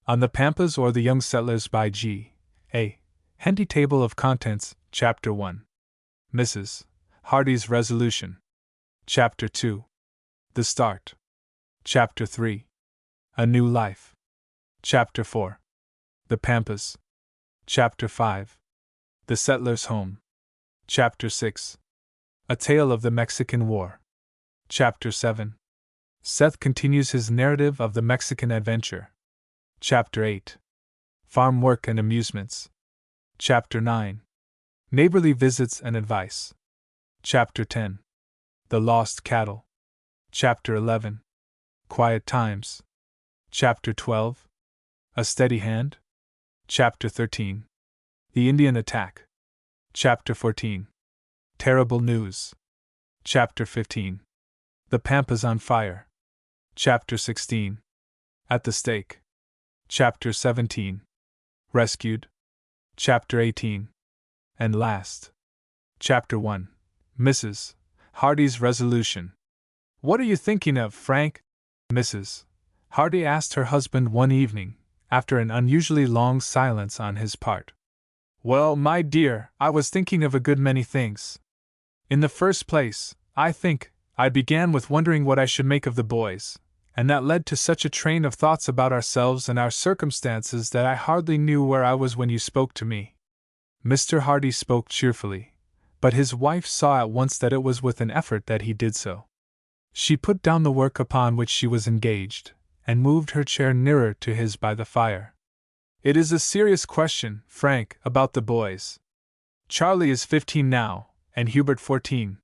On the Pampas or the Young Settlers by G. A. Henty. Table of Contents, Chapter 1. Mrs. Hardy's Resolution. Chapter 2. The Start. Chapter 3. A New Life. Chapter 4. The Pampas. Chapter 5. The Settler's Home. Chapter 6. A Tale of the Mexican War. Chapter 7. Seth continues his narrative of the Mexican adventure. Chapter 8. Farm Work and Amusements. Chapter 9. Neighborly Visits and Advice. Chapter 10. The Lost Cattle. Chapter 11. Quiet Times. Chapter 12. A Steady Hand. Chapter 13. The Indian Attack. Chapter 14. Terrible News. Chapter 15. The Pampas on Fire. Chapter 16. At the Stake. Chapter 17. Rescued. Chapter 18. And last. Chapter 1. Mrs. Hardy's Resolution. "What are you thinking of, Frank?" Mrs. Hardy asked her husband one evening, after an unusually long silence on his part. "Well, my dear, I was thinking of a good many things. In the first place, I think, I began with wondering what I should make of the boys, and that led to such a train of thoughts about ourselves and our circumstances that I hardly knew where I was when you spoke to me." Mr. Hardy spoke cheerfully, but his wife saw at once that it was with an effort that he did so. She put down the work upon which she was engaged, and moved her chair nearer to his by the fire. "It is a serious question, Frank, about the boys. Charlie is 15 now, and Hubert 14.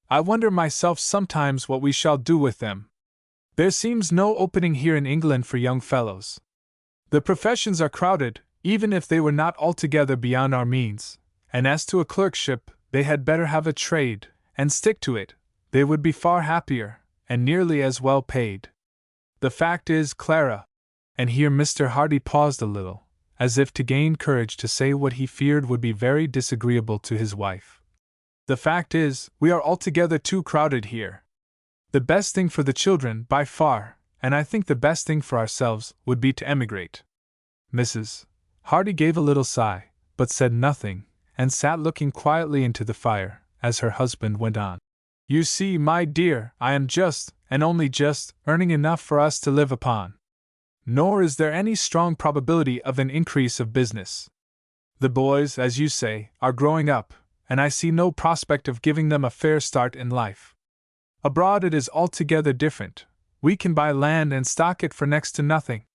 I wonder myself sometimes what we shall do with them. There seems no opening here in England for young fellows. The professions are crowded, even if they were not altogether beyond our means, and as to a clerkship, they had better have a trade, and stick to it. They would be far happier, and nearly as well paid. The fact is, Clara," and here Mr. Hardy paused a little, as if to gain courage to say what he feared would be very disagreeable to his wife. "The fact is, we are altogether too crowded here. The best thing for the children, by far, and I think the best thing for ourselves, would be to emigrate." Mrs. Hardy gave a little sigh, but said nothing, and sat looking quietly into the fire, as her husband went on. "You see, my dear, I am just, and only just, earning enough for us to live upon. Nor is there any strong probability of an increase of business. The boys, as you say, are growing up, and I see no prospect of giving them a fair start in life. Abroad it is altogether different. We can buy land and stock it for next to nothing.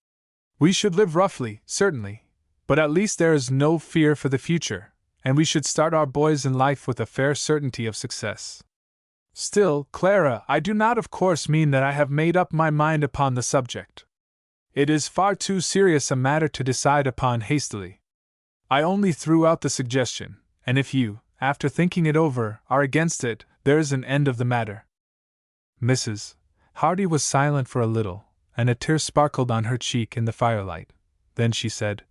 We should live roughly, certainly, but at least there is no fear for the future, and we should start our boys in life with a fair certainty of success. Still, Clara, I do not of course mean that I have made up my mind upon the subject. It is far too serious a matter to decide upon hastily. I only threw out the suggestion, and if you, after thinking it over, are against it, there is an end of the matter." Mrs. Hardy was silent for a little, and a tear sparkled on her cheek in the firelight. Then she said,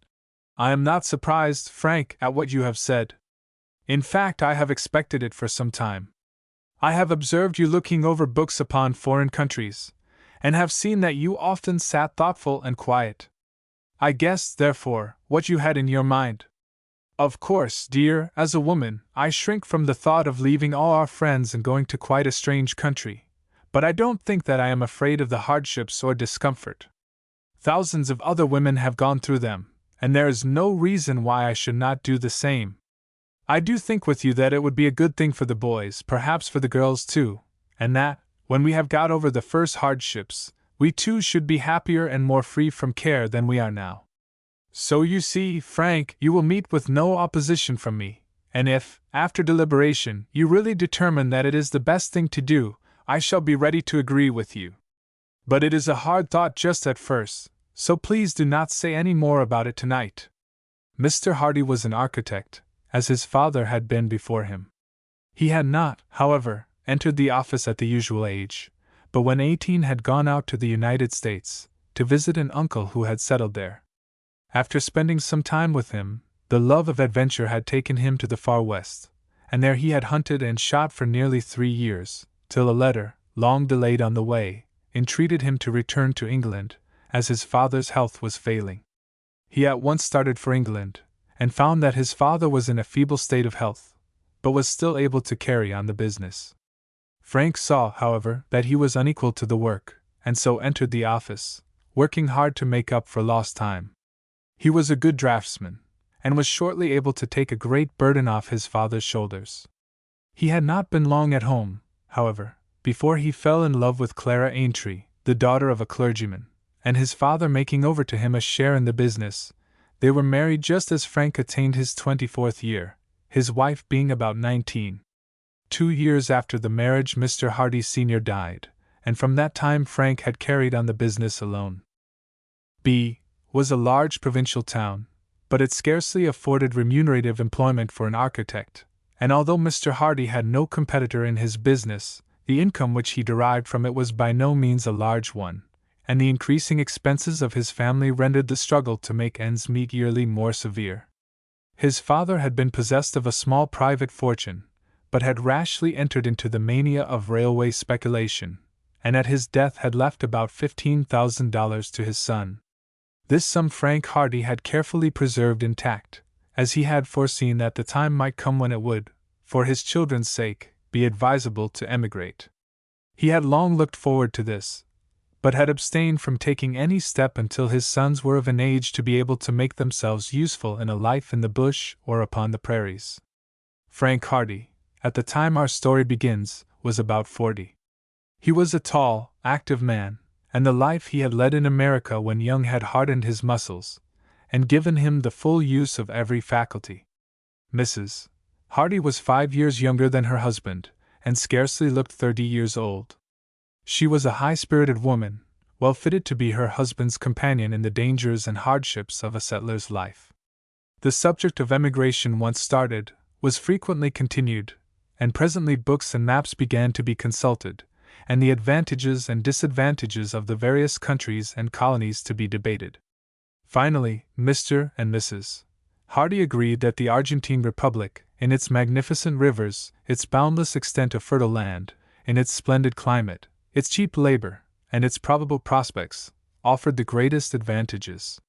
"I am not surprised, Frank, at what you have said. In fact, I have expected it for some time. I have observed you looking over books upon foreign countries, and have seen that you often sat thoughtful and quiet. I guessed, therefore, what you had in your mind. Of course, dear, as a woman, I shrink from the thought of leaving all our friends and going to quite a strange country, but I don't think that I am afraid of the hardships or discomfort. Thousands of other women have gone through them, and there is no reason why I should not do the same. I do think with you that it would be a good thing for the boys, perhaps for the girls too, and that, when we have got over the first hardships, we too should be happier and more free from care than we are now. So you see, Frank, you will meet with no opposition from me, and if, after deliberation, you really determine that it is the best thing to do, I shall be ready to agree with you. But it is a hard thought just at first, so please do not say any more about it tonight." Mr. Hardy was an architect, as his father had been before him. He had not, however, entered the office at the usual age, but when 18 had gone out to the United States, to visit an uncle who had settled there. After spending some time with him, the love of adventure had taken him to the far west, and there he had hunted and shot for nearly 3 years, till a letter, long delayed on the way, entreated him to return to England, as his father's health was failing. He at once started for England, and found that his father was in a feeble state of health, but was still able to carry on the business. Frank saw, however, that he was unequal to the work, and so entered the office, working hard to make up for lost time. He was a good draftsman, and was shortly able to take a great burden off his father's shoulders. He had not been long at home, however, before he fell in love with Clara Aintree, the daughter of a clergyman, and his father making over to him a share in the business, they were married just as Frank attained his 24th year, his wife being about 19. 2 years after the marriage Mr. Hardy Sr. died, and from that time Frank had carried on the business alone. B was a large provincial town, but it scarcely afforded remunerative employment for an architect, and although Mr. Hardy had no competitor in his business, the income which he derived from it was by no means a large one, and the increasing expenses of his family rendered the struggle to make ends meet yearly more severe. His father had been possessed of a small private fortune, but had rashly entered into the mania of railway speculation, and at his death had left about $15,000 to his son. This sum Frank Hardy had carefully preserved intact, as he had foreseen that the time might come when it would, for his children's sake, be advisable to emigrate. He had long looked forward to this, but had abstained from taking any step until his sons were of an age to be able to make themselves useful in a life in the bush or upon the prairies. Frank Hardy, at the time our story begins, was about 40. He was a tall, active man, and the life he had led in America when young had hardened his muscles, and given him the full use of every faculty. Mrs. Hardy was 5 years younger than her husband, and scarcely looked 30 years old. She was a high-spirited woman, well fitted to be her husband's companion in the dangers and hardships of a settler's life. The subject of emigration once started, was frequently continued, and presently books and maps began to be consulted, and the advantages and disadvantages of the various countries and colonies to be debated. Finally, Mr. and Mrs. Hardy agreed that the Argentine Republic, in its magnificent rivers, its boundless extent of fertile land, in its splendid climate, its cheap labor, and its probable prospects, offered the greatest advantages.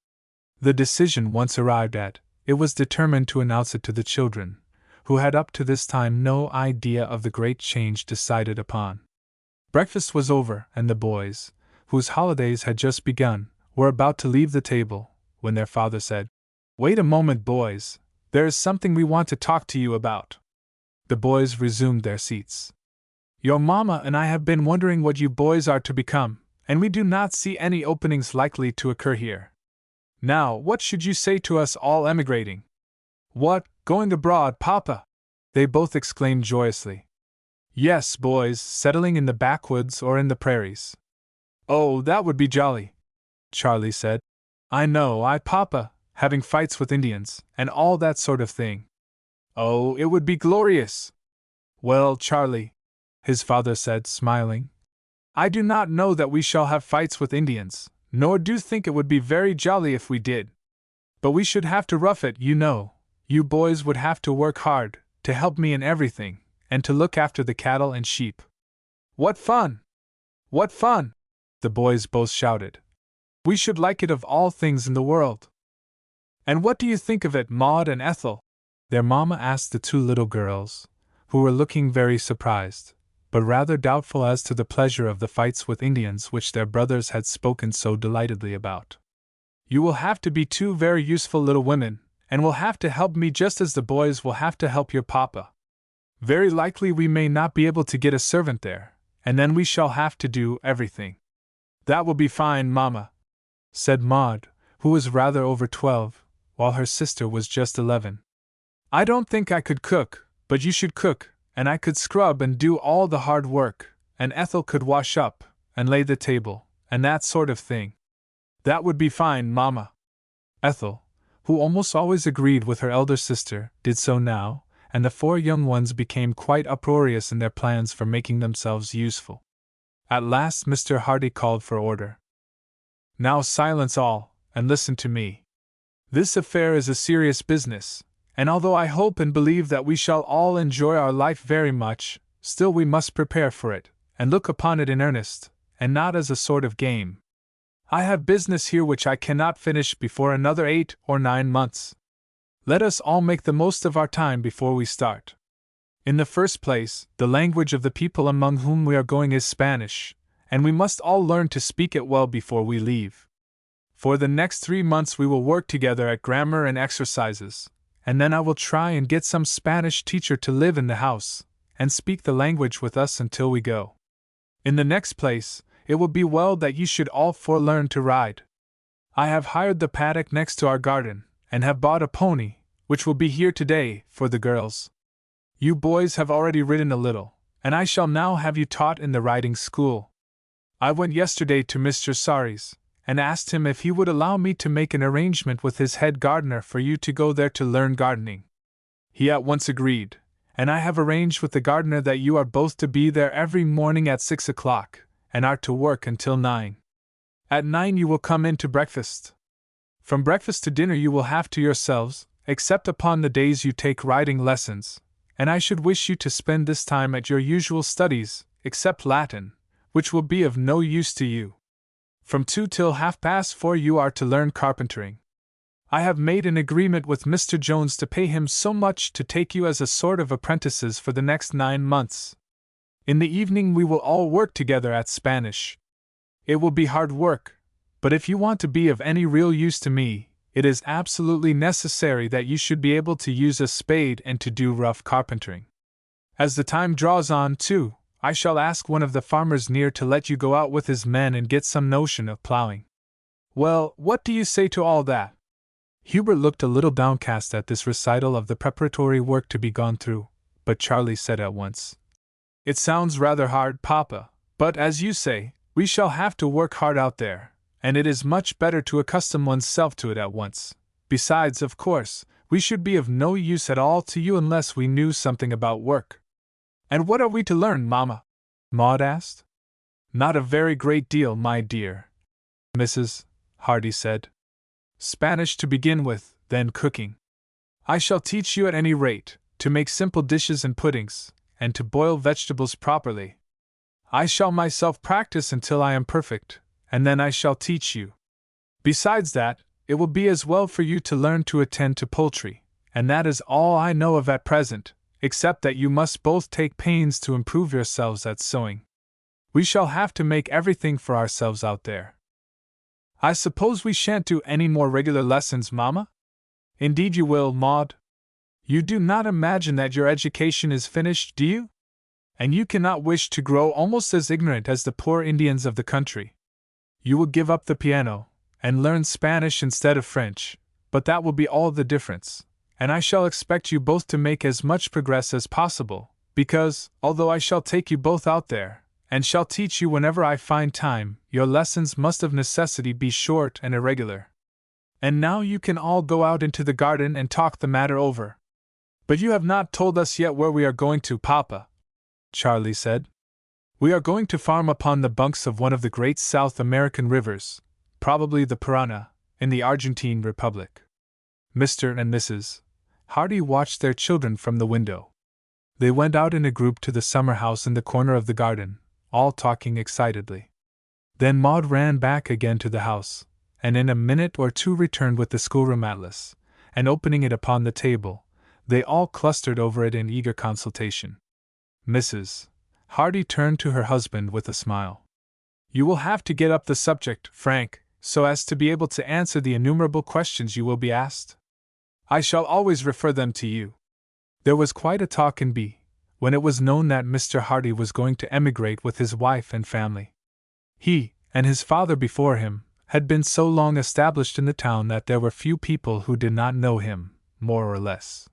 The decision once arrived at, it was determined to announce it to the children, who had up to this time no idea of the great change decided upon. Breakfast was over, and the boys, whose holidays had just begun, were about to leave the table, when their father said, "Wait a moment, boys, there is something we want to talk to you about." The boys resumed their seats. "Your mamma and I have been wondering what you boys are to become, and we do not see any openings likely to occur here. Now, what should you say to us all emigrating?" "What, going abroad, Papa?" they both exclaimed joyously. "Yes, boys, settling in the backwoods or in the prairies." "Oh, that would be jolly," Charlie said. "I know, Papa, having fights with Indians, and all that sort of thing." "Oh, it would be glorious." "Well, Charlie," his father said, smiling, "I do not know that we shall have fights with Indians, nor do think it would be very jolly if we did. But we should have to rough it, you know. You boys would have to work hard, to help me in everything, and to look after the cattle and sheep." "What fun! What fun!" the boys both shouted. "We should like it of all things in the world." "And what do you think of it, Maud and Ethel?" their mamma asked the two little girls, who were looking very surprised, but rather doubtful as to the pleasure of the fights with Indians which their brothers had spoken so delightedly about. "You will have to be two very useful little women, and will have to help me just as the boys will have to help your papa. Very likely we may not be able to get a servant there, and then we shall have to do everything." "That will be fine, Mamma," said Maud, who was rather over 12, while her sister was just 11. "I don't think I could cook, but you should cook, and I could scrub and do all the hard work, and Ethel could wash up, and lay the table, and that sort of thing." "That would be fine, Mamma." Ethel, who almost always agreed with her elder sister, did so now, and the four young ones became quite uproarious in their plans for making themselves useful. At last Mr. Hardy called for order. "Now silence all, and listen to me. This affair is a serious business, and although I hope and believe that we shall all enjoy our life very much, still we must prepare for it, and look upon it in earnest, and not as a sort of game. I have business here which I cannot finish before another 8 or 9 months. Let us all make the most of our time before we start. In the first place, the language of the people among whom we are going is Spanish, and we must all learn to speak it well before we leave. For the next 3 months we will work together at grammar and exercises, and then I will try and get some Spanish teacher to live in the house, and speak the language with us until we go. In the next place, it will be well that you should all 4 learn to ride. I have hired the paddock next to our garden, and have bought a pony, which will be here today, for the girls. You boys have already ridden a little, and I shall now have you taught in the riding school. I went yesterday to Mr. Sari's, and asked him if he would allow me to make an arrangement with his head gardener for you to go there to learn gardening. He at once agreed, and I have arranged with the gardener that you are both to be there every morning at 6 o'clock, and are to work until 9. At 9 you will come in to breakfast. From breakfast to dinner you will have to yourselves, except upon the days you take riding lessons, and I should wish you to spend this time at your usual studies, except Latin, which will be of no use to you. From 2 till 4:30 you are to learn carpentering. I have made an agreement with Mr. Jones to pay him so much to take you as a sort of apprentices for the next 9 months. In the evening we will all work together at Spanish. It will be hard work, but if you want to be of any real use to me, it is absolutely necessary that you should be able to use a spade and to do rough carpentering. As the time draws on, too, I shall ask one of the farmers near to let you go out with his men and get some notion of plowing. Well, what do you say to all that? Hubert looked a little downcast at this recital of the preparatory work to be gone through, but Charlie said at once, "It sounds rather hard, Papa, but as you say, we shall have to work hard out there, and it is much better to accustom oneself to it at once. Besides, of course, we should be of no use at all to you unless we knew something about work." "And what are we to learn, Mamma?" Maud asked. "Not a very great deal, my dear," Mrs. Hardy said. "Spanish to begin with, then cooking. I shall teach you at any rate to make simple dishes and puddings, and to boil vegetables properly. I shall myself practice until I am perfect, and then I shall teach you. Besides that, it will be as well for you to learn to attend to poultry, and that is all I know of at present, except that you must both take pains to improve yourselves at sewing. We shall have to make everything for ourselves out there." "I suppose we shan't do any more regular lessons, Mamma?" "Indeed you will, Maud. You do not imagine that your education is finished, do you? And you cannot wish to grow almost as ignorant as the poor Indians of the country. You will give up the piano, and learn Spanish instead of French, but that will be all the difference, and I shall expect you both to make as much progress as possible, because, although I shall take you both out there, and shall teach you whenever I find time, your lessons must of necessity be short and irregular. And now you can all go out into the garden and talk the matter over." "But you have not told us yet where we are going to, Papa," Charlie said. "We are going to farm upon the banks of one of the great South American rivers, probably the Parana, in the Argentine Republic." Mr. and Mrs. Hardy watched their children from the window. They went out in a group to the summer house in the corner of the garden, all talking excitedly. Then Maud ran back again to the house, and in a minute or 2 returned with the schoolroom atlas, and opening it upon the table, they all clustered over it in eager consultation. Mrs. Hardy turned to her husband with a smile. "You will have to get up the subject, Frank, so as to be able to answer the innumerable questions you will be asked. I shall always refer them to you." There was quite a talk in B, when it was known that Mr. Hardy was going to emigrate with his wife and family. He, and his father before him, had been so long established in the town that there were few people who did not know him, more or less.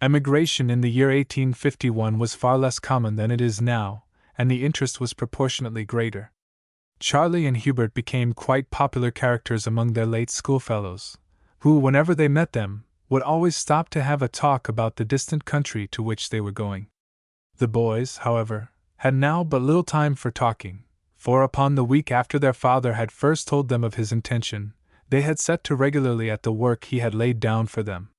Emigration in the year 1851 was far less common than it is now, and the interest was proportionately greater. Charlie and Hubert became quite popular characters among their late schoolfellows, who, whenever they met them, would always stop to have a talk about the distant country to which they were going. The boys, however, had now but little time for talking, for upon the week after their father had first told them of his intention, they had set to regularly at the work he had laid down for them.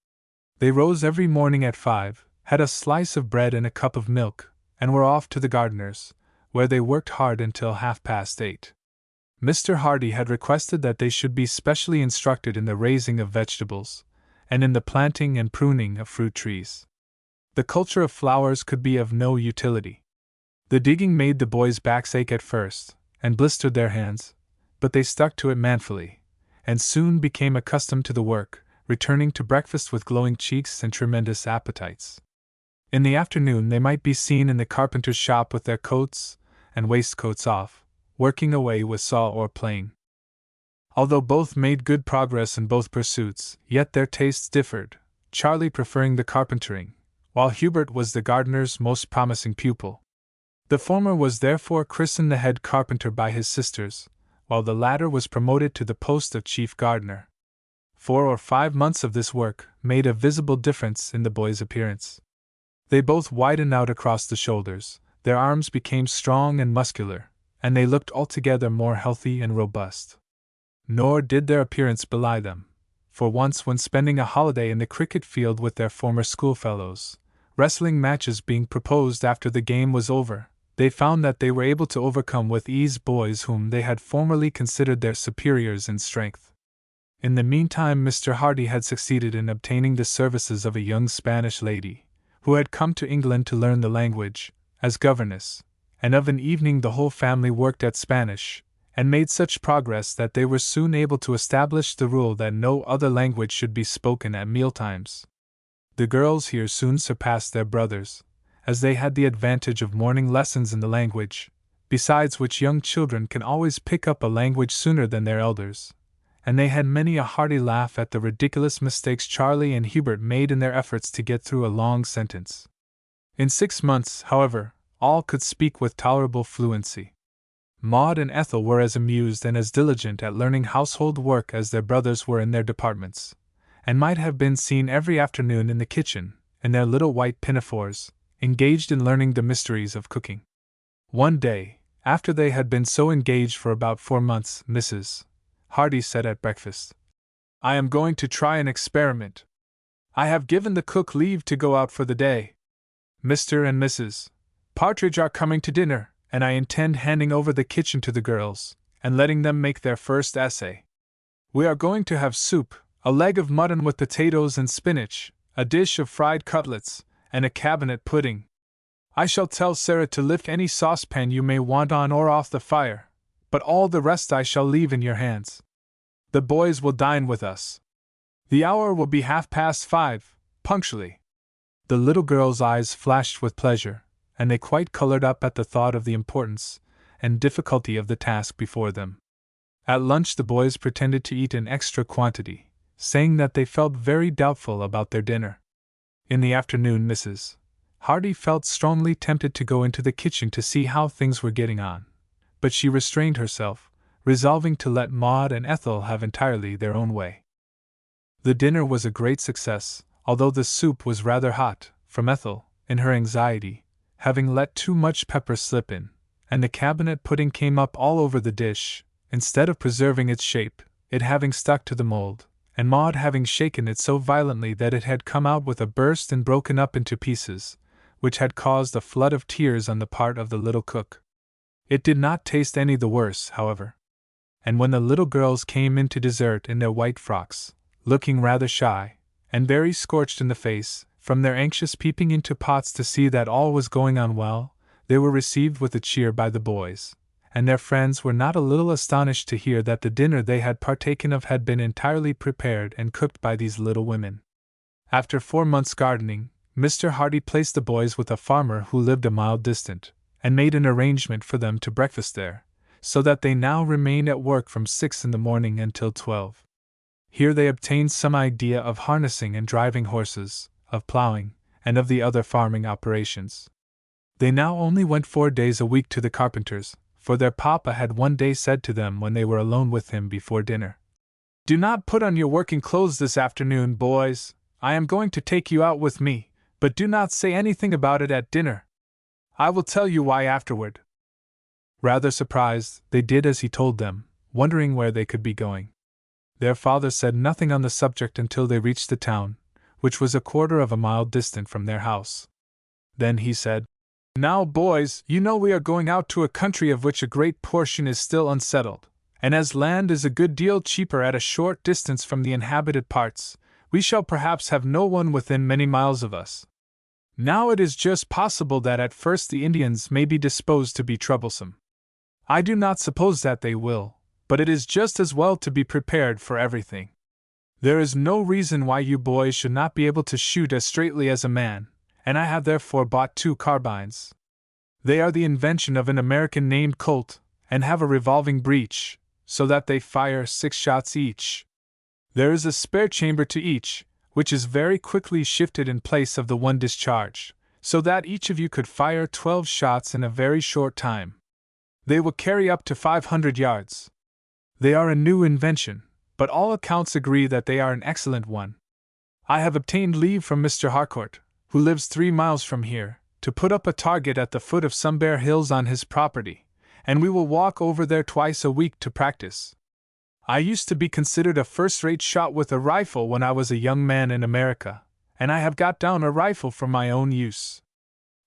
They rose every morning at 5, had a slice of bread and a cup of milk, and were off to the gardener's, where they worked hard until 8:30. Mr. Hardy had requested that they should be specially instructed in the raising of vegetables, and in the planting and pruning of fruit trees. The culture of flowers could be of no utility. The digging made the boys' backs ache at first, and blistered their hands, but they stuck to it manfully, and soon became accustomed to the work, returning to breakfast with glowing cheeks and tremendous appetites. In the afternoon they might be seen in the carpenter's shop with their coats and waistcoats off, working away with saw or plane. Although both made good progress in both pursuits, yet their tastes differed, Charlie preferring the carpentering, while Hubert was the gardener's most promising pupil. The former was therefore christened the head carpenter by his sisters, while the latter was promoted to the post of chief gardener. 4 or 5 months of this work made a visible difference in the boys' appearance. They both widened out across the shoulders, their arms became strong and muscular, and they looked altogether more healthy and robust. Nor did their appearance belie them, for once when spending a holiday in the cricket field with their former schoolfellows, wrestling matches being proposed after the game was over, they found that they were able to overcome with ease boys whom they had formerly considered their superiors in strength. In the meantime Mr. Hardy had succeeded in obtaining the services of a young Spanish lady, who had come to England to learn the language, as governess, and of an evening the whole family worked at Spanish, and made such progress that they were soon able to establish the rule that no other language should be spoken at mealtimes. The girls here soon surpassed their brothers, as they had the advantage of morning lessons in the language, besides which young children can always pick up a language sooner than their elders, and they had many a hearty laugh at the ridiculous mistakes Charlie and Hubert made in their efforts to get through a long sentence. In 6 months, however, all could speak with tolerable fluency. Maud and Ethel were as amused and as diligent at learning household work as their brothers were in their departments, and might have been seen every afternoon in the kitchen, in their little white pinafores, engaged in learning the mysteries of cooking. One day, after they had been so engaged for about 4 months, Mrs. Hardy said at breakfast, "I am going to try an experiment. I have given the cook leave to go out for the day. Mr. and Mrs. Partridge are coming to dinner, and I intend handing over the kitchen to the girls, and letting them make their first essay. We are going to have soup, a leg of mutton with potatoes and spinach, a dish of fried cutlets, and a cabinet pudding. I shall tell Sarah to lift any saucepan you may want on or off the fire, but all the rest I shall leave in your hands. The boys will dine with us. The hour will be 5:30, punctually." The little girl's eyes flashed with pleasure, and they quite colored up at the thought of the importance and difficulty of the task before them. At lunch the boys pretended to eat an extra quantity, saying that they felt very doubtful about their dinner. In the afternoon Mrs. Hardy felt strongly tempted to go into the kitchen to see how things were getting on, but she restrained herself, resolving to let Maud and Ethel have entirely their own way. The dinner was a great success, although the soup was rather hot, from Ethel, in her anxiety, having let too much pepper slip in, and the cabinet pudding came up all over the dish, instead of preserving its shape, it having stuck to the mold, and Maud having shaken it so violently that it had come out with a burst and broken up into pieces, which had caused a flood of tears on the part of the little cook. It did not taste any the worse, however, and when the little girls came in to dessert in their white frocks, looking rather shy, and very scorched in the face, from their anxious peeping into pots to see that all was going on well, they were received with a cheer by the boys, and their friends were not a little astonished to hear that the dinner they had partaken of had been entirely prepared and cooked by these little women. After 4 months' gardening, Mr. Hardy placed the boys with a farmer who lived a mile distant, and made an arrangement for them to breakfast there, so that they now remained at work from 6 in the morning until 12. Here they obtained some idea of harnessing and driving horses, of plowing, and of the other farming operations. They now only went 4 days a week to the carpenter's, for their papa had one day said to them when they were alone with him before dinner, "Do not put on your working clothes this afternoon, boys. I am going to take you out with me, but do not say anything about it at dinner. I will tell you why afterward." Rather surprised, they did as he told them, wondering where they could be going. Their father said nothing on the subject until they reached the town, which was a quarter of a mile distant from their house. Then he said, "Now, boys, you know we are going out to a country of which a great portion is still unsettled, and as land is a good deal cheaper at a short distance from the inhabited parts, we shall perhaps have no one within many miles of us. Now it is just possible that at first the Indians may be disposed to be troublesome. I do not suppose that they will, but it is just as well to be prepared for everything. There is no reason why you boys should not be able to shoot as straightly as a man, and I have therefore bought 2 carbines. They are the invention of an American named Colt, and have a revolving breech, so that they fire 6 shots each. There is a spare chamber to each, which is very quickly shifted in place of the one discharge, so that each of you could fire 12 shots in a very short time. They will carry up to 500 yards. They are a new invention, but all accounts agree that they are an excellent one. I have obtained leave from Mr. Harcourt, who lives 3 miles from here, to put up a target at the foot of some bare hills on his property, and we will walk over there twice a week to practice. I used to be considered a first-rate shot with a rifle when I was a young man in America, and I have got down a rifle for my own use.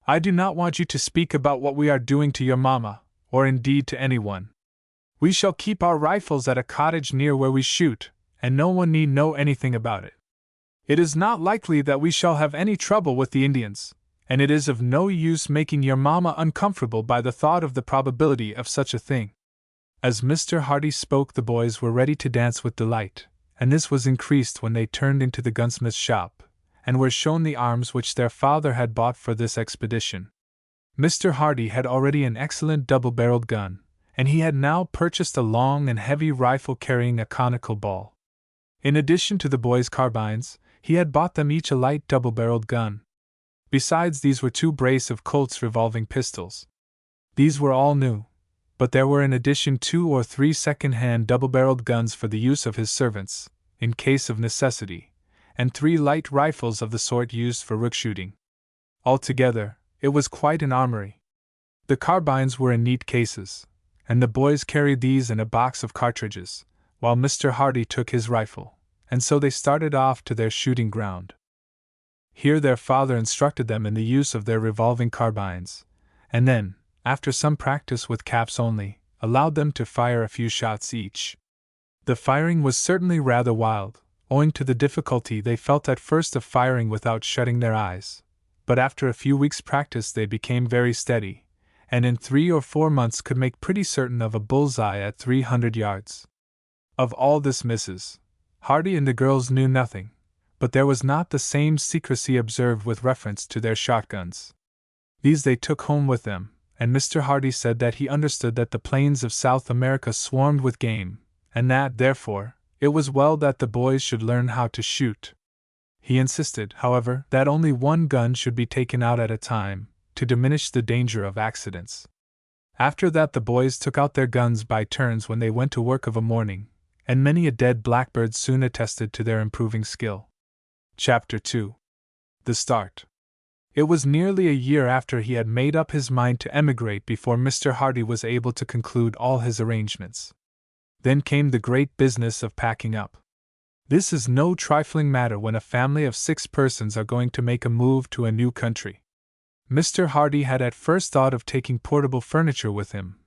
I do not want you to speak about what we are doing to your mamma, or indeed to anyone. We shall keep our rifles at a cottage near where we shoot, and no one need know anything about it. It is not likely that we shall have any trouble with the Indians, and it is of no use making your mamma uncomfortable by the thought of the probability of such a thing. As Mr. Hardy spoke, the boys were ready to dance with delight, and this was increased when they turned into the gunsmith's shop, and were shown the arms which their father had bought for this expedition. Mr. Hardy had already an excellent double-barreled gun, and he had now purchased a long and heavy rifle carrying a conical ball. In addition to the boys' carbines, he had bought them each a light double-barreled gun. Besides these were 2 brace of Colt's revolving pistols. These were all new, but there were in addition 2 or 3 second-hand double-barreled guns for the use of his servants, in case of necessity, and 3 light rifles of the sort used for rook shooting. Altogether, it was quite an armory. The carbines were in neat cases, and the boys carried these in a box of cartridges, while Mr. Hardy took his rifle, and so they started off to their shooting ground. Here their father instructed them in the use of their revolving carbines, and then, after some practice with caps only, allowed them to fire a few shots each. The firing was certainly rather wild, owing to the difficulty they felt at first of firing without shutting their eyes, but after a few weeks' practice they became very steady, and in 3 or 4 months could make pretty certain of a bull's-eye at 300 yards. Of all this Mrs. Hardy and the girls knew nothing, but there was not the same secrecy observed with reference to their shotguns. These they took home with them, and Mr. Hardy said that he understood that the plains of South America swarmed with game, and that, therefore, it was well that the boys should learn how to shoot. He insisted, however, that only 1 gun should be taken out at a time, to diminish the danger of accidents. After that the boys took out their guns by turns when they went to work of a morning, and many a dead blackbird soon attested to their improving skill. Chapter 2. The Start. It was nearly a year after he had made up his mind to emigrate before Mr. Hardy was able to conclude all his arrangements. Then came the great business of packing up. This is no trifling matter when a family of 6 persons are going to make a move to a new country. Mr. Hardy had at first thought of taking portable furniture with him,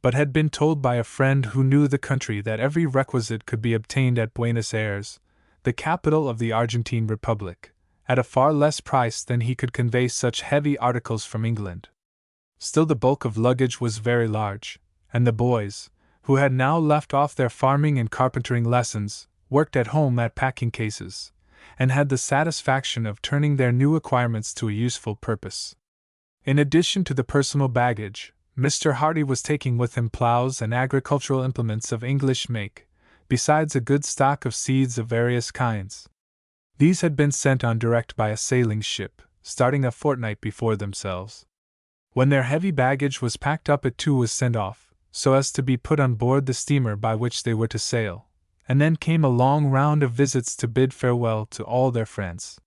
but had been told by a friend who knew the country that every requisite could be obtained at Buenos Aires, the capital of the Argentine Republic, at a far less price than he could convey such heavy articles from England. Still the bulk of luggage was very large, and the boys, who had now left off their farming and carpentering lessons, worked at home at packing cases, and had the satisfaction of turning their new acquirements to a useful purpose. In addition to the personal baggage, Mr. Hardy was taking with him plows and agricultural implements of English make, besides a good stock of seeds of various kinds. These had been sent on direct by a sailing ship, starting a fortnight before themselves. When their heavy baggage was packed up, it too was sent off, so as to be put on board the steamer by which they were to sail, and then came a long round of visits to bid farewell to all their friends.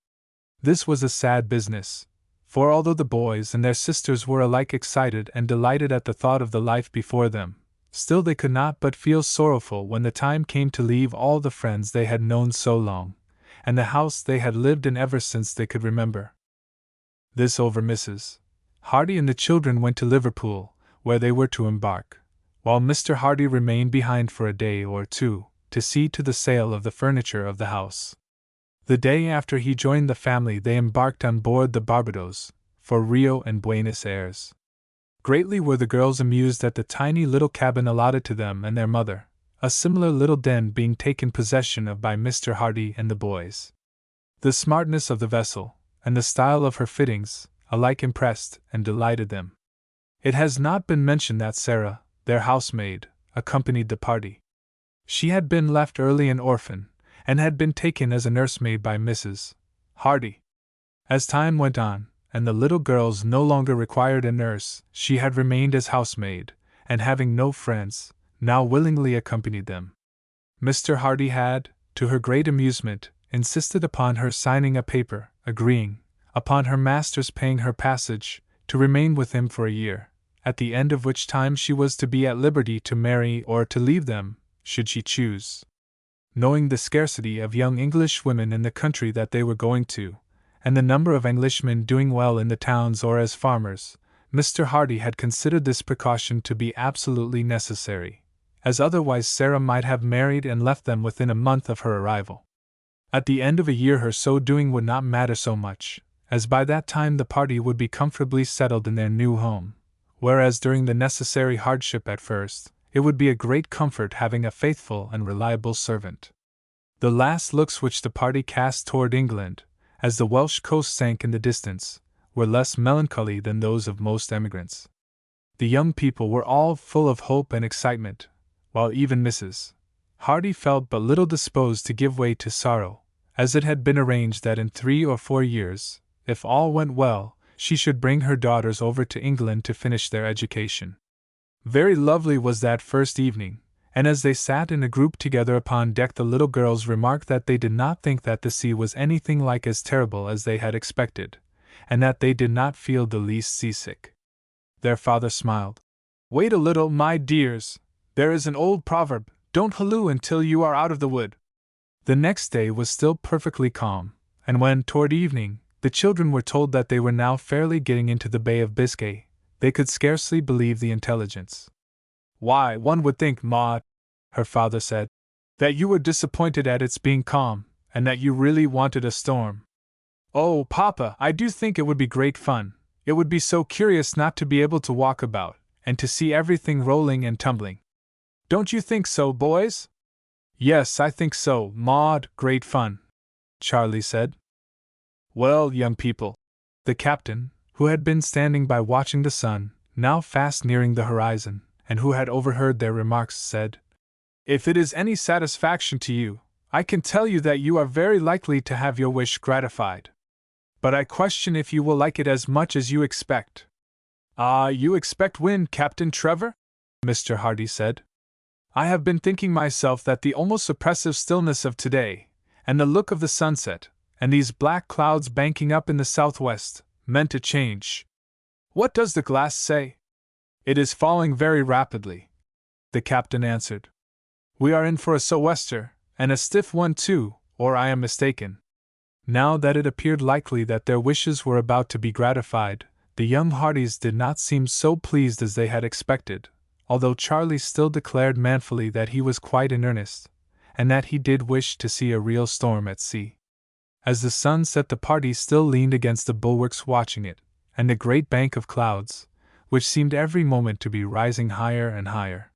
This was a sad business, for although the boys and their sisters were alike excited and delighted at the thought of the life before them, still they could not but feel sorrowful when the time came to leave all the friends they had known so long, and the house they had lived in ever since they could remember. This over, Mrs. Hardy and the children went to Liverpool, where they were to embark, while Mr. Hardy remained behind for a day or two to see to the sale of the furniture of the house. The day after he joined the family, they embarked on board the Barbados for Rio and Buenos Aires. Greatly were the girls amused at the tiny little cabin allotted to them and their mother, a similar little den being taken possession of by Mr. Hardy and the boys. The smartness of the vessel, and the style of her fittings, alike impressed and delighted them. It has not been mentioned that Sarah, their housemaid, accompanied the party. She had been left early an orphan, and had been taken as a nursemaid by Mrs. Hardy. As time went on, and the little girls no longer required a nurse, she had remained as housemaid, and having no friends, now willingly accompanied them. Mr. Hardy had, to her great amusement, insisted upon her signing a paper, agreeing, upon her master's paying her passage, to remain with him for a year, at the end of which time she was to be at liberty to marry or to leave them, should she choose. Knowing the scarcity of young English women in the country that they were going to, and the number of Englishmen doing well in the towns or as farmers, Mr. Hardy had considered this precaution to be absolutely necessary, as otherwise Sarah might have married and left them within a month of her arrival. At the end of a year her so doing would not matter so much, as by that time the party would be comfortably settled in their new home, whereas during the necessary hardship at first, it would be a great comfort having a faithful and reliable servant. The last looks which the party cast toward England, as the Welsh coast sank in the distance, were less melancholy than those of most emigrants. The young people were all full of hope and excitement, while even Mrs. Hardy felt but little disposed to give way to sorrow, as it had been arranged that in 3 or 4 years, if all went well, she should bring her daughters over to England to finish their education. Very lovely was that first evening, and as they sat in a group together upon deck the little girls remarked that they did not think that the sea was anything like as terrible as they had expected, and that they did not feel the least seasick. Their father smiled. "Wait a little, my dears, there is an old proverb, 'Don't halloo until you are out of the wood.'" The next day was still perfectly calm, and when, toward evening, the children were told that they were now fairly getting into the Bay of Biscay, they could scarcely believe the intelligence. "Why, one would think, Maud," her father said, "that you were disappointed at its being calm, and that you really wanted a storm." "Oh, Papa, I do think it would be great fun. It would be so curious not to be able to walk about, and to see everything rolling and tumbling. Don't you think so, boys?" "Yes, I think so, Maud, great fun," Charlie said. "Well, young people," the captain, who had been standing by watching the sun, now fast nearing the horizon, and who had overheard their remarks, said, "If it is any satisfaction to you, I can tell you that you are very likely to have your wish gratified. But I question if you will like it as much as you expect." "Ah, you expect wind, Captain Trevor?" Mr. Hardy said. "I have been thinking myself that the almost oppressive stillness of today, and the look of the sunset, and these black clouds banking up in the southwest, meant a change. What does the glass say?" "It is falling very rapidly," the captain answered. "We are in for a sou'wester, and a stiff one too, or I am mistaken." Now that it appeared likely that their wishes were about to be gratified, the young Hardys did not seem so pleased as they had expected, although Charlie still declared manfully that he was quite in earnest, and that he did wish to see a real storm at sea. As the sun set, the party still leaned against the bulwarks watching it, and the great bank of clouds, which seemed every moment to be rising higher and higher.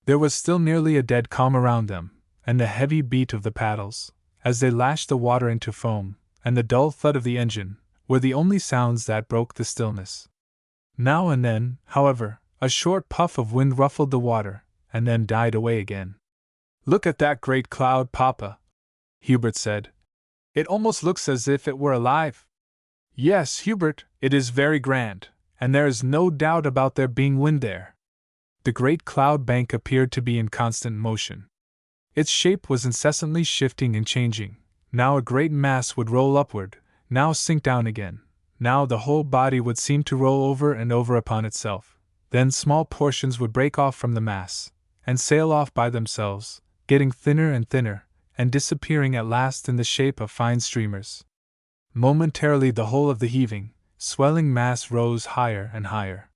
There was still nearly a dead calm around them, and the heavy beat of the paddles, as they lashed the water into foam, and the dull thud of the engine, were the only sounds that broke the stillness. Now and then, however, a short puff of wind ruffled the water, and then died away again. "Look at that great cloud, Papa," Hubert said. "It almost looks as if it were alive." "Yes, Hubert, it is very grand, and there is no doubt about there being wind there." The great cloud bank appeared to be in constant motion. Its shape was incessantly shifting and changing. Now a great mass would roll upward, now sink down again, now the whole body would seem to roll over and over upon itself, then small portions would break off from the mass, and sail off by themselves, getting thinner and thinner, and disappearing at last in the shape of fine streamers. Momentarily the whole of the heaving, swelling mass rose higher and higher.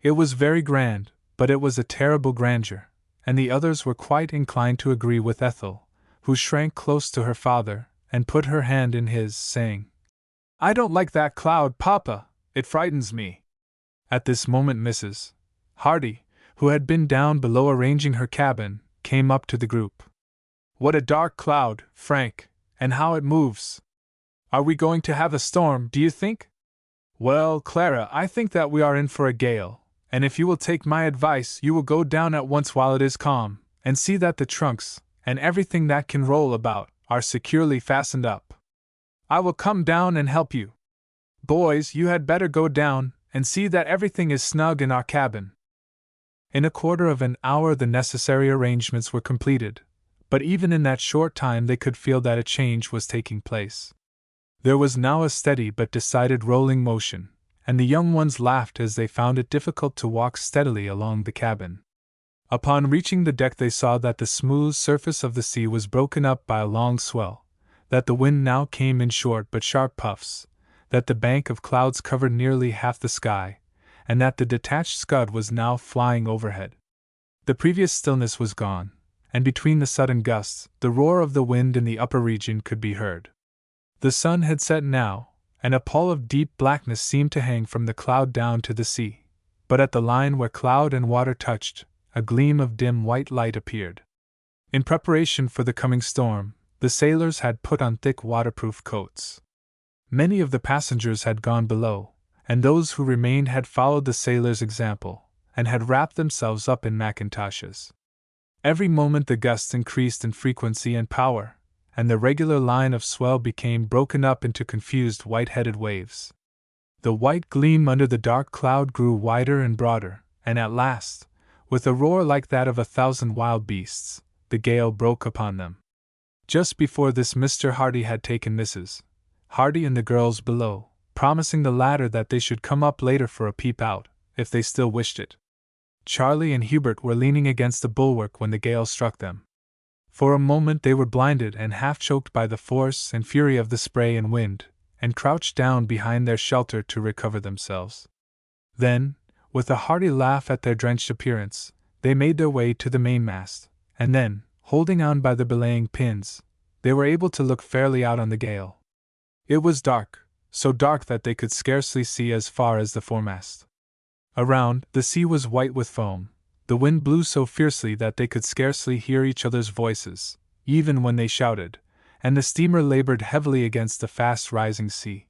It was very grand, but it was a terrible grandeur, and the others were quite inclined to agree with Ethel, who shrank close to her father and put her hand in his, saying, "I don't like that cloud, Papa, it frightens me." At this moment Mrs. Hardy, who had been down below arranging her cabin, came up to the group. "What a dark cloud, Frank, and how it moves! Are we going to have a storm, do you think?" "Well, Clara, I think that we are in for a gale, and if you will take my advice you will go down at once while it is calm, and see that the trunks, and everything that can roll about, are securely fastened up. I will come down and help you. Boys, you had better go down, and see that everything is snug in our cabin." In a quarter of an hour the necessary arrangements were completed, but even in that short time they could feel that a change was taking place. There was now a steady but decided rolling motion, and the young ones laughed as they found it difficult to walk steadily along the cabin. Upon reaching the deck they saw that the smooth surface of the sea was broken up by a long swell, that the wind now came in short but sharp puffs, that the bank of clouds covered nearly half the sky, and that the detached scud was now flying overhead. The previous stillness was gone, and between the sudden gusts, the roar of the wind in the upper region could be heard. The sun had set now, and a pall of deep blackness seemed to hang from the cloud down to the sea, but at the line where cloud and water touched, a gleam of dim white light appeared. In preparation for the coming storm, the sailors had put on thick waterproof coats. Many of the passengers had gone below, and those who remained had followed the sailors' example, and had wrapped themselves up in mackintoshes. Every moment the gusts increased in frequency and power, and the regular line of swell became broken up into confused white-headed waves. The white gleam under the dark cloud grew wider and broader, and at last, with a roar like that of 1,000 wild beasts, the gale broke upon them. Just before this Mr. Hardy had taken Mrs. Hardy and the girls below, promising the latter that they should come up later for a peep out, if they still wished it. Charlie and Hubert were leaning against the bulwark when the gale struck them. For a moment they were blinded and half choked by the force and fury of the spray and wind, and crouched down behind their shelter to recover themselves. Then, with a hearty laugh at their drenched appearance, they made their way to the mainmast, and then, holding on by the belaying pins, they were able to look fairly out on the gale. It was dark, so dark that they could scarcely see as far as the foremast. Around, the sea was white with foam. The wind blew so fiercely that they could scarcely hear each other's voices, even when they shouted, and the steamer labored heavily against the fast-rising sea.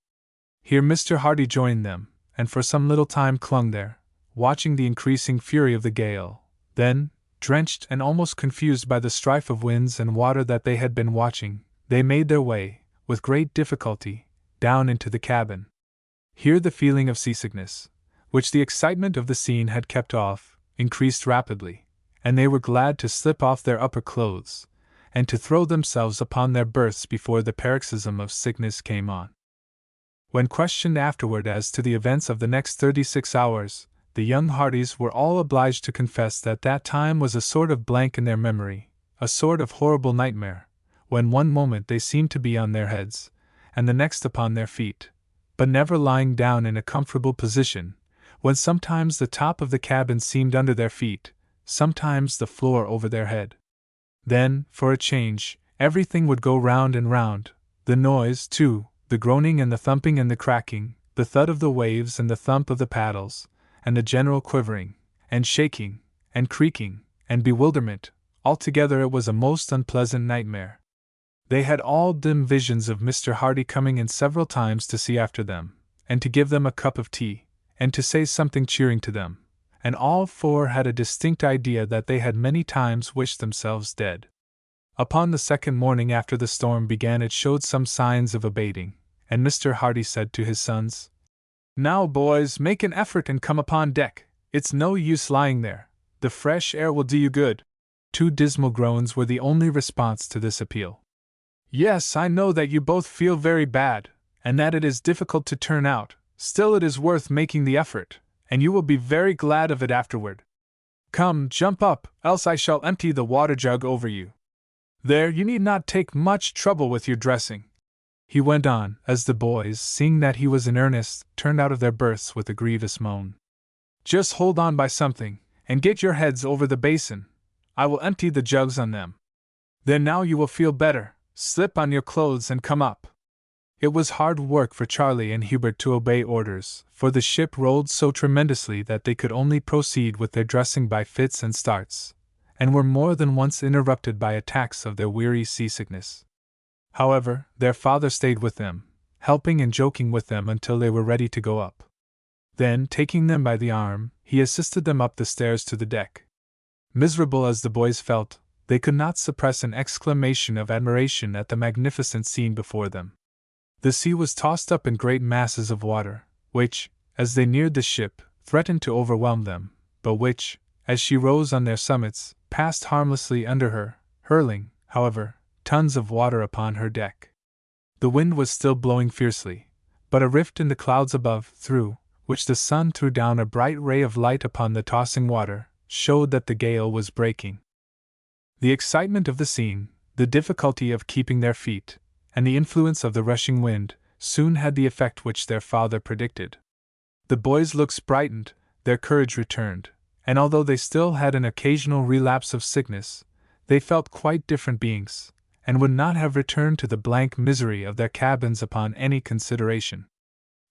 Here Mr. Hardy joined them, and for some little time clung there, watching the increasing fury of the gale. Then, drenched and almost confused by the strife of winds and water that they had been watching, they made their way, with great difficulty, down into the cabin. Here the feeling of seasickness, which the excitement of the scene had kept off, increased rapidly, and they were glad to slip off their upper clothes, and to throw themselves upon their berths before the paroxysm of sickness came on. When questioned afterward as to the events of the next 36 hours, the young Hardys were all obliged to confess that that time was a sort of blank in their memory, a sort of horrible nightmare, when one moment they seemed to be on their heads, and the next upon their feet, but never lying down in a comfortable position, when sometimes the top of the cabin seemed under their feet, sometimes the floor over their head. Then, for a change, everything would go round and round, the noise, too, the groaning and the thumping and the cracking, the thud of the waves and the thump of the paddles, and the general quivering, and shaking, and creaking, and bewilderment. Altogether it was a most unpleasant nightmare. They had all dim visions of Mr. Hardy coming in several times to see after them, and to give them a cup of tea, and to say something cheering to them, and all four had a distinct idea that they had many times wished themselves dead. Upon the second morning after the storm began it showed some signs of abating, and Mr. Hardy said to his sons, "Now, boys, make an effort and come upon deck. It's no use lying there. The fresh air will do you good." 2 dismal groans were the only response to this appeal. "Yes, I know that you both feel very bad, and that it is difficult to turn out. Still it is worth making the effort, and you will be very glad of it afterward. Come, jump up, else I shall empty the water jug over you. There, you need not take much trouble with your dressing," he went on, as the boys, seeing that he was in earnest, turned out of their berths with a grievous moan. "Just hold on by something, and get your heads over the basin. I will empty the jugs on them. Then now you will feel better. Slip on your clothes and come up." It was hard work for Charlie and Hubert to obey orders, for the ship rolled so tremendously that they could only proceed with their dressing by fits and starts, and were more than once interrupted by attacks of their weary seasickness. However, their father stayed with them, helping and joking with them until they were ready to go up. Then, taking them by the arm, he assisted them up the stairs to the deck. Miserable as the boys felt, they could not suppress an exclamation of admiration at the magnificent scene before them. The sea was tossed up in great masses of water, which, as they neared the ship, threatened to overwhelm them, but which, as she rose on their summits, passed harmlessly under her, hurling, however, tons of water upon her deck. The wind was still blowing fiercely, but a rift in the clouds above, through which the sun threw down a bright ray of light upon the tossing water, showed that the gale was breaking. The excitement of the scene, the difficulty of keeping their feet, and the influence of the rushing wind, soon had the effect which their father predicted. The boys' looks brightened, their courage returned, and although they still had an occasional relapse of sickness, they felt quite different beings, and would not have returned to the blank misery of their cabins upon any consideration.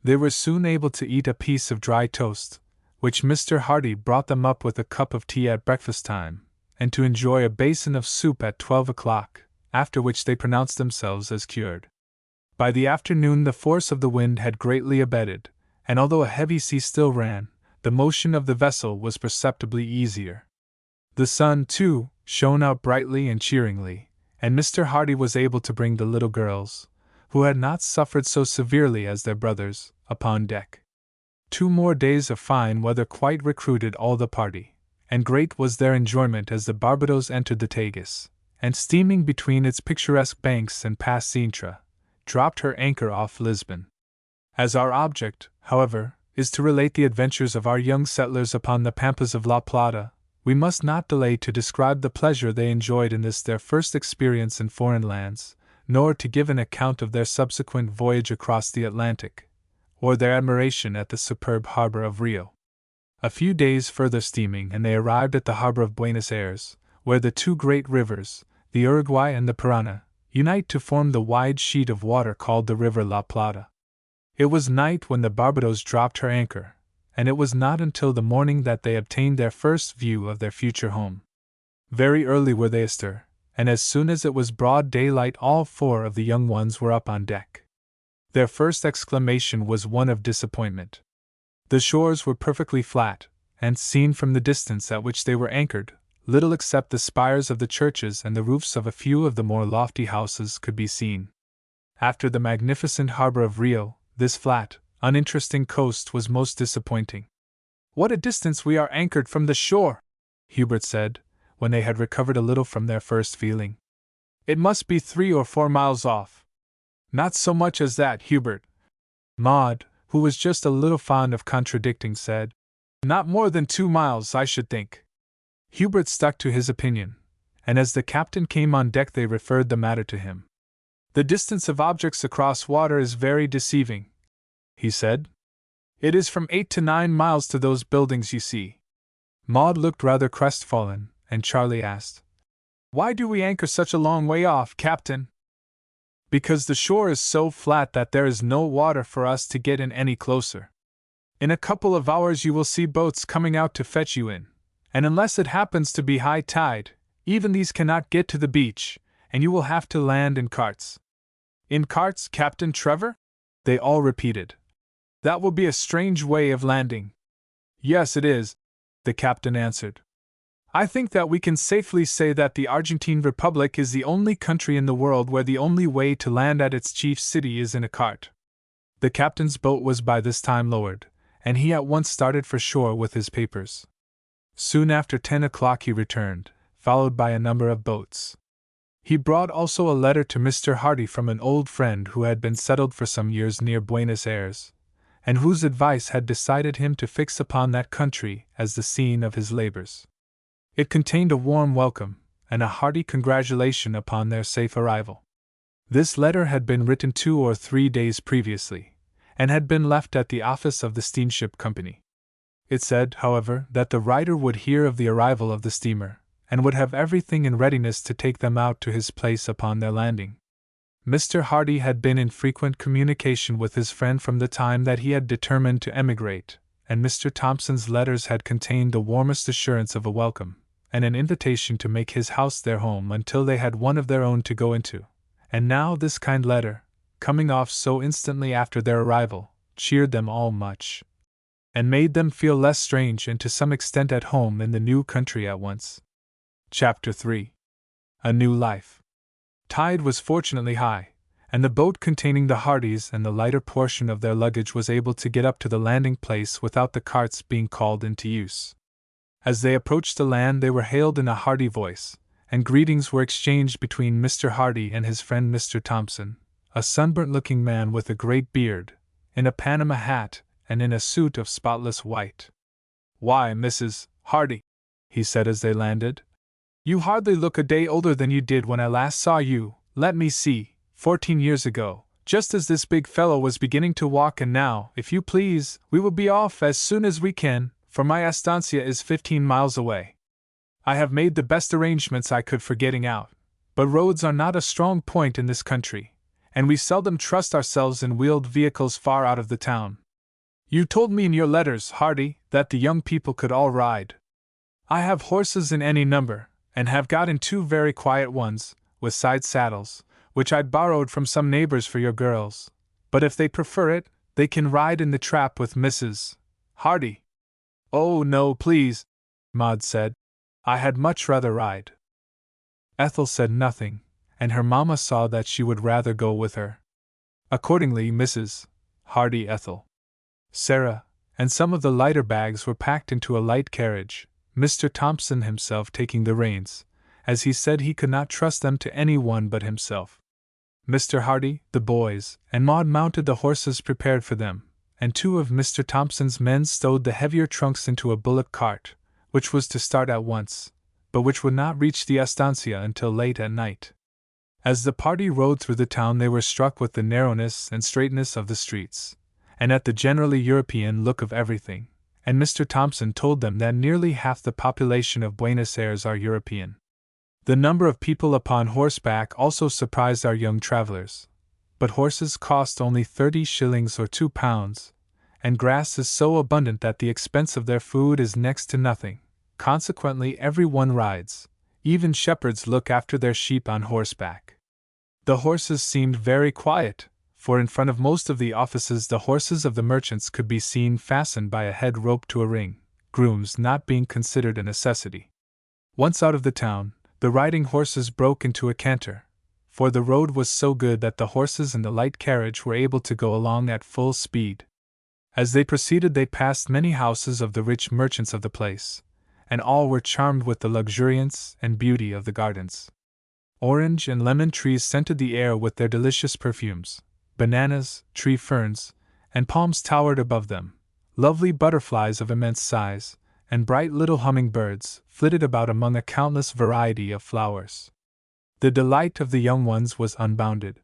They were soon able to eat a piece of dry toast, which Mr. Hardy brought them up with a cup of tea at breakfast time, and to enjoy a basin of soup at 12 o'clock, after which they pronounced themselves as cured. By the afternoon the force of the wind had greatly abated, and although a heavy sea still ran, the motion of the vessel was perceptibly easier. The sun, too, shone out brightly and cheeringly, and Mr. Hardy was able to bring the little girls, who had not suffered so severely as their brothers, upon deck. 2 more days of fine weather quite recruited all the party, and great was their enjoyment as the Barbados entered the Tagus, and steaming between its picturesque banks and past Sintra, dropped her anchor off Lisbon. As our object, however, is to relate the adventures of our young settlers upon the Pampas of La Plata, we must not delay to describe the pleasure they enjoyed in this their first experience in foreign lands, nor to give an account of their subsequent voyage across the Atlantic, or their admiration at the superb harbor of Rio. A few days further steaming and they arrived at the harbor of Buenos Aires, where the 2 great rivers, the Uruguay and the Parana, unite to form the wide sheet of water called the River La Plata. It was night when the Barbados dropped her anchor, and it was not until the morning that they obtained their first view of their future home. Very early were they astir, and as soon as it was broad daylight all 4 of the young ones were up on deck. Their first exclamation was one of disappointment. The shores were perfectly flat, and seen from the distance at which they were anchored, little except the spires of the churches and the roofs of a few of the more lofty houses could be seen. After the magnificent harbor of Rio, this flat, uninteresting coast was most disappointing. "What a distance we are anchored from the shore!" Hubert said, when they had recovered a little from their first feeling. "It must be 3 or 4 miles off." "Not so much as that, Hubert," Maud, who was just a little fond of contradicting, said. "Not more than 2 miles, I should think." Hubert stuck to his opinion, and as the captain came on deck they referred the matter to him. "The distance of objects across water is very deceiving," he said. "It is from 8 to 9 miles to those buildings you see." Maud looked rather crestfallen, and Charlie asked, "Why do we anchor such a long way off, Captain?" "Because the shore is so flat that there is no water for us to get in any closer. In a couple of hours you will see boats coming out to fetch you in, and unless it happens to be high tide, even these cannot get to the beach, and you will have to land in carts." "In carts, Captain Trevor?" they all repeated. "That will be a strange way of landing." "Yes, it is," the captain answered. "I think that we can safely say that the Argentine Republic is the only country in the world where the only way to land at its chief city is in a cart." The captain's boat was by this time lowered, and he at once started for shore with his papers. Soon after 10 o'clock he returned, followed by a number of boats. He brought also a letter to Mr. Hardy from an old friend who had been settled for some years near Buenos Aires, and whose advice had decided him to fix upon that country as the scene of his labors. It contained a warm welcome, and a hearty congratulation upon their safe arrival. This letter had been written 2 or 3 days previously, and had been left at the office of the steamship company. It said, however, that the writer would hear of the arrival of the steamer, and would have everything in readiness to take them out to his place upon their landing. Mr. Hardy had been in frequent communication with his friend from the time that he had determined to emigrate, and Mr. Thompson's letters had contained the warmest assurance of a welcome, and an invitation to make his house their home until they had one of their own to go into, and now this kind letter, coming off so instantly after their arrival, cheered them all much, and made them feel less strange and to some extent at home in the new country at once. Chapter 3. A New Life. Tide was fortunately high, and the boat containing the Hardys and the lighter portion of their luggage was able to get up to the landing place without the carts being called into use. As they approached the land they were hailed in a hearty voice, and greetings were exchanged between Mr. Hardy and his friend Mr. Thompson, a sunburnt-looking man with a great beard, in a Panama hat, and in a suit of spotless white. "Why, Mrs. Hardy," he said as they landed, "you hardly look a day older than you did when I last saw you, let me see, 14 years ago, just as this big fellow was beginning to walk, and now, if you please, we will be off as soon as we can, for my estancia is 15 miles away. I have made the best arrangements I could for getting out, but roads are not a strong point in this country, and we seldom trust ourselves in wheeled vehicles far out of the town. You told me in your letters, Hardy, that the young people could all ride. I have horses in any number, and have got in 2 very quiet ones, with side saddles, which I'd borrowed from some neighbors for your girls, but if they prefer it, they can ride in the trap with Mrs. Hardy." "Oh, no, please," Maud said. "I had much rather ride." Ethel said nothing, and her mamma saw that she would rather go with her. Accordingly, Mrs. Hardy, Ethel, Sarah, and some of the lighter bags were packed into a light carriage, Mr. Thompson himself taking the reins, as he said he could not trust them to any one but himself. Mr. Hardy, the boys, and Maud mounted the horses prepared for them, and 2 of Mr. Thompson's men stowed the heavier trunks into a bullock cart, which was to start at once, but which would not reach the estancia until late at night. As the party rode through the town they were struck with the narrowness and straightness of the streets, and at the generally European look of everything, and Mr. Thompson told them that nearly half the population of Buenos Aires are European. The number of people upon horseback also surprised our young travelers, but horses cost only 30 shillings or £2, and grass is so abundant that the expense of their food is next to nothing, consequently every one rides, even shepherds look after their sheep on horseback. The horses seemed very quiet, for in front of most of the offices the horses of the merchants could be seen fastened by a head rope to a ring, grooms not being considered a necessity. Once out of the town, the riding horses broke into a canter, for the road was so good that the horses in the light carriage were able to go along at full speed. As they proceeded they passed many houses of the rich merchants of the place, and all were charmed with the luxuriance and beauty of the gardens. Orange and lemon trees scented the air with their delicious perfumes. Bananas, tree ferns, and palms towered above them. Lovely butterflies of immense size, and bright little hummingbirds, flitted about among a countless variety of flowers. The delight of the young ones was unbounded.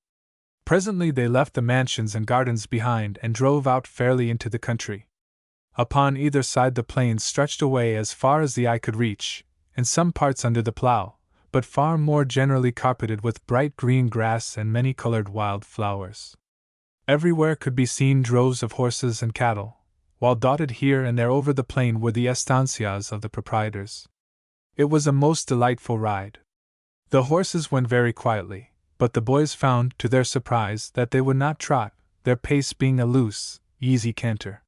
Presently they left the mansions and gardens behind and drove out fairly into the country. Upon either side the plains stretched away as far as the eye could reach, in some parts under the plough, but far more generally carpeted with bright green grass and many-colored wild flowers. Everywhere could be seen droves of horses and cattle, while dotted here and there over the plain were the estancias of the proprietors. It was a most delightful ride. The horses went very quietly, but the boys found, to their surprise, that they would not trot, their pace being a loose, easy canter.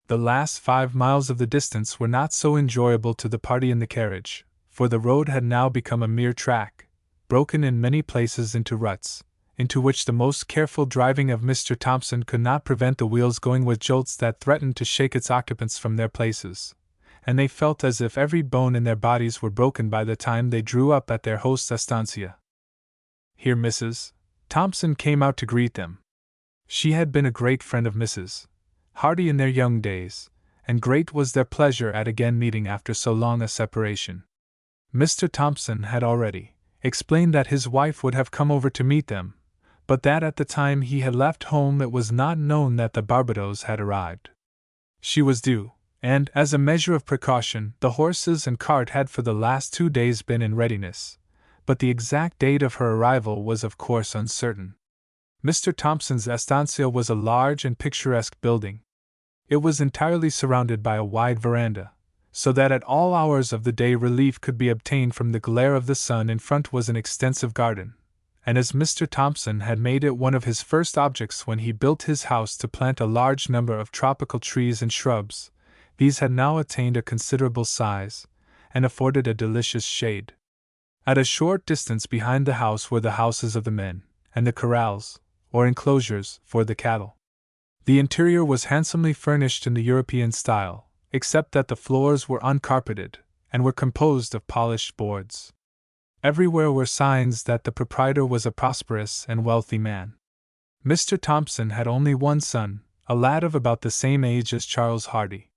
The last 5 miles of the distance were not so enjoyable to the party in the carriage, for the road had now become a mere track, broken in many places into ruts, into which the most careful driving of Mr. Thompson could not prevent the wheels going with jolts that threatened to shake its occupants from their places, and they felt as if every bone in their bodies were broken by the time they drew up at their host's estancia. Here Mrs. Thompson came out to greet them. She had been a great friend of Mrs. Hardy in their young days, and great was their pleasure at again meeting after so long a separation. Mr. Thompson had already explained that his wife would have come over to meet them, but that at the time he had left home it was not known that the Barbados had arrived. She was due, and, as a measure of precaution, the horses and cart had for the last 2 days been in readiness, but the exact date of her arrival was of course uncertain. Mr. Thompson's estancia was a large and picturesque building. It was entirely surrounded by a wide veranda, so that at all hours of the day relief could be obtained from the glare of the sun. In front was an extensive garden, and as Mr. Thompson had made it one of his first objects when he built his house to plant a large number of tropical trees and shrubs, these had now attained a considerable size, and afforded a delicious shade. At a short distance behind the house were the houses of the men, and the corrals, or enclosures, for the cattle. The interior was handsomely furnished in the European style, except that the floors were uncarpeted, and were composed of polished boards. Everywhere were signs that the proprietor was a prosperous and wealthy man. Mr. Thompson had only one son, a lad of about the same age as Charles Hardy.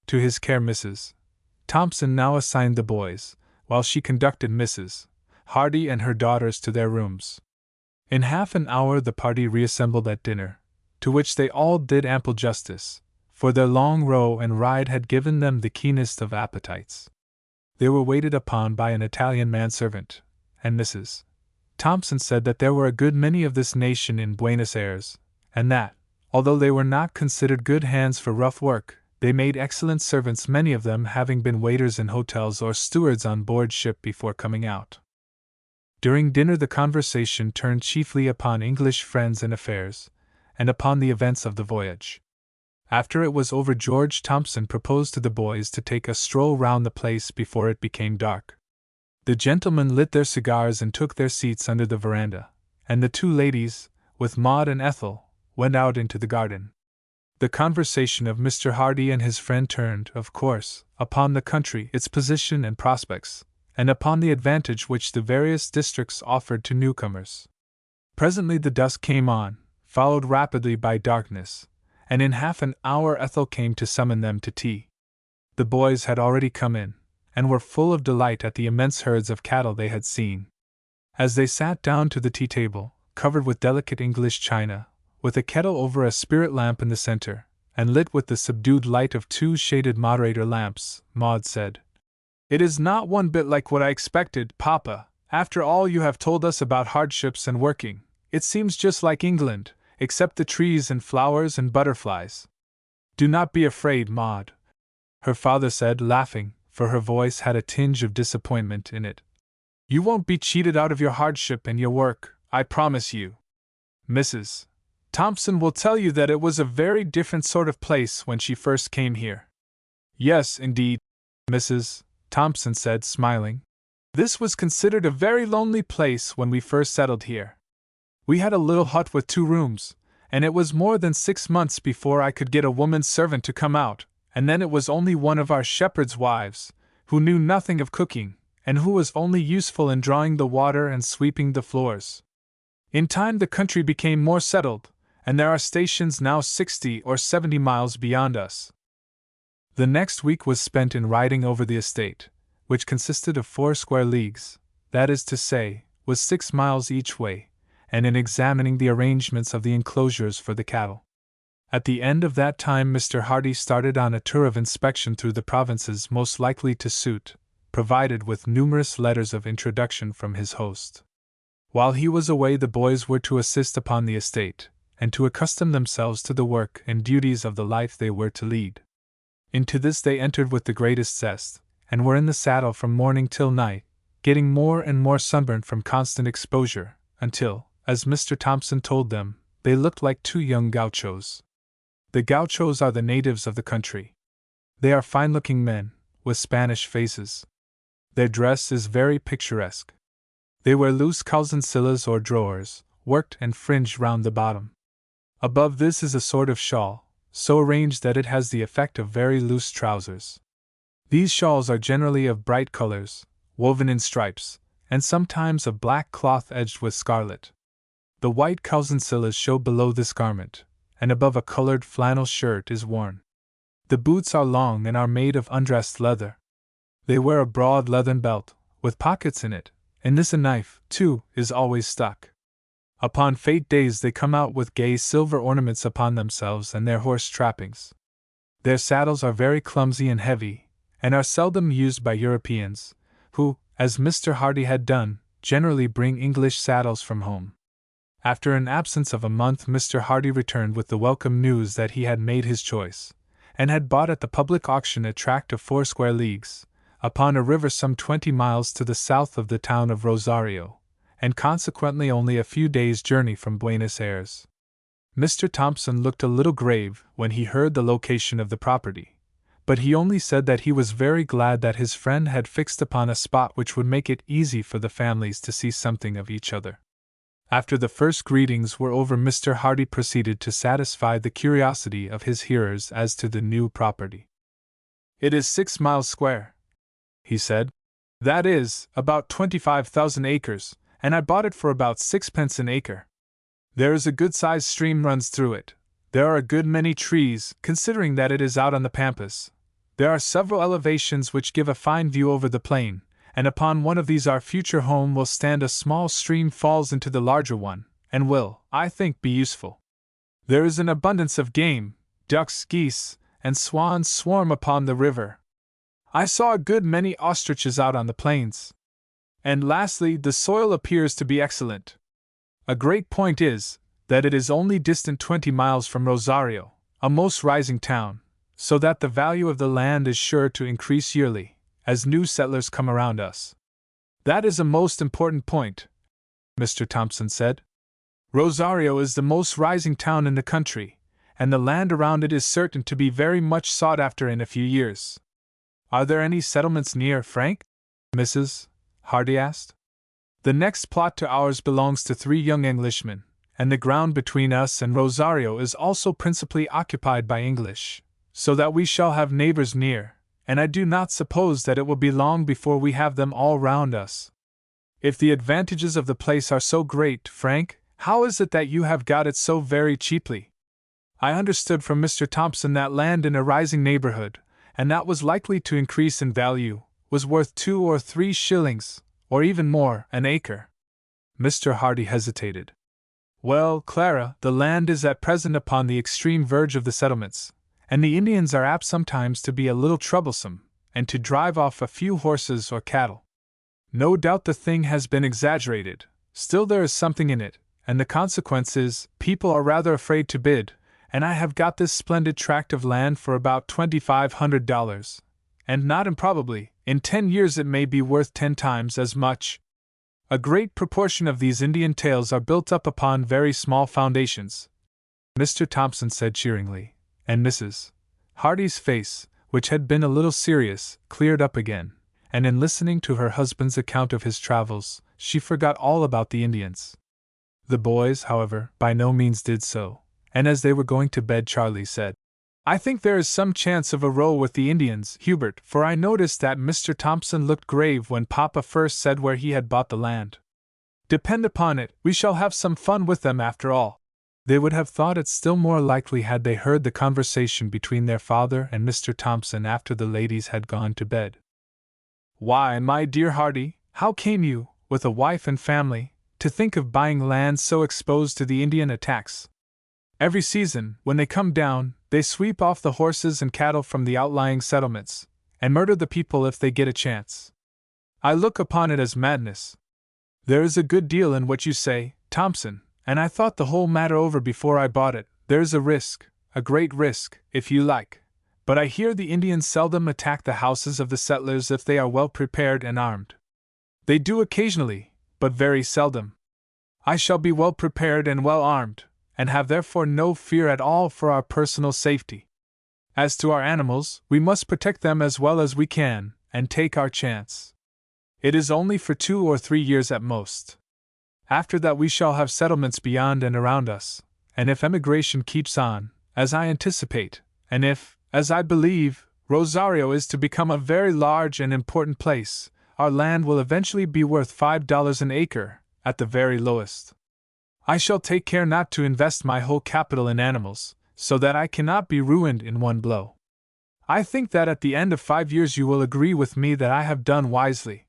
To his care Mrs. Thompson now assigned the boys, while she conducted Mrs. Hardy and her daughters to their rooms. In half an hour the party reassembled at dinner, to which they all did ample justice, for their long row and ride had given them the keenest of appetites. They were waited upon by an Italian manservant, and Mrs. Thompson said that there were a good many of this nation in Buenos Aires, and that, although they were not considered good hands for rough work, they made excellent servants, many of them having been waiters in hotels or stewards on board ship before coming out. During dinner the conversation turned chiefly upon English friends and affairs, and upon the events of the voyage. After it was over, George Thompson proposed to the boys to take a stroll round the place before it became dark. The gentlemen lit their cigars and took their seats under the veranda, and the two ladies, with Maud and Ethel, went out into the garden. The conversation of Mr. Hardy and his friend turned, of course, upon the country, its position and prospects, and upon the advantage which the various districts offered to newcomers. Presently the dusk came on, followed rapidly by darkness, and in half an hour Ethel came to summon them to tea. The boys had already come in, and were full of delight at the immense herds of cattle they had seen. As they sat down to the tea table, covered with delicate English china, with a kettle over a spirit lamp in the center, and lit with the subdued light of 2 shaded moderator lamps, Maud said, "It is not one bit like what I expected, Papa. After all you have told us about hardships and working, it seems just like England, except the trees and flowers and butterflies." "Do not be afraid, Maud," her father said, laughing, for her voice had a tinge of disappointment in it. "You won't be cheated out of your hardship and your work, I promise you. Mrs. Thompson will tell you that it was a very different sort of place when she first came here." "Yes, indeed," Mrs. Thompson said, smiling. "This was considered a very lonely place when we first settled here. We had a little hut with 2 rooms, and it was more than 6 months before I could get a woman servant to come out, and then it was only one of our shepherd's wives, who knew nothing of cooking, and who was only useful in drawing the water and sweeping the floors. In time the country became more settled, and there are stations now 60 or 70 miles beyond us." The next week was spent in riding over the estate, which consisted of 4 square leagues, that is to say, was 6 miles each way, and in examining the arrangements of the enclosures for the cattle. At the end of that time Mr. Hardy started on a tour of inspection through the provinces most likely to suit, provided with numerous letters of introduction from his host. While he was away the boys were to assist upon the estate, and to accustom themselves to the work and duties of the life they were to lead. Into this they entered with the greatest zest, and were in the saddle from morning till night, getting more and more sunburnt from constant exposure, until, as Mr. Thompson told them, they looked like 2 young gauchos. The gauchos are the natives of the country. They are fine-looking men, with Spanish faces. Their dress is very picturesque. They wear loose calzoncillas or drawers, worked and fringed round the bottom. Above this is a sort of shawl, so arranged that it has the effect of very loose trousers. These shawls are generally of bright colors, woven in stripes, and sometimes of black cloth edged with scarlet. The white calzoncillas show below this garment, and above a colored flannel shirt is worn. The boots are long and are made of undressed leather. They wear a broad leathern belt, with pockets in it, and this a knife, too, is always stuck. Upon fete days they come out with gay silver ornaments upon themselves and their horse trappings. Their saddles are very clumsy and heavy, and are seldom used by Europeans, who, as Mr. Hardy had done, generally bring English saddles from home. After an absence of a month, Mr. Hardy returned with the welcome news that he had made his choice, and had bought at the public auction a tract of 4 square leagues, upon a river some 20 miles to the south of the town of Rosario, and consequently only a few days' journey from Buenos Aires. Mr. Thompson looked a little grave when he heard the location of the property, but he only said that he was very glad that his friend had fixed upon a spot which would make it easy for the families to see something of each other. After the first greetings were over, Mr. Hardy proceeded to satisfy the curiosity of his hearers as to the new property. "It is 6 miles square," he said. "That is, about 25,000 acres, and I bought it for about 6 pence an acre. There is a good-sized stream runs through it. There are a good many trees, considering that it is out on the Pampas. There are several elevations which give a fine view over the plain, and upon one of these our future home will stand. A small stream falls into the larger one, and will, I think, be useful. There is an abundance of game, ducks, geese, and swans swarm upon the river. I saw a good many ostriches out on the plains. And lastly, the soil appears to be excellent. A great point is, that it is only distant 20 miles from Rosario, a most rising town, so that the value of the land is sure to increase yearly, as new settlers come around us. That is a most important point," Mr. Thompson said. "Rosario is the most rising town in the country, and the land around it is certain to be very much sought after in a few years." "Are there any settlements near, Frank?" Mrs. Hardy asked. "The next plot to ours belongs to 3 young Englishmen, and the ground between us and Rosario is also principally occupied by English, so that we shall have neighbors near, and I do not suppose that it will be long before we have them all round us." "If the advantages of the place are so great, Frank, how is it that you have got it so very cheaply? I understood from Mr. Thompson that land in a rising neighborhood, and that was likely to increase in value, was worth 2 or 3 shillings, or even more, an acre." Mr. Hardy hesitated. "Well, Clara, the land is at present upon the extreme verge of the settlements, and the Indians are apt sometimes to be a little troublesome, and to drive off a few horses or cattle. No doubt the thing has been exaggerated, still there is something in it, and the consequence is, people are rather afraid to bid, and I have got this splendid tract of land for about $2,500, and not improbably, in 10 years it may be worth 10 times as much. A great proportion of these Indian tales are built up upon very small foundations," Mr. Thompson said cheeringly, and Mrs. Hardy's face, which had been a little serious, cleared up again, and in listening to her husband's account of his travels, she forgot all about the Indians. The boys, however, by no means did so, and as they were going to bed, Charlie said, "I think there is some chance of a row with the Indians, Hubert, for I noticed that Mr. Thompson looked grave when Papa first said where he had bought the land. Depend upon it, we shall have some fun with them after all." They would have thought it still more likely had they heard the conversation between their father and Mr. Thompson after the ladies had gone to bed. "Why, my dear Hardy, how came you, with a wife and family, to think of buying land so exposed to the Indian attacks? Every season, when they come down, they sweep off the horses and cattle from the outlying settlements, and murder the people if they get a chance. I look upon it as madness. There is a good deal in what you say, Thompson, and I thought the whole matter over before I bought it. There is a risk, a great risk, if you like, but I hear the Indians seldom attack the houses of the settlers if they are well prepared and armed. They do occasionally, but very seldom. I shall be well prepared and well armed, and have therefore no fear at all for our personal safety. As to our animals, we must protect them as well as we can, and take our chance. It is only for 2 or 3 years at most. After that we shall have settlements beyond and around us, and if emigration keeps on, as I anticipate, and if, as I believe, Rosario is to become a very large and important place, our land will eventually be worth $5 an acre, at the very lowest. I shall take care not to invest my whole capital in animals, so that I cannot be ruined in one blow. I think that at the end of 5 years you will agree with me that I have done wisely.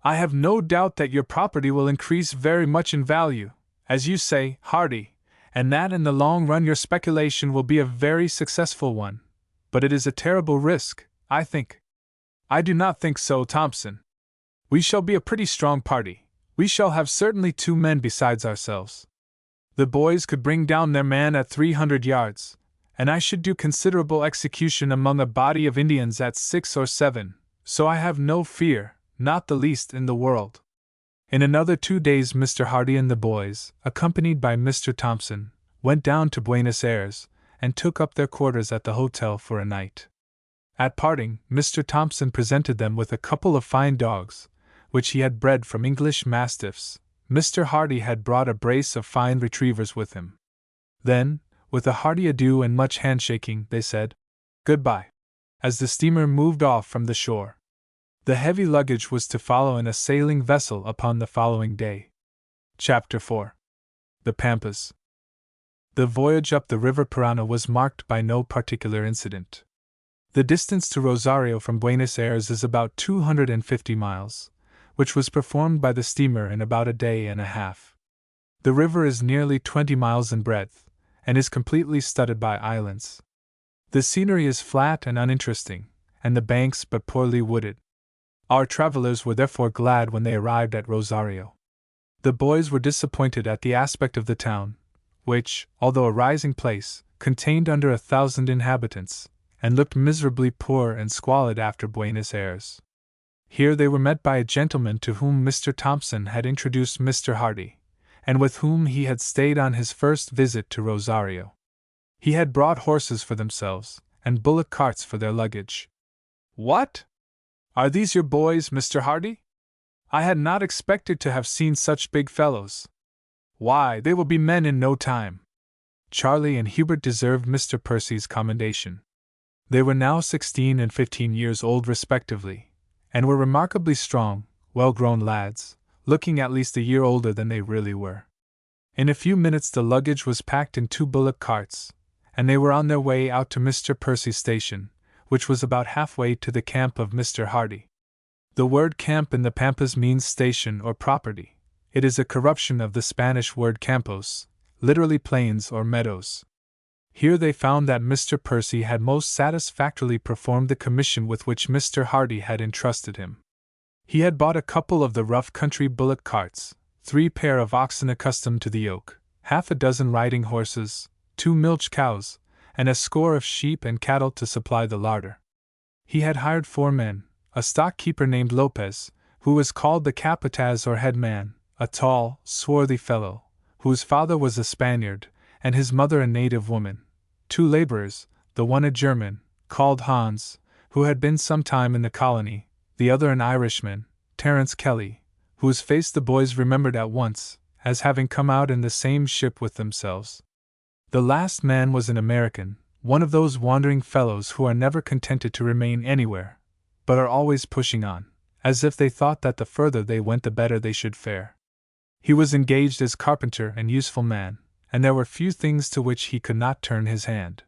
I have no doubt that your property will increase very much in value, as you say, Hardy, and that in the long run your speculation will be a very successful one. But it is a terrible risk, I think. I do not think so, Thompson. We shall be a pretty strong party. We shall have certainly 2 men besides ourselves. The boys could bring down their man at 300 yards, and I should do considerable execution among a body of Indians at 6 or 7, so I have no fear, not the least in the world. In another 2 days Mr. Hardy and the boys, accompanied by Mr. Thompson, went down to Buenos Aires, and took up their quarters at the hotel for a night. At parting, Mr. Thompson presented them with a couple of fine dogs, which he had bred from English mastiffs. Mr. Hardy had brought a brace of fine retrievers with him. Then, with a hearty adieu and much handshaking, they said, "Goodbye," as the steamer moved off from the shore. The heavy luggage was to follow in a sailing vessel upon the following day. Chapter 4. The Pampas. The voyage up the river Parana was marked by no particular incident. The distance to Rosario from Buenos Aires is about 250 miles, which was performed by the steamer in about a day and a half. The river is nearly 20 miles in breadth, and is completely studded by islands. The scenery is flat and uninteresting, and the banks but poorly wooded. Our travelers were therefore glad when they arrived at Rosario. The boys were disappointed at the aspect of the town, which, although a rising place, contained under 1,000 inhabitants, and looked miserably poor and squalid after Buenos Aires. Here they were met by a gentleman to whom Mr. Thompson had introduced Mr. Hardy, and with whom he had stayed on his first visit to Rosario. He had brought horses for themselves, and bullock carts for their luggage. "What? Are these your boys, Mr. Hardy? I had not expected to have seen such big fellows. Why, they will be men in no time." Charlie and Hubert deserved Mr. Percy's commendation. They were now 16 and 15 years old respectively, and were remarkably strong, well-grown lads, looking at least a year older than they really were. In a few minutes the luggage was packed in 2 bullock carts, and they were on their way out to Mr. Percy's station, which was about halfway to the camp of Mr. Hardy. The word camp in the Pampas means station or property. It is a corruption of the Spanish word campos, literally plains or meadows. Here they found that Mr. Percy had most satisfactorily performed the commission with which Mr. Hardy had entrusted him. He had bought a couple of the rough country bullock carts, 3 pair of oxen accustomed to the yoke, half a dozen riding horses, 2 milch cows, and a score of sheep and cattle to supply the larder. He had hired 4 men, a stock-keeper named Lopez, who was called the capataz or head man, a tall, swarthy fellow, whose father was a Spaniard, and his mother a native woman, 2 laborers, the one a German, called Hans, who had been some time in the colony, the other an Irishman, Terence Kelly, whose face the boys remembered at once, as having come out in the same ship with themselves. The last man was an American, one of those wandering fellows who are never contented to remain anywhere, but are always pushing on, as if they thought that the further they went the better they should fare. He was engaged as carpenter and useful man, and there were few things to which he could not turn his hand.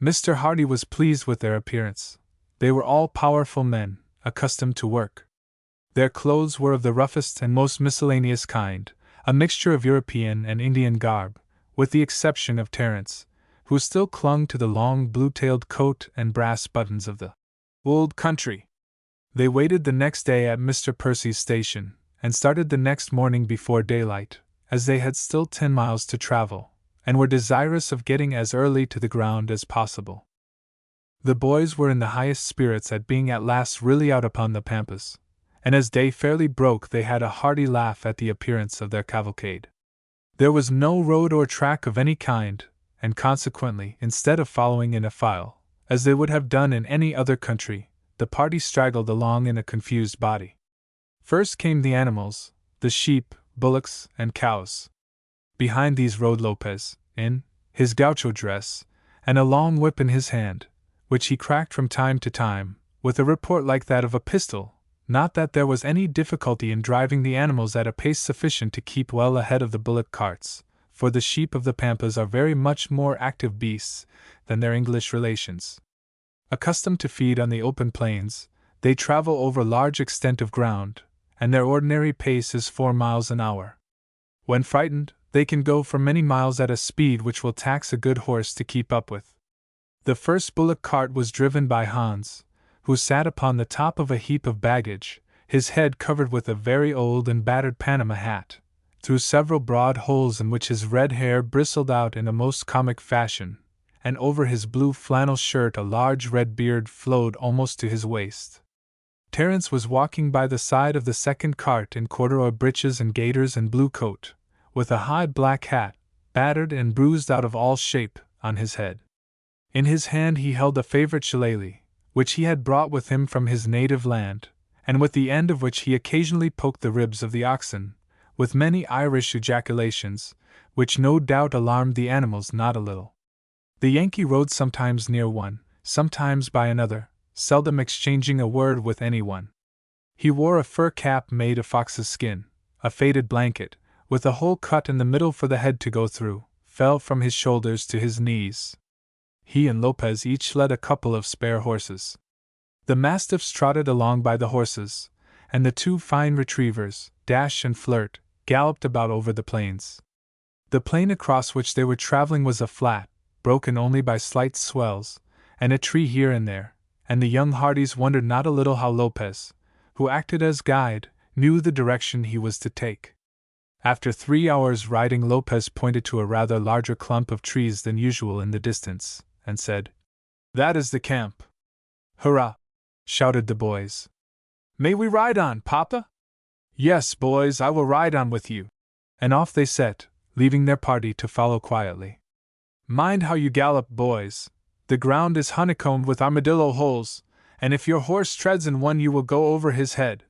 Mr. Hardy was pleased with their appearance. They were all powerful men, accustomed to work. Their clothes were of the roughest and most miscellaneous kind, a mixture of European and Indian garb, with the exception of Terence, who still clung to the long blue-tailed coat and brass buttons of the old country. They waited the next day at Mr. Percy's station, and started the next morning before daylight, as they had still 10 miles to travel, and were desirous of getting as early to the ground as possible. The boys were in the highest spirits at being at last really out upon the Pampas, and as day fairly broke they had a hearty laugh at the appearance of their cavalcade. There was no road or track of any kind, and consequently, instead of following in a file, as they would have done in any other country, the party straggled along in a confused body. First came the animals, the sheep, bullocks, and cows. Behind these rode Lopez, in his gaucho dress, and a long whip in his hand, which he cracked from time to time, with a report like that of a pistol. Not that there was any difficulty in driving the animals at a pace sufficient to keep well ahead of the bullock carts, for the sheep of the Pampas are very much more active beasts than their English relations. Accustomed to feed on the open plains, they travel over large extent of ground, and their ordinary pace is 4 miles an hour. When frightened, they can go for many miles at a speed which will tax a good horse to keep up with. The first bullock cart was driven by Hans, who sat upon the top of a heap of baggage, his head covered with a very old and battered Panama hat, through several broad holes in which his red hair bristled out in a most comic fashion, and over his blue flannel shirt a large red beard flowed almost to his waist. Terence was walking by the side of the second cart in corduroy breeches and gaiters and blue coat, with a high black hat, battered and bruised out of all shape, on his head. In his hand he held a favorite shillelagh, which he had brought with him from his native land, and with the end of which he occasionally poked the ribs of the oxen, with many Irish ejaculations, which no doubt alarmed the animals not a little. The Yankee rode sometimes near one, sometimes by another, seldom exchanging a word with anyone. He wore a fur cap made of fox's skin, a faded blanket, with a hole cut in the middle for the head to go through, fell from his shoulders to his knees. He and Lopez each led a couple of spare horses. The mastiffs trotted along by the horses, and the two fine retrievers, Dash and Flirt, galloped about over the plains. The plain across which they were traveling was a flat, broken only by slight swells, and a tree here and there, and the young Hardys wondered not a little how Lopez, who acted as guide, knew the direction he was to take. After 3 hours' riding, Lopez pointed to a rather larger clump of trees than usual in the distance, and said, "That is the camp." "Hurrah!" shouted the boys. "May we ride on, Papa?" "Yes, boys, I will ride on with you." And off they set, leaving their party to follow quietly. "Mind how you gallop, boys. The ground is honeycombed with armadillo holes, and if your horse treads in one you will go over his head."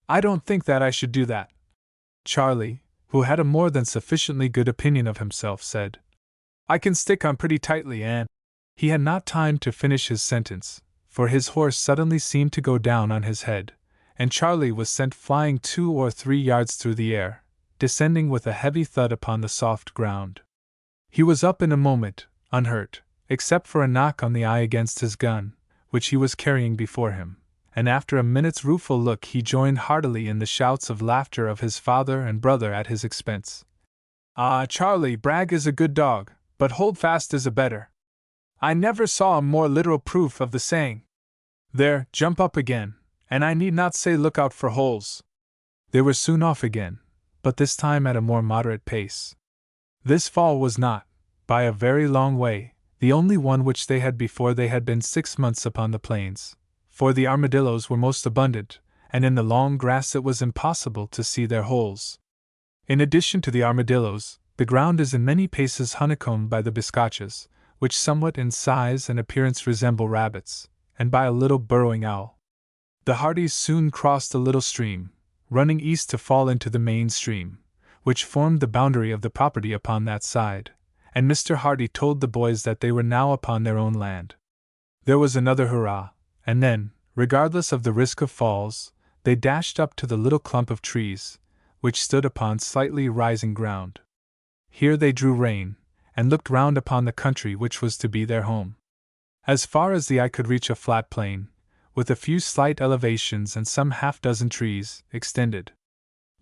"I don't think that I should do that," Charlie, who had a more than sufficiently good opinion of himself, said. "I can stick on pretty tightly, and—" He had not time to finish his sentence, for his horse suddenly seemed to go down on his head, and Charlie was sent flying 2 or 3 yards through the air, descending with a heavy thud upon the soft ground. He was up in a moment, unhurt, except for a knock on the eye against his gun, which he was carrying before him, and after a minute's rueful look he joined heartily in the shouts of laughter of his father and brother at his expense. "Ah, Charlie, Bragg is a good dog, but Holdfast is a better. I never saw a more literal proof of the saying. There, jump up again, and I need not say look out for holes." They were soon off again, but this time at a more moderate pace. This fall was not, by a very long way, the only one which they had before they had been 6 months upon the plains, for the armadillos were most abundant, and in the long grass it was impossible to see their holes. In addition to the armadillos, the ground is in many places honeycombed by the biscachas, which somewhat in size and appearance resemble rabbits, and by a little burrowing owl. The Hardys soon crossed a little stream, running east to fall into the main stream, which formed the boundary of the property upon that side, and Mr. Hardy told the boys that they were now upon their own land. There was another hurrah, and then, regardless of the risk of falls, they dashed up to the little clump of trees, which stood upon slightly rising ground. Here they drew rein, and looked round upon the country which was to be their home. As far as the eye could reach, a flat plain, with a few slight elevations and some half-dozen trees, extended.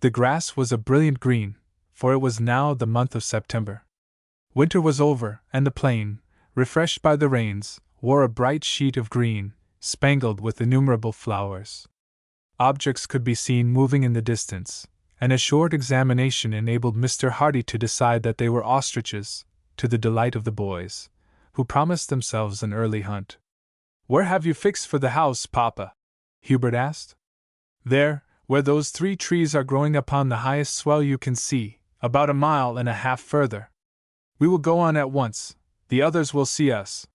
The grass was a brilliant green, for it was now the month of September. Winter was over, and the plain, refreshed by the rains, wore a bright sheet of green, spangled with innumerable flowers. Objects could be seen moving in the distance, and a short examination enabled Mr. Hardy to decide that they were ostriches, to the delight of the boys, who promised themselves an early hunt. "Where have you fixed for the house, Papa?" Hubert asked. "There, where those 3 trees are growing upon the highest swell you can see, about 1.5 miles further. We will go on at once, the others will see us."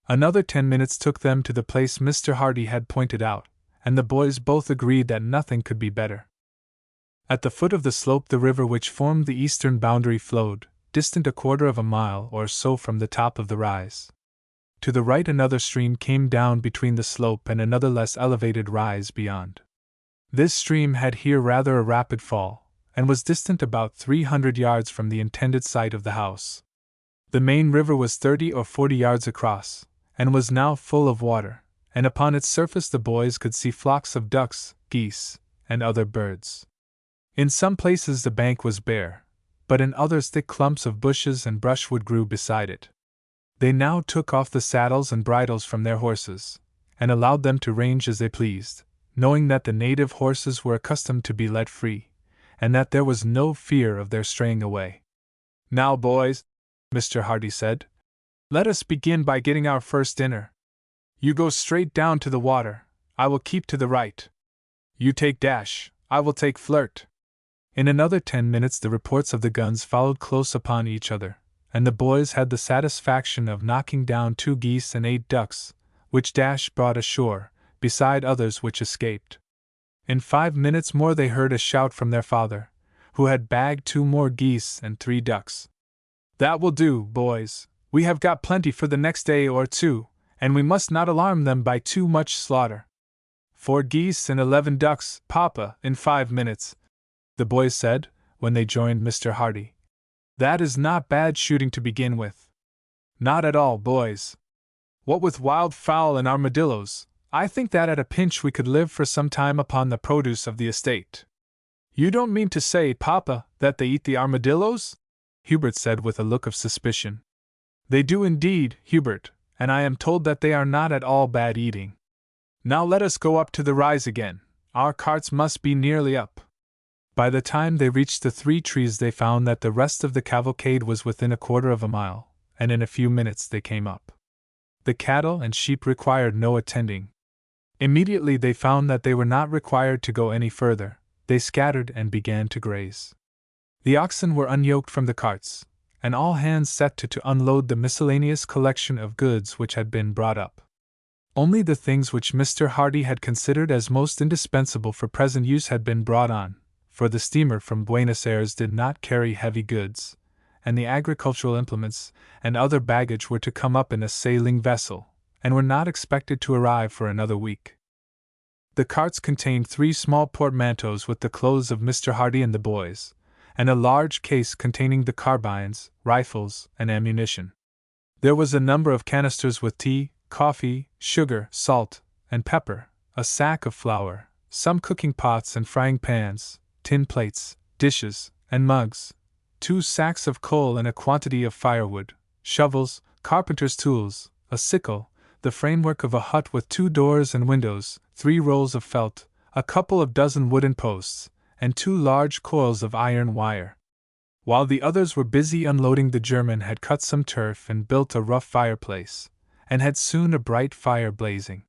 Another 10 minutes took them to the place Mr. Hardy had pointed out, and the boys both agreed that nothing could be better. At the foot of the slope the river which formed the eastern boundary flowed, distant 1/4 mile or so from the top of the rise. To the right another stream came down between the slope and another less elevated rise beyond. This stream had here rather a rapid fall, and was distant about 300 yards from the intended site of the house. The main river was 30 or 40 yards across, and was now full of water, and upon its surface the boys could see flocks of ducks, geese, and other birds. In some places the bank was bare, but in others thick clumps of bushes and brushwood grew beside it. They now took off the saddles and bridles from their horses, and allowed them to range as they pleased, knowing that the native horses were accustomed to be let free, and that there was no fear of their straying away. "Now, boys," Mr. Hardy said, "let us begin by getting our first dinner. You go straight down to the water, I will keep to the right. You take Dash, I will take Flirt." In another 10 minutes the reports of the guns followed close upon each other, and the boys had the satisfaction of knocking down 2 geese and 8 ducks, which Dash brought ashore, beside others which escaped. In 5 minutes more they heard a shout from their father, who had bagged 2 more geese and 3 ducks. "That will do, boys. We have got plenty for the next day or 2, and we must not alarm them by too much slaughter. 4 geese and 11 ducks, Papa, in 5 minutes," the boys said, when they joined Mr. Hardy. "That is not bad shooting to begin with." "Not at all, boys. What with wild fowl and armadillos, I think that at a pinch we could live for some time upon the produce of the estate." "You don't mean to say, Papa, that they eat the armadillos?" Hubert said with a look of suspicion. "They do indeed, Hubert, and I am told that they are not at all bad eating. Now let us go up to the rise again, our carts must be nearly up." By the time they reached the 3 trees they found that the rest of the cavalcade was within a quarter of a mile, and in a few minutes they came up. The cattle and sheep required no attending. Immediately they found that they were not required to go any further, they scattered and began to graze. The oxen were unyoked from the carts, and all hands set to unload the miscellaneous collection of goods which had been brought up. Only the things which Mr. Hardy had considered as most indispensable for present use had been brought on, for the steamer from Buenos Aires did not carry heavy goods, and the agricultural implements and other baggage were to come up in a sailing vessel, and were not expected to arrive for another week. The carts contained 3 small portmanteaus with the clothes of Mr. Hardy and the boys, and a large case containing the carbines, rifles, and ammunition. There was a number of canisters with tea, coffee, sugar, salt, and pepper, a sack of flour, some cooking pots and frying pans, tin plates, dishes, and mugs, 2 sacks of coal and a quantity of firewood, shovels, carpenter's tools, a sickle, the framework of a hut with 2 doors and windows, 3 rolls of felt, a couple of dozen wooden posts, and 2 large coils of iron wire. While the others were busy unloading, the German had cut some turf and built a rough fireplace, and had soon a bright fire blazing.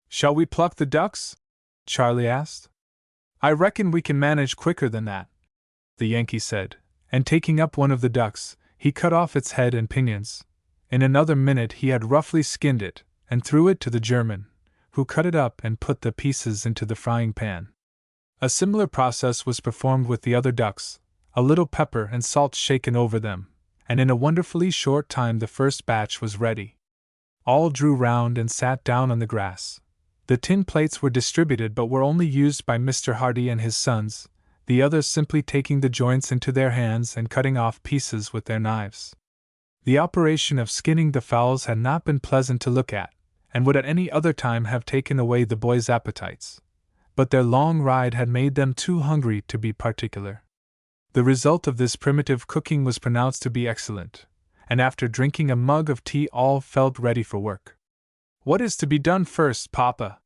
"Shall we pluck the ducks?" Charlie asked. "I reckon we can manage quicker than that," the Yankee said, and taking up one of the ducks, he cut off its head and pinions. In another minute he had roughly skinned it, and threw it to the German, who cut it up and put the pieces into the frying pan. A similar process was performed with the other ducks, a little pepper and salt shaken over them, and in a wonderfully short time the first batch was ready. All drew round and sat down on the grass. The tin plates were distributed but were only used by Mr. Hardy and his sons, the others simply taking the joints into their hands and cutting off pieces with their knives. The operation of skinning the fowls had not been pleasant to look at, and would at any other time have taken away the boys' appetites, but their long ride had made them too hungry to be particular. The result of this primitive cooking was pronounced to be excellent, and after drinking a mug of tea all felt ready for work. "What is to be done first, Papa?"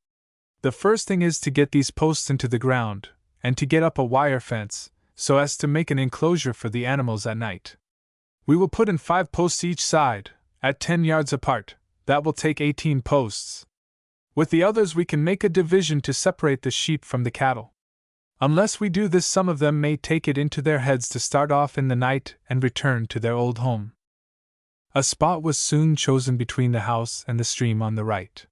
"The first thing is to get these posts into the ground, and to get up a wire fence, so as to make an enclosure for the animals at night. We will put in 5 posts each side, at 10 yards apart. That will take 18 posts. With the others we can make a division to separate the sheep from the cattle. Unless we do this, some of them may take it into their heads to start off in the night and return to their old home." A spot was soon chosen between the house and the stream on the right.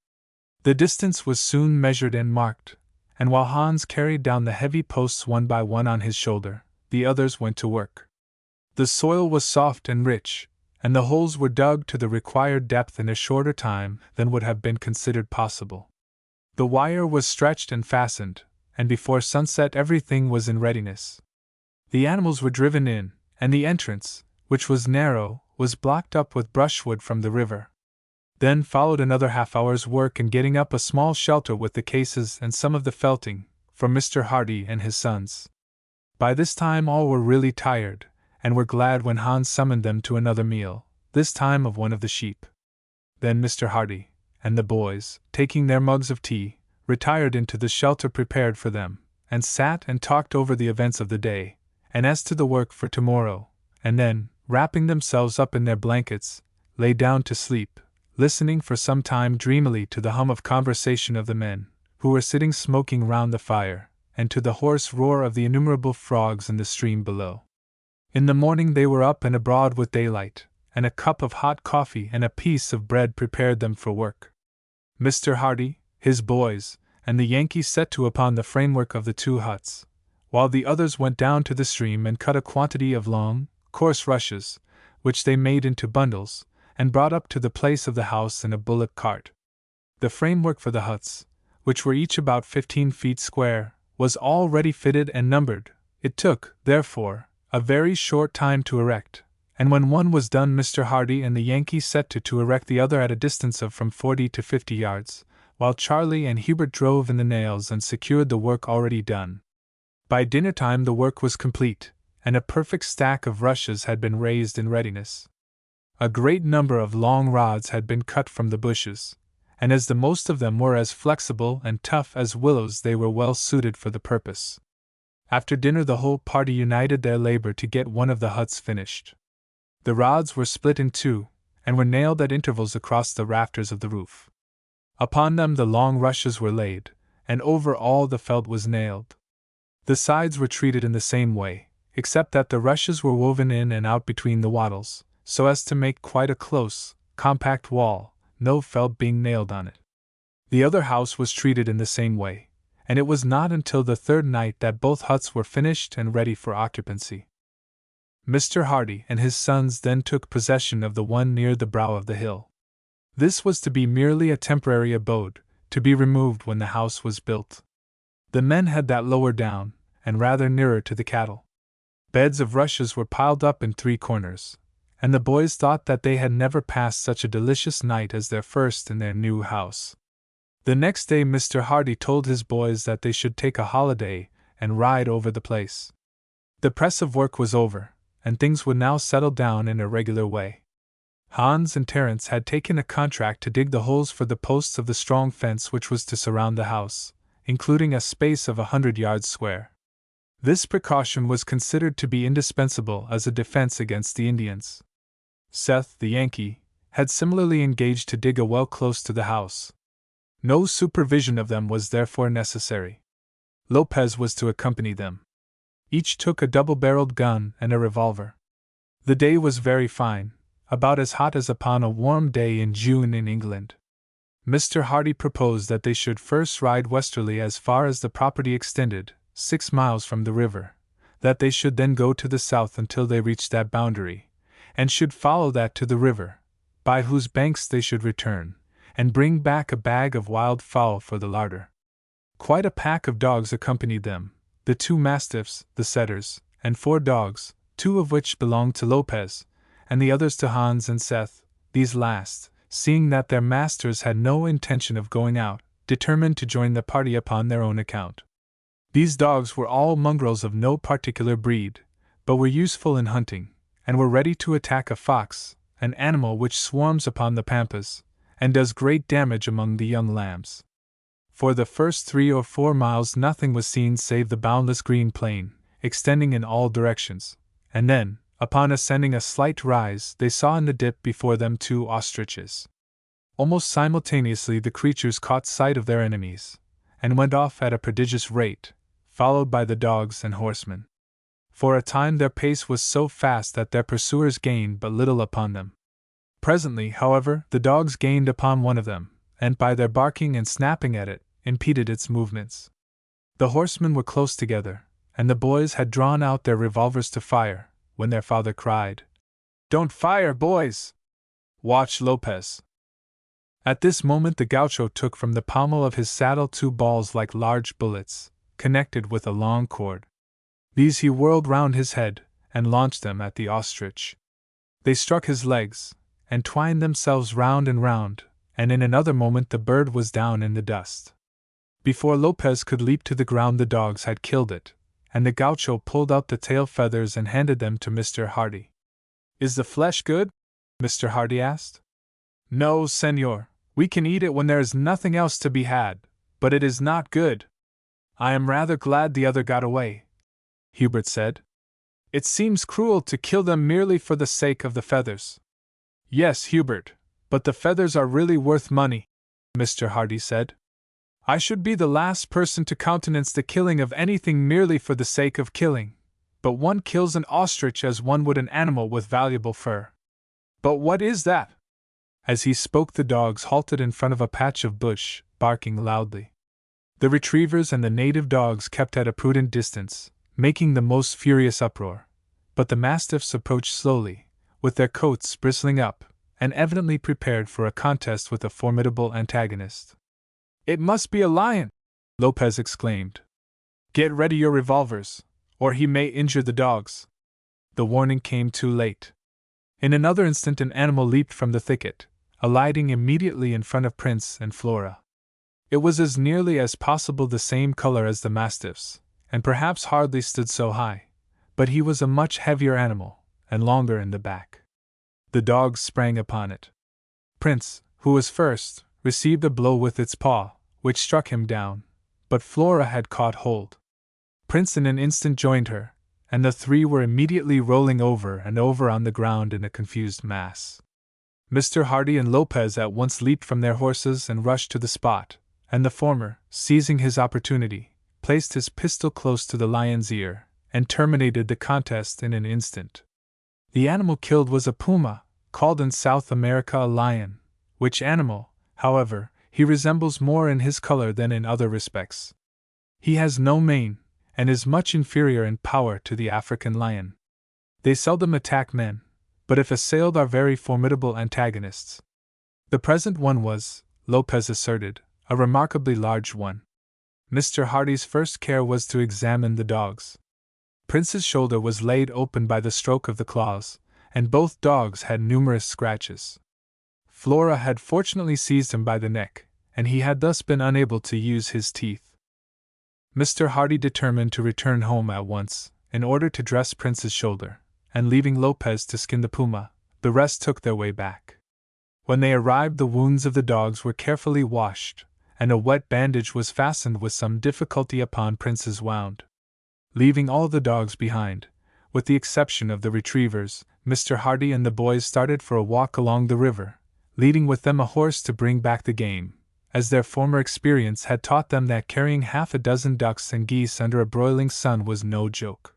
The distance was soon measured and marked, and while Hans carried down the heavy posts one by one on his shoulder, the others went to work. The soil was soft and rich, and the holes were dug to the required depth in a shorter time than would have been considered possible. The wire was stretched and fastened, and before sunset everything was in readiness. The animals were driven in, and the entrance, which was narrow, was blocked up with brushwood from the river. Then followed another half-hour's work in getting up a small shelter with the cases and some of the felting, for Mr. Hardy and his sons. By this time all were really tired, and were glad when Hans summoned them to another meal, this time of one of the sheep. Then Mr. Hardy and the boys, taking their mugs of tea, retired into the shelter prepared for them, and sat and talked over the events of the day, and as to the work for tomorrow, and then, wrapping themselves up in their blankets, lay down to sleep, listening for some time dreamily to the hum of conversation of the men, who were sitting smoking round the fire, and to the hoarse roar of the innumerable frogs in the stream below. In the morning they were up and abroad with daylight, and a cup of hot coffee and a piece of bread prepared them for work. Mr. Hardy, his boys, and the Yankee set to upon the framework of the 2 huts, while the others went down to the stream and cut a quantity of long, coarse rushes, which they made into bundles, and brought up to the place of the house in a bullock cart. The framework for the huts, which were each about 15 feet square, was already fitted and numbered. It took, therefore, a very short time to erect, and when one was done Mr. Hardy and the Yankee set to erect the other at a distance of from 40 to 50 yards, while Charlie and Hubert drove in the nails and secured the work already done. By dinner time the work was complete, and a perfect stack of rushes had been raised in readiness. A great number of long rods had been cut from the bushes, and as the most of them were as flexible and tough as willows they were well suited for the purpose. After dinner the whole party united their labor to get one of the huts finished. The rods were split in 2, and were nailed at intervals across the rafters of the roof. Upon them the long rushes were laid, and over all the felt was nailed. The sides were treated in the same way, except that the rushes were woven in and out between the wattles, so as to make quite a close, compact wall, no felt being nailed on it. The other house was treated in the same way, and it was not until the 3rd night that both huts were finished and ready for occupancy. Mr. Hardy and his sons then took possession of the one near the brow of the hill. This was to be merely a temporary abode, to be removed when the house was built. The men had that lower down, and rather nearer to the cattle. Beds of rushes were piled up in 3 corners, and the boys thought that they had never passed such a delicious night as their first in their new house. The next day Mr. Hardy told his boys that they should take a holiday and ride over the place. The press of work was over, and things would now settle down in a regular way. Hans and Terence had taken a contract to dig the holes for the posts of the strong fence which was to surround the house, including a space of 100 yards square. This precaution was considered to be indispensable as a defense against the Indians. Seth, the Yankee, had similarly engaged to dig a well close to the house. No supervision of them was therefore necessary. Lopez was to accompany them. Each took a double-barreled gun and a revolver. The day was very fine, about as hot as upon a warm day in June in England. Mr. Hardy proposed that they should first ride westerly as far as the property extended, 6 miles from the river, that they should then go to the south until they reached that boundary, and should follow that to the river, by whose banks they should return, and bring back a bag of wild fowl for the larder. Quite a pack of dogs accompanied them, the 2 mastiffs, the setters, and 4 dogs, 2 of which belonged to Lopez, and the others to Hans and Seth. These last, seeing that their masters had no intention of going out, determined to join the party upon their own account. These dogs were all mongrels of no particular breed, but were useful in hunting, and were ready to attack a fox, an animal which swarms upon the Pampas, and does great damage among the young lambs. For the first 3 or 4 miles nothing was seen save the boundless green plain, extending in all directions, and then, upon ascending a slight rise, they saw in the dip before them 2 ostriches. Almost simultaneously the creatures caught sight of their enemies, and went off at a prodigious rate, followed by the dogs and horsemen. For a time their pace was so fast that their pursuers gained but little upon them. Presently, however, the dogs gained upon one of them, and by their barking and snapping at it, impeded its movements. The horsemen were close together, and the boys had drawn out their revolvers to fire, when their father cried, "Don't fire, boys! Watch Lopez!" At this moment the gaucho took from the pommel of his saddle 2 balls like large bullets, connected with a long cord. These he whirled round his head, and launched them at the ostrich. They struck his legs, and twined themselves round and round, and in another moment the bird was down in the dust. Before Lopez could leap to the ground the dogs had killed it, and the gaucho pulled out the tail feathers and handed them to Mr. Hardy. "Is the flesh good?" Mr. Hardy asked. No, senor, we can eat it when there is nothing else to be had, but it is not good. I am rather glad the other got away, Hubert said. It seems cruel to kill them merely for the sake of the feathers. Yes, Hubert, but the feathers are really worth money, Mr. Hardy said. I should be the last person to countenance the killing of anything merely for the sake of killing, but one kills an ostrich as one would an animal with valuable fur. But what is that? As he spoke, the dogs halted in front of a patch of bush, barking loudly. The retrievers and the native dogs kept at a prudent distance, making the most furious uproar, but the mastiffs approached slowly, with their coats bristling up, and evidently prepared for a contest with a formidable antagonist. It must be a lion, Lopez exclaimed. Get ready your revolvers, or he may injure the dogs. The warning came too late. In another instant an animal leaped from the thicket, alighting immediately in front of Prince and Flora. It was as nearly as possible the same color as the mastiffs, and perhaps hardly stood so high, but he was a much heavier animal, and longer in the back. The dogs sprang upon it. Prince, who was first, received a blow with its paw, which struck him down, but Flora had caught hold. Prince in an instant joined her, and the three were immediately rolling over and over on the ground in a confused mass. Mr. Hardy and Lopez at once leaped from their horses and rushed to the spot, and the former, seizing his opportunity, placed his pistol close to the lion's ear, and terminated the contest in an instant. The animal killed was a puma, called in South America a lion, which animal, however, he resembles more in his color than in other respects. He has no mane, and is much inferior in power to the African lion. They seldom attack men, but if assailed are very formidable antagonists. The present one was, Lopez asserted, a remarkably large one. Mr. Hardy's first care was to examine the dogs. Prince's shoulder was laid open by the stroke of the claws, and both dogs had numerous scratches. Flora had fortunately seized him by the neck, and he had thus been unable to use his teeth. Mr. Hardy determined to return home at once, in order to dress Prince's shoulder, and leaving Lopez to skin the puma, the rest took their way back. When they arrived, the wounds of the dogs were carefully washed, and a wet bandage was fastened with some difficulty upon Prince's wound. Leaving all the dogs behind, with the exception of the retrievers, Mr. Hardy and the boys started for a walk along the river, leading with them a horse to bring back the game, as their former experience had taught them that carrying half a dozen ducks and geese under a broiling sun was no joke.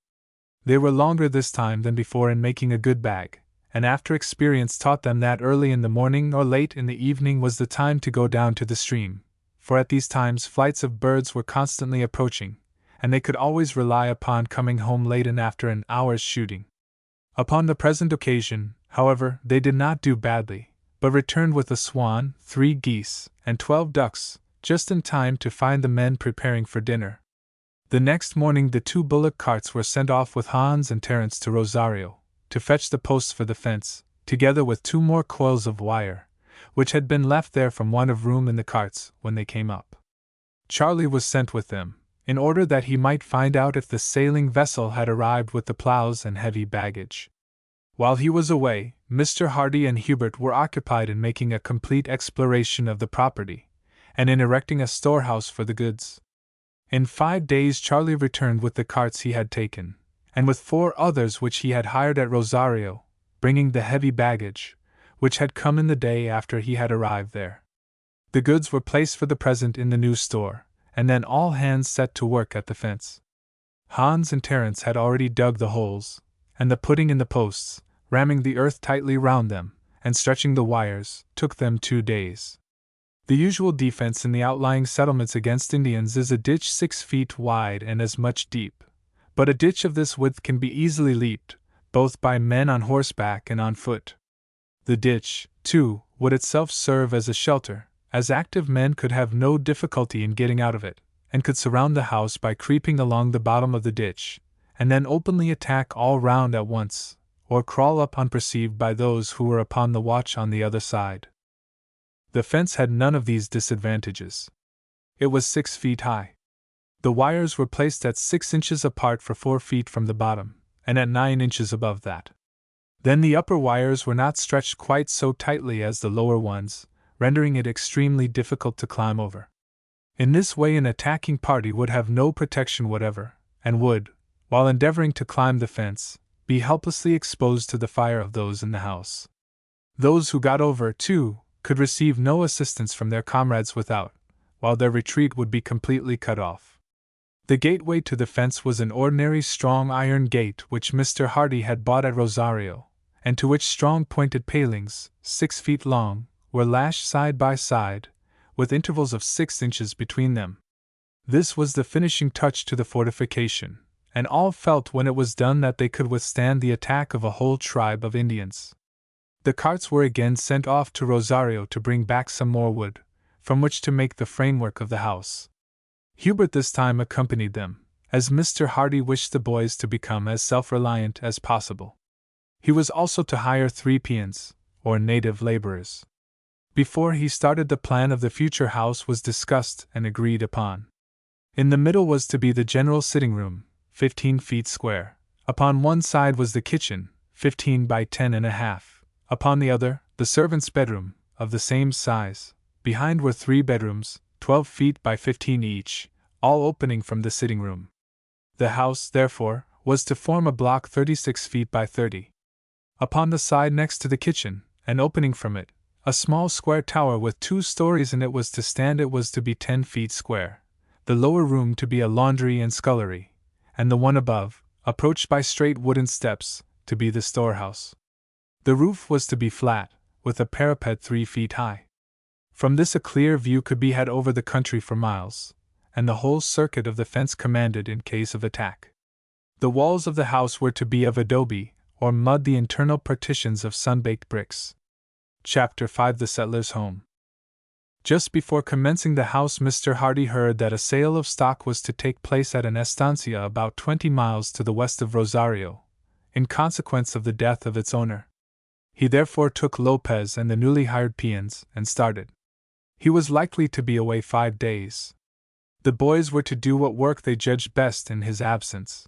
They were longer this time than before in making a good bag, and after experience taught them that early in the morning or late in the evening was the time to go down to the stream, for at these times flights of birds were constantly approaching, and they could always rely upon coming home late and after an hour's shooting. Upon the present occasion, however, they did not do badly, but returned with a swan, 3 geese, and 12 ducks, just in time to find the men preparing for dinner. The next morning the 2 bullock carts were sent off with Hans and Terence to Rosario, to fetch the posts for the fence, together with 2 more coils of wire, which had been left there from want of room in the carts when they came up. Charlie was sent with them, in order that he might find out if the sailing vessel had arrived with the plows and heavy baggage. While he was away, Mr. Hardy and Hubert were occupied in making a complete exploration of the property, and in erecting a storehouse for the goods. In 5 days Charlie returned with the carts he had taken, and with 4 others which he had hired at Rosario, bringing the heavy baggage, which had come in the day after he had arrived there. The goods were placed for the present in the new store, and then all hands set to work at the fence. Hans and Terence had already dug the holes, and the putting in the posts, ramming the earth tightly round them, and stretching the wires, took them 2 days. The usual defense in the outlying settlements against Indians is a ditch 6 feet wide and as much deep, but a ditch of this width can be easily leaped, both by men on horseback and on foot. The ditch, too, would itself serve as a shelter, as active men could have no difficulty in getting out of it, and could surround the house by creeping along the bottom of the ditch, and then openly attack all round at once, or crawl up unperceived by those who were upon the watch on the other side. The fence had none of these disadvantages. It was 6 feet high. The wires were placed at 6 inches apart for 4 feet from the bottom, and at 9 inches above that. Then the upper wires were not stretched quite so tightly as the lower ones, rendering it extremely difficult to climb over. In this way an attacking party would have no protection whatever, and would, while endeavoring to climb the fence, be helplessly exposed to the fire of those in the house. Those who got over, too, could receive no assistance from their comrades without, while their retreat would be completely cut off. The gateway to the fence was an ordinary strong iron gate which Mr. Hardy had bought at Rosario, and to which strong pointed palings, 6 feet long, were lashed side by side, with intervals of 6 inches between them. This was the finishing touch to the fortification, and all felt when it was done that they could withstand the attack of a whole tribe of Indians. The carts were again sent off to Rosario to bring back some more wood, from which to make the framework of the house. Hubert this time accompanied them, as Mr. Hardy wished the boys to become as self-reliant as possible. He was also to hire 3 peons, or native laborers. Before he started, the plan of the future house was discussed and agreed upon. In the middle was to be the general sitting room, 15 feet square. Upon one side was the kitchen, 15 by 10.5. Upon the other, the servants' bedroom, of the same size. Behind were 3 bedrooms, 12 feet by 15 each, all opening from the sitting room. The house, therefore, was to form a block 36 feet by 30. Upon the side next to the kitchen, and opening from it, a small square tower with 2 stories in it was to stand. It was to be 10 feet square, the lower room to be a laundry and scullery, and the one above, approached by straight wooden steps, to be the storehouse. The roof was to be flat, with a parapet 3 feet high. From this a clear view could be had over the country for miles, and the whole circuit of the fence commanded in case of attack. The walls of the house were to be of adobe, or mud, the internal partitions of sun-baked bricks. Chapter 5: The Settler's Home. Just before commencing the house, Mr. Hardy heard that a sale of stock was to take place at an estancia about 20 miles to the west of Rosario, in consequence of the death of its owner. He therefore took Lopez and the newly hired peons, and started. He was likely to be away 5 days. The boys were to do what work they judged best in his absence.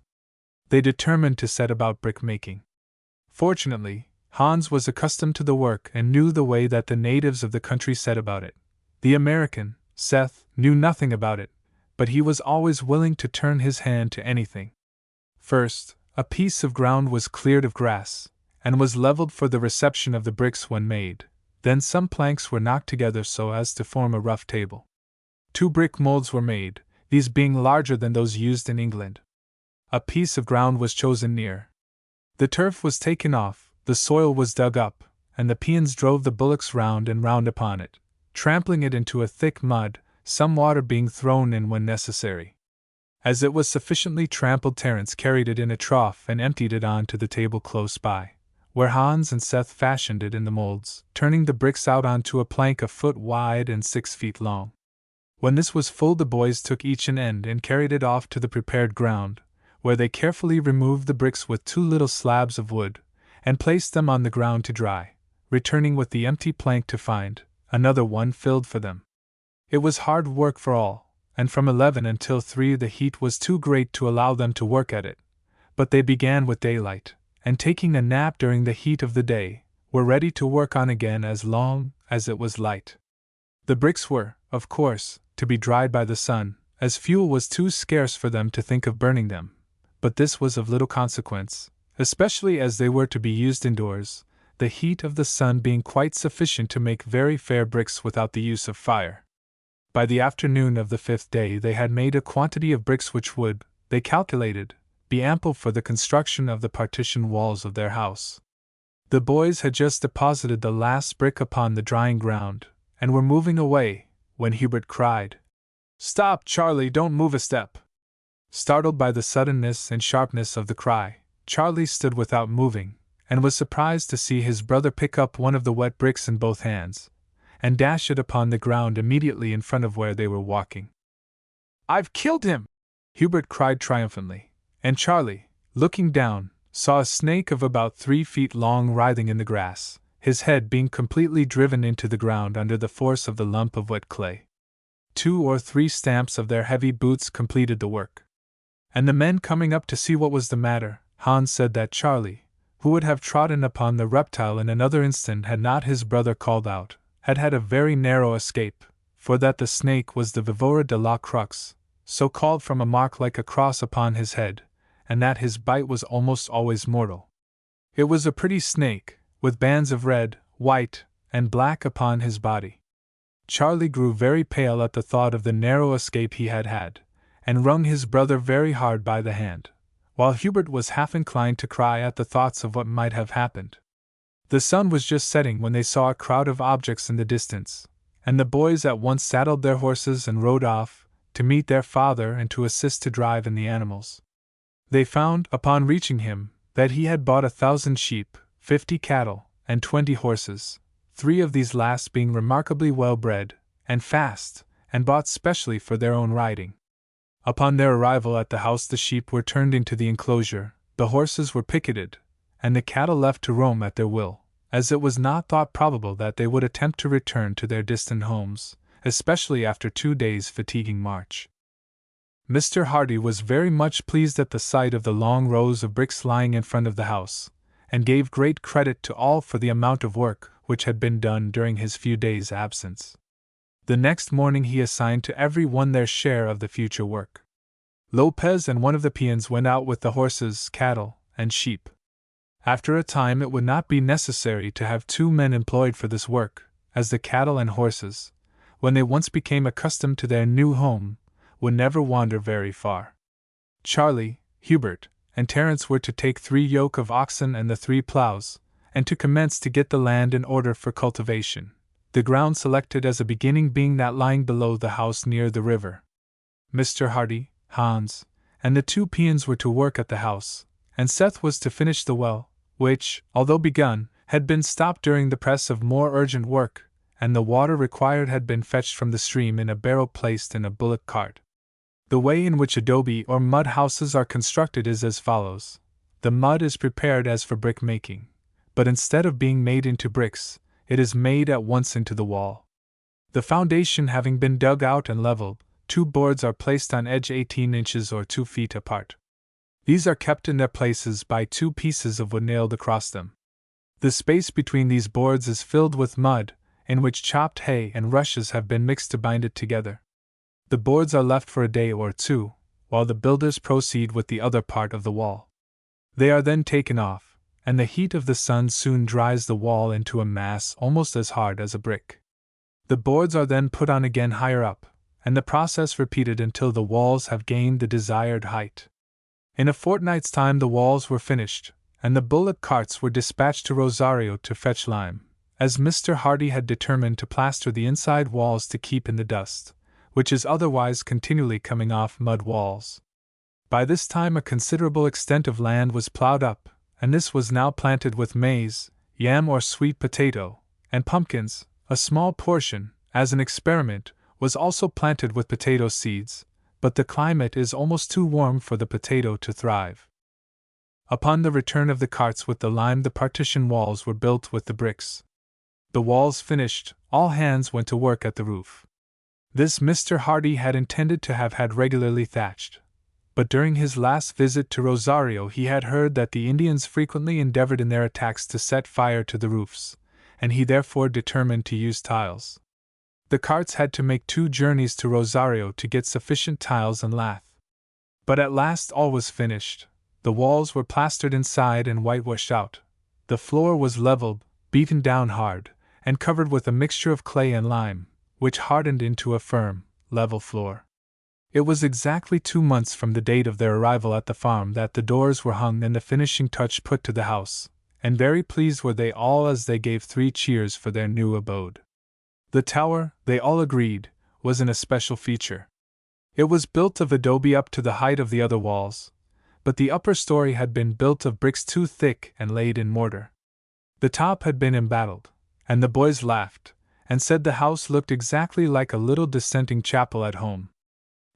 They determined to set about brick-making. Fortunately, Hans was accustomed to the work and knew the way that the natives of the country set about it. The American, Seth, knew nothing about it, but he was always willing to turn his hand to anything. First, a piece of ground was cleared of grass, and was leveled for the reception of the bricks when made. Then some planks were knocked together so as to form a rough table. 2 brick molds were made, these being larger than those used in England. A piece of ground was chosen near. The turf was taken off, the soil was dug up, and the peons drove the bullocks round and round upon it, trampling it into a thick mud, some water being thrown in when necessary. As it was sufficiently trampled, Terence carried it in a trough and emptied it on to the table close by, where Hans and Seth fashioned it in the molds, turning the bricks out onto a plank a foot wide and 6 feet long. When this was full, the boys took each an end and carried it off to the prepared ground, where they carefully removed the bricks with 2 little slabs of wood, and placed them on the ground to dry, returning with the empty plank to find another one filled for them. It was hard work for all, and from 11 until 3 the heat was too great to allow them to work at it, but they began with daylight, and taking a nap during the heat of the day, were ready to work on again as long as it was light. The bricks were, of course, to be dried by the sun, as fuel was too scarce for them to think of burning them, but this was of little consequence, especially as they were to be used indoors, the heat of the sun being quite sufficient to make very fair bricks without the use of fire. By the afternoon of the 5th day they had made a quantity of bricks which would, they calculated, be ample for the construction of the partition walls of their house. The boys had just deposited the last brick upon the drying ground, and were moving away, when Hubert cried, "Stop, Charlie, don't move a step!" Startled by the suddenness and sharpness of the cry, Charlie stood without moving, and was surprised to see his brother pick up one of the wet bricks in both hands, and dash it upon the ground immediately in front of where they were walking. "I've killed him!" Hubert cried triumphantly, and Charlie, looking down, saw a snake of about 3 feet long writhing in the grass, his head being completely driven into the ground under the force of the lump of wet clay. 2 or 3 stamps of their heavy boots completed the work. And the men coming up to see what was the matter, Hans said that Charlie, who would have trodden upon the reptile in another instant had not his brother called out, had had a very narrow escape, for that the snake was the vivora de la crux, so called from a mark like a cross upon his head, and that his bite was almost always mortal. It was a pretty snake, with bands of red, white, and black upon his body. Charlie grew very pale at the thought of the narrow escape he had had, and wrung his brother very hard by the hand, while Hubert was half inclined to cry at the thoughts of what might have happened. The sun was just setting when they saw a crowd of objects in the distance, and the boys at once saddled their horses and rode off, to meet their father and to assist to drive in the animals. They found, upon reaching him, that he had bought 1,000 sheep, 50 cattle, and 20 horses, 3 of these last being remarkably well bred, and fast, and bought specially for their own riding. Upon their arrival at the house the sheep were turned into the enclosure, the horses were picketed, and the cattle left to roam at their will, as it was not thought probable that they would attempt to return to their distant homes, especially after 2 days' fatiguing march. Mr. Hardy was very much pleased at the sight of the long rows of bricks lying in front of the house, and gave great credit to all for the amount of work which had been done during his few days' absence. The next morning he assigned to every one their share of the future work. Lopez and one of the peons went out with the horses, cattle, and sheep. After a time it would not be necessary to have 2 men employed for this work, as the cattle and horses, when they once became accustomed to their new home, would never wander very far. Charlie, Hubert, and Terence were to take 3 yoke of oxen and the 3 ploughs, and to commence to get the land in order for cultivation, the ground selected as a beginning being that lying below the house near the river. Mr. Hardy, Hans, and the 2 peons were to work at the house, and Seth was to finish the well, which, although begun, had been stopped during the press of more urgent work, and the water required had been fetched from the stream in a barrel placed in a bullock cart. The way in which adobe or mud houses are constructed is as follows. The mud is prepared as for brick making, but instead of being made into bricks, it is made at once into the wall. The foundation having been dug out and leveled, 2 boards are placed on edge 18 inches or 2 feet apart. These are kept in their places by 2 pieces of wood nailed across them. The space between these boards is filled with mud, in which chopped hay and rushes have been mixed to bind it together. The boards are left for a day or 2, while the builders proceed with the other part of the wall. They are then taken off, and the heat of the sun soon dries the wall into a mass almost as hard as a brick. The boards are then put on again higher up, and the process repeated until the walls have gained the desired height. In a fortnight's time the walls were finished, and the bullock carts were dispatched to Rosario to fetch lime, as Mr. Hardy had determined to plaster the inside walls to keep in the dust, which is otherwise continually coming off mud walls. By this time a considerable extent of land was ploughed up, and this was now planted with maize, yam or sweet potato, and pumpkins. A small portion, as an experiment, was also planted with potato seeds, but the climate is almost too warm for the potato to thrive. Upon the return of the carts with the lime the partition walls were built with the bricks. The walls finished, all hands went to work at the roof. This Mr. Hardy had intended to have had regularly thatched, but during his last visit to Rosario he had heard that the Indians frequently endeavored in their attacks to set fire to the roofs, and he therefore determined to use tiles. The carts had to make 2 journeys to Rosario to get sufficient tiles and lath. But at last all was finished. The walls were plastered inside and whitewashed out. The floor was leveled, beaten down hard, and covered with a mixture of clay and lime, which hardened into a firm, level floor. It was exactly 2 months from the date of their arrival at the farm that the doors were hung and the finishing touch put to the house, and very pleased were they all as they gave 3 cheers for their new abode. The tower, they all agreed, was an especial feature. It was built of adobe up to the height of the other walls, but the upper story had been built of bricks too thick and laid in mortar. The top had been embattled, and the boys laughed, and said the house looked exactly like a little dissenting chapel at home.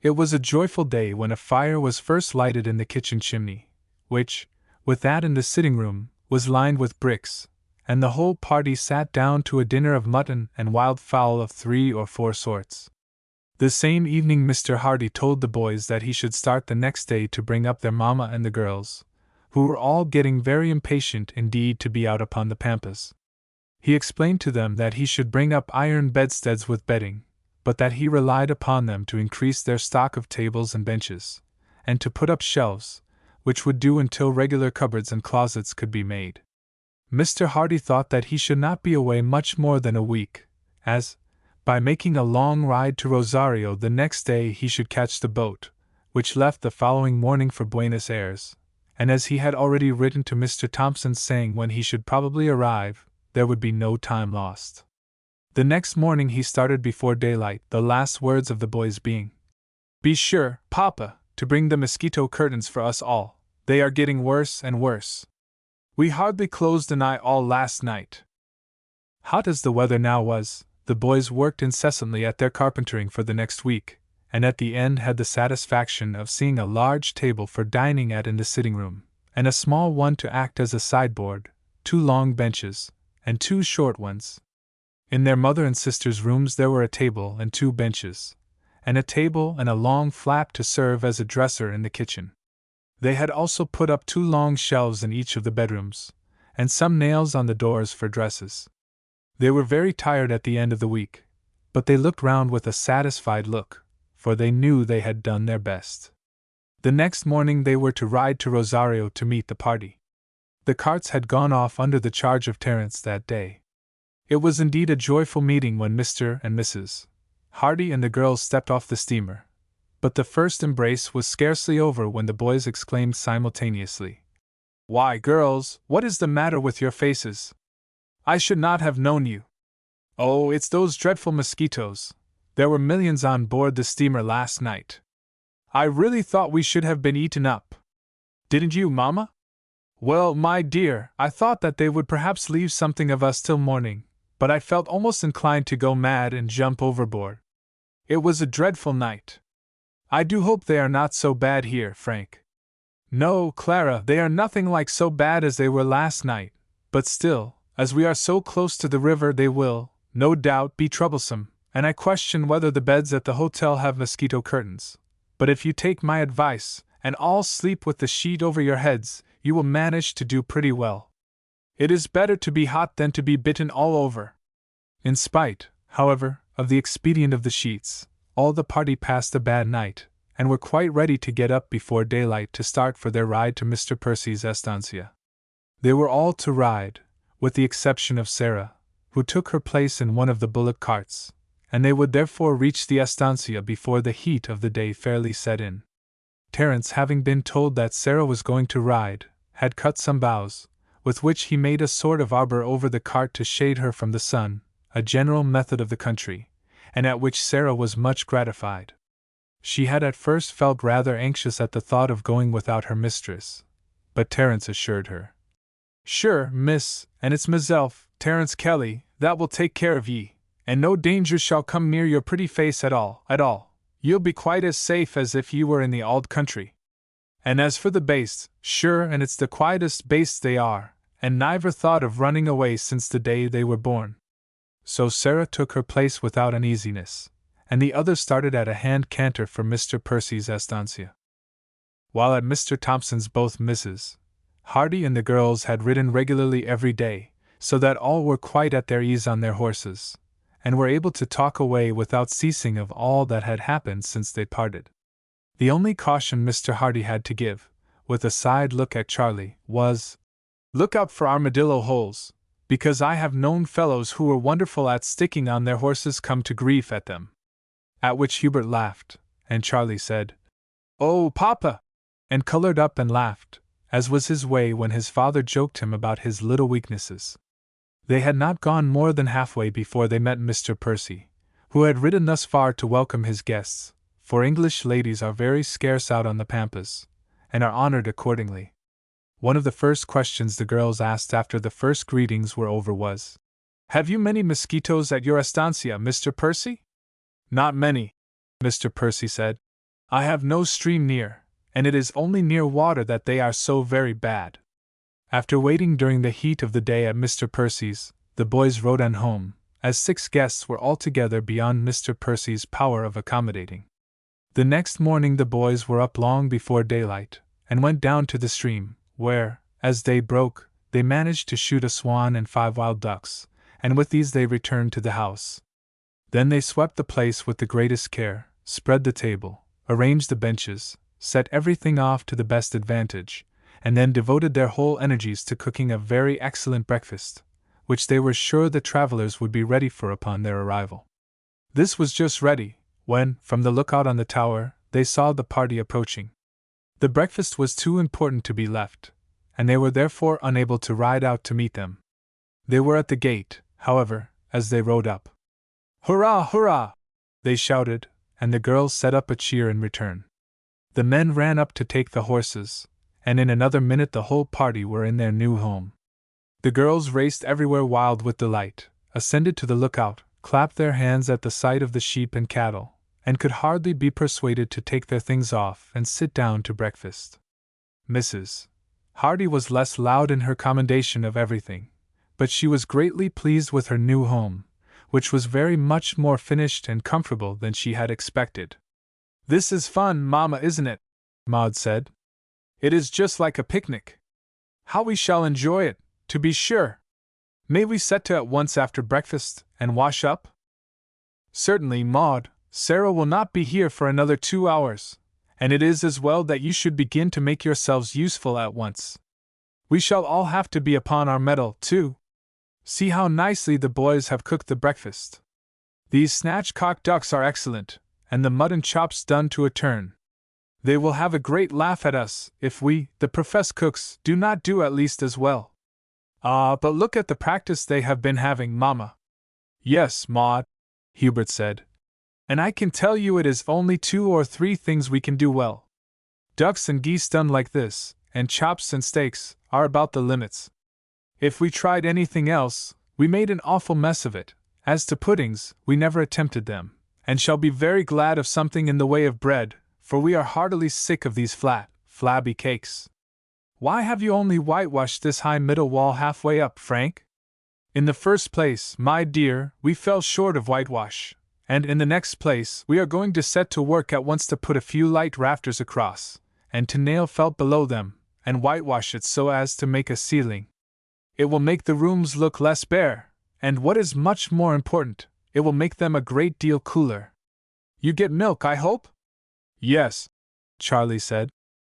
It was a joyful day when a fire was first lighted in the kitchen chimney, which, with that in the sitting room, was lined with bricks, and the whole party sat down to a dinner of mutton and wild fowl of 3 or 4 sorts. The same evening Mr. Hardy told the boys that he should start the next day to bring up their mamma and the girls, who were all getting very impatient indeed to be out upon the Pampas. He explained to them that he should bring up iron bedsteads with bedding, but that he relied upon them to increase their stock of tables and benches, and to put up shelves, which would do until regular cupboards and closets could be made. Mr. Hardy thought that he should not be away much more than a week, as, by making a long ride to Rosario the next day, he should catch the boat, which left the following morning for Buenos Aires, and as he had already written to Mr. Thompson saying when he should probably arrive, there would be no time lost. The next morning he started before daylight, the last words of the boys being, "Be sure, Papa, to bring the mosquito curtains for us all. They are getting worse and worse. We hardly closed an eye all last night." Hot as the weather now was, the boys worked incessantly at their carpentering for the next week, and at the end had the satisfaction of seeing a large table for dining at in the sitting room, and a small one to act as a sideboard, 2 long benches, and 2 short ones. In their mother and sister's rooms there were a table and 2 benches, and a table and a long flap to serve as a dresser in the kitchen. They had also put up 2 long shelves in each of the bedrooms, and some nails on the doors for dresses. They were very tired at the end of the week, but they looked round with a satisfied look, for they knew they had done their best. The next morning they were to ride to Rosario to meet the party. The carts had gone off under the charge of Terence that day. It was indeed a joyful meeting when Mr. and Mrs. Hardy and the girls stepped off the steamer, but the first embrace was scarcely over when the boys exclaimed simultaneously, "Why, girls, what is the matter with your faces? I should not have known you." "Oh, it's those dreadful mosquitoes. There were millions on board the steamer last night. I really thought we should have been eaten up." "Didn't you, Mamma?" "Well, my dear, I thought that they would perhaps leave something of us till morning, but I felt almost inclined to go mad and jump overboard. It was a dreadful night. I do hope they are not so bad here, Frank." "No, Clara, they are nothing like so bad as they were last night, but still, as we are so close to the river, they will, no doubt, be troublesome, and I question whether the beds at the hotel have mosquito curtains. But if you take my advice, and all sleep with the sheet over your heads, you will manage to do pretty well. It is better to be hot than to be bitten all over." In spite, however, of the expedient of the sheets, all the party passed a bad night, and were quite ready to get up before daylight to start for their ride to Mr. Percy's estancia. They were all to ride, with the exception of Sarah, who took her place in one of the bullock carts, and they would therefore reach the estancia before the heat of the day fairly set in. Terence, having been told that Sarah was going to ride, had cut some boughs, with which he made a sort of arbor over the cart to shade her from the sun, a general method of the country, and at which Sarah was much gratified. She had at first felt rather anxious at the thought of going without her mistress, but Terence assured her, "Sure, miss, and it's meself, Terence Kelly, that will take care of ye, and no danger shall come near your pretty face at all. You'll be quite as safe as if ye were in the auld country. And as for the bastes, sure, and it's the quietest bastes they are, and niver thought of running away since the day they were born." So Sarah took her place without uneasiness, and the others started at a hand canter for Mr. Percy's estancia. While at Mr. Thompson's, both Mrs. Hardy and the girls had ridden regularly every day, so that all were quite at their ease on their horses, and were able to talk away without ceasing of all that had happened since they parted. The only caution Mr. Hardy had to give, with a side look at Charlie, was, "Look out for armadillo holes, because I have known fellows who were wonderful at sticking on their horses come to grief at them." At which Hubert laughed, and Charlie said, "Oh, Papa!" and colored up and laughed, as was his way when his father joked him about his little weaknesses. They had not gone more than halfway before they met Mr. Percy, who had ridden thus far to welcome his guests, for English ladies are very scarce out on the Pampas, and are honored accordingly. One of the first questions the girls asked after the first greetings were over was, "Have you many mosquitoes at your estancia, Mr. Percy?" "Not many," Mr. Percy said. "I have no stream near, and it is only near water that they are so very bad." After waiting during the heat of the day at Mr. Percy's, the boys rode on home, as 6 guests were altogether beyond Mr. Percy's power of accommodating. The next morning the boys were up long before daylight, and went down to the stream, where, as day broke, they managed to shoot a swan and 5 wild ducks, and with these they returned to the house. Then they swept the place with the greatest care, spread the table, arranged the benches, set everything off to the best advantage, and then devoted their whole energies to cooking a very excellent breakfast, which they were sure the travelers would be ready for upon their arrival. This was just ready, when, from the lookout on the tower, they saw the party approaching. The breakfast was too important to be left, and they were therefore unable to ride out to meet them. They were at the gate, however, as they rode up. "Hurrah, hurrah!" they shouted, and the girls set up a cheer in return. The men ran up to take the horses, and in another minute the whole party were in their new home. The girls raced everywhere wild with delight, ascended to the lookout, clapped their hands at the sight of the sheep and cattle, and could hardly be persuaded to take their things off and sit down to breakfast. Mrs. Hardy was less loud in her commendation of everything, but she was greatly pleased with her new home, which was very much more finished and comfortable than she had expected. "This is fun, Mamma, isn't it?" Maud said. "It is just like a picnic. How we shall enjoy it, to be sure! May we set to at once after breakfast, and wash up?" "Certainly, Maud. Sarah will not be here for another 2 hours, and it is as well that you should begin to make yourselves useful at once. We shall all have to be upon our mettle, too. See how nicely the boys have cooked the breakfast. These snatch-cocked ducks are excellent, and the mutton chops done to a turn. They will have a great laugh at us if we, the professed cooks, do not do at least as well. Ah, but look at the practice they have been having, Mamma." "Yes, Maud," Hubert said, "and I can tell you it is only 2 or 3 things we can do well. Ducks and geese done like this, and chops and steaks, are about the limits. If we tried anything else, we made an awful mess of it. As to puddings, we never attempted them, and shall be very glad of something in the way of bread, for we are heartily sick of these flat, flabby cakes. Why have you only whitewashed this high middle wall halfway up, Frank? In the first place, my dear, we fell short of whitewash, and in the next place, we are going to set to work at once to put a few light rafters across, and to nail felt below them, and whitewash it so as to make a ceiling. It will make the rooms look less bare, and what is much more important, it will make them a great deal cooler. You get milk, I hope?" "Yes," Charlie said.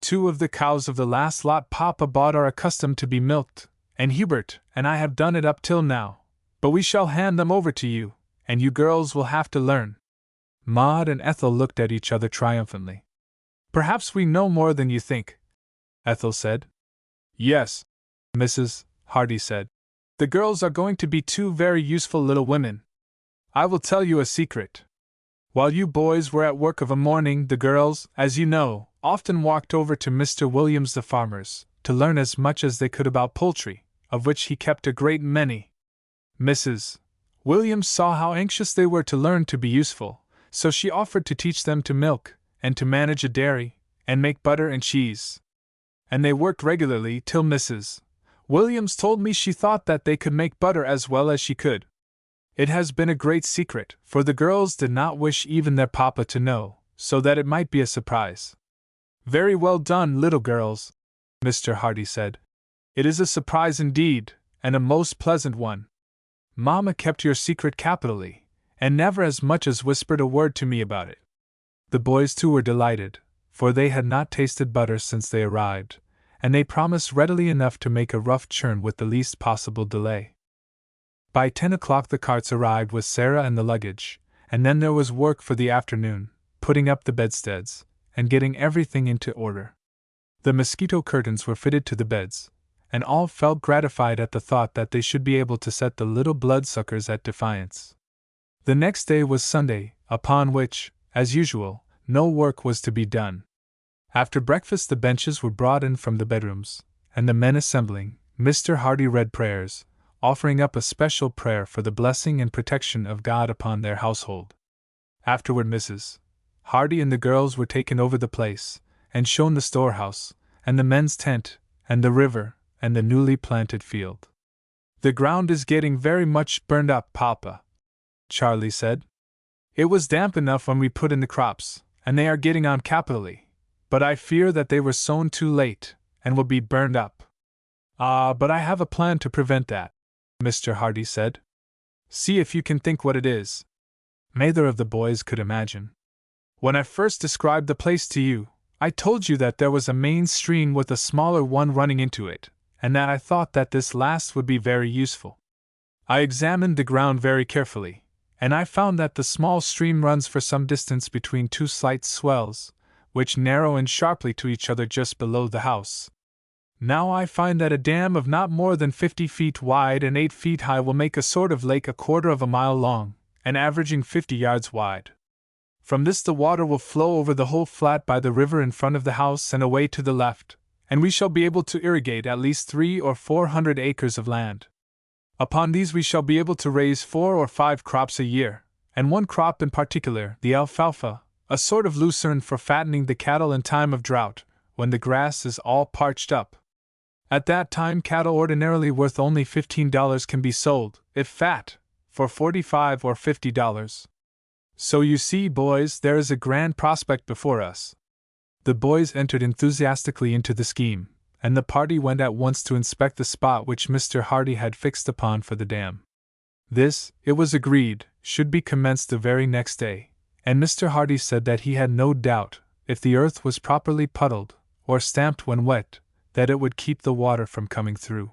2 of the cows of the last lot Papa bought are accustomed to be milked, and Hubert and I have done it up till now, but we shall hand them over to you, and you girls will have to learn." Maud and Ethel looked at each other triumphantly. "Perhaps we know more than you think," Ethel said. "Yes," Mrs. Hardy said. "The girls are going to be 2 very useful little women. I will tell you a secret. While you boys were at work of a morning, the girls, as you know, often walked over to Mr. Williams the farmer's, to learn as much as they could about poultry, of which he kept a great many. Mrs. Williams saw how anxious they were to learn to be useful, so she offered to teach them to milk, and to manage a dairy, and make butter and cheese. And they worked regularly till Mrs. Williams told me she thought that they could make butter as well as she could. It has been a great secret, for the girls did not wish even their papa to know, so that it might be a surprise." "Very well done, little girls," Mr. Hardy said. "It is a surprise indeed, and a most pleasant one. Mamma kept your secret capitally, and never as much as whispered a word to me about it." The boys too were delighted, for they had not tasted butter since they arrived, and they promised readily enough to make a rough churn with the least possible delay. By 10 o'clock the carts arrived with Sarah and the luggage, and then there was work for the afternoon, putting up the bedsteads, and getting everything into order. The mosquito curtains were fitted to the beds, and all felt gratified at the thought that they should be able to set the little bloodsuckers at defiance. The next day was Sunday, upon which, as usual, no work was to be done. After breakfast the benches were brought in from the bedrooms, and the men assembling, Mr. Hardy read prayers, offering up a special prayer for the blessing and protection of God upon their household. Afterward Mrs. Hardy and the girls were taken over the place, and shown the storehouse, and the men's tent, and the river, and the newly planted field. "The ground is getting very much burned up, Papa," Charlie said. "It was damp enough when we put in the crops, and they are getting on capitally, but I fear that they were sown too late, and will be burned up. But I have a plan to prevent that, Mr. Hardy said. See if you can think what it is. Neither of the boys could imagine. When I first described the place to you, I told you that there was a main stream with a smaller one running into it, and that I thought that this last would be very useful. I examined the ground very carefully, and I found that the small stream runs for some distance between two slight swells, which narrow in sharply to each other just below the house. Now I find that a dam of not more than 50 feet wide and 8 feet high will make a sort of lake a quarter of a mile long, and averaging 50 yards wide. From this the water will flow over the whole flat by the river in front of the house and away to the left, and we shall be able to irrigate at least 300 or 400 acres of land. Upon these we shall be able to raise 4 or 5 crops a year, and one crop in particular, the alfalfa, a sort of lucerne for fattening the cattle in time of drought, when the grass is all parched up. At that time cattle ordinarily worth only $15 can be sold, if fat, for $45 or $50. So you see, boys, there is a grand prospect before us. The boys entered enthusiastically into the scheme, and the party went at once to inspect the spot which Mr. Hardy had fixed upon for the dam. This, it was agreed, should be commenced the very next day, and Mr. Hardy said that he had no doubt, if the earth was properly puddled, or stamped when wet, that it would keep the water from coming through.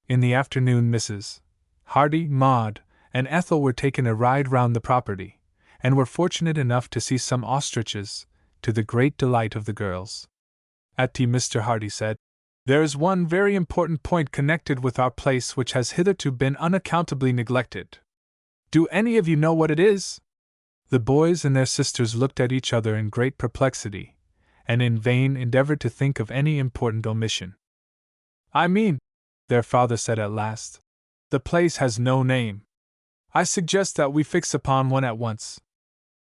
In the afternoon Mrs. Hardy, Maud, and Ethel were taking a ride round the property, and were fortunate enough to see some ostriches, to the great delight of the girls. At tea Mr. Hardy said, "There is one very important point connected with our place which has hitherto been unaccountably neglected. Do any of you know what it is?" The boys and their sisters looked at each other in great perplexity, and in vain endeavored to think of any important omission. "I mean," their father said at last, "the place has no name. I suggest that we fix upon one at once.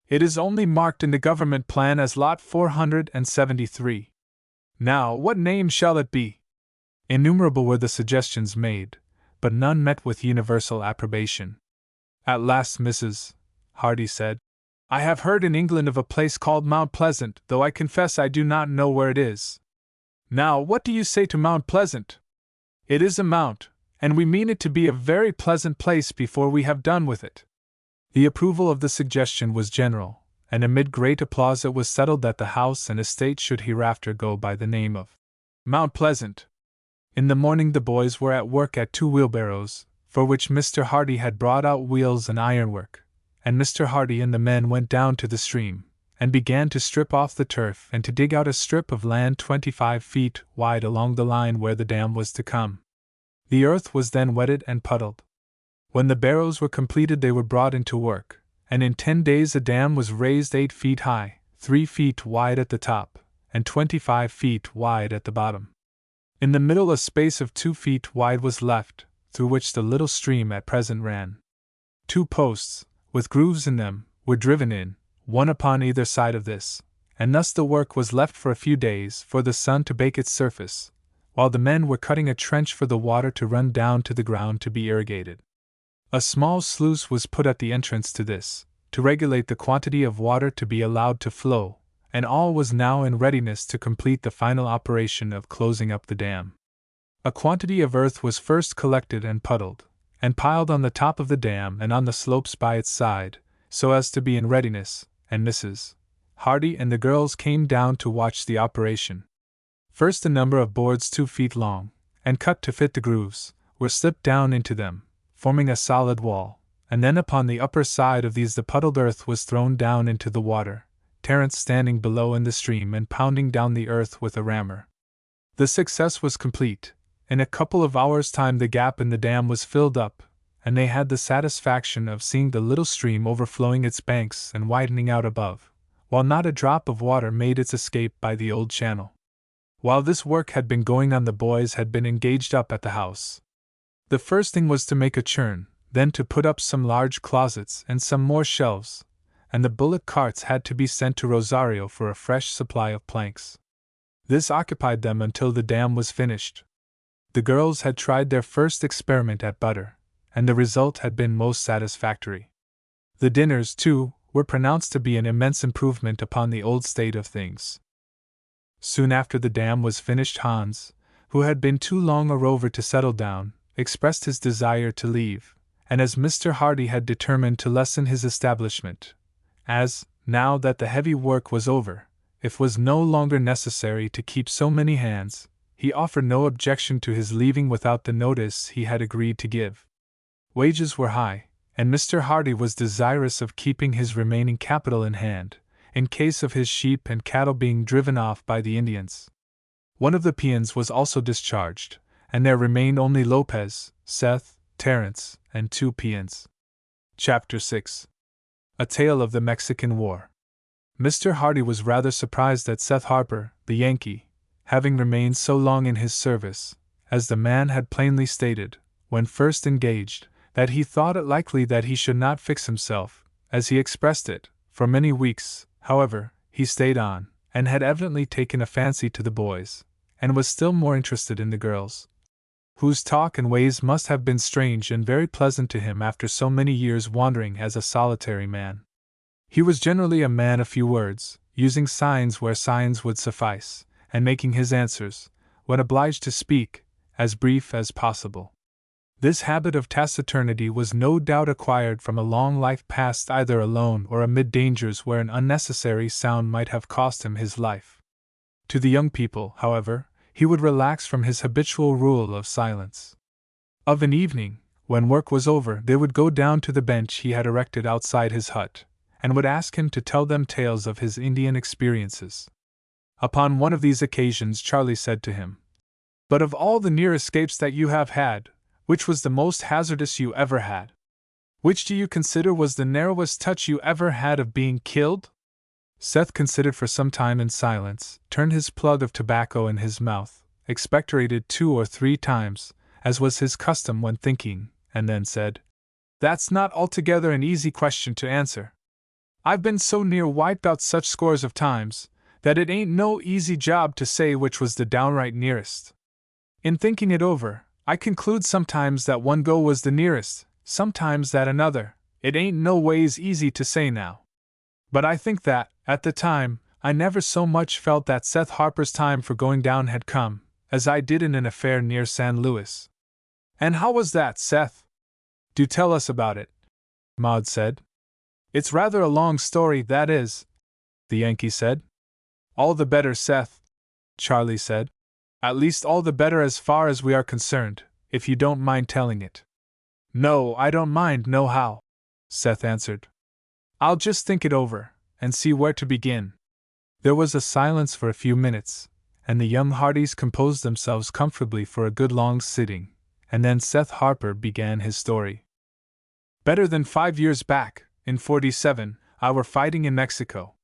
It is only marked in the government plan as Lot 473. Now, what name shall it be?" Innumerable were the suggestions made, but none met with universal approbation. At last Mrs. Hardy said, "I have heard in England of a place called Mount Pleasant, though I confess I do not know where it is. Now, what do you say to Mount Pleasant? It is a mount, and we mean it to be a very pleasant place before we have done with it." The approval of the suggestion was general, and amid great applause it was settled that the house and estate should hereafter go by the name of Mount Pleasant. In the morning the boys were at work at 2 wheelbarrows, for which Mr. Hardy had brought out wheels and ironwork, and Mr. Hardy and the men went down to the stream, and began to strip off the turf and to dig out a strip of land 25 feet wide along the line where the dam was to come. The earth was then wetted and puddled. When the barrows were completed they were brought into work, and in 10 days a dam was raised 8 feet high, 3 feet wide at the top, and 25 feet wide at the bottom. In the middle a space of 2 feet wide was left, through which the little stream at present ran. 2 posts, with grooves in them, were driven in, one upon either side of this, and thus the work was left for a few days for the sun to bake its surface, while the men were cutting a trench for the water to run down to the ground to be irrigated. A small sluice was put at the entrance to this, to regulate the quantity of water to be allowed to flow, and all was now in readiness to complete the final operation of closing up the dam. A quantity of earth was first collected and puddled, and piled on the top of the dam and on the slopes by its side, so as to be in readiness, and Mrs. Hardy and the girls came down to watch the operation. First a number of boards 2 feet long, and cut to fit the grooves, were slipped down into them, forming a solid wall, and then upon the upper side of these the puddled earth was thrown down into the water, Terence standing below in the stream and pounding down the earth with a rammer. The success was complete. In a couple of hours' time the gap in the dam was filled up, and they had the satisfaction of seeing the little stream overflowing its banks and widening out above, while not a drop of water made its escape by the old channel. While this work had been going on the boys had been engaged up at the house. The first thing was to make a churn, then to put up some large closets and some more shelves, and the bullock carts had to be sent to Rosario for a fresh supply of planks. This occupied them until the dam was finished. The girls had tried their first experiment at butter, and the result had been most satisfactory. The dinners, too, were pronounced to be an immense improvement upon the old state of things. Soon after the dam was finished Hans, who had been too long a rover to settle down, expressed his desire to leave, and as Mr. Hardy had determined to lessen his establishment, as, now that the heavy work was over, it was no longer necessary to keep so many hands, he offered no objection to his leaving without the notice he had agreed to give. Wages were high, and Mr. Hardy was desirous of keeping his remaining capital in hand, in case of his sheep and cattle being driven off by the Indians. One of the peons was also discharged, and there remained only Lopez, Seth, Terence, and 2 peons. Chapter 6. A Tale of the Mexican War. Mr. Hardy was rather surprised at Seth Harper, the Yankee, having remained so long in his service, as the man had plainly stated, when first engaged, that he thought it likely that he should not fix himself, as he expressed it. For many weeks, however, he stayed on, and had evidently taken a fancy to the boys, and was still more interested in the girls, whose talk and ways must have been strange and very pleasant to him after so many years wandering as a solitary man. He was generally a man of few words, using signs where signs would suffice, and making his answers, when obliged to speak, as brief as possible. This habit of taciturnity was no doubt acquired from a long life passed either alone or amid dangers where an unnecessary sound might have cost him his life. To the young people, however, he would relax from his habitual rule of silence. Of an evening, when work was over, they would go down to the bench he had erected outside his hut, and would ask him to tell them tales of his Indian experiences. Upon one of these occasions Charlie said to him, "But of all the near escapes that you have had, which was the most hazardous you ever had? Which do you consider was the narrowest touch you ever had of being killed?" Seth considered for some time in silence, turned his plug of tobacco in his mouth, expectorated 2 or 3 times, as was his custom when thinking, and then said, "That's not altogether an easy question to answer. I've been so near wiped out such scores of times, that it ain't no easy job to say which was the downright nearest. In thinking it over, I conclude sometimes that one go was the nearest, sometimes that another. It ain't no ways easy to say now. But I think that, at the time, I never so much felt that Seth Harper's time for going down had come, as I did in an affair near San Luis." "And how was that, Seth? Do tell us about it," Maud said. "It's rather a long story, that is," the Yankee said. "All the better, Seth," Charlie said. "At least all the better as far as we are concerned, if you don't mind telling it." "No, I don't mind nohow," Seth answered. "I'll just think it over, and see where to begin." There was a silence for a few minutes, and the young Hardys composed themselves comfortably for a good long sitting, and then Seth Harper began his story. "Better than 5 years back, in '47, I were fighting in Mexico.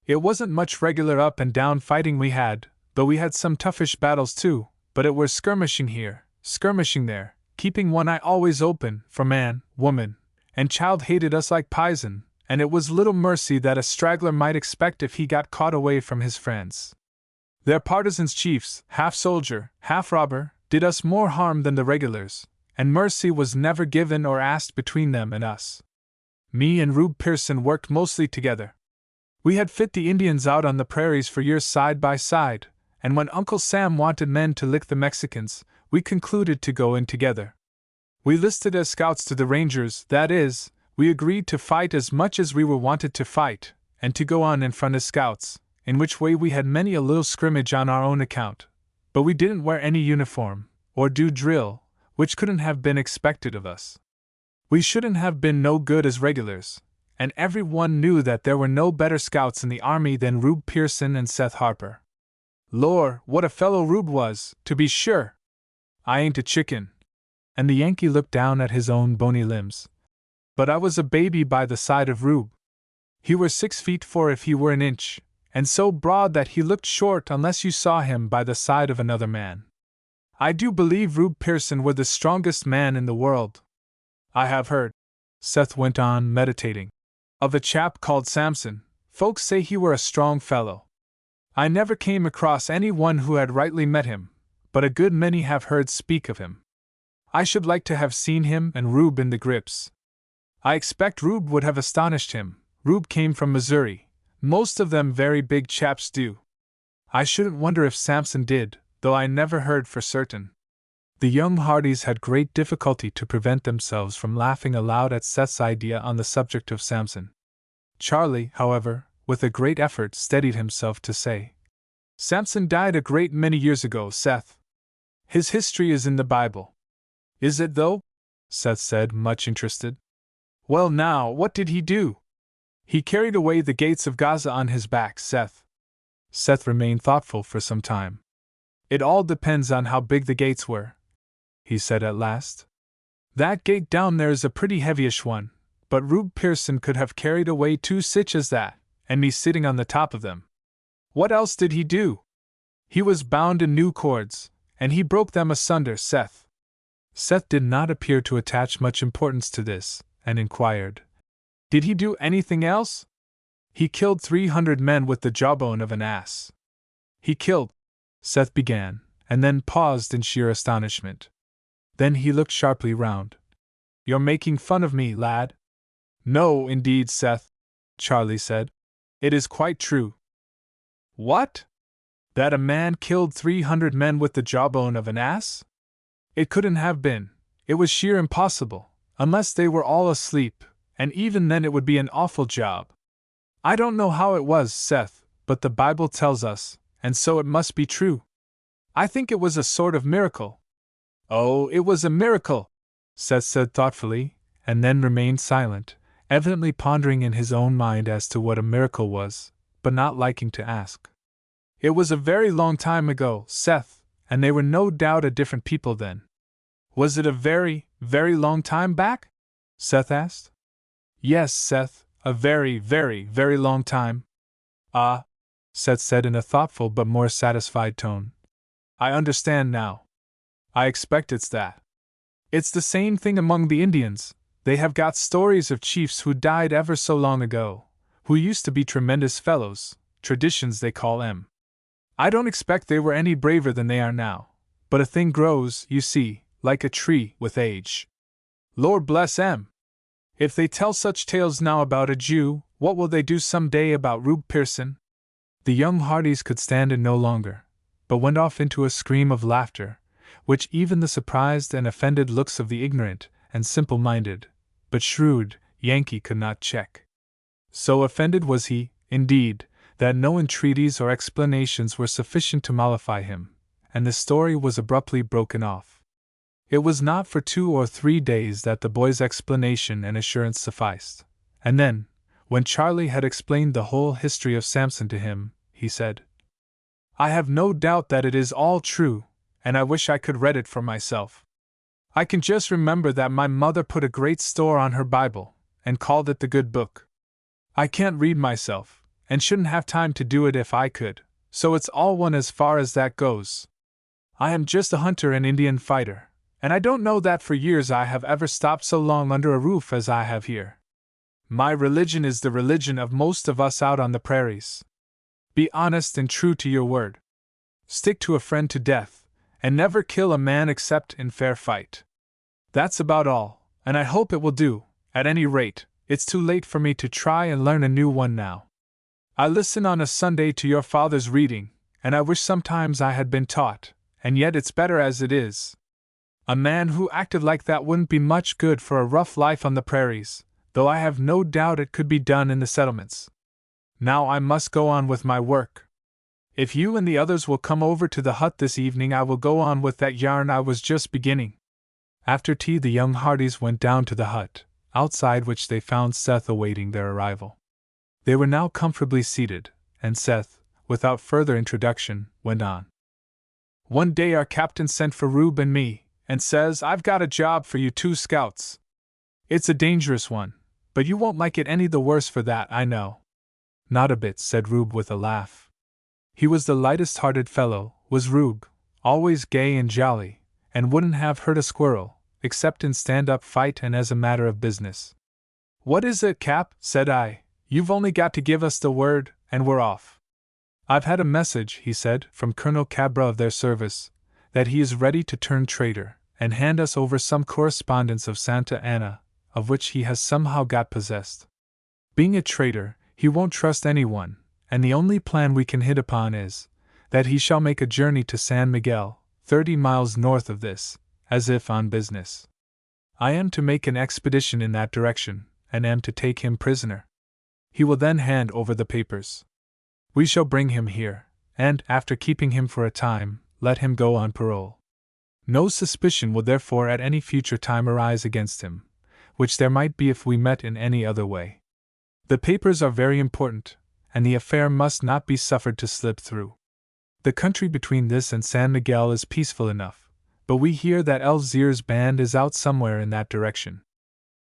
It wasn't much regular up and down fighting we had, though we had some toughish battles too, but it were skirmishing here, skirmishing there, keeping one eye always open, for man, woman, and child hated us like pison, and it was little mercy that a straggler might expect if he got caught away from his friends. Their partisans chiefs, half soldier, half robber, did us more harm than the regulars, and mercy was never given or asked between them and us. Me and Rube Pearson worked mostly together. We had fit the Indians out on the prairies for years side by side, and when Uncle Sam wanted men to lick the Mexicans, we concluded to go in together. We listed as scouts to the Rangers, that is, we agreed to fight as much as we were wanted to fight, and to go on in front as scouts, in which way we had many a little scrimmage on our own account, but we didn't wear any uniform, or do drill, which couldn't have been expected of us. We shouldn't have been no good as regulars, and every one knew that there were no better scouts in the army than Rube Pearson and Seth Harper. Lor, what a fellow Rube was, to be sure! I ain't a chicken," and the Yankee looked down at his own bony limbs, "but I was a baby by the side of Rube. He were 6 feet 4 if he were an inch, and so broad that he looked short unless you saw him by the side of another man. I do believe Rube Pearson were the strongest man in the world. I have heard," Seth went on, meditating, "of a chap called Samson. Folks say he were a strong fellow. I never came across any one who had rightly met him, but a good many have heard speak of him. I should like to have seen him and Rube in the grips. I expect Rube would have astonished him. Rube came from Missouri. Most of them very big chaps do. I shouldn't wonder if Samson did, though I never heard for certain. The young Hardys had great difficulty to prevent themselves from laughing aloud at Seth's idea on the subject of Samson. Charlie, however, with a great effort steadied himself to say, "Samson died a great many years ago, Seth. His history is in the Bible." "Is it, though?" Seth said, much interested. "Well, now, what did he do?" "He carried away the gates of Gaza on his back, Seth." Seth remained thoughtful for some time. "It all depends on how big the gates were," he said at last. "That gate down there is a pretty heavyish one, but Rube Pearson could have carried away 2 such as that, and me sitting on the top of them." "What else did he do?" "He was bound in new cords, and he broke them asunder, Seth." Seth did not appear to attach much importance to this, and inquired, "Did he do anything else?" "He killed 300 men with the jawbone of an ass." "He killed," Seth began, and then paused in sheer astonishment. Then he looked sharply round. "You're making fun of me, lad." "No, indeed, Seth," Charlie said. "It is quite true." "What? That a man killed 300 men with the jawbone of an ass? It couldn't have been. It was sheer impossible, unless they were all asleep, and even then it would be an awful job. I don't know how it was, Seth, but the Bible tells us, and so it must be true. I think it was a sort of miracle." "Oh, it was a miracle," Seth said thoughtfully, and then remained silent, evidently pondering in his own mind as to what a miracle was, but not liking to ask. "It was a very long time ago, Seth, and they were no doubt a different people then." "Was it a very, very long time back?" Seth asked. "Yes, Seth, a very, very, very long time." "Ah," Seth said in a thoughtful but more satisfied tone. "I understand now. I expect it's that. It's the same thing among the Indians. They have got stories of chiefs who died ever so long ago, who used to be tremendous fellows, traditions they call 'em. I don't expect they were any braver than they are now, but a thing grows, you see, like a tree, with age. Lord bless 'em! If they tell such tales now about a Jew, what will they do some day about Rube Pearson?" The young Hardys could stand it no longer, but went off into a scream of laughter, which even the surprised and offended looks of the ignorant and simple-minded, but shrewd, Yankee could not check. So offended was he, indeed, that no entreaties or explanations were sufficient to mollify him, and the story was abruptly broken off. It was not for 2 or 3 days that the boy's explanation and assurance sufficed, and then, when Charlie had explained the whole history of Samson to him, he said, "I have no doubt that it is all true, and I wish I could read it for myself. I can just remember that my mother put a great store on her Bible, and called it the Good Book. I can't read myself, and shouldn't have time to do it if I could, so it's all one as far as that goes. I am just a hunter and Indian fighter, and I don't know that for years I have ever stopped so long under a roof as I have here. My religion is the religion of most of us out on the prairies. Be honest and true to your word. Stick to a friend to death, and never kill a man except in fair fight. That's about all, and I hope it will do. At any rate, it's too late for me to try and learn a new one now. I listen on a Sunday to your father's reading, and I wish sometimes I had been taught, and yet it's better as it is. A man who acted like that wouldn't be much good for a rough life on the prairies, though I have no doubt it could be done in the settlements. Now I must go on with my work. If you and the others will come over to the hut this evening, I will go on with that yarn I was just beginning." After tea, the young Hardys went down to the hut, outside which they found Seth awaiting their arrival. They were now comfortably seated, and Seth, without further introduction, went on. "One day our captain sent for Rube and me, and says, 'I've got a job for you 2 scouts. It's a dangerous one, but you won't like it any the worse for that, I know.' 'Not a bit,' said Rube with a laugh. He was the lightest-hearted fellow, was Rube, always gay and jolly, and wouldn't have hurt a squirrel, except in stand-up fight and as a matter of business. 'What is it, Cap?' said I. 'You've only got to give us the word, and we're off.' 'I've had a message,' he said, 'from Colonel Cabra of their service, that he is ready to turn traitor, and hand us over some correspondence of Santa Anna, of which he has somehow got possessed. Being a traitor, he won't trust anyone, and the only plan we can hit upon is that he shall make a journey to San Miguel, 30 miles north of this, as if on business. I am to make an expedition in that direction, and am to take him prisoner. He will then hand over the papers. We shall bring him here, and, after keeping him for a time, let him go on parole. No suspicion will therefore at any future time arise against him, which there might be if we met in any other way. The papers are very important, and the affair must not be suffered to slip through. The country between this and San Miguel is peaceful enough, but we hear that El Zir's band is out somewhere in that direction.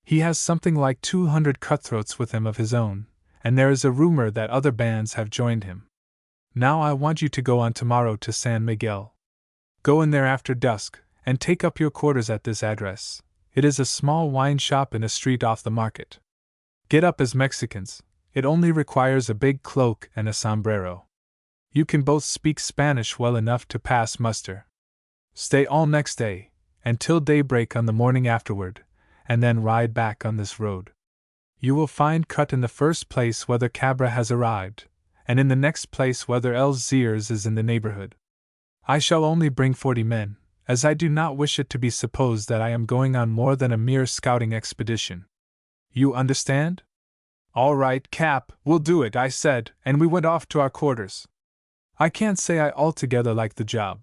He has something like 200 cutthroats with him of his own, and there is a rumor that other bands have joined him. Now I want you to go on tomorrow to San Miguel. Go in there after dusk, and take up your quarters at this address. It is a small wine shop in a street off the market. Get up as Mexicans. It only requires a big cloak and a sombrero. You can both speak Spanish well enough to pass muster. Stay all next day, and till daybreak on the morning afterward, and then ride back on this road. You will find cut in the first place whether Cabra has arrived, and in the next place whether El Zir's is in the neighborhood. I shall only bring 40 men, as I do not wish it to be supposed that I am going on more than a mere scouting expedition. You understand? All right, Cap, we'll do it, I said, and we went off to our quarters. I can't say I altogether liked the job.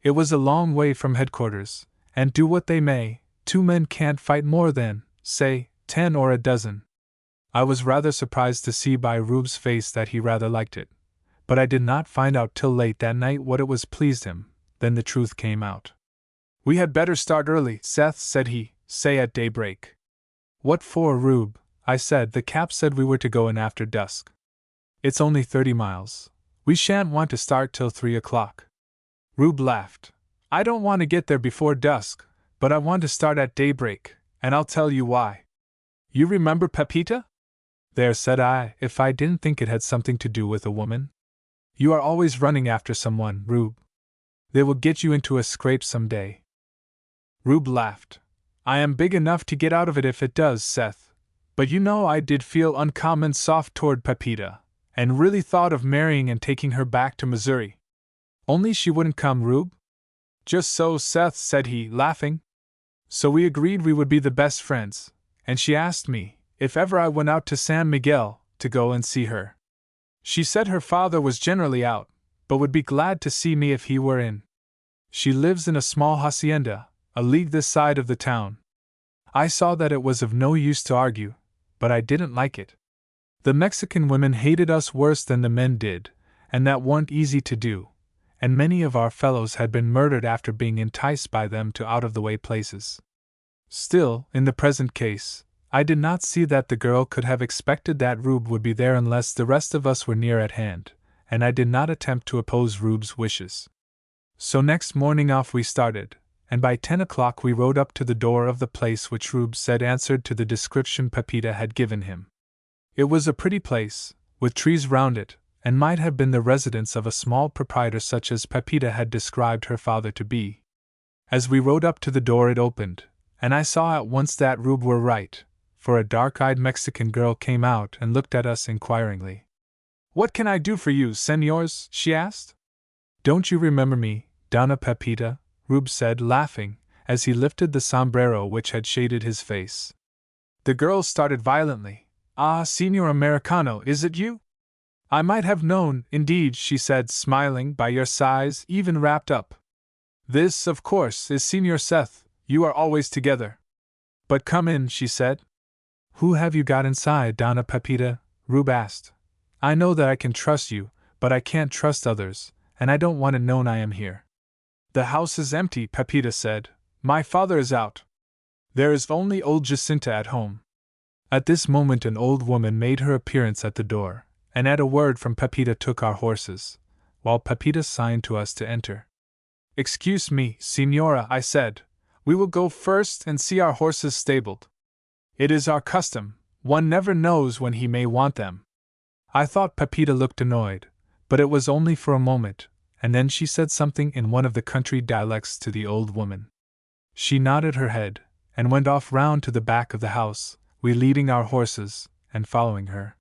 It was a long way from headquarters, and do what they may, 2 men can't fight more than, say, 10 or a dozen. I was rather surprised to see by Rube's face that he rather liked it, but I did not find out till late that night what it was pleased him. Then the truth came out. We had better start early, Seth, said he, say at daybreak. What for, Rube? I said. The Cap said we were to go in after dusk. It's only 30 miles. We shan't want to start till 3 o'clock. Rube laughed. I don't want to get there before dusk, but I want to start at daybreak, and I'll tell you why. You remember Pepita? There, said I, if I didn't think it had something to do with a woman. You are always running after someone, Rube. They will get you into a scrape some day. Rube laughed. I am big enough to get out of it if it does, Seth. But you know I did feel uncommon soft toward Pepita, and really thought of marrying and taking her back to Missouri. Only she wouldn't come, Rube? Just so, Seth, said he, laughing. So we agreed we would be the best friends, and she asked me, if ever I went out to San Miguel, to go and see her. She said her father was generally out, but would be glad to see me if he were in. She lives in a small hacienda, a league this side of the town. I saw that it was of no use to argue, but I didn't like it. The Mexican women hated us worse than the men did, and that warn't easy to do, and many of our fellows had been murdered after being enticed by them to out-of-the-way places. Still, in the present case, I did not see that the girl could have expected that Rube would be there unless the rest of us were near at hand, and I did not attempt to oppose Rube's wishes. So next morning off we started, and by 10 o'clock we rode up to the door of the place which Rube said answered to the description Pepita had given him. It was a pretty place, with trees round it, and might have been the residence of a small proprietor such as Pepita had described her father to be. As we rode up to the door it opened, and I saw at once that Rube were right, for a dark-eyed Mexican girl came out and looked at us inquiringly. What can I do for you, senors? She asked. Don't you remember me, Donna Pepita? Rube said, laughing, as he lifted the sombrero which had shaded his face. The girl started violently. Ah, Senor Americano, is it you? I might have known, indeed, she said, smiling, by your size, even wrapped up. This, of course, is Senor Seth. You are always together. But come in, she said. Who have you got inside, Donna Pepita? Rube asked. I know that I can trust you, but I can't trust others, and I don't want it known I am here. The house is empty, Pepita said. My father is out. There is only old Jacinta at home. At this moment an old woman made her appearance at the door, and at a word from Pepita took our horses, while Pepita signed to us to enter. Excuse me, Signora, I said. We will go first and see our horses stabled. It is our custom, one never knows when he may want them. I thought Pepita looked annoyed, but it was only for a moment, and then she said something in one of the country dialects to the old woman. She nodded her head, and went off round to the back of the house, we leading our horses, and following her.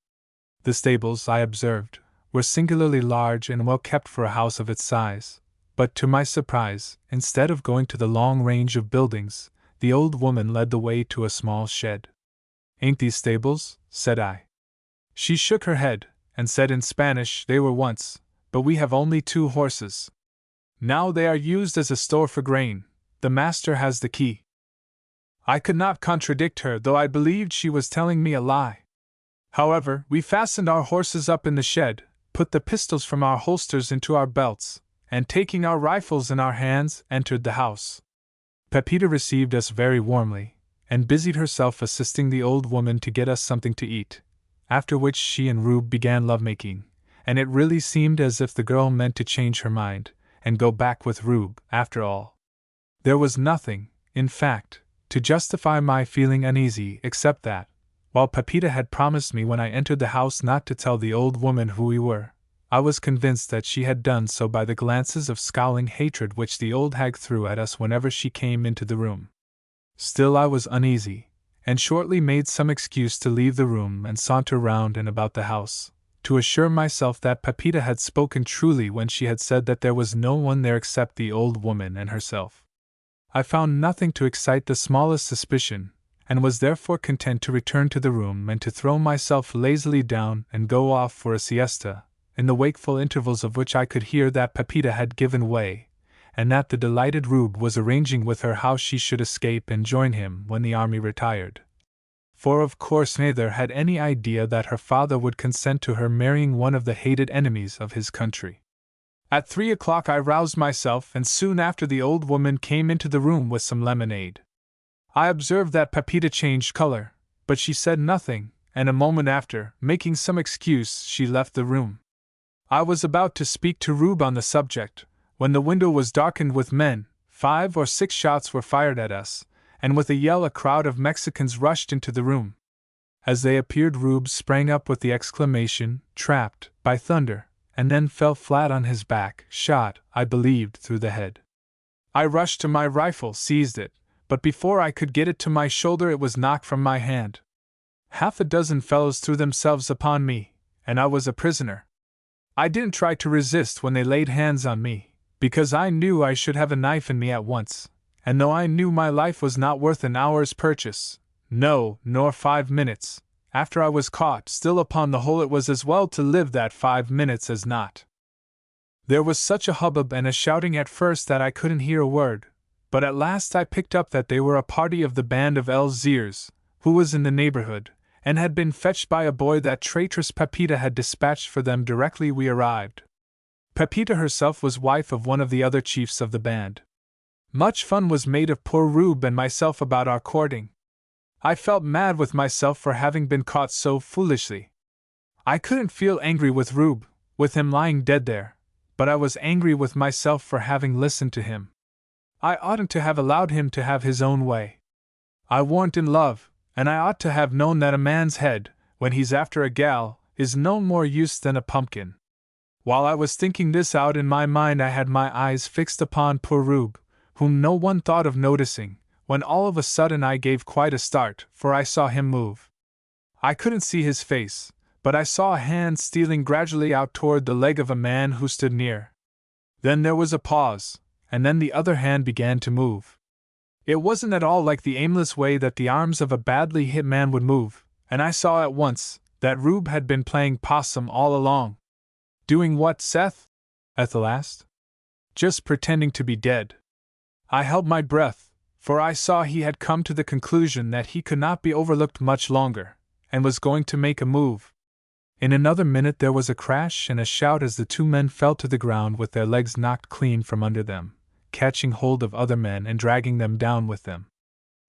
The stables, I observed, were singularly large and well kept for a house of its size, but to my surprise, instead of going to the long range of buildings, the old woman led the way to a small shed. "Ain't these stables?" said I. She shook her head, and said in Spanish, "They were once, but we have only 2 horses. Now they are used as a store for grain. The master has the key." I could not contradict her, though I believed she was telling me a lie. However, we fastened our horses up in the shed, put the pistols from our holsters into our belts, and taking our rifles in our hands, entered the house. Pepita received us very warmly, and busied herself assisting the old woman to get us something to eat, after which she and Rube began lovemaking, and it really seemed as if the girl meant to change her mind, and go back with Rube, after all. There was nothing, in fact, to justify my feeling uneasy except that, while Pepita had promised me when I entered the house not to tell the old woman who we were, I was convinced that she had done so by the glances of scowling hatred which the old hag threw at us whenever she came into the room. Still I was uneasy, and shortly made some excuse to leave the room and saunter round and about the house, to assure myself that Pepita had spoken truly when she had said that there was no one there except the old woman and herself. I found nothing to excite the smallest suspicion, and was therefore content to return to the room and to throw myself lazily down and go off for a siesta, in the wakeful intervals of which I could hear that Pepita had given way, and that the delighted Rube was arranging with her how she should escape and join him when the army retired. For of course neither had any idea that her father would consent to her marrying one of the hated enemies of his country. At 3 o'clock I roused myself, and soon after the old woman came into the room with some lemonade. I observed that Pepita changed color, but she said nothing, and a moment after, making some excuse, she left the room. I was about to speak to Rube on the subject, when the window was darkened with men. 5 or 6 shots were fired at us, and with a yell a crowd of Mexicans rushed into the room. As they appeared, Rube sprang up with the exclamation, "Trapped, by thunder," and then fell flat on his back, shot, I believed, through the head. I rushed to my rifle, seized it, but before I could get it to my shoulder it was knocked from my hand. Half a dozen fellows threw themselves upon me, and I was a prisoner. I didn't try to resist when they laid hands on me, because I knew I should have a knife in me at once, and though I knew my life was not worth an hour's purchase, no, nor 5 minutes, after I was caught, still upon the whole it was as well to live that 5 minutes as not. There was such a hubbub and a shouting at first that I couldn't hear a word, but at last I picked up that they were a party of the band of El Ziers, who was in the neighborhood, and had been fetched by a boy that traitress Pepita had dispatched for them directly we arrived. Pepita herself was wife of one of the other chiefs of the band. Much fun was made of poor Rube and myself about our courting. I felt mad with myself for having been caught so foolishly. I couldn't feel angry with Rube, with him lying dead there, but I was angry with myself for having listened to him. I oughtn't to have allowed him to have his own way. I warn't in love, and I ought to have known that a man's head, when he's after a gal, is no more use than a pumpkin. While I was thinking this out in my mind I had my eyes fixed upon poor Rube, whom no one thought of noticing, when all of a sudden I gave quite a start, for I saw him move. I couldn't see his face, but I saw a hand stealing gradually out toward the leg of a man who stood near. Then there was a pause, and then the other hand began to move. It wasn't at all like the aimless way that the arms of a badly hit man would move, and I saw at once that Rube had been playing possum all along. Doing what, Seth? Ethel asked. Just pretending to be dead. I held my breath, for I saw he had come to the conclusion that he could not be overlooked much longer, and was going to make a move. In another minute there was a crash and a shout as the 2 men fell to the ground with their legs knocked clean from under them, catching hold of other men and dragging them down with them.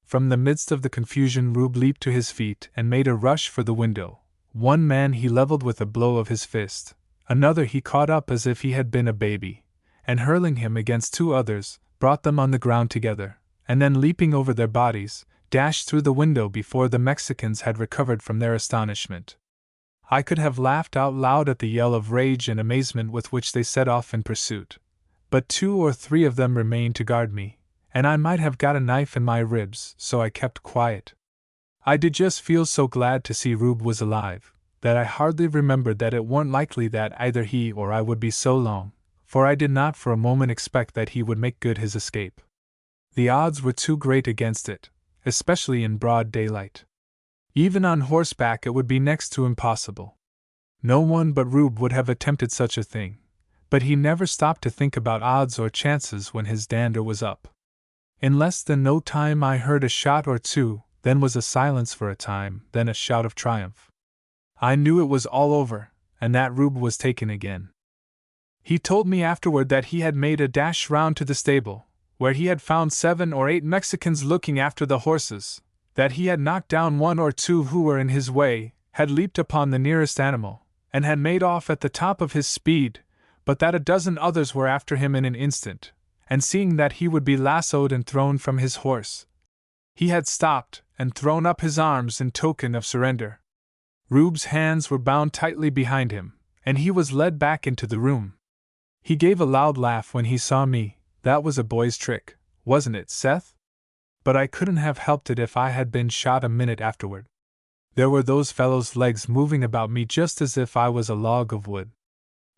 From the midst of the confusion Rube leaped to his feet and made a rush for the window. One man he leveled with a blow of his fist, another he caught up as if he had been a baby, and hurling him against 2 others, brought them on the ground together, and then leaping over their bodies, dashed through the window before the Mexicans had recovered from their astonishment. I could have laughed out loud at the yell of rage and amazement with which they set off in pursuit, but 2 or 3 of them remained to guard me, and I might have got a knife in my ribs, so I kept quiet. I did just feel so glad to see Rube was alive, that I hardly remembered that it weren't likely that either he or I would be so long, for I did not for a moment expect that he would make good his escape. The odds were too great against it, especially in broad daylight. Even on horseback it would be next to impossible. No one but Rube would have attempted such a thing, but he never stopped to think about odds or chances when his dander was up. In less than no time I heard a shot or two, then was a silence for a time, then a shout of triumph. I knew it was all over, and that Rube was taken again. He told me afterward that he had made a dash round to the stable, where he had found 7 or 8 Mexicans looking after the horses, that he had knocked down 1 or 2 who were in his way, had leaped upon the nearest animal, and had made off at the top of his speed, but that a dozen others were after him in an instant, and seeing that he would be lassoed and thrown from his horse, he had stopped and thrown up his arms in token of surrender. Rube's hands were bound tightly behind him, and he was led back into the room. He gave a loud laugh when he saw me. That was a boy's trick, wasn't it, Seth? But I couldn't have helped it if I had been shot a minute afterward. There were those fellows' legs moving about me just as if I was a log of wood.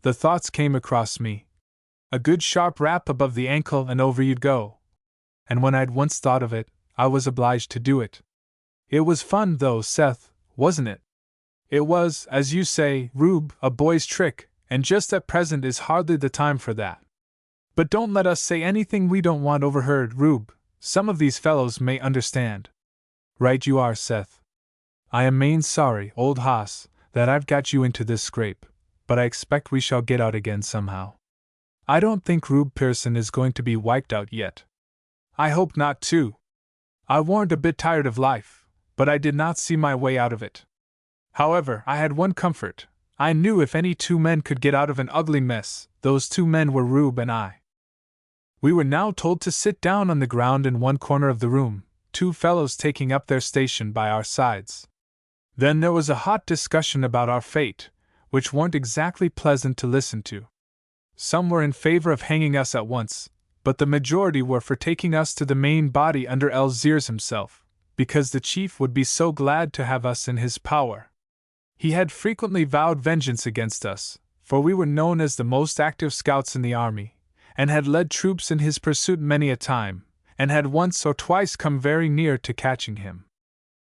The thoughts came across me. A good sharp rap above the ankle and over you'd go. And when I'd once thought of it, I was obliged to do it. It was fun though, Seth, wasn't it? It was, as you say, Rube, a boy's trick, and just at present is hardly the time for that. But don't let us say anything we don't want overheard, Rube. Some of these fellows may understand. Right you are, Seth. I am main sorry, old hoss, that I've got you into this scrape, but I expect we shall get out again somehow. I don't think Rube Pearson is going to be wiped out yet. I hope not, too. I warn't a bit tired of life, but I did not see my way out of it. However, I had one comfort. I knew if any 2 men could get out of an ugly mess, those 2 men were Rube and I. We were now told to sit down on the ground in one corner of the room, 2 fellows taking up their station by our sides. Then there was a hot discussion about our fate, which weren't exactly pleasant to listen to. Some were in favor of hanging us at once, but the majority were for taking us to the main body under Algiers himself, because the chief would be so glad to have us in his power. He had frequently vowed vengeance against us, for we were known as the most active scouts in the army, and had led troops in his pursuit many a time, and had once or twice come very near to catching him.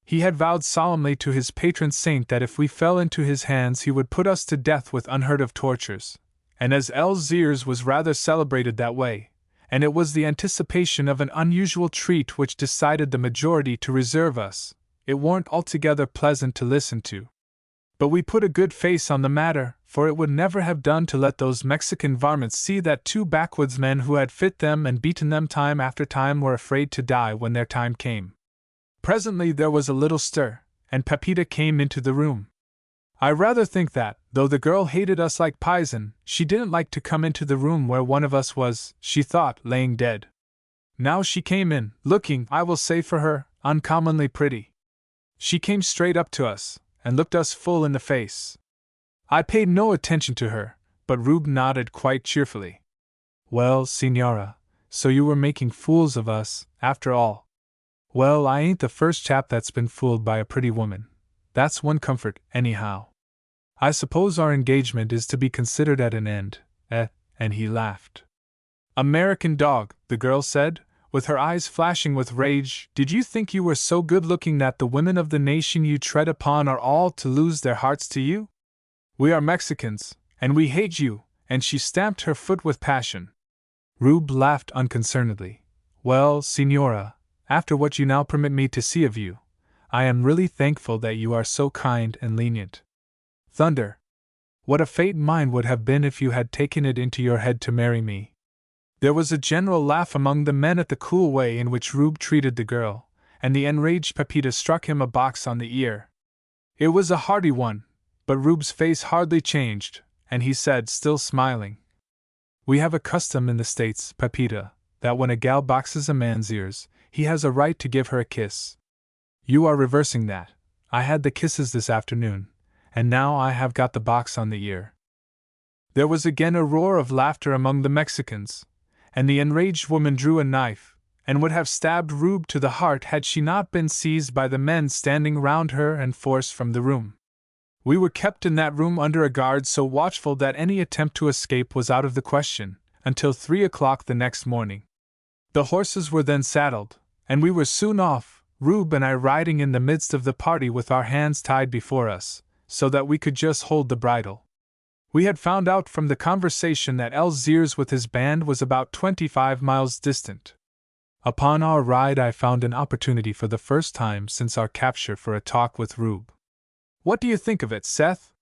He had vowed solemnly to his patron saint that if we fell into his hands he would put us to death with unheard of tortures, and as Algiers was rather celebrated that way, and it was the anticipation of an unusual treat which decided the majority to reserve us, it weren't altogether pleasant to listen to. But we put a good face on the matter, for it would never have done to let those Mexican varmints see that 2 backwoodsmen who had fit them and beaten them time after time were afraid to die when their time came. Presently there was a little stir, and Pepita came into the room. I rather think that, though the girl hated us like pison, she didn't like to come into the room where one of us was, she thought, laying dead. Now she came in, looking, I will say for her, uncommonly pretty. She came straight up to us, and looked us full in the face. I paid no attention to her, but Rube nodded quite cheerfully. Well, Signora, so you were making fools of us, after all. Well, I ain't the first chap that's been fooled by a pretty woman. That's one comfort, anyhow. I suppose our engagement is to be considered at an end, and he laughed. American dog, the girl said, with her eyes flashing with rage, did you think you were so good-looking that the women of the nation you tread upon are all to lose their hearts to you? We are Mexicans, and we hate you, and she stamped her foot with passion. Rube laughed unconcernedly. Well, Signora, after what you now permit me to see of you, I am really thankful that you are so kind and lenient. Thunder! What a fate mine would have been if you had taken it into your head to marry me. There was a general laugh among the men at the cool way in which Rube treated the girl, and the enraged Pepita struck him a box on the ear. It was a hearty one, but Rube's face hardly changed, and he said, still smiling, We have a custom in the States, Pepita, that when a gal boxes a man's ears, he has a right to give her a kiss. You are reversing that. I had the kisses this afternoon, and now I have got the box on the ear. There was again a roar of laughter among the Mexicans, and the enraged woman drew a knife, and would have stabbed Rube to the heart had she not been seized by the men standing round her and forced from the room. We were kept in that room under a guard so watchful that any attempt to escape was out of the question, until 3 o'clock the next morning. The horses were then saddled, and we were soon off, Rube and I riding in the midst of the party with our hands tied before us, so that we could just hold the bridle. We had found out from the conversation that Algiers with his band was about 25 miles distant. Upon our ride I found an opportunity for the first time since our capture for a talk with Rube. "What do you think of it, Seth?"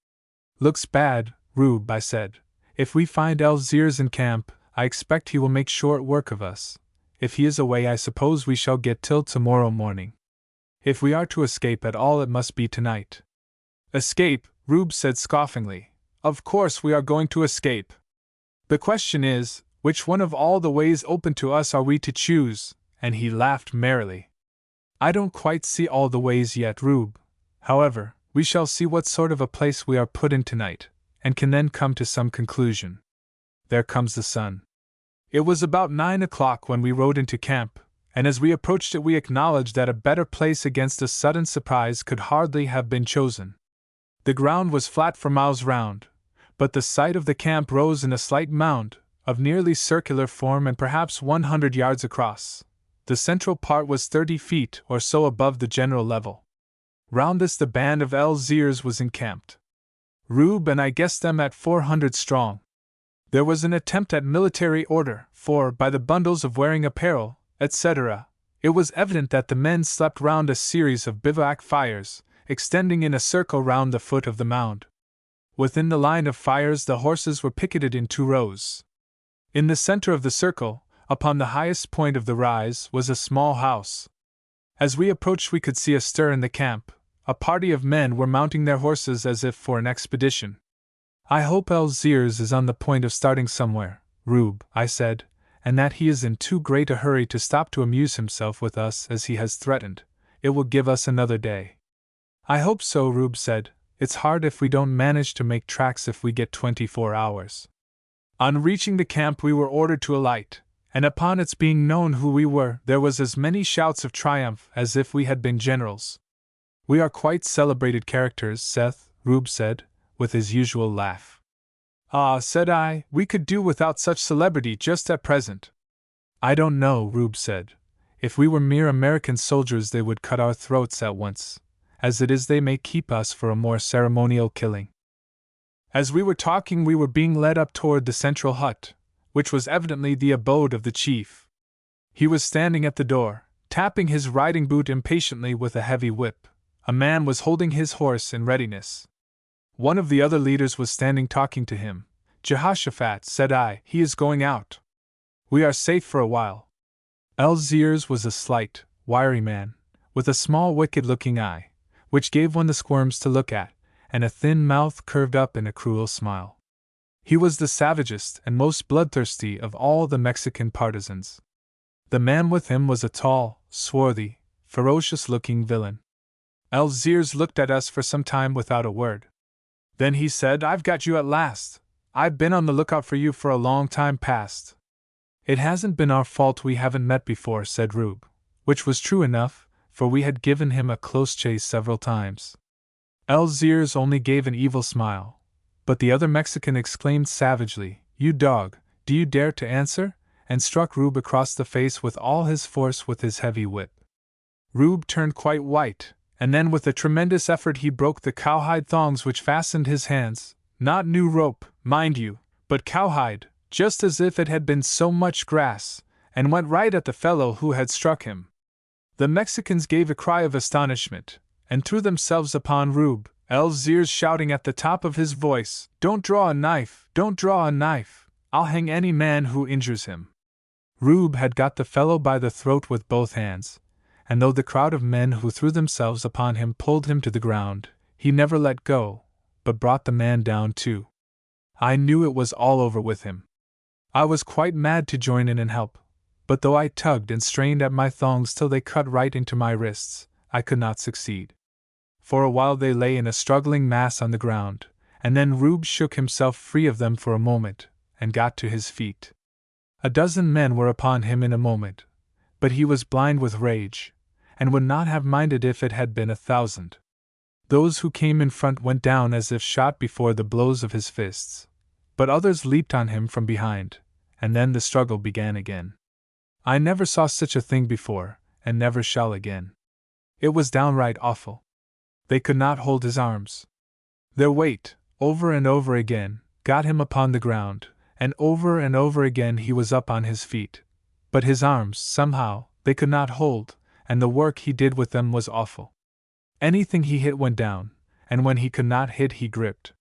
"Looks bad, Rube," I said. "If we find Algiers in camp, I expect he will make short work of us. If he is away, I suppose we shall get till tomorrow morning. If we are to escape at all, it must be tonight." "Escape," Rube said scoffingly. "Of course we are going to escape. The question is, which one of all the ways open to us are we to choose?" And he laughed merrily. "I don't quite see all the ways yet, Rube. However, we shall see what sort of a place we are put in tonight, and can then come to some conclusion. There comes the sun." It was about 9 o'clock when we rode into camp, and as we approached it we acknowledged that a better place against a sudden surprise could hardly have been chosen. The ground was flat for miles round, but the site of the camp rose in a slight mound, of nearly circular form and perhaps 100 yards across. The central part was 30 feet or so above the general level. Round this the band of Algiers was encamped. Rube and I guessed them at 400 strong. There was an attempt at military order, for, by the bundles of wearing apparel, etc., it was evident that the men slept round a series of bivouac fires, extending in a circle round the foot of the mound. Within the line of fires the horses were picketed in 2 rows. In the center of the circle, upon the highest point of the rise, was a small house. As we approached we could see a stir in the camp. A party of men were mounting their horses as if for an expedition. "I hope Algiers is on the point of starting somewhere, Rube," I said, "and that he is in too great a hurry to stop to amuse himself with us as he has threatened. It will give us another day." "I hope so," Rube said. "It's hard if we don't manage to make tracks if we get 24 hours. On reaching the camp we were ordered to alight, and upon its being known who we were, there was as many shouts of triumph as if we had been generals. "We are quite celebrated characters, Seth," Rube said, with his usual laugh. "Ah," said I, "we could do without such celebrity just at present." "I don't know," Rube said. "If we were mere American soldiers they would cut our throats at once. As it is they may keep us for a more ceremonial killing." As we were talking we were being led up toward the central hut, which was evidently the abode of the chief. He was standing at the door, tapping his riding boot impatiently with a heavy whip. A man was holding his horse in readiness. One of the other leaders was standing talking to him. "Jehoshaphat," said I, "he is going out. We are safe for a while." Algiers was a slight, wiry man, with a small wicked-looking eye, which gave one the squirms to look at, and a thin mouth curved up in a cruel smile. He was the savagest and most bloodthirsty of all the Mexican partisans. The man with him was a tall, swarthy, ferocious-looking villain. Algiers looked at us for some time without a word. Then he said, "I've got you at last. I've been on the lookout for you for a long time past." "It hasn't been our fault we haven't met before," said Rube, which was true enough, for we had given him a close chase several times. Algiers only gave an evil smile, but the other Mexican exclaimed savagely, "You dog, do you dare to answer?" and struck Rube across the face with all his force with his heavy whip. Rube turned quite white, and then with a tremendous effort he broke the cowhide thongs which fastened his hands, not new rope, mind you, but cowhide, just as if it had been so much grass, and went right at the fellow who had struck him. The Mexicans gave a cry of astonishment, and threw themselves upon Rube, Algiers shouting at the top of his voice, "Don't draw a knife! Don't draw a knife! I'll hang any man who injures him." Rube had got the fellow by the throat with both hands, and though the crowd of men who threw themselves upon him pulled him to the ground, he never let go, but brought the man down too. I knew it was all over with him. I was quite mad to join in and help, but though I tugged and strained at my thongs till they cut right into my wrists, I could not succeed. For a while they lay in a struggling mass on the ground, and then Rube shook himself free of them for a moment, and got to his feet. A dozen men were upon him in a moment, but he was blind with rage, and would not have minded if it had been 1,000. Those who came in front went down as if shot before the blows of his fists, but others leaped on him from behind, and then the struggle began again. I never saw such a thing before, and never shall again. It was downright awful. They could not hold his arms. Their weight, over and over again, got him upon the ground, and over again he was up on his feet. But his arms, somehow, they could not hold, and the work he did with them was awful. Anything he hit went down, and when he could not hit he gripped.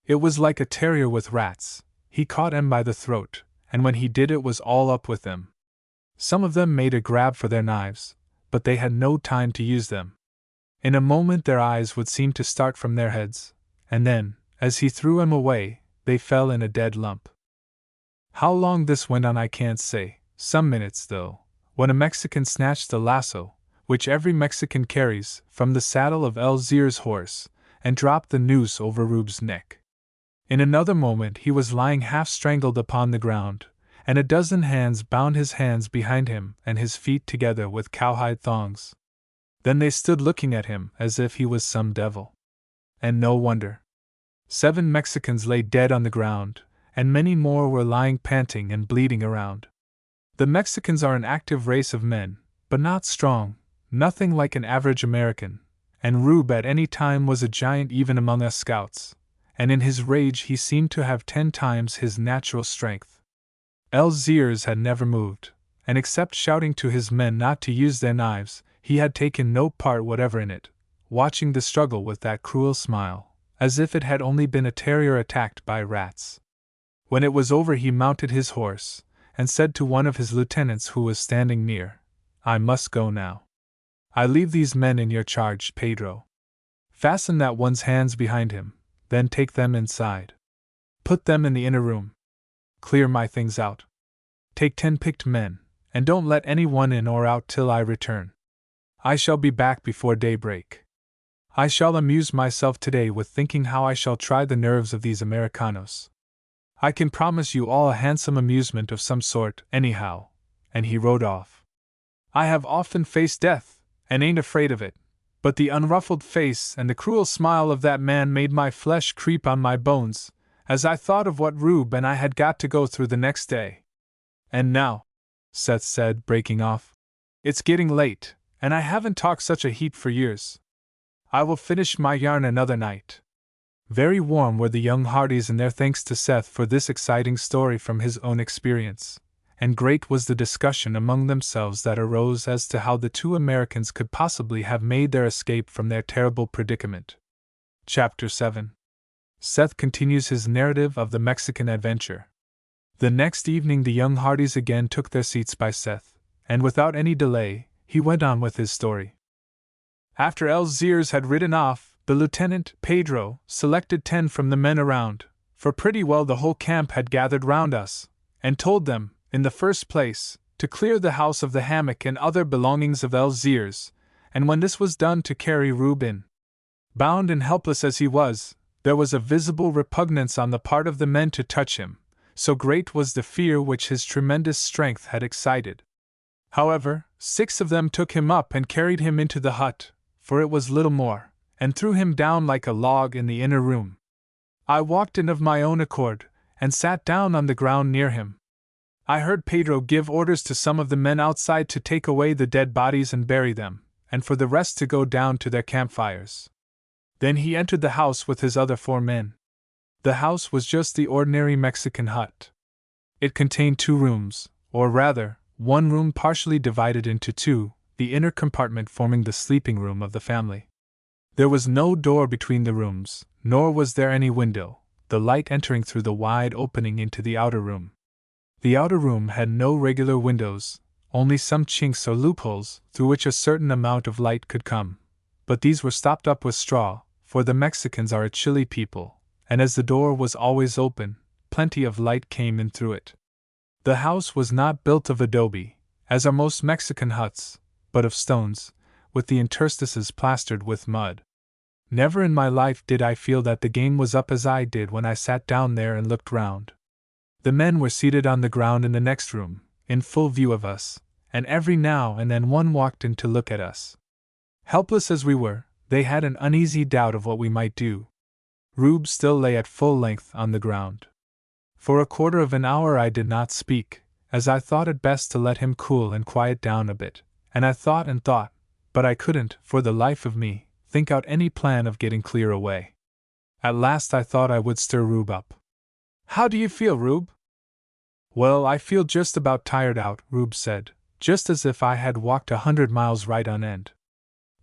It was like a terrier with rats. He caught them by the throat, and when he did it was all up with them. Some of them made a grab for their knives, but they had no time to use them. In a moment their eyes would seem to start from their heads, and then, as he threw them away, they fell in a dead lump. How long this went on I can't say, some minutes though, when a Mexican snatched the lasso, which every Mexican carries, from the saddle of Elzir's horse, and dropped the noose over Rube's neck. In another moment he was lying half strangled upon the ground, and a dozen hands bound his hands behind him and his feet together with cowhide thongs. Then they stood looking at him as if he was some devil. And no wonder. 7 Mexicans lay dead on the ground, and many more were lying panting and bleeding around. The Mexicans are an active race of men, but not strong, nothing like an average American, and Rube at any time was a giant even among us scouts, and in his rage he seemed to have 10 times his natural strength. Elzir's had never moved, and except shouting to his men not to use their knives, he had taken no part whatever in it, watching the struggle with that cruel smile, as if it had only been a terrier attacked by rats. When it was over he mounted his horse, and said to one of his lieutenants who was standing near, "I must go now. I leave these men in your charge, Pedro. Fasten that one's hands behind him, then take them inside. Put them in the inner room. Clear my things out. Take 10 picked men, and don't let any one in or out till I return. I shall be back before daybreak. I shall amuse myself today with thinking how I shall try the nerves of these Americanos. I can promise you all a handsome amusement of some sort, anyhow," and he rode off. I have often faced death, and ain't afraid of it, but the unruffled face and the cruel smile of that man made my flesh creep on my bones, as I thought of what Rube and I had got to go through the next day. "And now," Seth said, breaking off, "it's getting late, and I haven't talked such a heap for years. I will finish my yarn another night." Very warm were the young Hardys in their thanks to Seth for this exciting story from his own experience, and great was the discussion among themselves that arose as to how the 2 Americans could possibly have made their escape from their terrible predicament. Chapter 7. Seth continues his narrative of the Mexican adventure. The next evening the young Hardys again took their seats by Seth, and without any delay, he went on with his story. After Elzir's had ridden off, the lieutenant, Pedro, selected 10 from the men around, for pretty well the whole camp had gathered round us, and told them, in the first place, to clear the house of the hammock and other belongings of Elzir's, and when this was done to carry Rube in. Bound and helpless as he was, there was a visible repugnance on the part of the men to touch him, so great was the fear which his tremendous strength had excited. However, 6 of them took him up and carried him into the hut, for it was little more, and threw him down like a log in the inner room. I walked in of my own accord, and sat down on the ground near him. I heard Pedro give orders to some of the men outside to take away the dead bodies and bury them, and for the rest to go down to their campfires. Then he entered the house with his other 4 men. The house was just the ordinary Mexican hut. It contained 2 rooms, or rather, 1 room partially divided into 2, the inner compartment forming the sleeping room of the family. There was no door between the rooms, nor was there any window, the light entering through the wide opening into the outer room. The outer room had no regular windows, only some chinks or loopholes through which a certain amount of light could come, but these were stopped up with straw, for the Mexicans are a chilly people, and as the door was always open, plenty of light came in through it. The house was not built of adobe, as are most Mexican huts, but of stones, with the interstices plastered with mud. Never in my life did I feel that the game was up as I did when I sat down there and looked round. The men were seated on the ground in the next room, in full view of us, and every now and then one walked in to look at us. Helpless as we were, They had an uneasy doubt of what we might do. Rube still lay at full length on the ground. For a quarter of an hour I did not speak, as I thought it best to let him cool and quiet down a bit, and I thought and thought, but I couldn't, for the life of me, think out any plan of getting clear away. At last I thought I would stir Rube up. "How do you feel, Rube?" "Well, I feel just about tired out," Rube said, "just as if I had walked 100 miles right on end.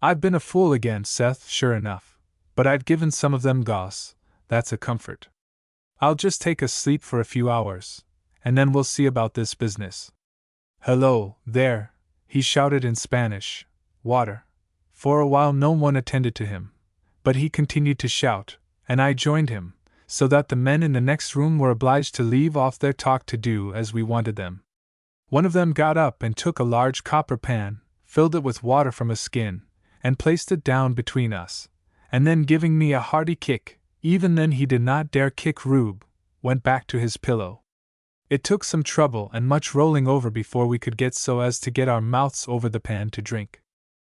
I've been a fool again, Seth, sure enough, but I've given some of them goss, that's a comfort. I'll just take a sleep for a few hours, and then we'll see about this business." "Hello, there," he shouted in Spanish. "Water." For a while no one attended to him, but he continued to shout, and I joined him, so that the men in the next room were obliged to leave off their talk to do as we wanted them. One of them got up and took a large copper pan, filled it with water from a skin, and placed it down between us, and then giving me a hearty kick, even then he did not dare kick Rube, went back to his pillow. It took some trouble and much rolling over before we could get so as to get our mouths over the pan to drink.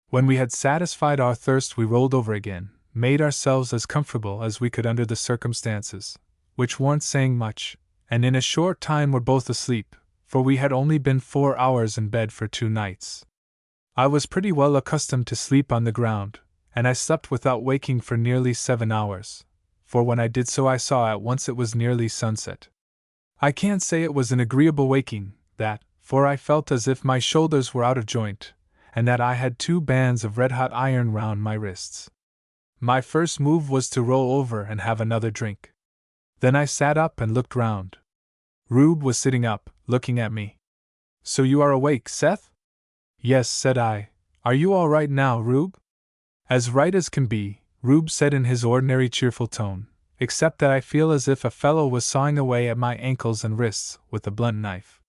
When we had satisfied our thirst we rolled over again, made ourselves as comfortable as we could under the circumstances, which weren't saying much, and in a short time were both asleep, for we had only been 4 hours in bed for 2 nights. I was pretty well accustomed to sleep on the ground, and I slept without waking for nearly 7 hours, for when I did so I saw at once it was nearly sunset. I can't say it was an agreeable waking, that, for I felt as if my shoulders were out of joint, and that I had 2 bands of red-hot iron round my wrists. My first move was to roll over and have another drink. Then I sat up and looked round. Rube was sitting up, looking at me. "So you are awake, Seth?" "Yes," said I. "Are you all right now, Rube?" "As right as can be," Rube said in his ordinary cheerful tone, "except that I feel as if a fellow was sawing away at my ankles and wrists with a blunt knife."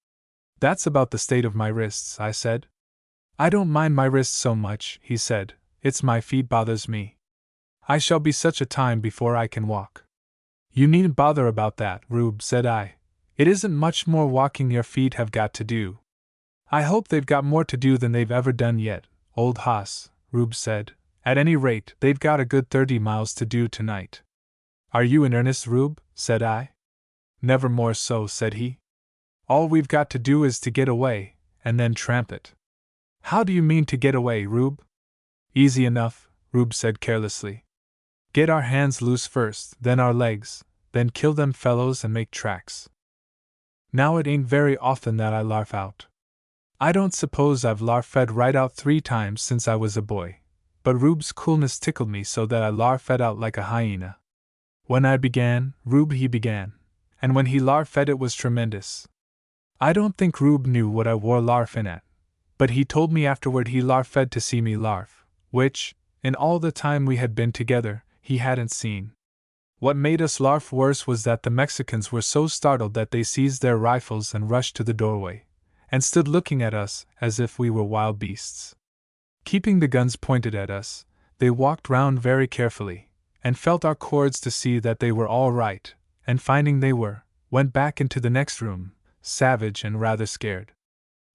"That's about the state of my wrists," I said. "I don't mind my wrists so much," he said, "it's my feet bothers me. I shall be such a time before I can walk." "You needn't bother about that, Rube," said I. "It isn't much more walking your feet have got to do." "I hope they've got more to do than they've ever done yet, old hoss," Rube said. "At any rate, they've got a good 30 miles to do tonight." "Are you in earnest, Rube?" said I. "Never more so," said he. "All we've got to do is to get away, and then tramp it." "How do you mean to get away, Rube?" "Easy enough," Rube said carelessly. "Get our hands loose first, then our legs, then kill them fellows and make tracks. Now it ain't very often that I larf out. I don't suppose I've larfed right out 3 times since I was a boy, but Rube's coolness tickled me so that I larfed out like a hyena. When I began, Rube he began, and when he larfed it was tremendous. I don't think Rube knew what I wore larfing at, but he told me afterward he larfed to see me larf, which, in all the time we had been together, he hadn't seen. What made us larf worse was that the Mexicans were so startled that they seized their rifles and rushed to the doorway, and stood looking at us as if we were wild beasts. Keeping the guns pointed at us, they walked round very carefully, and felt our cords to see that they were all right, and finding they were, went back into the next room, savage and rather scared.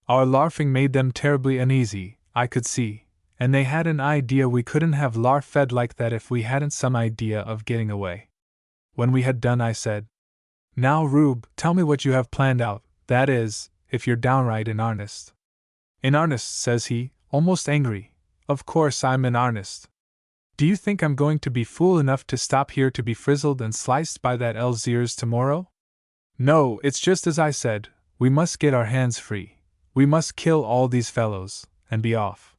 Our larfing made them terribly uneasy, I could see, and they had an idea we couldn't have larfed like that if we hadn't some idea of getting away. When we had done I said, "Now, Rube, tell me what you have planned out, that is, if you're downright in earnest." "In earnest," says he, almost angry. "Of course I'm in earnest. Do you think I'm going to be fool enough to stop here to be frizzled and sliced by that L's ears tomorrow? No, it's just as I said, we must get our hands free. We must kill all these fellows, and be off."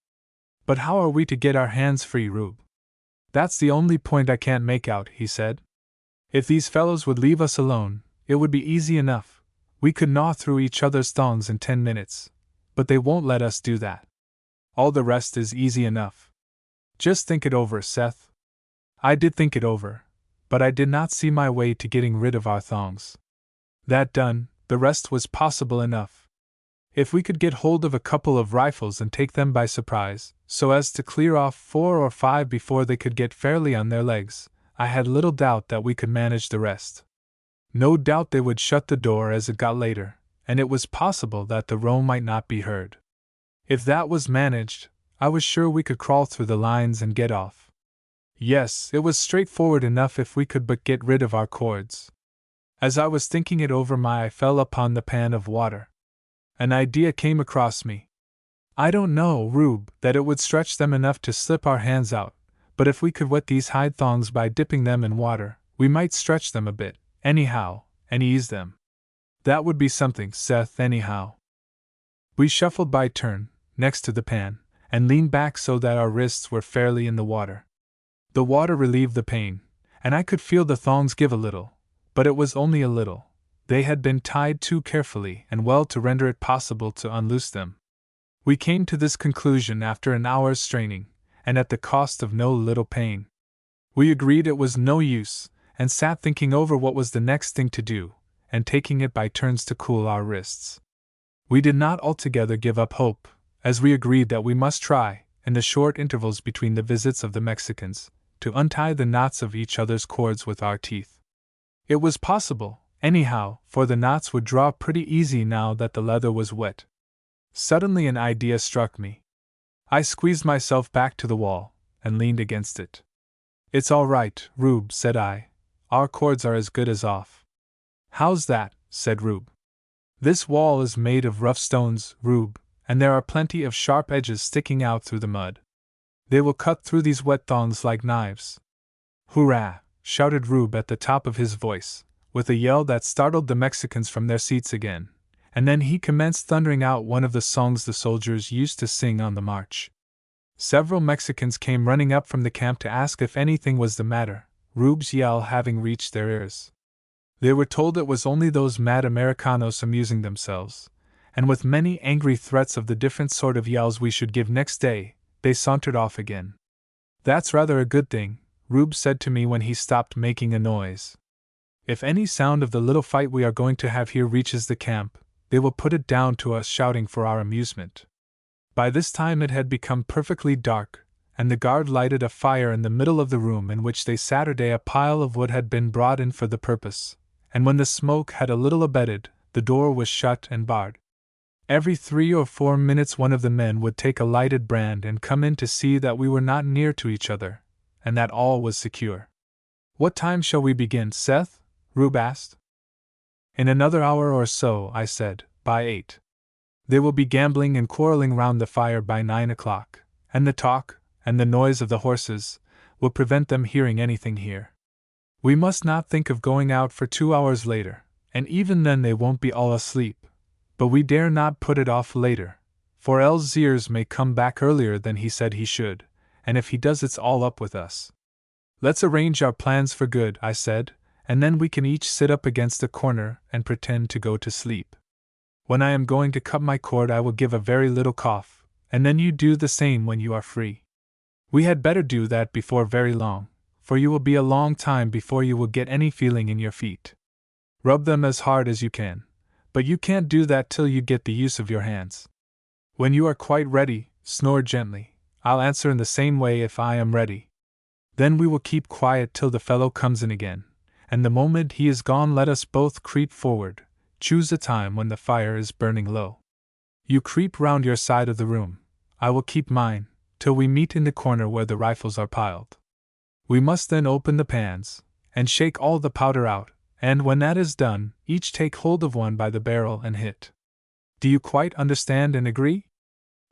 "But how are we to get our hands free, Rube?" "That's the only point I can't make out," he said. "If these fellows would leave us alone, it would be easy enough. We could gnaw through each other's thongs in 10 minutes. But they won't let us do that. All the rest is easy enough. Just think it over, Seth." I did think it over, but I did not see my way to getting rid of our thongs. That done, the rest was possible enough. If we could get hold of a couple of rifles and take them by surprise, so as to clear off 4 or 5 before they could get fairly on their legs, I had little doubt that we could manage the rest. No doubt they would shut the door as it got later, and it was possible that the row might not be heard. If that was managed, I was sure we could crawl through the lines and get off. Yes, it was straightforward enough if we could but get rid of our cords. As I was thinking it over, my eye fell upon the pan of water. An idea came across me. I don't know, Rube, that it would stretch them enough to slip our hands out, but if we could wet these hide thongs by dipping them in water, we might stretch them a bit, anyhow, and ease them. That would be something, Seth, anyhow. We shuffled by turn, next to the pan, and leaned back so that our wrists were fairly in the water. The water relieved the pain, and I could feel the thongs give a little, but it was only a little. They had been tied too carefully and well to render it possible to unloose them. We came to this conclusion after an hour's straining, and at the cost of no little pain. We agreed it was no use, and sat thinking over what was the next thing to do, and taking it by turns to cool our wrists. We did not altogether give up hope, as we agreed that we must try, in the short intervals between the visits of the Mexicans, to untie the knots of each other's cords with our teeth. It was possible, anyhow, for the knots would draw pretty easy now that the leather was wet. Suddenly an idea struck me. I squeezed myself back to the wall, and leaned against it. It's all right, Rube, said I. Our cords are as good as off. How's that? Said Rube. This wall is made of rough stones, Rube, and there are plenty of sharp edges sticking out through the mud. They will cut through these wet thongs like knives. Hurrah! Shouted Rube at the top of his voice, with a yell that startled the Mexicans from their seats again, and then he commenced thundering out one of the songs the soldiers used to sing on the march. Several Mexicans came running up from the camp to ask if anything was the matter, Rube's yell having reached their ears. They were told it was only those mad Americanos amusing themselves, and with many angry threats of the different sort of yells we should give next day, they sauntered off again. That's rather a good thing, Rube said to me when he stopped making a noise. If any sound of the little fight we are going to have here reaches the camp, they will put it down to us shouting for our amusement. By this time it had become perfectly dark, and the guard lighted a fire in the middle of the room in which they Saturday a pile of wood had been brought in for the purpose, and when the smoke had a little abated, the door was shut and barred. Every 3 or 4 minutes one of the men would take a lighted brand and come in to see that we were not near to each other, and that all was secure. What time shall we begin, Seth? Rube asked. In another hour or so, I said, by 8. They will be gambling and quarreling round the fire by 9 o'clock, and the talk, and the noise of the horses, will prevent them hearing anything here. We must not think of going out for 2 hours later, and even then they won't be all asleep, but we dare not put it off later, for Elziers may come back earlier than he said he should, and if he does it's all up with us. Let's arrange our plans for good, I said, and then we can each sit up against a corner and pretend to go to sleep. When I am going to cut my cord I will give a very little cough, and then you do the same when you are free. We had better do that before very long, for you will be a long time before you will get any feeling in your feet. Rub them as hard as you can, but you can't do that till you get the use of your hands. When you are quite ready, snore gently. I'll answer in the same way if I am ready. Then we will keep quiet till the fellow comes in again, and the moment he is gone let us both creep forward. Choose a time when the fire is burning low. You creep round your side of the room, I will keep mine, till we meet in the corner where the rifles are piled. We must then open the pans, and shake all the powder out, and when that is done, each take hold of one by the barrel and hit. Do you quite understand and agree?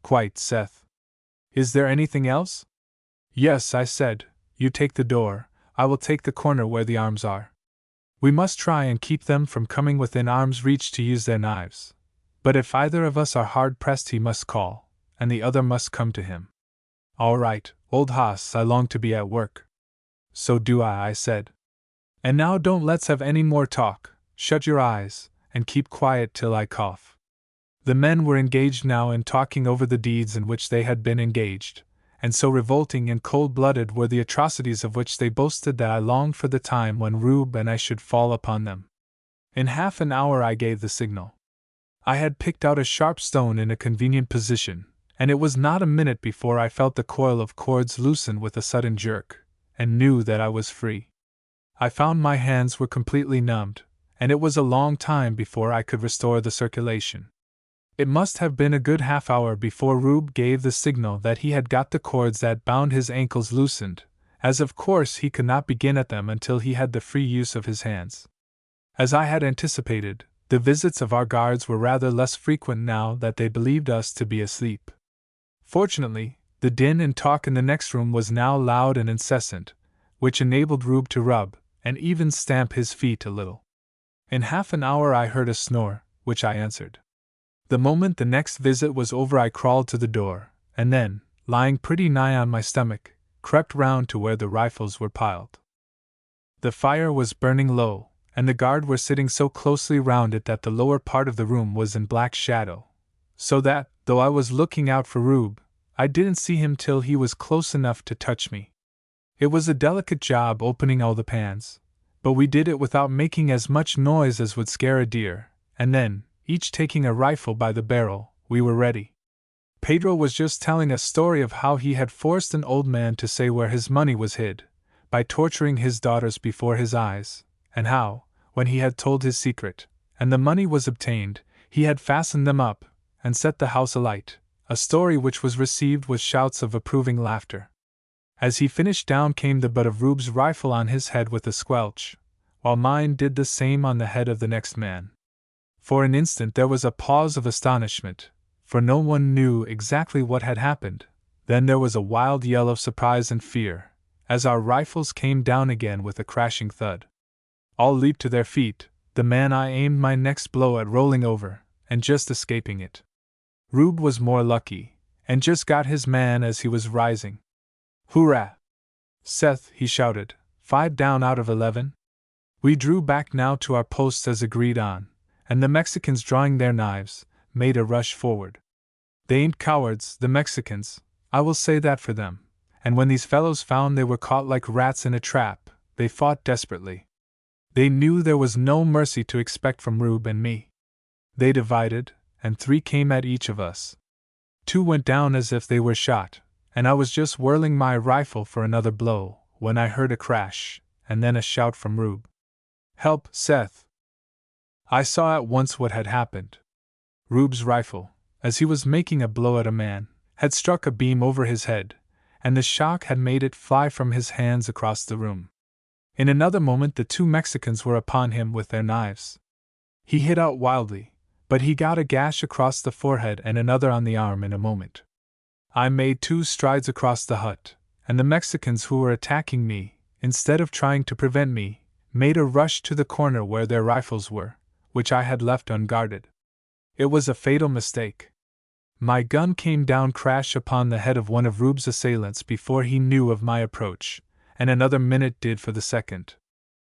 Quite, Seth. Is there anything else? Yes, I said, you take the door, I will take the corner where the arms are. We must try and keep them from coming within arm's reach to use their knives, but if either of us are hard pressed he must call, and the other must come to him. All right, old hoss, I long to be at work. So do I said. And now don't let's have any more talk, shut your eyes, and keep quiet till I cough. The men were engaged now in talking over the deeds in which they had been engaged, and so revolting and cold-blooded were the atrocities of which they boasted that I longed for the time when Rube and I should fall upon them. In half an hour I gave the signal. I had picked out a sharp stone in a convenient position, and it was not a minute before I felt the coil of cords loosen with a sudden jerk, and knew that I was free. I found my hands were completely numbed, and it was a long time before I could restore the circulation. It must have been a good half-hour before Rube gave the signal that he had got the cords that bound his ankles loosened, as of course he could not begin at them until he had the free use of his hands. As I had anticipated, the visits of our guards were rather less frequent now that they believed us to be asleep. Fortunately, the din and talk in the next room was now loud and incessant, which enabled Rube to rub, and even stamp his feet a little. In half an hour I heard a snore, which I answered. The moment the next visit was over I crawled to the door, and then, lying pretty nigh on my stomach, crept round to where the rifles were piled. The fire was burning low, and the guard were sitting so closely round it that the lower part of the room was in black shadow, so that, though I was looking out for Rube, I didn't see him till he was close enough to touch me. It was a delicate job opening all the pans, but we did it without making as much noise as would scare a deer, and then, each taking a rifle by the barrel, we were ready. Pedro was just telling a story of how he had forced an old man to say where his money was hid, by torturing his daughters before his eyes, and how, when he had told his secret, and the money was obtained, he had fastened them up, and set the house alight, a story which was received with shouts of approving laughter. As he finished down came the butt of Rube's rifle on his head with a squelch, while mine did the same on the head of the next man. For an instant there was a pause of astonishment, for no one knew exactly what had happened. Then there was a wild yell of surprise and fear, as our rifles came down again with a crashing thud. All leaped to their feet, the man I aimed my next blow at rolling over, and just escaping it. Rube was more lucky, and just got his man as he was rising. "Hoorah! Seth," he shouted, "5 down out of 11? We drew back now to our posts as agreed on, and the Mexicans, drawing their knives, made a rush forward. They ain't cowards, the Mexicans, I will say that for them, and when these fellows found they were caught like rats in a trap, they fought desperately. They knew there was no mercy to expect from Rube and me. They divided, and 3 came at each of us. 2 went down as if they were shot, and I was just whirling my rifle for another blow, when I heard a crash, and then a shout from Rube. "Help, Seth!" I saw at once what had happened. Rube's rifle, as he was making a blow at a man, had struck a beam over his head, and the shock had made it fly from his hands across the room. In another moment the 2 Mexicans were upon him with their knives. He hit out wildly, but he got a gash across the forehead and another on the arm in a moment. I made 2 strides across the hut, and the Mexicans who were attacking me, instead of trying to prevent me, made a rush to the corner where their rifles were, which I had left unguarded. It was a fatal mistake. My gun came down crash upon the head of one of Rube's assailants before he knew of my approach, and another minute did for the second.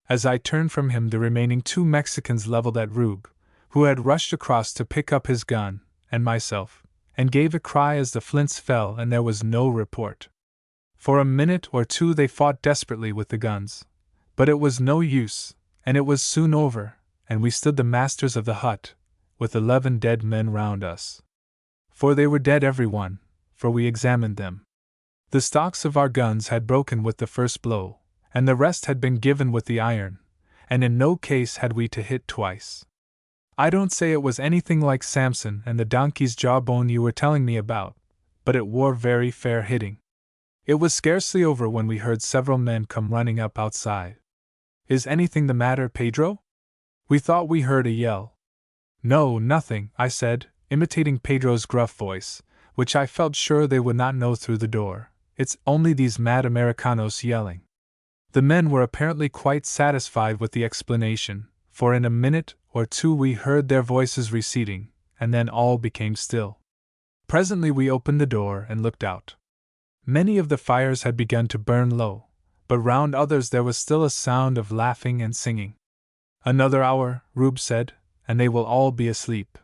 As I turned from him the remaining 2 Mexicans leveled at Rube, who had rushed across to pick up his gun, and myself, and gave a cry as the flints fell, and there was no report. For a minute or 2 they fought desperately with the guns, but it was no use, and it was soon over, and we stood the masters of the hut, with 11 dead men round us. For they were dead every one, for we examined them. The stocks of our guns had broken with the first blow, and the rest had been given with the iron, and in no case had we to hit twice. I don't say it was anything like Samson and the donkey's jawbone you were telling me about, but it wore very fair hitting. It was scarcely over when we heard several men come running up outside. "Is anything the matter, Pedro?" We thought we heard a yell. "No, nothing," I said, imitating Pedro's gruff voice, which I felt sure they would not know through the door. "It's only these mad Americanos yelling." The men were apparently quite satisfied with the explanation, for in a minute or 2 we heard their voices receding, and then all became still. Presently we opened the door and looked out. Many of the fires had begun to burn low, but round others there was still a sound of laughing and singing. "Another hour," Rube said, "and they will all be asleep."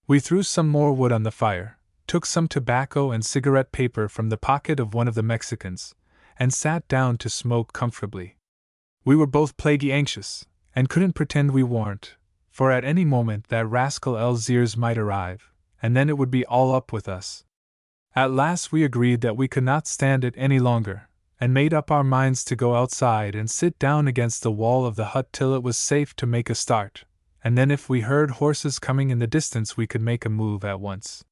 We threw some more wood on the fire, took some tobacco and cigarette paper from the pocket of one of the Mexicans, and sat down to smoke comfortably. We were both plaguey anxious, and couldn't pretend we weren't, for at any moment that rascal Elziers might arrive, and then it would be all up with us. At last we agreed that we could not stand it any longer, and made up our minds to go outside and sit down against the wall of the hut till it was safe to make a start, and then if we heard horses coming in the distance we could make a move at once.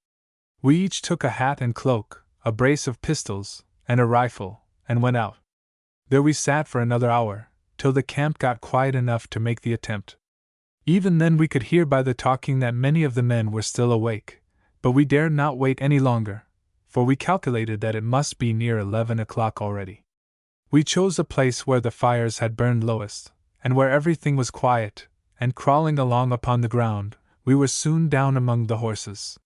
We each took a hat and cloak, a brace of pistols, and a rifle, and went out. There we sat for another hour, till the camp got quiet enough to make the attempt. Even then we could hear by the talking that many of the men were still awake, but we dared not wait any longer, for we calculated that it must be near 11 o'clock already. We chose a place where the fires had burned lowest, and where everything was quiet, and crawling along upon the ground, we were soon down among the horses.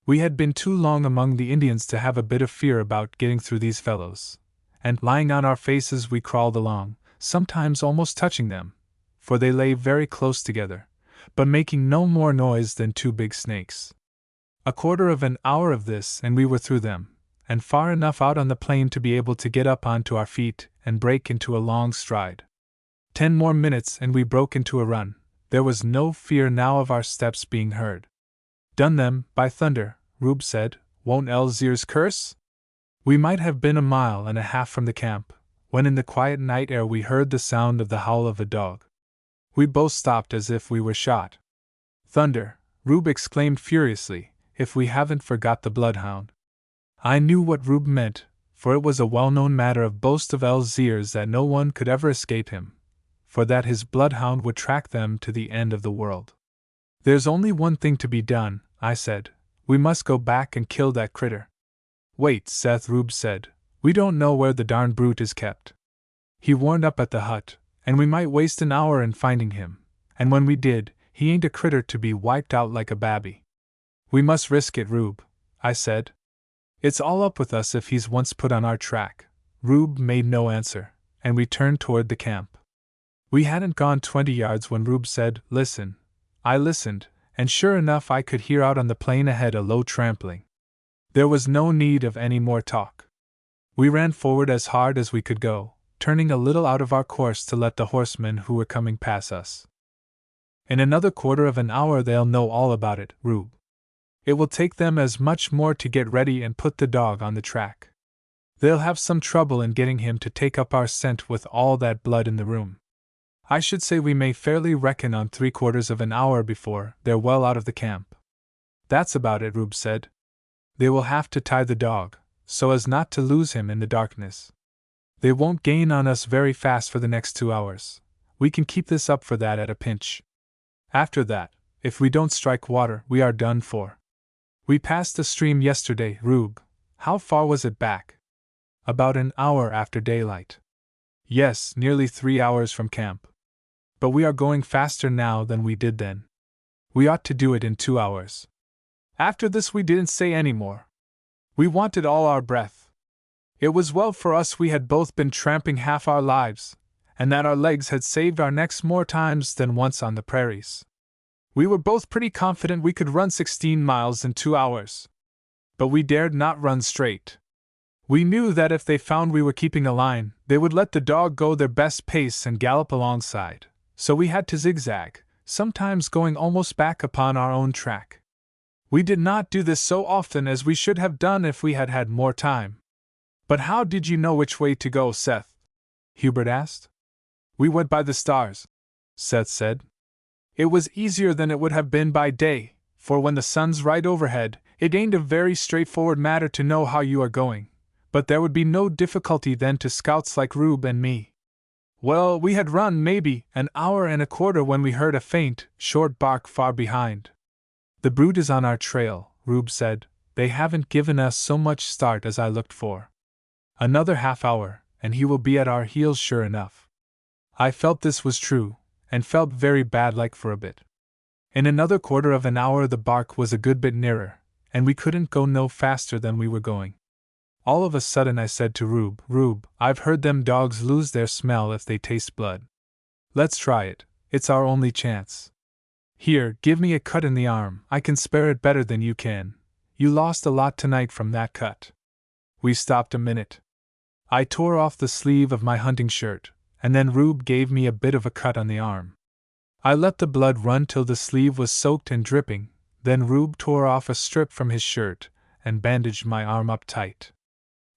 We had been too long among the Indians to have a bit of fear about getting through these fellows, and lying on our faces we crawled along, sometimes almost touching them, for they lay very close together, but making no more noise than two big snakes. A quarter of an hour of this and we were through them, and far enough out on the plain to be able to get up onto our feet and break into a long stride. 10 more minutes and we broke into a run. There was no fear now of our steps being heard. "Done them, by thunder," Rube said. "Won't Elzier's curse?" We might have been a mile and a half from the camp, when in the quiet night air we heard the sound of the howl of a dog. We both stopped as if we were shot. "Thunder," Rube exclaimed furiously, "if we haven't forgot the bloodhound." I knew what Rube meant, for it was a well-known matter of boast of Elzier's that no one could ever escape him, for that his bloodhound would track them to the end of the world. "There's only one thing to be done," I said. "We must go back and kill that critter." "Wait, Seth," Rube said. "We don't know where the darn brute is kept. He warned up at the hut, and we might waste an hour in finding him, and when we did, he ain't a critter to be wiped out like a babby." "We must risk it, Rube," I said. "It's all up with us if he's once put on our track." Rube made no answer, and we turned toward the camp. We hadn't gone 20 yards when Rube said, "Listen." I listened, and sure enough I could hear out on the plain ahead a low trampling. There was no need of any more talk. We ran forward as hard as we could go, turning a little out of our course to let the horsemen who were coming pass us. "In another quarter of an hour they'll know all about it, Rube. It will take them as much more to get ready and put the dog on the track. They'll have some trouble in getting him to take up our scent with all that blood in the room. I should say we may fairly reckon on 3/4 of an hour before they're well out of the camp." "That's about it," Rube said. "They will have to tie the dog, so as not to lose him in the darkness. They won't gain on us very fast for the next 2 hours. We can keep this up for that at a pinch. After that, if we don't strike water, we are done for. We passed a stream yesterday, Rube. How far was it back?" "About an hour after daylight." "Yes, nearly 3 hours from camp. But we are going faster now than we did then. We ought to do it in 2 hours." After this we didn't say any more. We wanted all our breath. It was well for us we had both been tramping half our lives, and that our legs had saved our necks more times than once on the prairies. We were both pretty confident we could run 16 miles in 2 hours. But we dared not run straight. We knew that if they found we were keeping a line, they would let the dog go their best pace and gallop alongside, so we had to zigzag, sometimes going almost back upon our own track. We did not do this so often as we should have done if we had had more time. "But how did you know which way to go, Seth?" Hubert asked. "We went by the stars," Seth said. "It was easier than it would have been by day, for when the sun's right overhead, it ain't a very straightforward matter to know how you are going, but there would be no difficulty then to scouts like Rube and me. Well, we had run maybe an hour and a quarter when we heard a faint, short bark far behind. 'The brute is on our trail,' Rube said. 'They haven't given us so much start as I looked for. Another half hour, and he will be at our heels sure enough.' I felt this was true, and felt very bad like for a bit. In another quarter of an hour the bark was a good bit nearer, and we couldn't go no faster than we were going. All of a sudden I said to Rube, 'Rube, I've heard them dogs lose their smell if they taste blood. Let's try it, it's our only chance. Here, give me a cut in the arm, I can spare it better than you can. You lost a lot tonight from that cut.' We stopped a minute. I tore off the sleeve of my hunting shirt, and then Rube gave me a bit of a cut on the arm. I let the blood run till the sleeve was soaked and dripping, then Rube tore off a strip from his shirt and bandaged my arm up tight.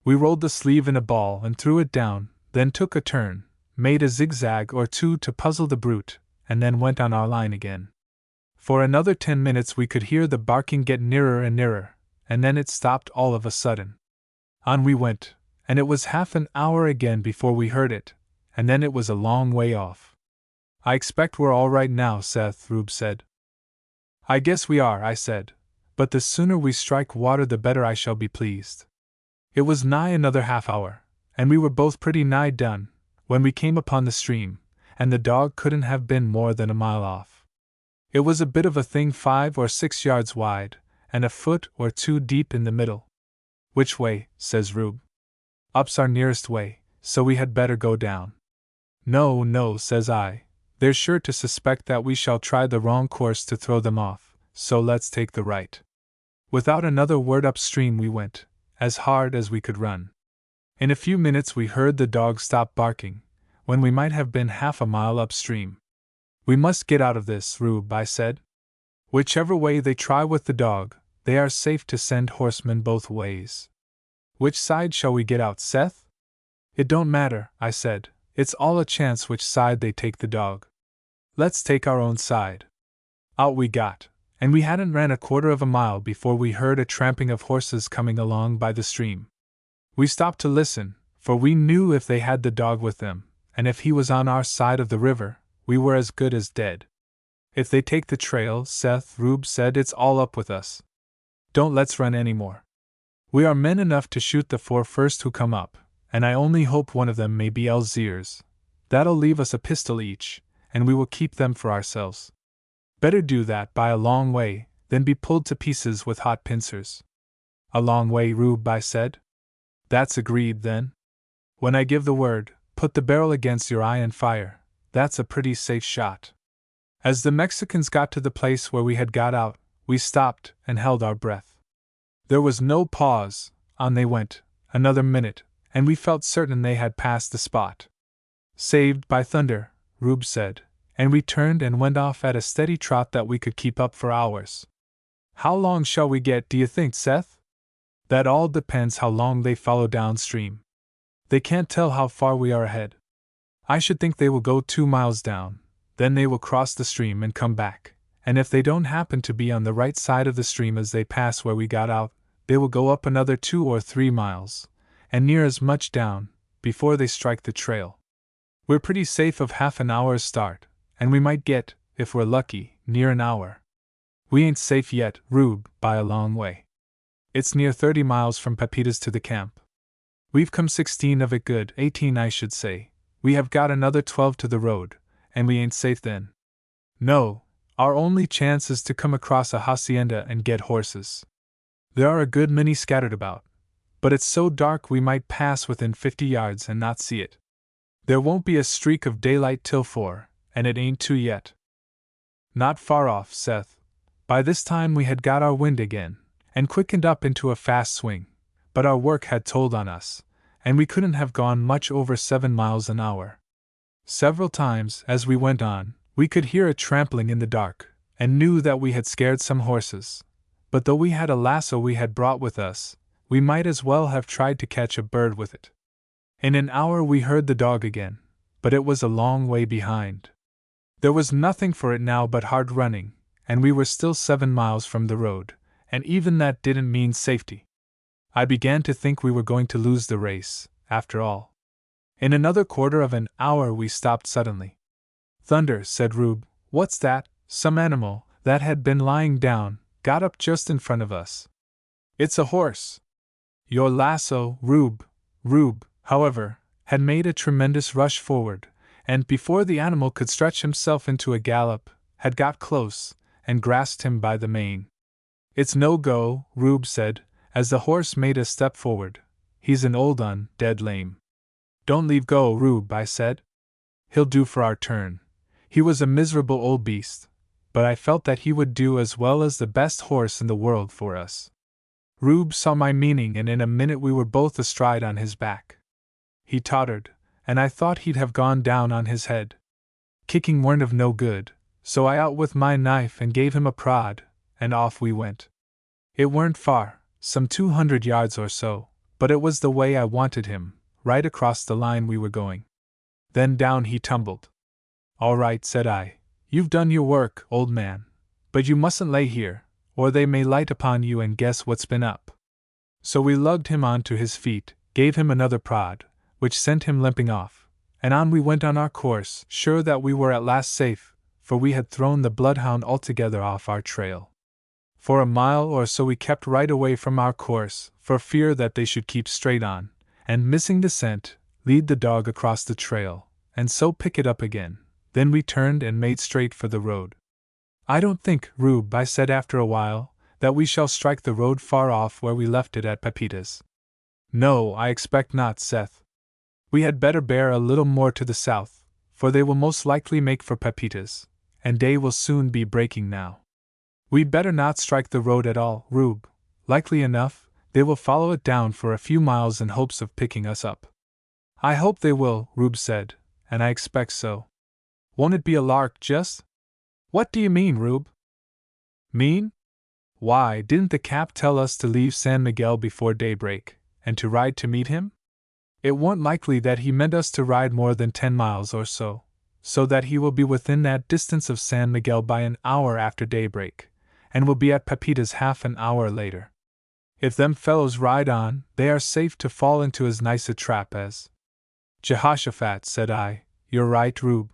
We rolled the sleeve in a ball and threw it down, then took a turn, made a zigzag or two to puzzle the brute, and then went on our line again. For another 10 minutes we could hear the barking get nearer and nearer, and then it stopped all of a sudden. On we went, and it was half an hour again before we heard it, and then it was a long way off. I expect we're all right now, Seth, Rube said. I guess we are, I said, but the sooner we strike water the better I shall be pleased. It was nigh another half hour, and we were both pretty nigh done, when we came upon the stream, and the dog couldn't have been more than a mile off. It was a bit of a thing 5 or 6 yards wide, and a foot or 2 deep in the middle. Which way, says Rube. Up's our nearest way, so we had better go down. No, no, says I, they're sure to suspect that we shall try the wrong course to throw them off, so let's take the right. Without another word upstream we went, as hard as we could run. In a few minutes we heard the dog stop barking, when we might have been half a mile upstream. We must get out of this, Rube, I said. Whichever way they try with the dog, they are safe to send horsemen both ways. Which side shall we get out, Seth? It don't matter, I said, it's all a chance which side they take the dog. Let's take our own side. Out we got, and we hadn't ran a quarter of a mile before we heard a tramping of horses coming along by the stream. We stopped to listen, for we knew if they had the dog with them, and if he was on our side of the river, we were as good as dead. If they take the trail, Seth, Rube said, it's all up with us. Don't let's run any more. We are men enough to shoot the 4 first who come up, and I only hope one of them may be Algiers. That'll leave us a pistol each, and we will keep them for ourselves. Better do that by a long way than be pulled to pieces with hot pincers. A long way, Rube, I said. That's agreed, then. When I give the word, put the barrel against your eye and fire. That's a pretty safe shot. As the Mexicans got to the place where we had got out, we stopped and held our breath. There was no pause, on they went, another minute, and we felt certain they had passed the spot. Saved by thunder, Rube said, and we turned and went off at a steady trot that we could keep up for hours. How long shall we get, do you think, Seth? That all depends how long they follow downstream. They can't tell how far we are ahead. I should think they will go 2 miles down, then they will cross the stream and come back, and if they don't happen to be on the right side of the stream as they pass where we got out, they will go up another 2 or 3 miles, and near as much down, before they strike the trail. We're pretty safe of half an hour's start, and we might get, if we're lucky, near an hour. We ain't safe yet, Rube, by a long way. It's near 30 miles from Papitas to the camp. We've come 16 of it good, 18 I should say. We have got another 12 to the road, and we ain't safe then. No, our only chance is to come across a hacienda and get horses. There are a good many scattered about, but it's so dark we might pass within 50 yards and not see it. There won't be a streak of daylight till 4, and it ain't 2 yet. Not far off, Seth. By this time we had got our wind again, and quickened up into a fast swing, but our work had told on us, and we couldn't have gone much over 7 miles an hour. Several times, as we went on, we could hear a trampling in the dark, and knew that we had scared some horses, but though we had a lasso we had brought with us, we might as well have tried to catch a bird with it. In an hour we heard the dog again, but it was a long way behind. There was nothing for it now but hard running, and we were still 7 miles from the road, and even that didn't mean safety. I began to think we were going to lose the race, after all. In another quarter of an hour we stopped suddenly. Thunder, said Rube, what's that? Some animal, that had been lying down, got up just in front of us. It's a horse. Your lasso, Rube, however, had made a tremendous rush forward, and before the animal could stretch himself into a gallop, had got close, and grasped him by the mane. It's no go, Rube said, as the horse made a step forward. He's an old un, dead lame. Don't leave go, Rube, I said. He'll do for our turn. He was a miserable old beast, but I felt that he would do as well as the best horse in the world for us. Rube saw my meaning, and in a minute we were both astride on his back. He tottered, and I thought he'd have gone down on his head. Kicking weren't of no good, so I out with my knife and gave him a prod, and off we went. It weren't far, some 200 yards or so, but it was the way I wanted him, right across the line we were going. Then down he tumbled. All right, said I, you've done your work, old man, but you mustn't lay here, or they may light upon you and guess what's been up. So we lugged him on to his feet, gave him another prod, which sent him limping off, and on we went on our course, sure that we were at last safe, for we had thrown the bloodhound altogether off our trail. For a mile or so we kept right away from our course, for fear that they should keep straight on, and missing the scent, lead the dog across the trail, and so pick it up again. Then we turned and made straight for the road. I don't think, Rube, I said after a while, that we shall strike the road far off where we left it at Pepita's. No, I expect not, Seth. We had better bear a little more to the south, for they will most likely make for Pepita's, and day will soon be breaking now. We'd better not strike the road at all, Rube. Likely enough, they will follow it down for a few miles in hopes of picking us up. I hope they will, Rube said, and I expect so. Won't it be a lark, just? What do you mean, Rube? Mean? Why, didn't the Cap tell us to leave San Miguel before daybreak, and to ride to meet him? It warn't likely that he meant us to ride more than 10 miles or so that he will be within that distance of San Miguel by an hour after daybreak, and will be at Pepita's half an hour later. If them fellows ride on, they are safe to fall into as nice a trap as. Jehoshaphat, said I, you're right, Rube.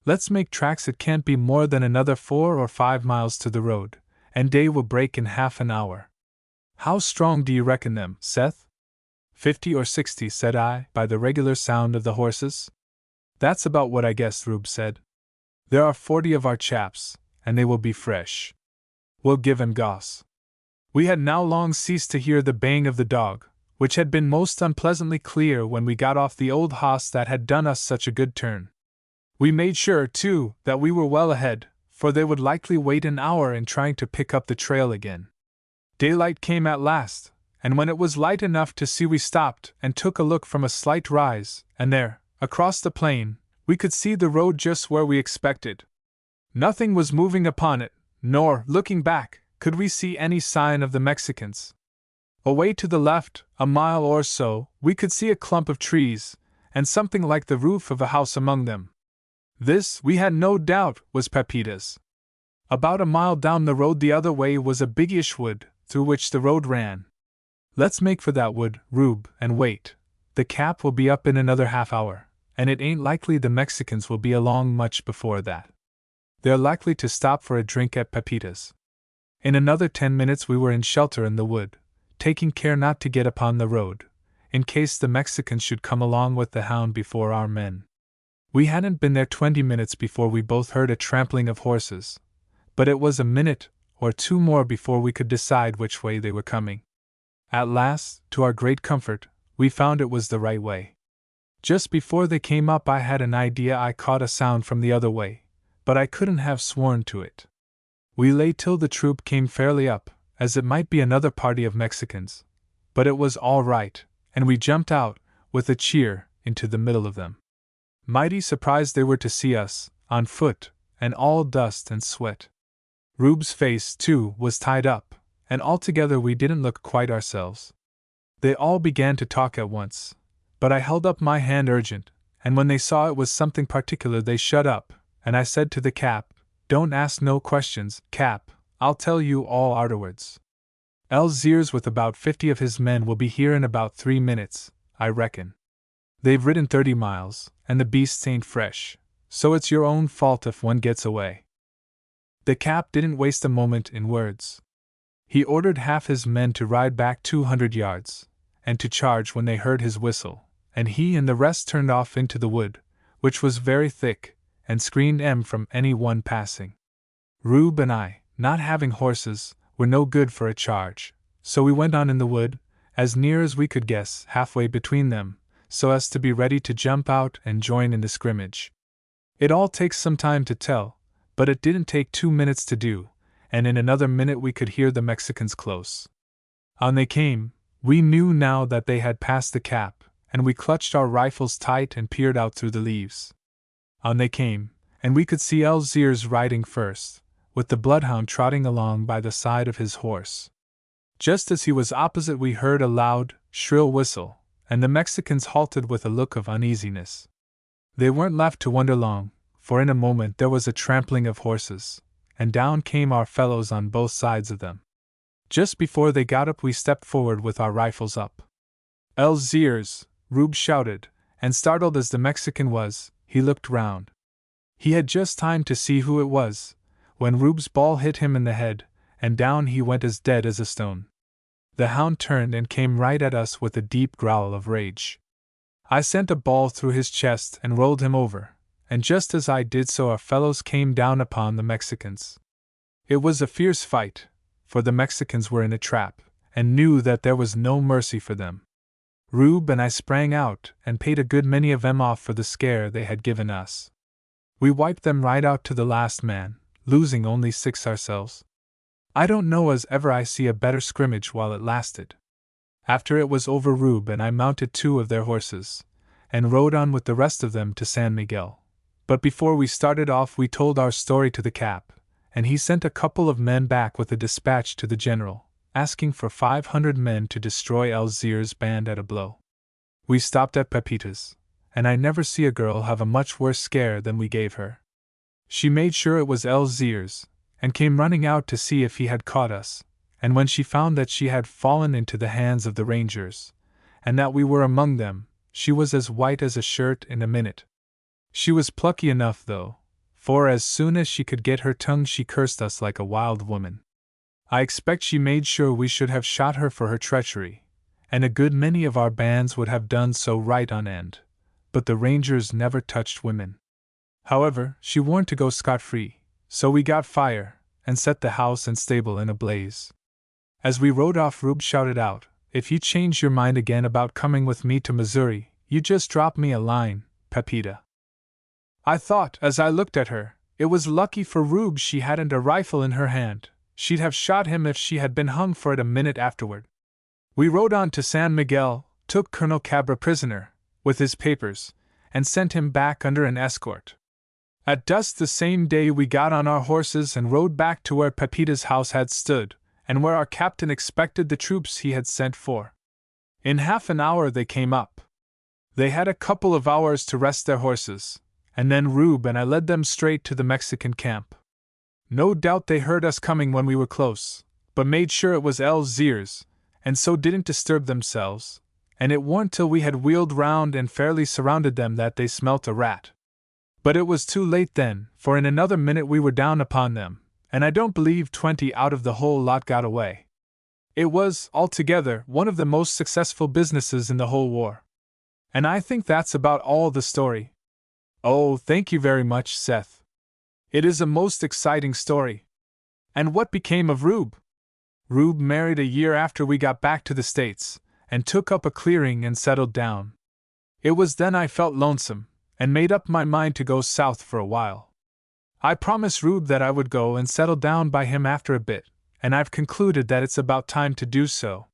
Let's make tracks. It can't be more than another 4 or 5 miles to the road, and day will break in half an hour. How strong do you reckon them, Seth? 50 or 60, said I, by the regular sound of the horses. That's about what I guessed, Rube said. There are 40 of our chaps, and they will be fresh. We'll give 'em goss. We had now long ceased to hear the baying of the dog, which had been most unpleasantly clear when we got off the old hoss that had done us such a good turn. We made sure, too, that we were well ahead, for they would likely wait an hour in trying to pick up the trail again. Daylight came at last, and when it was light enough to see, we stopped and took a look from a slight rise, and there, across the plain, we could see the road just where we expected. Nothing was moving upon it, nor, looking back, could we see any sign of the Mexicans. Away to the left, a mile or so, we could see a clump of trees, and something like the roof of a house among them. This, we had no doubt, was Pepita's. About a mile down the road the other way was a biggish wood, through which the road ran. Let's make for that wood, Rube, and wait. The Cap will be up in another half hour, and it ain't likely the Mexicans will be along much before that. They're likely to stop for a drink at Pepita's. In another 10 minutes we were in shelter in the wood, taking care not to get upon the road, in case the Mexicans should come along with the hound before our men. We hadn't been there 20 minutes before we both heard a trampling of horses, but it was a minute or two more before we could decide which way they were coming. At last, to our great comfort, we found it was the right way. Just before they came up I had an idea I caught a sound from the other way, but I couldn't have sworn to it. We lay till the troop came fairly up, as it might be another party of Mexicans, but it was all right, and we jumped out, with a cheer, into the middle of them. Mighty surprised they were to see us, on foot, and all dust and sweat. Rube's face, too, was tied up, and altogether we didn't look quite ourselves. They all began to talk at once, but I held up my hand urgent, and when they saw it was something particular they shut up, and I said to the Cap, "Don't ask no questions, Cap, I'll tell you all arterwards. Elziers with about 50 of his men will be here in about 3 minutes, I reckon. They've ridden 30 miles, and the beasts ain't fresh, so it's your own fault if one gets away." The Cap didn't waste a moment in words. He ordered half his men to ride back 200 yards, and to charge when they heard his whistle, and he and the rest turned off into the wood, which was very thick, and screened them from any one passing. Rube and I, not having horses, were no good for a charge, so we went on in the wood, as near as we could guess, halfway between them, so as to be ready to jump out and join in the scrimmage. It all takes some time to tell, but it didn't take 2 minutes to do, and in another minute we could hear the Mexicans close. On they came. We knew now that they had passed the Cap, and we clutched our rifles tight and peered out through the leaves. On they came, and we could see Elziers riding first, with the bloodhound trotting along by the side of his horse. Just as he was opposite we heard a loud, shrill whistle, and the Mexicans halted with a look of uneasiness. They weren't left to wonder long, for in a moment there was a trampling of horses, and down came our fellows on both sides of them. Just before they got up we stepped forward with our rifles up. "Algiers!" Rube shouted, and startled as the Mexican was, he looked round. He had just time to see who it was, when Rube's ball hit him in the head, and down he went as dead as a stone. The hound turned and came right at us with a deep growl of rage. I sent a ball through his chest and rolled him over, and just as I did so our fellows came down upon the Mexicans. It was a fierce fight, for the Mexicans were in a trap, and knew that there was no mercy for them. Rube and I sprang out and paid a good many of them off for the scare they had given us. We wiped them right out to the last man, losing only 6 ourselves. I don't know as ever I see a better scrimmage while it lasted. After it was over, Rube and I mounted 2 of their horses, and rode on with the rest of them to San Miguel. But before we started off we told our story to the Cap, and he sent a couple of men back with a dispatch to the general, asking for 500 men to destroy Algiers' band at a blow. We stopped at Pepita's, and I never see a girl have a much worse scare than we gave her. She made sure it was Algiers, and came running out to see if he had caught us, and when she found that she had fallen into the hands of the Rangers, and that we were among them, she was as white as a shirt in a minute. She was plucky enough though, for as soon as she could get her tongue she cursed us like a wild woman. I expect she made sure we should have shot her for her treachery, and a good many of our bands would have done so right on end, but the Rangers never touched women. However, she warned to go scot-free, so we got fire, and set the house and stable in a blaze. As we rode off, Rube shouted out, "If you change your mind again about coming with me to Missouri, you just drop me a line, Pepita." I thought, as I looked at her, it was lucky for Rube she hadn't a rifle in her hand. She'd have shot him if she had been hung for it a minute afterward. We rode on to San Miguel, took Colonel Cabra prisoner, with his papers, and sent him back under an escort. At dusk the same day we got on our horses and rode back to where Pepita's house had stood, and where our captain expected the troops he had sent for. In half an hour they came up. They had a couple of hours to rest their horses, and then Rube and I led them straight to the Mexican camp. No doubt they heard us coming when we were close, but made sure it was Algiers, and so didn't disturb themselves, and it warn't till we had wheeled round and fairly surrounded them that they smelt a rat. But it was too late then, for in another minute we were down upon them, and I don't believe 20 out of the whole lot got away. It was, altogether, one of the most successful businesses in the whole war. And I think that's about all the story. Oh, thank you very much, Seth. It is a most exciting story. And what became of Rube? Rube married a year after we got back to the States, and took up a clearing and settled down. It was then I felt lonesome, and made up my mind to go south for a while. I promised Rube that I would go and settle down by him after a bit, and I've concluded that it's about time to do so.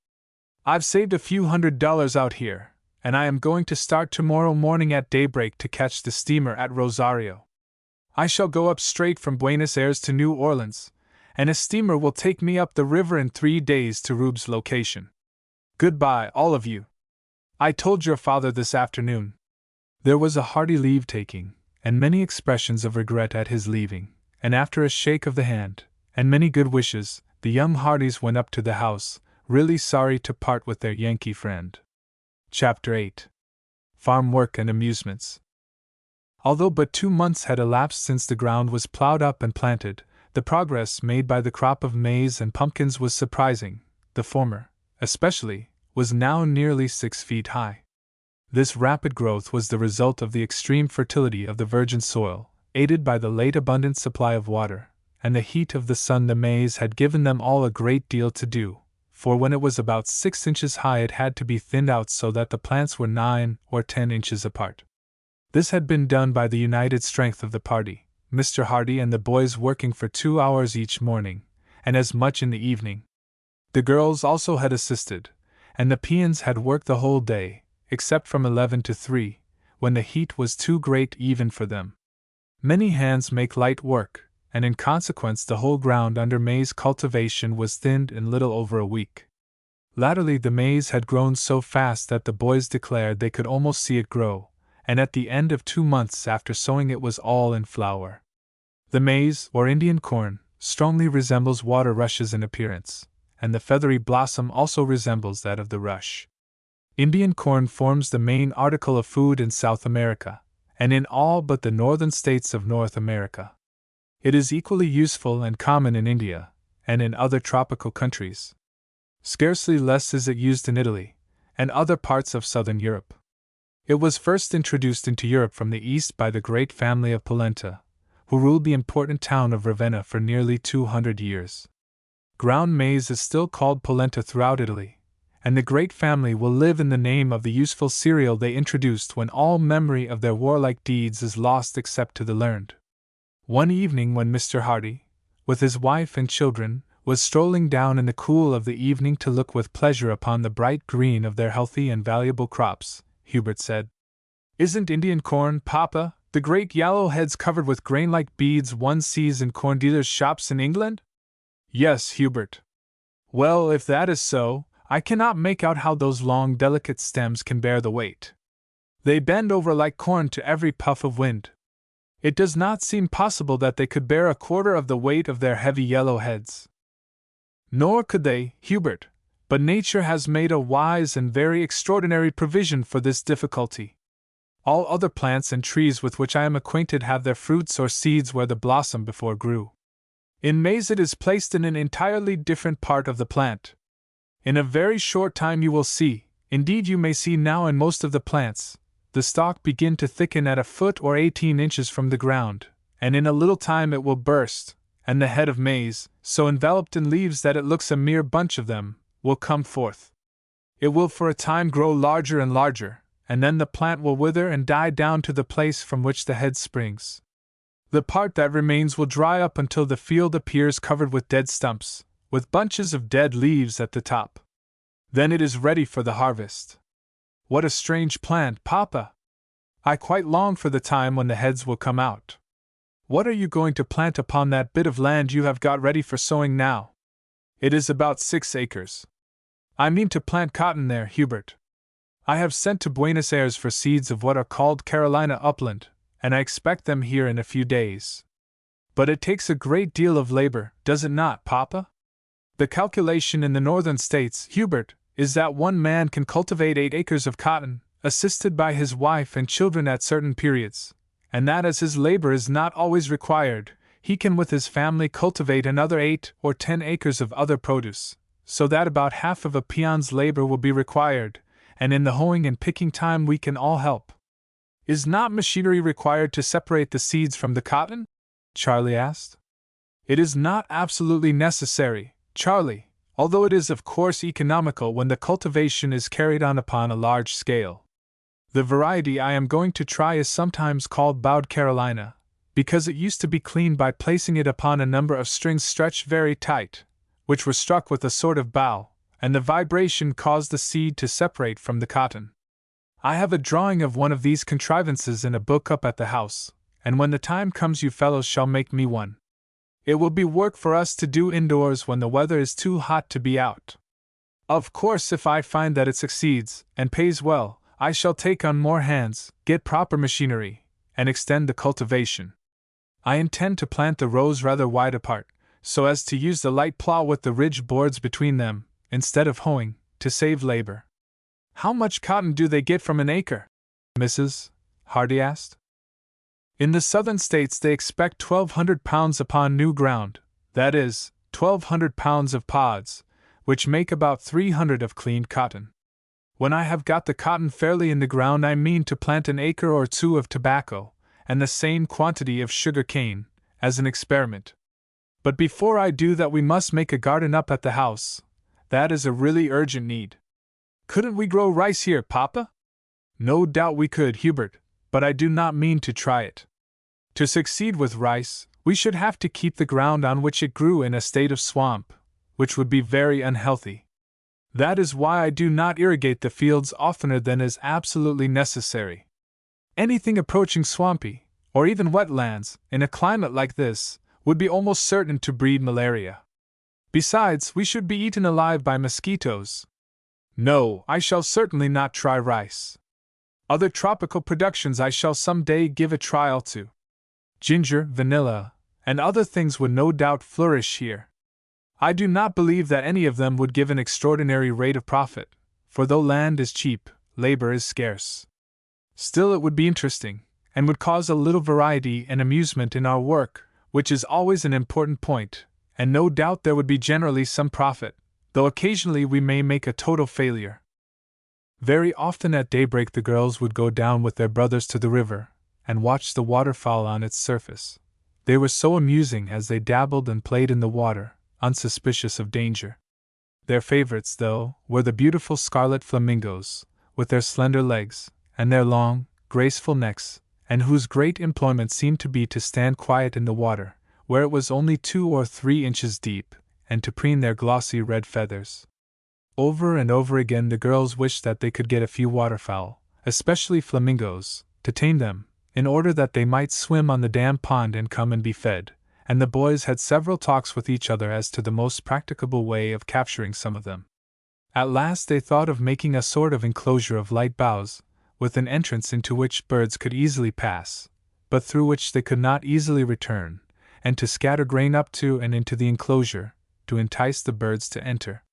I've saved a few $100 out here, and I am going to start tomorrow morning at daybreak to catch the steamer at Rosario. I shall go up straight from Buenos Aires to New Orleans, and a steamer will take me up the river in 3 days to Rube's location. Goodbye, all of you. I told your father this afternoon. There was a hearty leave-taking, and many expressions of regret at his leaving, and after a shake of the hand, and many good wishes, the young Hardys went up to the house, really sorry to part with their Yankee friend. Chapter 8. Farm Work and Amusements. Although but 2 months had elapsed since the ground was plowed up and planted, the progress made by the crop of maize and pumpkins was surprising. The former, especially, was now nearly 6 feet high. This rapid growth was the result of the extreme fertility of the virgin soil, aided by the late abundant supply of water, and the heat of the sun. The maize had given them all a great deal to do, for when it was about 6 inches high it had to be thinned out so that the plants were 9 or 10 inches apart. This had been done by the united strength of the party, Mr. Hardy and the boys working for 2 hours each morning, and as much in the evening. The girls also had assisted, and the peons had worked the whole day, except from 11 to 3, when the heat was too great even for them. Many hands make light work, and in consequence the whole ground under maize cultivation was thinned in little over a week. Latterly the maize had grown so fast that the boys declared they could almost see it grow, and at the end of 2 months after sowing it was all in flower. The maize, or Indian corn, strongly resembles water rushes in appearance, and the feathery blossom also resembles that of the rush. Indian corn forms the main article of food in South America, and in all but the northern states of North America. It is equally useful and common in India, and in other tropical countries. Scarcely less is it used in Italy, and other parts of southern Europe. It was first introduced into Europe from the east by the great family of Polenta, who ruled the important town of Ravenna for nearly 200 years. Ground maize is still called polenta throughout Italy, and the great family will live in the name of the useful cereal they introduced when all memory of their warlike deeds is lost except to the learned. One evening when Mr. Hardy, with his wife and children, was strolling down in the cool of the evening to look with pleasure upon the bright green of their healthy and valuable crops, Hubert said, "Isn't Indian corn, Papa, the great yellow heads covered with grain like beads one sees in corn dealers' shops in England?" "Yes, Hubert." "Well, if that is so, I cannot make out how those long, delicate stems can bear the weight. They bend over like corn to every puff of wind. It does not seem possible that they could bear a quarter of the weight of their heavy yellow heads." "Nor could they, Hubert, but nature has made a wise and very extraordinary provision for this difficulty. All other plants and trees with which I am acquainted have their fruits or seeds where the blossom before grew. In maize it is placed in an entirely different part of the plant. In a very short time you will see, indeed you may see now in most of the plants, the stalk begin to thicken at a foot or 18 inches from the ground, and in a little time it will burst, and the head of maize, so enveloped in leaves that it looks a mere bunch of them, will come forth. It will for a time grow larger and larger, and then the plant will wither and die down to the place from which the head springs. The part that remains will dry up until the field appears covered with dead stumps, with bunches of dead leaves at the top. Then it is ready for the harvest." "What a strange plant, Papa! I quite long for the time when the heads will come out. What are you going to plant upon that bit of land you have got ready for sowing now?" "It is about 6 acres. I mean to plant cotton there, Hubert. I have sent to Buenos Aires for seeds of what are called Carolina upland, and I expect them here in a few days. But it takes a great deal of labor, does it not, Papa? The calculation in the northern states, Hubert, is that one man can cultivate 8 acres of cotton, assisted by his wife and children at certain periods, and that as his labor is not always required, he can with his family cultivate another 8 or 10 acres of other produce, so that about half of a peon's labor will be required, and in the hoeing and picking time we can all help." "Is not machinery required to separate the seeds from the cotton?" Charlie asked. "It is not absolutely necessary, Charlie, although it is of course economical when the cultivation is carried on upon a large scale. The variety I am going to try is sometimes called bowed Carolina, because it used to be cleaned by placing it upon a number of strings stretched very tight, which were struck with a sort of bow, and the vibration caused the seed to separate from the cotton. I have a drawing of one of these contrivances in a book up at the house, and when the time comes you fellows shall make me one. It will be work for us to do indoors when the weather is too hot to be out. Of course, if I find that it succeeds, and pays well, I shall take on more hands, get proper machinery, and extend the cultivation. I intend to plant the rows rather wide apart, so as to use the light plough with the ridge boards between them, instead of hoeing, to save labor." "How much cotton do they get from an acre, Mrs. Hardy asked?" "In the southern states they expect 1,200 pounds upon new ground, that is, 1,200 pounds of pods, which make about 300 of cleaned cotton. When I have got the cotton fairly in the ground I mean to plant an acre or 2 of tobacco, and the same quantity of sugar cane, as an experiment. But before I do that we must make a garden up at the house. That is a really urgent need." "Couldn't we grow rice here, Papa?" "No doubt we could, Hubert, but I do not mean to try it. To succeed with rice, we should have to keep the ground on which it grew in a state of swamp, which would be very unhealthy. That is why I do not irrigate the fields oftener than is absolutely necessary. Anything approaching swampy, or even wetlands, in a climate like this, would be almost certain to breed malaria. Besides, we should be eaten alive by mosquitoes. No, I shall certainly not try rice. Other tropical productions I shall some day give a trial to. Ginger, vanilla, and other things would no doubt flourish here. I do not believe that any of them would give an extraordinary rate of profit, for though land is cheap, labor is scarce. Still, it would be interesting, and would cause a little variety and amusement in our work, which is always an important point, and no doubt there would be generally some profit, though occasionally we may make a total failure. Very often at daybreak the girls would go down with their brothers to the river, and watch the waterfowl on its surface. They were so amusing as they dabbled and played in the water, unsuspicious of danger. Their favorites, though, were the beautiful scarlet flamingos, with their slender legs, and their long, graceful necks, and whose great employment seemed to be to stand quiet in the water, where it was only 2 or 3 inches deep, and to preen their glossy red feathers. Over and over again the girls wished that they could get a few waterfowl, especially flamingos, to tame them, in order that they might swim on the dam pond and come and be fed, and the boys had several talks with each other as to the most practicable way of capturing some of them. At last they thought of making a sort of enclosure of light boughs, with an entrance into which birds could easily pass, but through which they could not easily return, and to scatter grain up to and into the enclosure, to entice the birds to enter.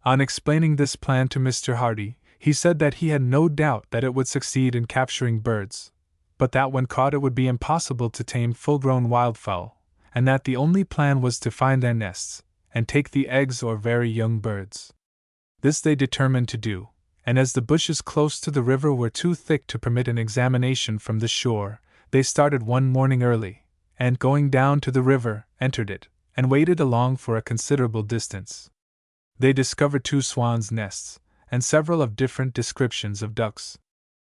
On explaining this plan to Mr. Hardy, he said that he had no doubt that it would succeed in capturing birds, but that when caught it would be impossible to tame full-grown wildfowl, and that the only plan was to find their nests, and take the eggs or very young birds. This they determined to do, and as the bushes close to the river were too thick to permit an examination from the shore, they started one morning early, and going down to the river, entered it, and waded along for a considerable distance. They discovered 2 swans' nests, and several of different descriptions of ducks.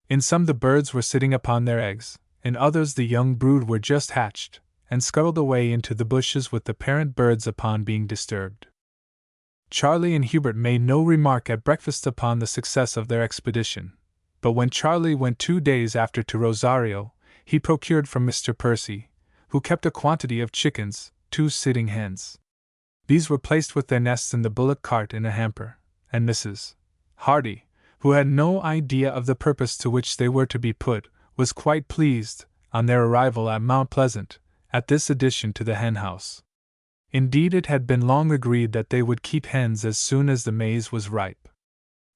In some the birds were sitting upon their eggs, in others the young brood were just hatched, and scuttled away into the bushes with the parent birds upon being disturbed. Charlie and Hubert made no remark at breakfast upon the success of their expedition, but when Charlie went 2 days after to Rosario, he procured from Mr. Percy, who kept a quantity of chickens, 2 sitting hens. These were placed with their nests in the bullock cart in a hamper, and Mrs. Hardy, who had no idea of the purpose to which they were to be put, was quite pleased, on their arrival at Mount Pleasant, at this addition to the hen house. Indeed, it had been long agreed that they would keep hens as soon as the maize was ripe.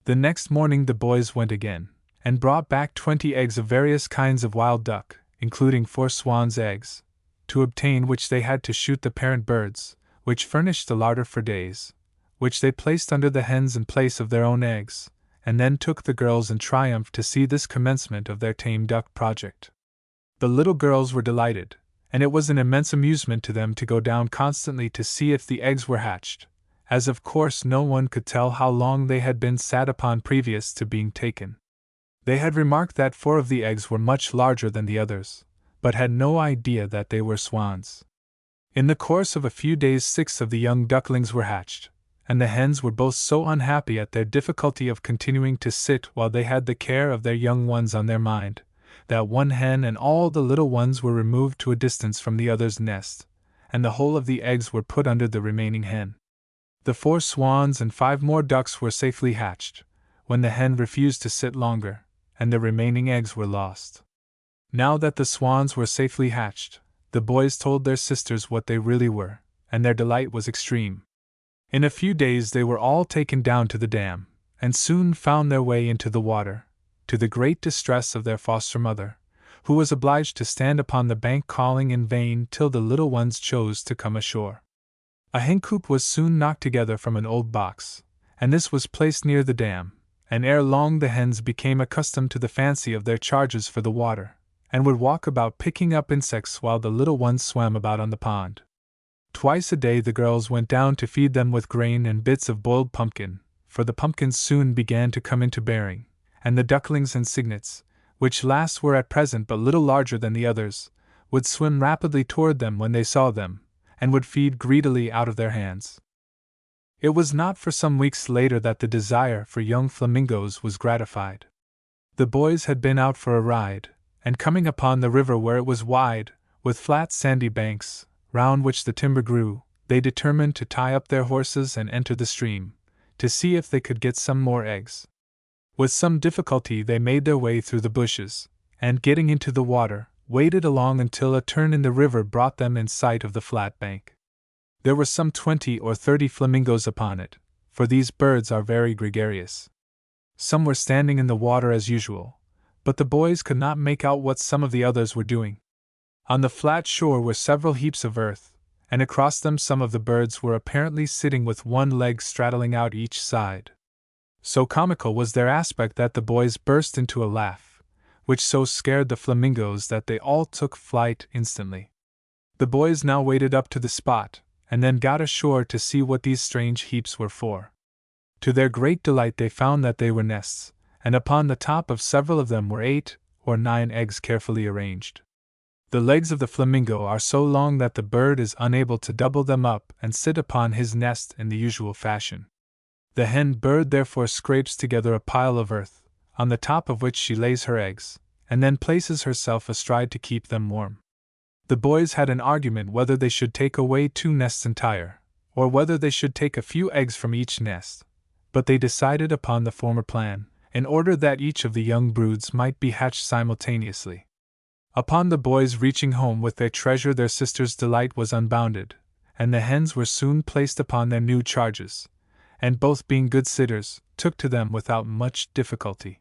The next morning the boys went again, and brought back 20 eggs of various kinds of wild duck, including 4 swans' eggs, to obtain which they had to shoot the parent birds, which furnished the larder for days, which they placed under the hens in place of their own eggs, and then took the girls in triumph to see this commencement of their tame duck project. The little girls were delighted, and it was an immense amusement to them to go down constantly to see if the eggs were hatched, as of course no one could tell how long they had been sat upon previous to being taken. They had remarked that 4 of the eggs were much larger than the others, but had no idea that they were swans. In the course of a few days 6 of the young ducklings were hatched, and the hens were both so unhappy at their difficulty of continuing to sit while they had the care of their young ones on their mind, that one hen and all the little ones were removed to a distance from the other's nest, and the whole of the eggs were put under the remaining hen. The 4 swans and 5 more ducks were safely hatched, when the hen refused to sit longer, and the remaining eggs were lost. Now that the swans were safely hatched, the boys told their sisters what they really were, and their delight was extreme. In a few days they were all taken down to the dam, and soon found their way into the water, to the great distress of their foster mother, who was obliged to stand upon the bank calling in vain till the little ones chose to come ashore. A hen coop was soon knocked together from an old box, and this was placed near the dam, and ere long the hens became accustomed to the fancy of their charges for the water, and would walk about picking up insects while the little ones swam about on the pond. Twice a day the girls went down to feed them with grain and bits of boiled pumpkin, for the pumpkins soon began to come into bearing, and the ducklings and cygnets, which last were at present but little larger than the others, would swim rapidly toward them when they saw them, and would feed greedily out of their hands. It was not for some weeks later that the desire for young flamingos was gratified. The boys had been out for a ride, and coming upon the river where it was wide, with flat sandy banks, round which the timber grew, they determined to tie up their horses and enter the stream, to see if they could get some more eggs. With some difficulty they made their way through the bushes, and getting into the water, waded along until a turn in the river brought them in sight of the flat bank. There were some 20 or 30 flamingos upon it, for these birds are very gregarious. Some were standing in the water as usual, but the boys could not make out what some of the others were doing. On the flat shore were several heaps of earth, and across them some of the birds were apparently sitting with one leg straddling out each side. So comical was their aspect that the boys burst into a laugh, which so scared the flamingos that they all took flight instantly. The boys now waded up to the spot, and then got ashore to see what these strange heaps were for. To their great delight they found that they were nests, and upon the top of several of them were 8 or 9 eggs carefully arranged. The legs of the flamingo are so long that the bird is unable to double them up and sit upon his nest in the usual fashion. The hen bird therefore scrapes together a pile of earth, on the top of which she lays her eggs, and then places herself astride to keep them warm. The boys had an argument whether they should take away 2 nests entire, or whether they should take a few eggs from each nest, but they decided upon the former plan, in order that each of the young broods might be hatched simultaneously. Upon the boys reaching home with their treasure, their sister's delight was unbounded, and the hens were soon placed upon their new charges, and both being good sitters, took to them without much difficulty.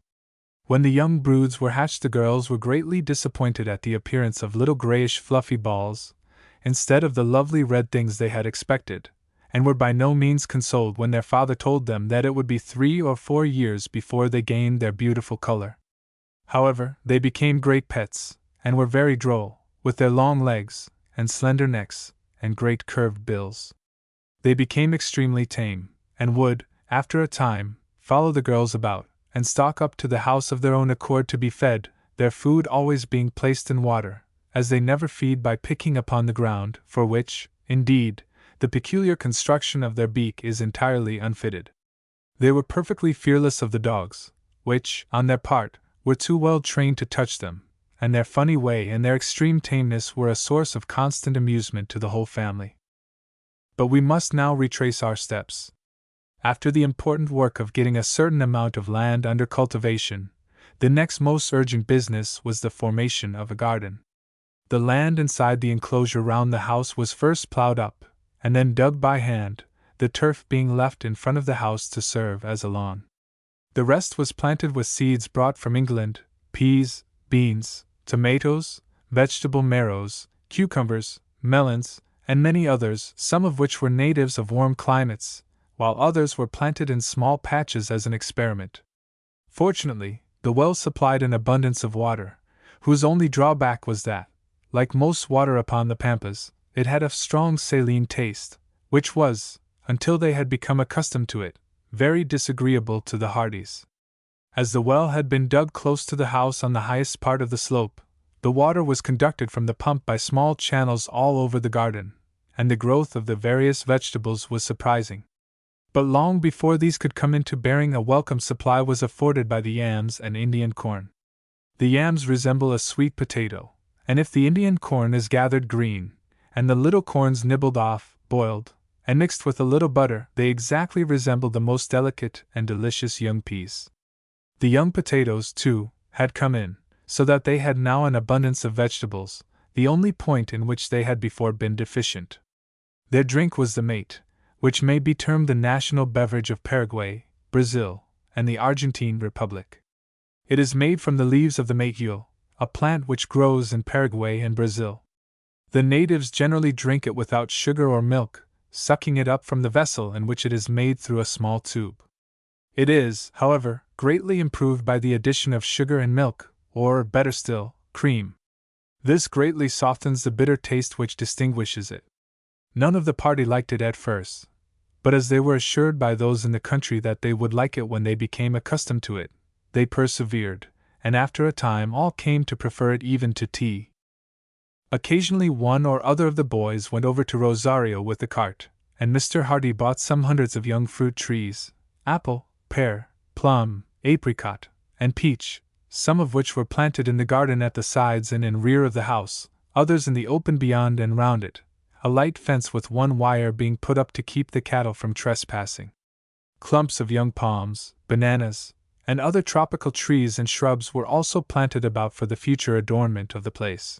When the young broods were hatched, the girls were greatly disappointed at the appearance of little grayish fluffy balls, instead of the lovely red things they had expected, and were by no means consoled when their father told them that it would be 3 or 4 years before they gained their beautiful color. However, they became great pets, and were very droll, with their long legs, and slender necks, and great curved bills. They became extremely tame, and would, after a time, follow the girls about, and stalk up to the house of their own accord to be fed, their food always being placed in water, as they never feed by picking upon the ground, for which, indeed, the peculiar construction of their beak is entirely unfitted. They were perfectly fearless of the dogs, which, on their part, were too well trained to touch them, and their funny way and their extreme tameness were a source of constant amusement to the whole family. But we must now retrace our steps. After the important work of getting a certain amount of land under cultivation, the next most urgent business was the formation of a garden. The land inside the enclosure round the house was first plowed up, and then dug by hand, the turf being left in front of the house to serve as a lawn. The rest was planted with seeds brought from England: peas, beans, tomatoes, vegetable marrows, cucumbers, melons, and many others, some of which were natives of warm climates, while others were planted in small patches as an experiment. Fortunately, the well supplied an abundance of water, whose only drawback was that, like most water upon the Pampas, it had a strong saline taste, which was, until they had become accustomed to it, very disagreeable to the Hardys. As the well had been dug close to the house on the highest part of the slope, the water was conducted from the pump by small channels all over the garden, and the growth of the various vegetables was surprising. But long before these could come into bearing, a welcome supply was afforded by the yams and Indian corn. The yams resemble a sweet potato, and if the Indian corn is gathered green, and the little corns nibbled off, boiled, and mixed with a little butter, they exactly resemble the most delicate and delicious young peas. The young potatoes, too, had come in, so that they had now an abundance of vegetables, the only point in which they had before been deficient. Their drink was the mate, which may be termed the national beverage of Paraguay, Brazil, and the Argentine Republic. It is made from the leaves of the mateule, a plant which grows in Paraguay and Brazil. The natives generally drink it without sugar or milk, sucking it up from the vessel in which it is made through a small tube. It is, however, greatly improved by the addition of sugar and milk, or, better still, cream. This greatly softens the bitter taste which distinguishes it. None of the party liked it at first, but as they were assured by those in the country that they would like it when they became accustomed to it, they persevered, and after a time all came to prefer it even to tea. Occasionally one or other of the boys went over to Rosario with the cart, and Mr. Hardy bought some hundreds of young fruit trees, apple, pear, plum, apricot, and peach, some of which were planted in the garden at the sides and in rear of the house, others in the open beyond and round it, a light fence with one wire being put up to keep the cattle from trespassing. Clumps of young palms, bananas, and other tropical trees and shrubs were also planted about for the future adornment of the place.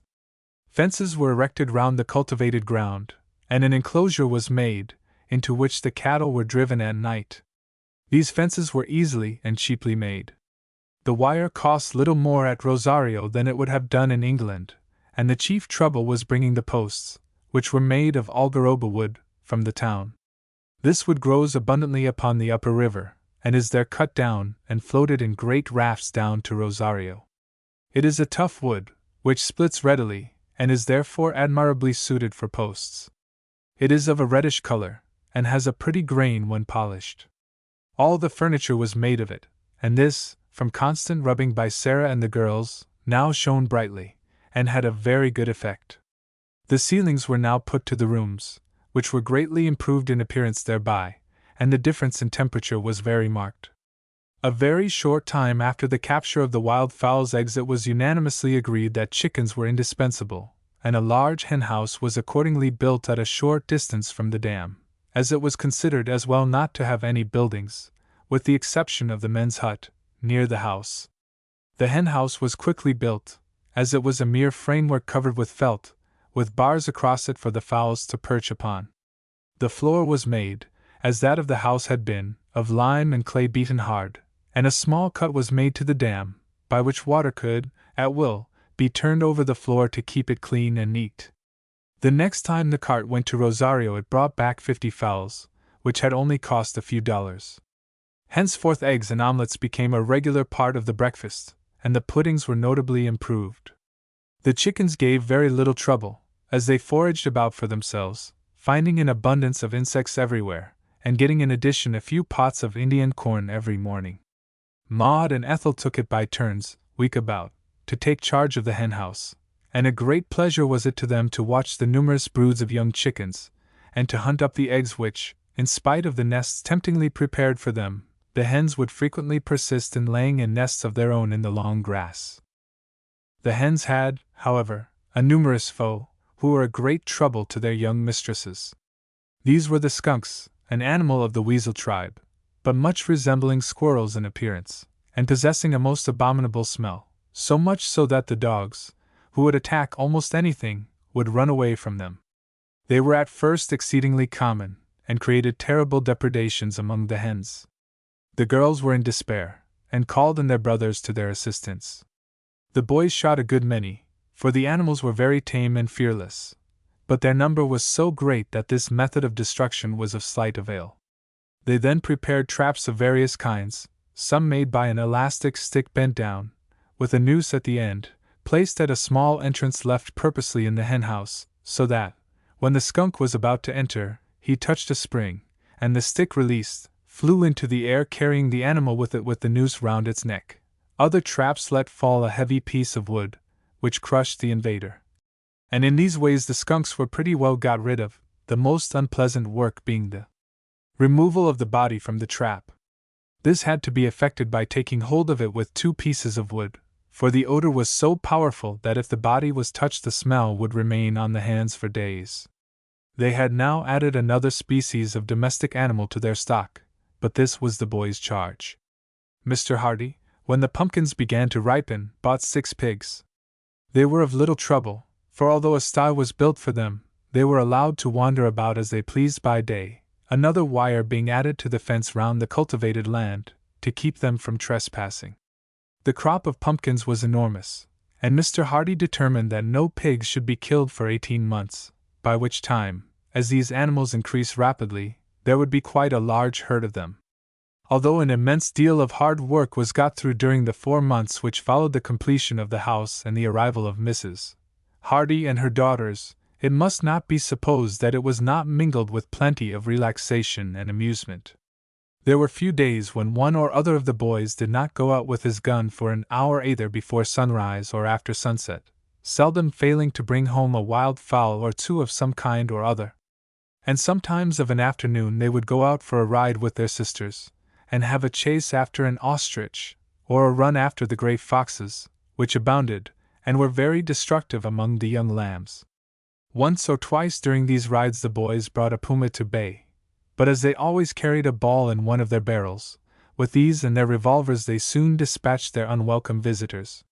Fences were erected round the cultivated ground, and an enclosure was made, into which the cattle were driven at night. These fences were easily and cheaply made. The wire cost little more at Rosario than it would have done in England, and the chief trouble was bringing the posts, which were made of algaroba wood, from the town. This wood grows abundantly upon the upper river, and is there cut down and floated in great rafts down to Rosario. It is a tough wood, which splits readily, and is therefore admirably suited for posts. It is of a reddish color, and has a pretty grain when polished. All the furniture was made of it, and this, from constant rubbing by Sarah and the girls, now shone brightly, and had a very good effect. The ceilings were now put to the rooms, which were greatly improved in appearance thereby, and the difference in temperature was very marked. A very short time after the capture of the wild fowl's eggs it was unanimously agreed that chickens were indispensable, and a large hen-house was accordingly built at a short distance from the dam, as it was considered as well not to have any buildings, with the exception of the men's hut, near the house. The hen-house was quickly built, as it was a mere framework covered with felt, with bars across it for the fowls to perch upon. The floor was made, as that of the house had been, of lime and clay beaten hard, and a small cut was made to the dam, by which water could, at will, be turned over the floor to keep it clean and neat. The next time the cart went to Rosario it brought back 50 fowls, which had only cost a few dollars. Henceforth eggs and omelets became a regular part of the breakfast, and the puddings were notably improved. The chickens gave very little trouble, as they foraged about for themselves, finding an abundance of insects everywhere, and getting in addition a few pots of Indian corn every morning. Maud and Ethel took it by turns, week about, to take charge of the hen-house, and a great pleasure was it to them to watch the numerous broods of young chickens, and to hunt up the eggs which, in spite of the nests temptingly prepared for them, the hens would frequently persist in laying in nests of their own in the long grass. The hens had, however, a numerous foe, who were a great trouble to their young mistresses. These were the skunks, an animal of the weasel tribe, but much resembling squirrels in appearance, and possessing a most abominable smell, so much so that the dogs, who would attack almost anything, would run away from them. They were at first exceedingly common, and created terrible depredations among the hens. The girls were in despair, and called in their brothers to their assistance. The boys shot a good many, for the animals were very tame and fearless, but their number was so great that this method of destruction was of slight avail. They then prepared traps of various kinds, some made by an elastic stick bent down, with a noose at the end, placed at a small entrance left purposely in the hen-house, so that, when the skunk was about to enter, he touched a spring, and the stick released, flew into the air carrying the animal with it with the noose round its neck. Other traps let fall a heavy piece of wood, which crushed the invader. And in these ways the skunks were pretty well got rid of, the most unpleasant work being the removal of the body from the trap. This had to be effected by taking hold of it with 2 pieces of wood, for the odor was so powerful that if the body was touched the smell would remain on the hands for days. They had now added another species of domestic animal to their stock, but this was the boys' charge. Mr. Hardy, when the pumpkins began to ripen, bought 6 pigs. They were of little trouble, for although a sty was built for them, they were allowed to wander about as they pleased by day, another wire being added to the fence round the cultivated land, to keep them from trespassing. The crop of pumpkins was enormous, and Mr. Hardy determined that no pigs should be killed for 18 months, by which time, as these animals increase rapidly, there would be quite a large herd of them. Although an immense deal of hard work was got through during the 4 months which followed the completion of the house and the arrival of Mrs. Hardy and her daughters, it must not be supposed that it was not mingled with plenty of relaxation and amusement. There were few days when one or other of the boys did not go out with his gun for an hour either before sunrise or after sunset, seldom failing to bring home a wild fowl or 2 of some kind or other. And sometimes of an afternoon they would go out for a ride with their sisters, and have a chase after an ostrich, or a run after the gray foxes, which abounded, and were very destructive among the young lambs. Once or twice during these rides the boys brought a puma to bay, but as they always carried a ball in one of their barrels, with these and their revolvers they soon dispatched their unwelcome visitors.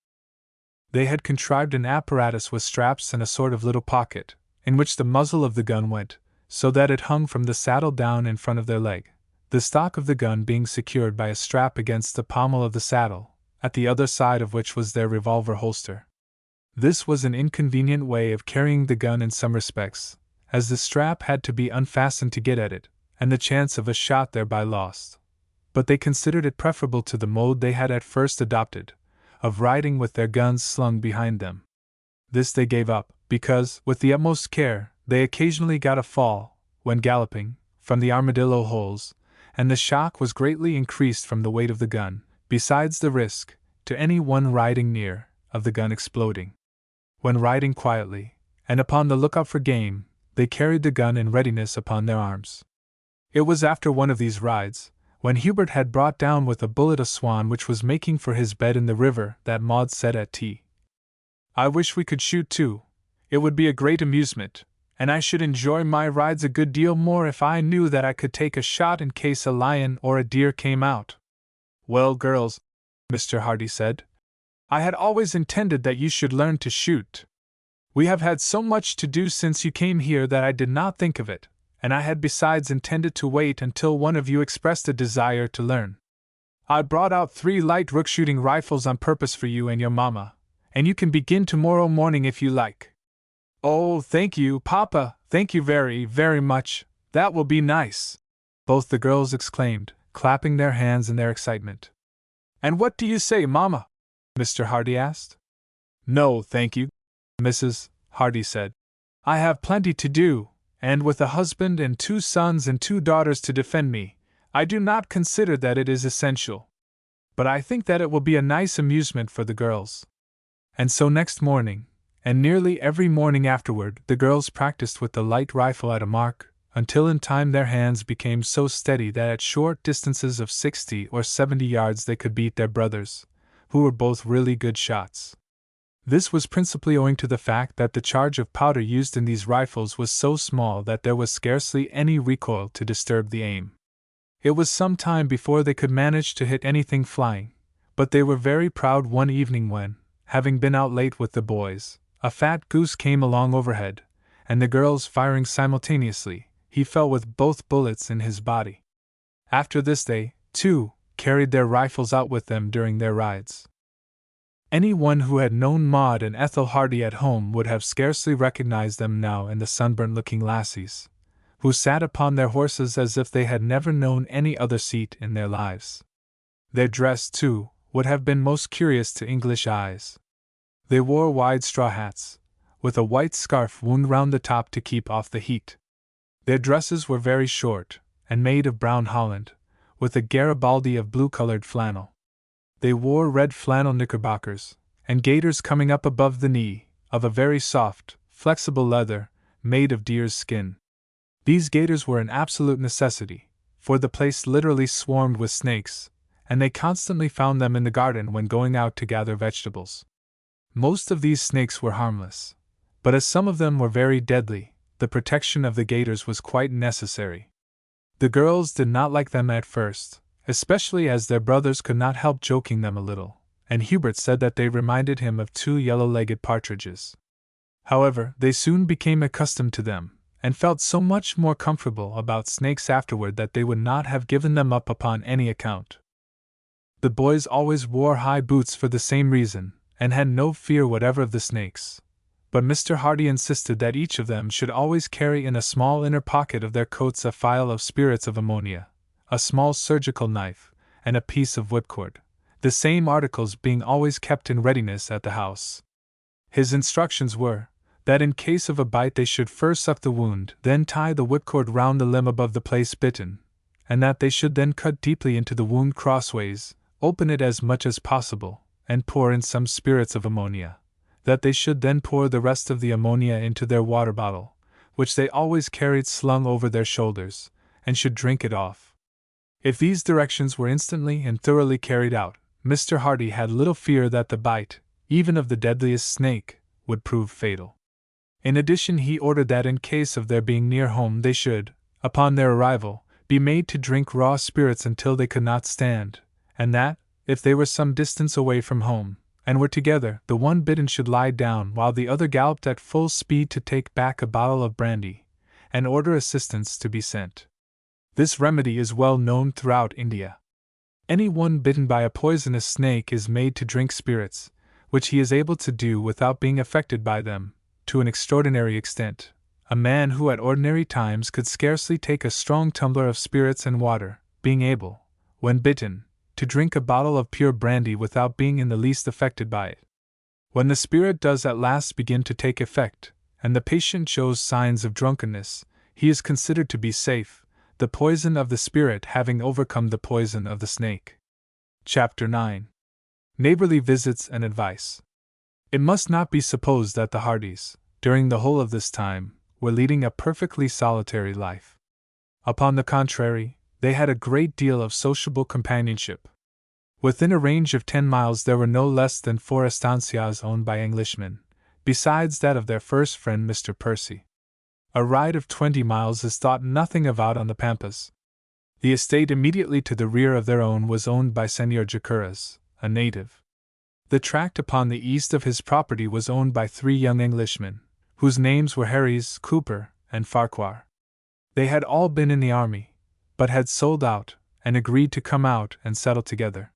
They had contrived an apparatus with straps and a sort of little pocket, in which the muzzle of the gun went, so that it hung from the saddle down in front of their leg. the stock of the gun being secured by a strap against the pommel of the saddle, at the other side of which was their revolver holster. This was an inconvenient way of carrying the gun in some respects, as the strap had to be unfastened to get at it, and the chance of a shot thereby lost. But they considered it preferable to the mode they had at first adopted, of riding with their guns slung behind them. This they gave up, because, with the utmost care, they occasionally got a fall, when galloping, from the armadillo holes, and the shock was greatly increased from the weight of the gun, besides the risk, to any one riding near, of the gun exploding. When riding quietly, and upon the lookout for game, they carried the gun in readiness upon their arms. It was after one of these rides, when Hubert had brought down with a bullet a swan which was making for his bed in the river, that Maud said at tea, "I wish we could shoot too. It would be a great amusement, and I should enjoy my rides a good deal more if I knew that I could take a shot in case a lion or a deer came out." "Well, girls," Mr. Hardy said, "I had always intended that you should learn to shoot. We have had so much to do since you came here that I did not think of it, and I had besides intended to wait until one of you expressed a desire to learn. I brought out 3 light rook-shooting rifles on purpose for you and your mamma, and you can begin tomorrow morning if you like." "Oh, thank you, Papa, thank you very, very much, that will be nice," both the girls exclaimed, clapping their hands in their excitement. "And what do you say, Mamma?" Mr. Hardy asked. "No, thank you," Mrs. Hardy said. "I have plenty to do, and with a husband and 2 sons and 2 daughters to defend me, I do not consider that it is essential. But I think that it will be a nice amusement for the girls." And so next morning, and nearly every morning afterward, the girls practiced with the light rifle at a mark, until in time their hands became so steady that at short distances of 60 or 70 yards they could beat their brothers, who were both really good shots. This was principally owing to the fact that the charge of powder used in these rifles was so small that there was scarcely any recoil to disturb the aim. It was some time before they could manage to hit anything flying, but they were very proud one evening when, having been out late with the boys, a fat goose came along overhead, and the girls firing simultaneously, he fell with both bullets in his body. After this they, too, carried their rifles out with them during their rides. Anyone who had known Maud and Ethel Hardy at home would have scarcely recognized them now in the sunburnt-looking lassies, who sat upon their horses as if they had never known any other seat in their lives. Their dress, too, would have been most curious to English eyes. They wore wide straw hats, with a white scarf wound round the top to keep off the heat. Their dresses were very short, and made of brown holland, with a Garibaldi of blue-colored flannel. They wore red flannel knickerbockers, and gaiters coming up above the knee, of a very soft, flexible leather, made of deer's skin. These gaiters were an absolute necessity, for the place literally swarmed with snakes, and they constantly found them in the garden when going out to gather vegetables. Most of these snakes were harmless, but as some of them were very deadly, the protection of the gaiters was quite necessary. The girls did not like them at first, especially as their brothers could not help joking them a little, and Hubert said that they reminded him of 2 yellow-legged partridges. However, they soon became accustomed to them, and felt so much more comfortable about snakes afterward that they would not have given them up upon any account. The boys always wore high boots for the same reason, and had no fear whatever of the snakes, but Mr. Hardy insisted that each of them should always carry in a small inner pocket of their coats a phial of spirits of ammonia, a small surgical knife, and a piece of whipcord, the same articles being always kept in readiness at the house. His instructions were, that in case of a bite they should first suck the wound, then tie the whipcord round the limb above the place bitten, and that they should then cut deeply into the wound crossways, open it as much as possible, and pour in some spirits of ammonia, that they should then pour the rest of the ammonia into their water bottle, which they always carried slung over their shoulders, and should drink it off. If these directions were instantly and thoroughly carried out, Mr. Hardy had little fear that the bite, even of the deadliest snake, would prove fatal. In addition, he ordered that in case of their being near home they should, upon their arrival, be made to drink raw spirits until they could not stand, and that, if they were some distance away from home, and were together, the one bitten should lie down while the other galloped at full speed to take back a bottle of brandy, and order assistance to be sent. This remedy is well known throughout India. Any one bitten by a poisonous snake is made to drink spirits, which he is able to do without being affected by them, to an extraordinary extent. A man who at ordinary times could scarcely take a strong tumbler of spirits and water, being able, when bitten, to drink a bottle of pure brandy without being in the least affected by it. When the spirit does at last begin to take effect, and the patient shows signs of drunkenness, he is considered to be safe, the poison of the spirit having overcome the poison of the snake. Chapter 9. Neighborly Visits and Advice. It must not be supposed that the Hardys, during the whole of this time, were leading a perfectly solitary life. Upon the contrary, they had a great deal of sociable companionship. Within a range of 10 miles there were no less than 4 estancias owned by Englishmen, besides that of their first friend Mr. Percy. A ride of 20 miles is thought nothing of out on the Pampas. The estate immediately to the rear of their own was owned by Señor Jacuras, a native. The tract upon the east of his property was owned by 3 young Englishmen, whose names were Harries, Cooper, and Farquhar. They had all been in the army, but had sold out, and agreed to come out and settle together.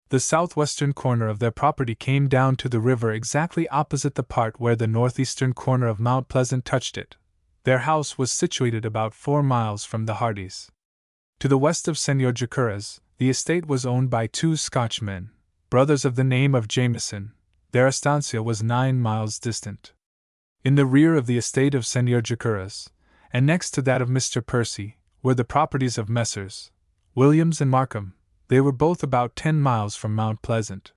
The southwestern corner of their property came down to the river exactly opposite the part where the northeastern corner of Mount Pleasant touched it. Their house was situated about 4 miles from the Hardys. To the west of Señor Jacuras, the estate was owned by 2 Scotchmen, brothers of the name of Jameson. Their estancia was 9 miles distant. In the rear of the estate of Señor Jacuras, and next to that of Mr. Percy, were the properties of Messrs. Williams and Markham. They were both about 10 miles from Mount Pleasant.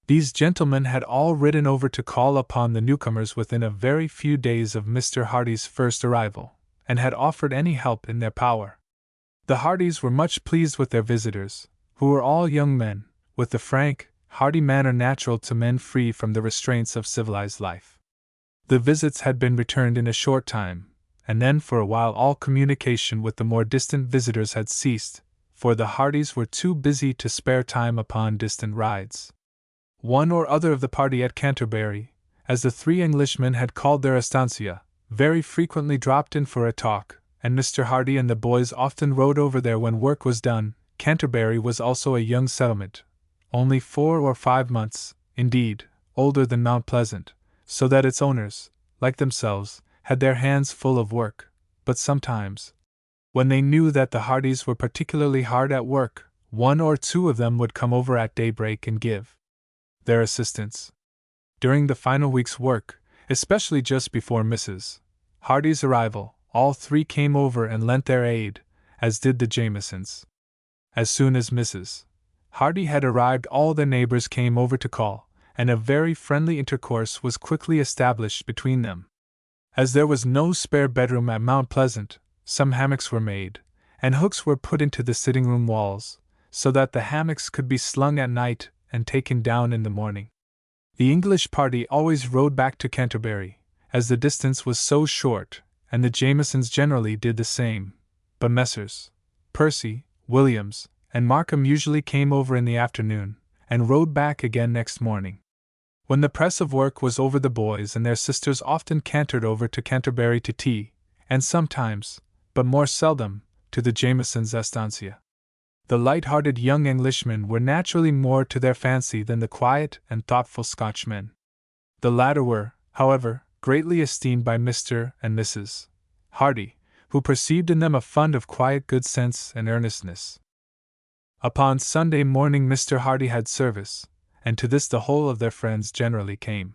These gentlemen had all ridden over to call upon the newcomers within a very few days of Mr. Hardy's first arrival, and had offered any help in their power. The Hardys were much pleased with their visitors, who were all young men, with the frank, hearty manner natural to men free from the restraints of civilized life. The visits had been returned in a short time, and then for a while all communication with the more distant visitors had ceased, for the Hardys were too busy to spare time upon distant rides. One or other of the party at Canterbury, as the 3 Englishmen had called their estancia, very frequently dropped in for a talk, and Mr. Hardy and the boys often rode over there when work was done. Canterbury was also a young settlement, only 4 or 5 months, indeed, older than Mount Pleasant, so that its owners, like themselves, had their hands full of work, but sometimes, when they knew that the Hardys were particularly hard at work, 1 or 2 of them would come over at daybreak and give their assistance. During the final week's work, especially just before Mrs. Hardy's arrival, all 3 came over and lent their aid, as did the Jamesons. As soon as Mrs. Hardy had arrived, all the neighbors came over to call, and a very friendly intercourse was quickly established between them. As there was no spare bedroom at Mount Pleasant, some hammocks were made, and hooks were put into the sitting-room walls, so that the hammocks could be slung at night and taken down in the morning. The English party always rode back to Canterbury, as the distance was so short, and the Jamesons generally did the same, but Messrs. Percy, Williams, and Markham usually came over in the afternoon, and rode back again next morning. When the press of work was over, the boys and their sisters often cantered over to Canterbury to tea, and sometimes, but more seldom, to the Jamesons' estancia. The light-hearted young Englishmen were naturally more to their fancy than the quiet and thoughtful Scotchmen. The latter were, however, greatly esteemed by Mr. and Mrs. Hardy, who perceived in them a fund of quiet good sense and earnestness. Upon Sunday morning Mr. Hardy had service, and to this the whole of their friends generally came.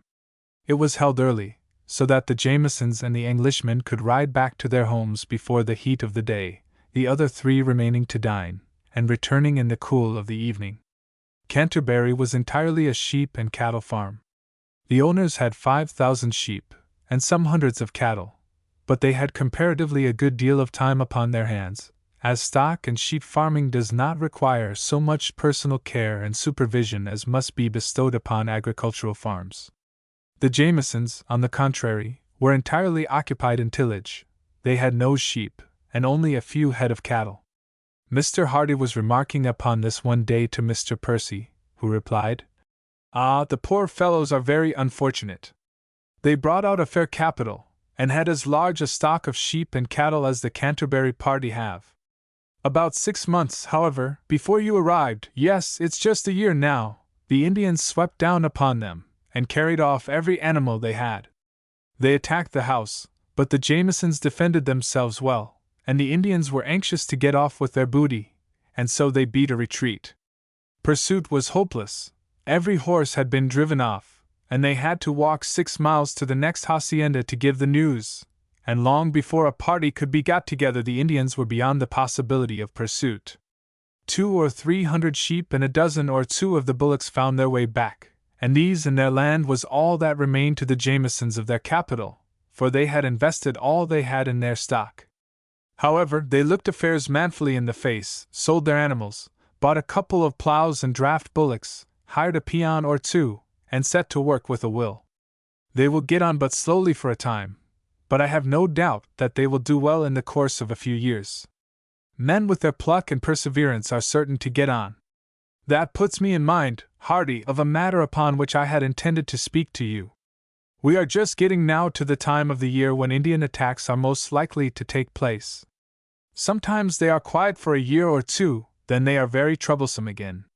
It was held early, so that the Jamesons and the Englishmen could ride back to their homes before the heat of the day, the other 3 remaining to dine, and returning in the cool of the evening. Canterbury was entirely a sheep and cattle farm. The owners had 5,000 sheep, and some hundreds of cattle, but they had comparatively a good deal of time upon their hands, as stock and sheep farming does not require so much personal care and supervision as must be bestowed upon agricultural farms. The Jamesons, on the contrary, were entirely occupied in tillage. They had no sheep, and only a few head of cattle. Mr. Hardy was remarking upon this one day to Mr. Percy, who replied, "Ah, the poor fellows are very unfortunate. They brought out a fair capital, and had as large a stock of sheep and cattle as the Canterbury party have, About 6 months, however, before you arrived, yes, it's just a year now, the Indians swept down upon them and carried off every animal they had. They attacked the house, but the Jamesons defended themselves well, and the Indians were anxious to get off with their booty, and so they beat a retreat. Pursuit was hopeless. Every horse had been driven off, and they had to walk 6 miles to the next hacienda to give the news, and long before a party could be got together the Indians were beyond the possibility of pursuit. 200 or 300 sheep and a dozen or two of the bullocks found their way back, and these and their land was all that remained to the Jamesons of their capital, for they had invested all they had in their stock. However, they looked affairs manfully in the face, sold their animals, bought a couple of plows and draft bullocks, hired a peon or two, and set to work with a will. They will get on but slowly for a time, but I have no doubt that they will do well in the course of a few years. Men with their pluck and perseverance are certain to get on. That puts me in mind, Hardy, of a matter upon which I had intended to speak to you. We are just getting now to the time of the year when Indian attacks are most likely to take place. Sometimes they are quiet for a year or two, then they are very troublesome again.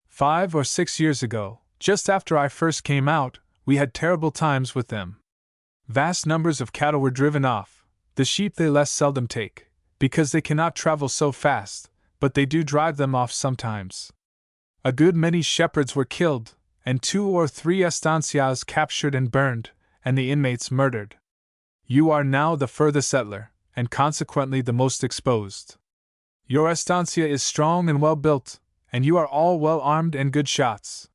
5 or 6 years ago, just after I first came out, we had terrible times with them. Vast numbers of cattle were driven off. The sheep they less seldom take, because they cannot travel so fast, but they do drive them off sometimes. A good many shepherds were killed, and 2 or 3 estancias captured and burned, and the inmates murdered. You are now the furthest settler, and consequently the most exposed. Your estancia is strong and well built, and you are all well armed and good shots.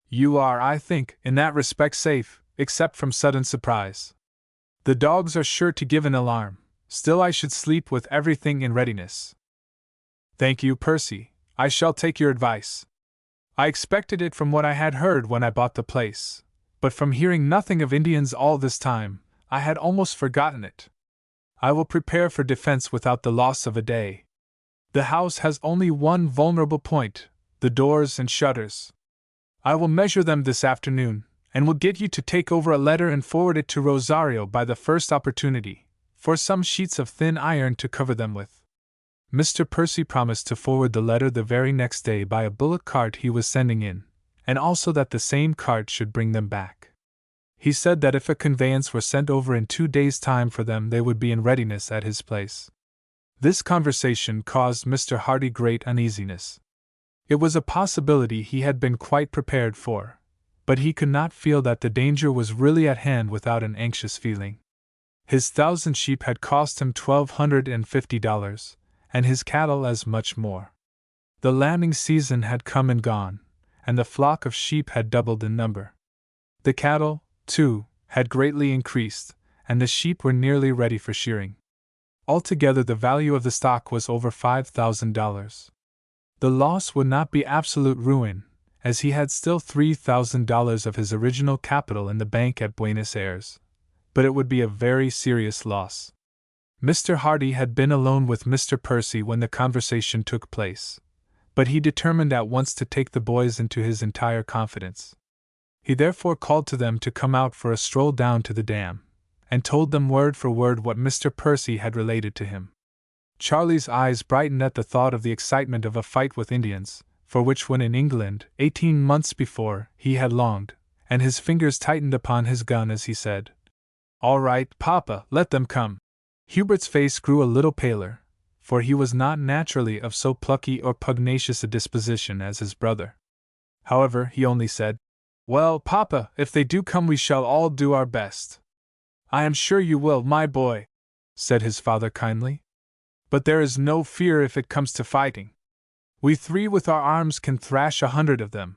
You are, I think, in that respect safe, except from sudden surprise. The dogs are sure to give an alarm, still I should sleep with everything in readiness. Thank you, Percy, I shall take your advice. I expected it from what I had heard when I bought the place, but from hearing nothing of Indians all this time, I had almost forgotten it. I will prepare for defense without the loss of a day. The house has only one vulnerable point, the doors and shutters. I will measure them this afternoon, and will get you to take over a letter and forward it to Rosario by the first opportunity, for some sheets of thin iron to cover them with. Mr. Percy promised to forward the letter the very next day by a bullock cart he was sending in, and also that the same cart should bring them back. He said that if a conveyance were sent over in 2 days' time for them they would be in readiness at his place. This conversation caused Mr. Hardy great uneasiness. It was a possibility he had been quite prepared for, but he could not feel that the danger was really at hand without an anxious feeling. His 1,000 sheep had cost him $1,250, and his cattle as much more. The lambing season had come and gone, and the flock of sheep had doubled in number. The cattle, too, had greatly increased, and the sheep were nearly ready for shearing. Altogether the value of the stock was over $5,000. The loss would not be absolute ruin, as he had still $3,000 of his original capital in the bank at Buenos Aires, but it would be a very serious loss. Mr. Hardy had been alone with Mr. Percy when the conversation took place, but he determined at once to take the boys into his entire confidence. He therefore called to them to come out for a stroll down to the dam, and told them word for word what Mr. Percy had related to him. Charlie's eyes brightened at the thought of the excitement of a fight with Indians, for which when in England, 18 months before, he had longed, and his fingers tightened upon his gun as he said, "All right, Papa, let them come." Hubert's face grew a little paler, for he was not naturally of so plucky or pugnacious a disposition as his brother. However, he only said, "Well, Papa, if they do come we shall all do our best." "I am sure you will, my boy," said his father kindly. "But there is no fear if it comes to fighting. We 3 with our arms can thrash 100 of them.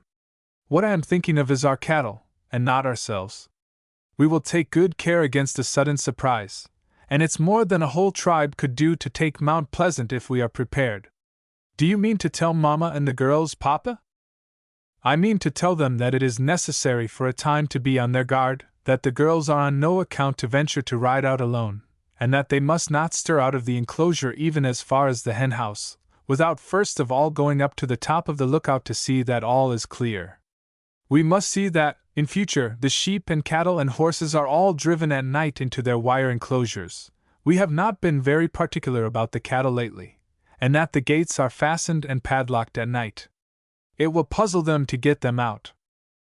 What I am thinking of is our cattle, and not ourselves. We will take good care against a sudden surprise, and it's more than a whole tribe could do to take Mount Pleasant if we are prepared." "Do you mean to tell Mamma and the girls, Papa?" "I mean to tell them that it is necessary for a time to be on their guard, that the girls are on no account to venture to ride out alone, and that they must not stir out of the enclosure even as far as the hen house, without first of all going up to the top of the lookout to see that all is clear. We must see that, in future, the sheep and cattle and horses are all driven at night into their wire enclosures. We have not been very particular about the cattle lately, and that the gates are fastened and padlocked at night. It will puzzle them to get them out.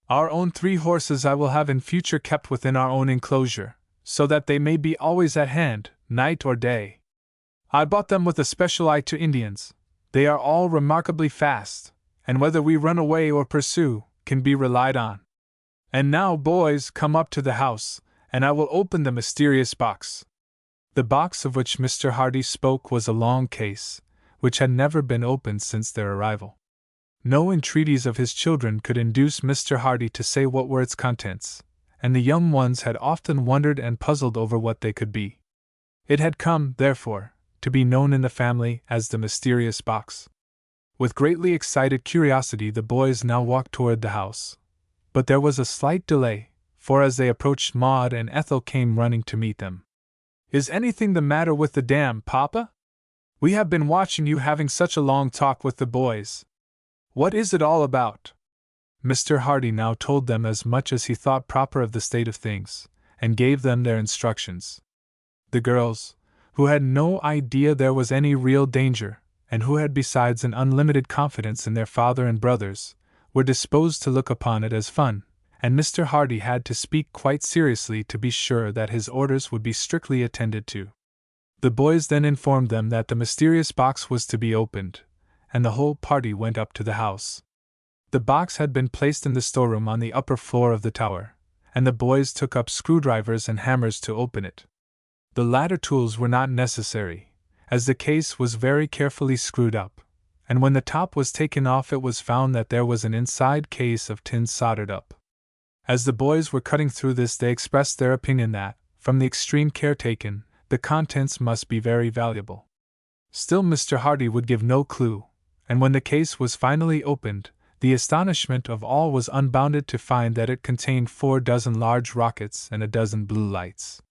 Our own 3 horses I will have in future kept within our own enclosure, so that they may be always at hand, night or day. I bought them with a special eye to Indians. They are all remarkably fast, and whether we run away or pursue, can be relied on. And now, boys, come up to the house, and I will open the mysterious box." The box of which Mr. Hardy spoke was a long case, which had never been opened since their arrival. No entreaties of his children could induce Mr. Hardy to say what were its contents, and the young ones had often wondered and puzzled over what they could be. It had come, therefore, to be known in the family as the mysterious box. With greatly excited curiosity the boys now walked toward the house. But there was a slight delay, for as they approached Maud and Ethel came running to meet them. "Is anything the matter with the dam, Papa? We have been watching you having such a long talk with the boys. What is it all about?" Mr. Hardy now told them as much as he thought proper of the state of things, and gave them their instructions. The girls, who had no idea there was any real danger, and who had besides an unlimited confidence in their father and brothers, were disposed to look upon it as fun, and Mr. Hardy had to speak quite seriously to be sure that his orders would be strictly attended to. The boys then informed them that the mysterious box was to be opened, and the whole party went up to the house. The box had been placed in the storeroom on the upper floor of the tower, and the boys took up screwdrivers and hammers to open it. The latter tools were not necessary, as the case was very carefully screwed up, and when the top was taken off it was found that there was an inside case of tin soldered up. As the boys were cutting through this they expressed their opinion that, from the extreme care taken, the contents must be very valuable. Still Mr. Hardy would give no clue, and when the case was finally opened, the astonishment of all was unbounded to find that it contained 4 dozen large rockets and a dozen blue lights.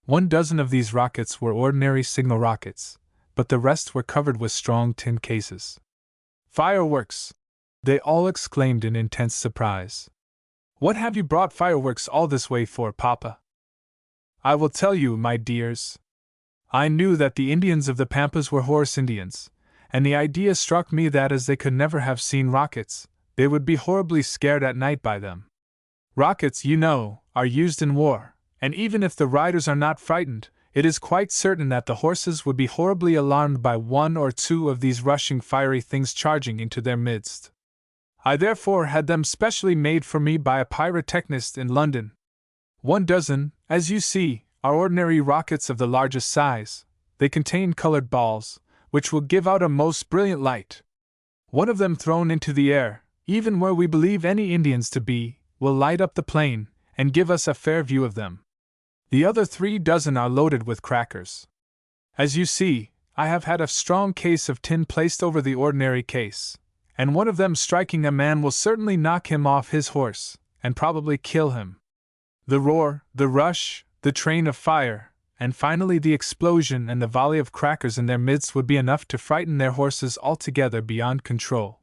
1 dozen of these rockets were ordinary signal rockets, but the rest were covered with strong tin cases. "Fireworks!" they all exclaimed in intense surprise. "What have you brought fireworks all this way for, Papa?" "I will tell you, my dears. I knew that the Indians of the Pampas were horse Indians, and the idea struck me that as they could never have seen rockets, they would be horribly scared at night by them. Rockets, you know, are used in war, and even if the riders are not frightened, it is quite certain that the horses would be horribly alarmed by 1 or 2 of these rushing fiery things charging into their midst. I therefore had them specially made for me by a pyrotechnist in London. 1 dozen, as you see, are ordinary rockets of the largest size. They contain colored balls, which will give out a most brilliant light. 1 of them thrown into the air, even where we believe any Indians to be, will light up the plain, and give us a fair view of them. The other 3 dozen are loaded with crackers. As you see, I have had a strong case of tin placed over the ordinary case, and 1 of them striking a man will certainly knock him off his horse, and probably kill him. The roar, the rush, the train of fire, and finally the explosion and the volley of crackers in their midst would be enough to frighten their horses altogether beyond control.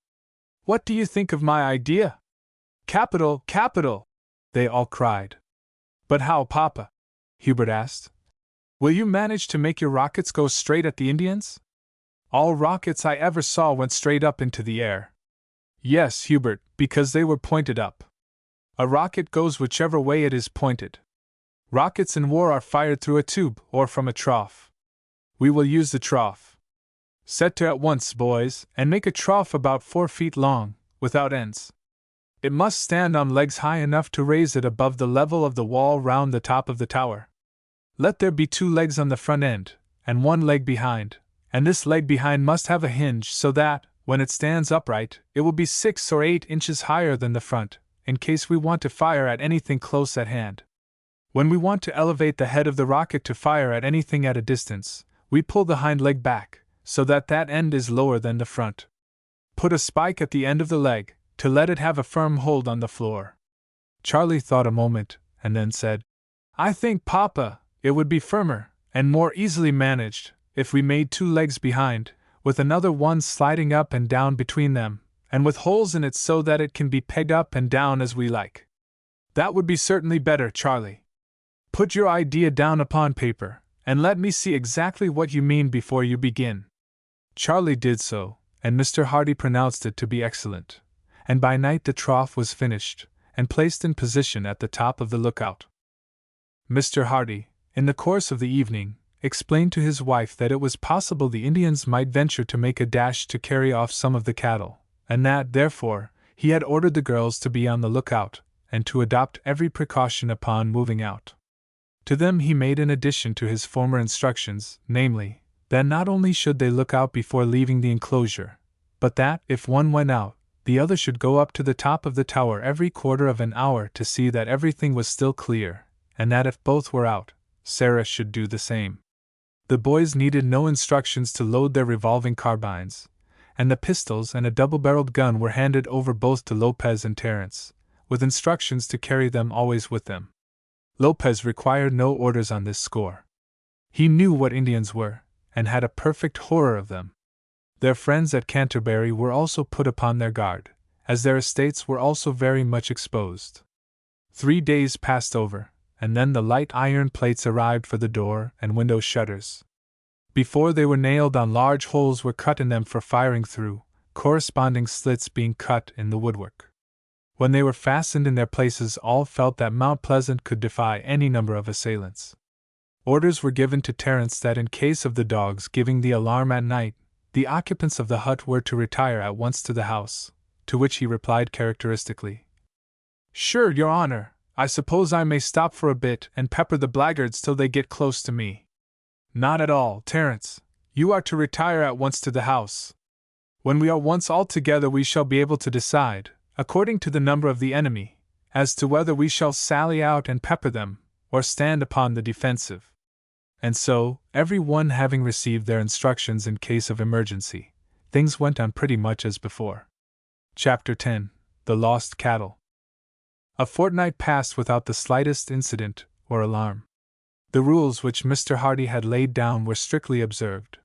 What do you think of my idea?" "Capital, capital!" they all cried. "But how, Papa?" Hubert asked. "Will you manage to make your rockets go straight at the Indians?" "All rockets I ever saw went straight up into the air." "Yes, Hubert, because they were pointed up. A rocket goes whichever way it is pointed. Rockets in war are fired through a tube or from a trough. We will use the trough. Set to at once, boys, and make a trough about 4 feet long, without ends. It must stand on legs high enough to raise it above the level of the wall round the top of the tower. Let there be 2 legs on the front end, and 1 leg behind, and this leg behind must have a hinge so that, when it stands upright, it will be 6 or 8 inches higher than the front, in case we want to fire at anything close at hand. When we want to elevate the head of the rocket to fire at anything at a distance, we pull the hind leg back, so that that end is lower than the front. Put a spike at the end of the leg, to let it have a firm hold on the floor." Charlie thought a moment, and then said, "I think, Papa, it would be firmer, and more easily managed, if we made 2 legs behind, with another 1 sliding up and down between them, and with holes in it so that it can be pegged up and down as we like." "That would be certainly better, Charlie. Put your idea down upon paper, and let me see exactly what you mean before you begin." Charlie did so, and Mr. Hardy pronounced it to be excellent, and by night the trough was finished, and placed in position at the top of the lookout. Mr. Hardy, in the course of the evening, explained to his wife that it was possible the Indians might venture to make a dash to carry off some of the cattle, and that, therefore, he had ordered the girls to be on the lookout, and to adopt every precaution upon moving out. To them he made an addition to his former instructions, namely, that not only should they look out before leaving the enclosure, but that, if one went out, the other should go up to the top of the tower every quarter of an hour to see that everything was still clear, and that if both were out, Sarah should do the same. The boys needed no instructions to load their revolving carbines, and the pistols and a double-barreled gun were handed over both to Lopez and Terence, with instructions to carry them always with them. Lopez required no orders on this score. He knew what Indians were, and had a perfect horror of them. Their friends at Canterbury were also put upon their guard, as their estates were also very much exposed. 3 days passed over, and then the light iron plates arrived for the door and window shutters. Before they were nailed on, large holes were cut in them for firing through, corresponding slits being cut in the woodwork. When they were fastened in their places, all felt that Mount Pleasant could defy any number of assailants. Orders were given to Terence that in case of the dogs giving the alarm at night, the occupants of the hut were to retire at once to the house, to which he replied characteristically, "Sure, your honor, I suppose I may stop for a bit and pepper the blackguards till they get close to me." "Not at all, Terence. You are to retire at once to the house. When we are once all together we shall be able to decide, according to the number of the enemy, as to whether we shall sally out and pepper them, or stand upon the defensive." And so, every one having received their instructions in case of emergency, things went on pretty much as before. Chapter 10. The Lost Cattle. A fortnight passed without the slightest incident or alarm. The rules which Mr. Hardy had laid down were strictly observed.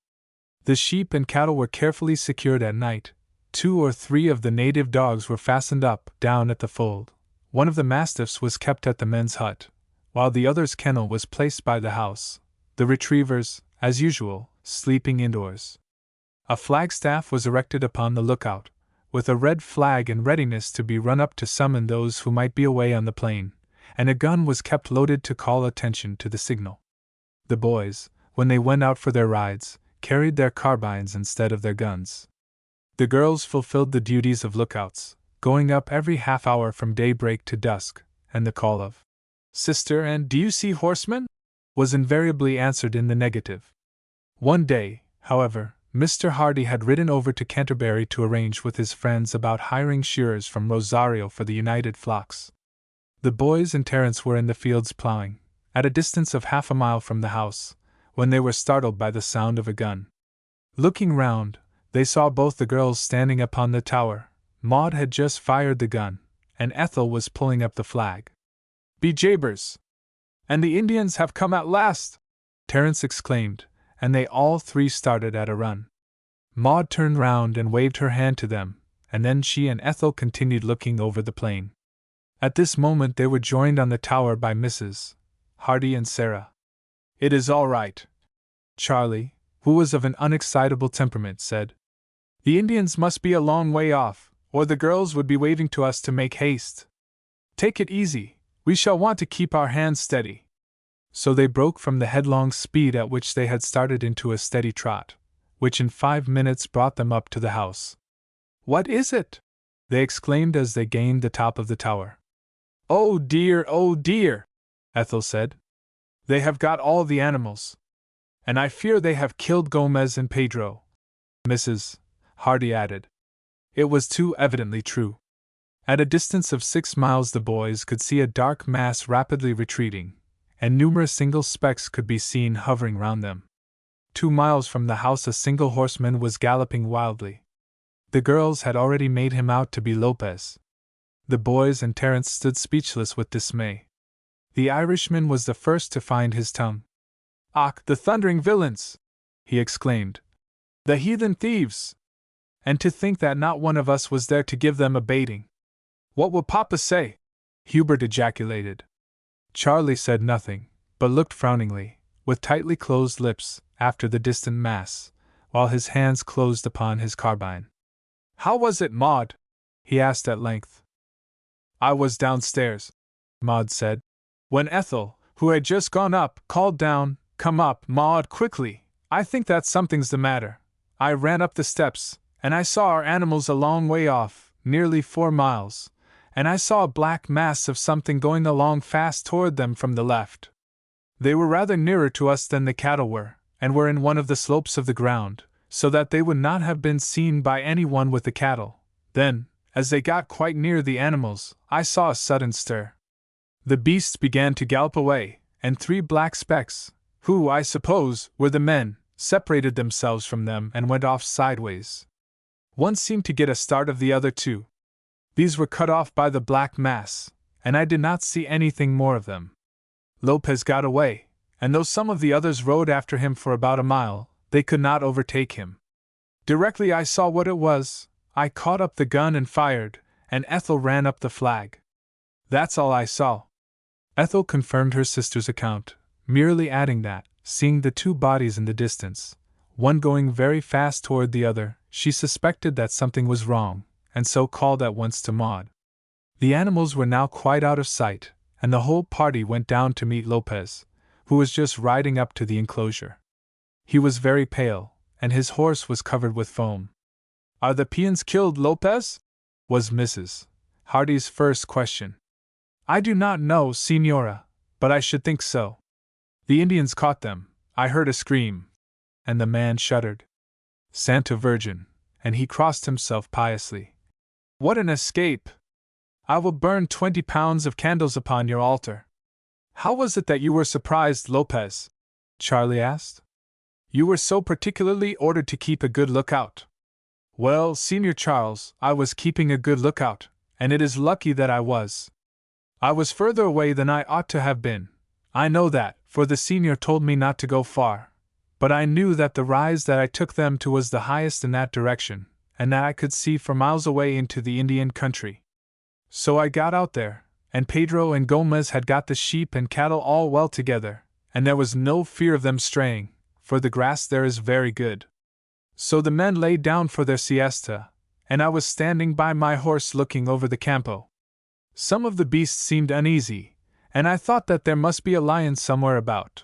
The sheep and cattle were carefully secured at night. 2 or 3 of the native dogs were fastened up down at the fold. One of the mastiffs was kept at the men's hut, while the other's kennel was placed by the house, the retrievers, as usual, sleeping indoors. A flagstaff was erected upon the lookout, with a red flag in readiness to be run up to summon those who might be away on the plain, and a gun was kept loaded to call attention to the signal. The boys, when they went out for their rides, carried their carbines instead of their guns. The girls fulfilled the duties of lookouts, going up every half hour from daybreak to dusk, and the call of "Sister, and do you see horsemen?" was invariably answered in the negative. One day, however, Mr. Hardy had ridden over to Canterbury to arrange with his friends about hiring shearers from Rosario for the united flocks. The boys and Terence were in the fields plowing, at a distance of half a mile from the house, when they were startled by the sound of a gun. Looking round, they saw both the girls standing upon the tower. Maud had just fired the gun, and Ethel was pulling up the flag. "Be jabers! And the Indians have come at last!" Terence exclaimed, and they all 3 started at a run. Maud turned round and waved her hand to them, and then she and Ethel continued looking over the plain. At this moment they were joined on the tower by Mrs. Hardy and Sarah. "It is all right," Charlie, who was of an unexcitable temperament, said. "The Indians must be a long way off, or the girls would be waving to us to make haste. Take it easy, we shall want to keep our hands steady." So they broke from the headlong speed at which they had started into a steady trot, which in 5 minutes brought them up to the house. "What is it?" they exclaimed as they gained the top of the tower. Oh dear, Ethel said. "They have got all the animals. And I fear they have killed Gomez and Pedro," Mrs. Hardy added. It was too evidently true. At a distance of 6 miles the boys could see a dark mass rapidly retreating, and numerous single specks could be seen hovering round them. 2 miles from the house a single horseman was galloping wildly. The girls had already made him out to be Lopez. The boys and Terence stood speechless with dismay. The Irishman was the first to find his tongue. "Och, the thundering villains!" he exclaimed. "The heathen thieves! And to think that not one of us was there to give them a baiting!" "What will Papa say?" Hubert ejaculated. Charlie said nothing, but looked frowningly, with tightly closed lips, after the distant mass, while his hands closed upon his carbine. "How was it, Maud?" he asked at length. "I was downstairs," Maud said, "when Ethel, who had just gone up, called down, 'Come up, Maud, quickly, I think that something's the matter.' I ran up the steps, and I saw our animals a long way off, nearly 4 miles, and I saw a black mass of something going along fast toward them from the left. They were rather nearer to us than the cattle were, and were in one of the slopes of the ground, so that they would not have been seen by anyone with the cattle. Then, as they got quite near the animals, I saw a sudden stir. The beasts began to gallop away, and 3 black specks, who, I suppose, were the men, separated themselves from them and went off sideways. One seemed to get a start of the other 2. These were cut off by the black mass, and I did not see anything more of them. Lopez got away, and though some of the others rode after him for about a mile, they could not overtake him. Directly I saw what it was, I caught up the gun and fired, and Ethel ran up the flag. That's all I saw." Ethel confirmed her sister's account, merely adding that, seeing the 2 bodies in the distance, one going very fast toward the other, she suspected that something was wrong, and so called at once to Maud. The animals were now quite out of sight, and the whole party went down to meet Lopez, who was just riding up to the enclosure. He was very pale, and his horse was covered with foam. "Are the peons killed, Lopez?" was Mrs. Hardy's first question. "I do not know, Signora, but I should think so. The Indians caught them. I heard a scream." And the man shuddered. "Santa Virgin," and he crossed himself piously. "What an escape! I will burn 20 pounds of candles upon your altar." "How was it that you were surprised, Lopez?" Charlie asked. "You were so particularly ordered to keep a good lookout." "Well, Senior Charles, I was keeping a good lookout, and it is lucky that I was. I was further away than I ought to have been. I know that, for the senior told me not to go far. But I knew that the rise that I took them to was the highest in that direction, and that I could see for miles away into the Indian country. So I got out there, and Pedro and Gomez had got the sheep and cattle all well together, and there was no fear of them straying, for the grass there is very good. So the men lay down for their siesta, and I was standing by my horse looking over the campo. Some of the beasts seemed uneasy, and I thought that there must be a lion somewhere about.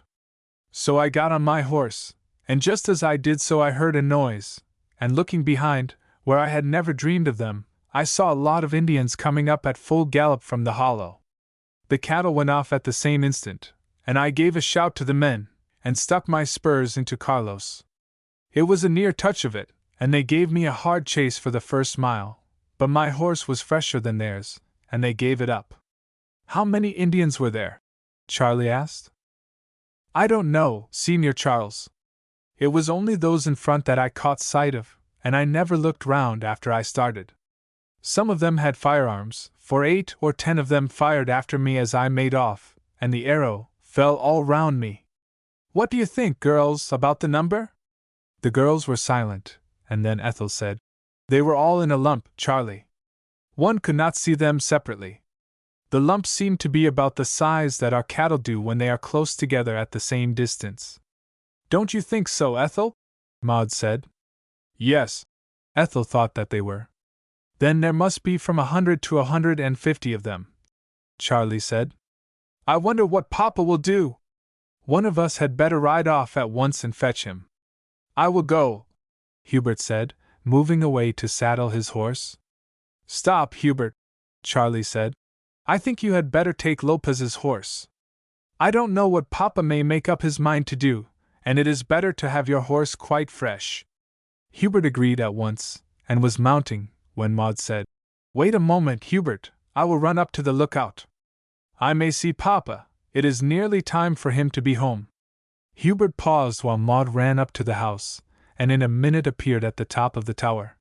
So I got on my horse, and just as I did so I heard a noise, and looking behind, where I had never dreamed of them, I saw a lot of Indians coming up at full gallop from the hollow. The cattle went off at the same instant, and I gave a shout to the men, and stuck my spurs into Carlos. It was a near touch of it, and they gave me a hard chase for the first mile, but my horse was fresher than theirs, and they gave it up." "How many Indians were there?" Charlie asked. "I don't know, Senior Charles. It was only those in front that I caught sight of, and I never looked round after I started. Some of them had firearms, for 8 or 10 of them fired after me as I made off, and the arrow fell all round me. What do you think, girls, about the number?" The girls were silent, and then Ethel said, "They were all in a lump, Charlie. One could not see them separately. The lump seemed to be about the size that our cattle do when they are close together at the same distance." "Don't you think so, Ethel?" Maud said. "Yes." Ethel thought that they were. "Then there must be from 100 to 150 of them," Charlie said. "I wonder what Papa will do. One of us had better ride off at once and fetch him." "I will go," Hubert said, moving away to saddle his horse. "Stop, Hubert," Charlie said. "I think you had better take Lopez's horse. I don't know what Papa may make up his mind to do, and it is better to have your horse quite fresh." Hubert agreed at once, and was mounting, when Maud said, "Wait a moment, Hubert, I will run up to the lookout. I may see Papa, it is nearly time for him to be home." Hubert paused while Maud ran up to the house, and in a minute appeared at the top of the tower.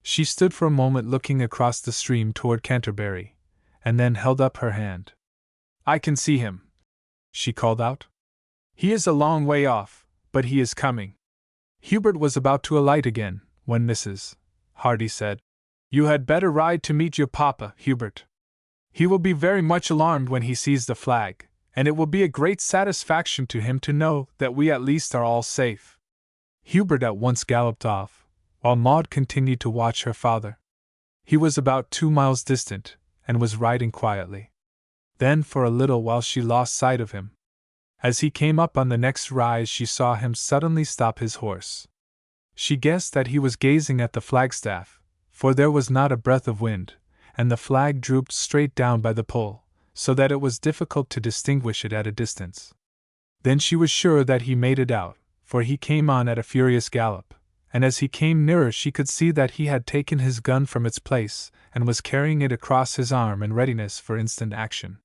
She stood for a moment looking across the stream toward Canterbury, and then held up her hand. "I can see him," she called out. "He is a long way off, but he is coming." Hubert was about to alight again, when Mrs. Hardy said, "You had better ride to meet your papa, Hubert. He will be very much alarmed when he sees the flag, and it will be a great satisfaction to him to know that we at least are all safe." Hubert at once galloped off, while Maud continued to watch her father. He was about 2 miles distant, and was riding quietly. Then for a little while she lost sight of him. As he came up on the next rise, she saw him suddenly stop his horse. She guessed that he was gazing at the flagstaff, for there was not a breath of wind, and the flag drooped straight down by the pole, so that it was difficult to distinguish it at a distance. Then she was sure that he made it out, for he came on at a furious gallop, and as he came nearer she could see that he had taken his gun from its place and was carrying it across his arm in readiness for instant action.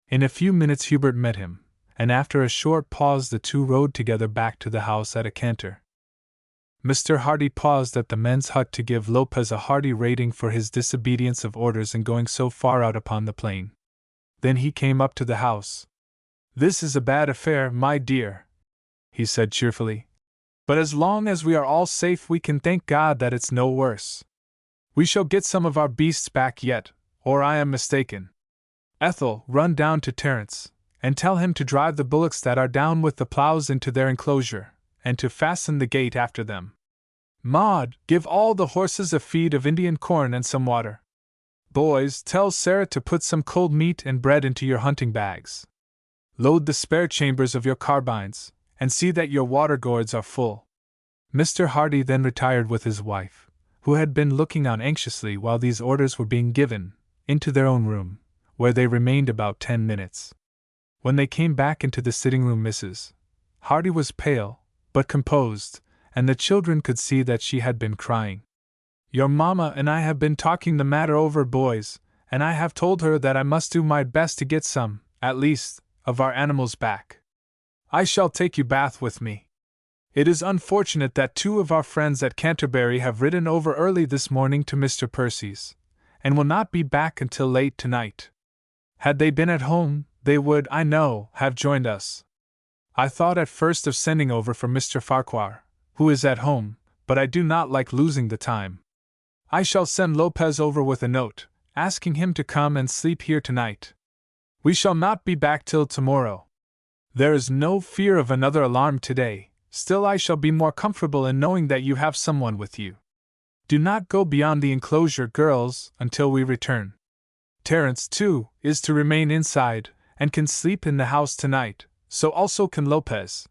In a few minutes Hubert met him, and after a short pause the two rode together back to the house at a canter. Mr. Hardy paused at the men's hut to give Lopez a hearty rating for his disobedience of orders in going so far out upon the plain. Then he came up to the house. "This is a bad affair, my dear," he said cheerfully. "But as long as we are all safe we can thank God that it's no worse. We shall get some of our beasts back yet, or I am mistaken. Ethel, run down to Terence, and tell him to drive the bullocks that are down with the plows into their enclosure, and to fasten the gate after them. Maud, give all the horses a feed of Indian corn and some water. Boys, tell Sarah to put some cold meat and bread into your hunting bags. Load the spare chambers of your carbines, and see that your water gourds are full." Mr. Hardy then retired with his wife, who had been looking on anxiously while these orders were being given, into their own room, where they remained about 10 minutes. When they came back into the sitting room, Mrs. Hardy was pale, but composed, and the children could see that she had been crying. "Your mamma and I have been talking the matter over, boys, and I have told her that I must do my best to get some, at least, of our animals back. I shall take you Bath with me. It is unfortunate that 2 of our friends at Canterbury have ridden over early this morning to Mr. Percy's, and will not be back until late tonight. Had they been at home, they would, I know, have joined us. I thought at first of sending over for Mr. Farquhar, who is at home, but I do not like losing the time. I shall send Lopez over with a note, asking him to come and sleep here tonight. We shall not be back till tomorrow. There is no fear of another alarm today, still I shall be more comfortable in knowing that you have someone with you. Do not go beyond the enclosure, girls, until we return. Terence, too, is to remain inside, and can sleep in the house tonight, so also can Lopez.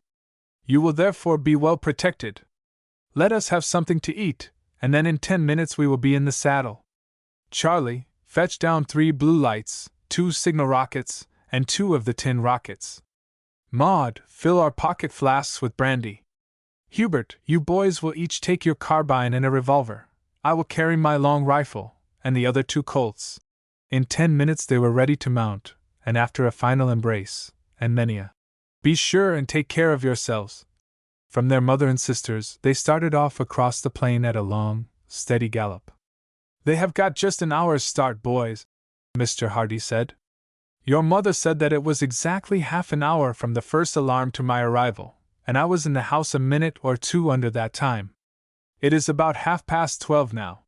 You will therefore be well protected. Let us have something to eat, and then in 10 minutes we will be in the saddle. Charlie, fetch down 3 blue lights, 2 signal rockets, and 2 of the tin rockets. Maud, fill our pocket flasks with brandy. Hubert, you boys will each take your carbine and a revolver. I will carry my long rifle, and the other 2 Colts." In 10 minutes they were ready to mount, and after a final embrace, and many a "Be sure and take care of yourselves," from their mother and sisters, they started off across the plain at a long, steady gallop. "They have got just an hour's start, boys," Mr. Hardy said. "Your mother said that it was exactly half an hour from the first alarm to my arrival, and I was in the house a minute or 2 under that time. It is about 12:30 now.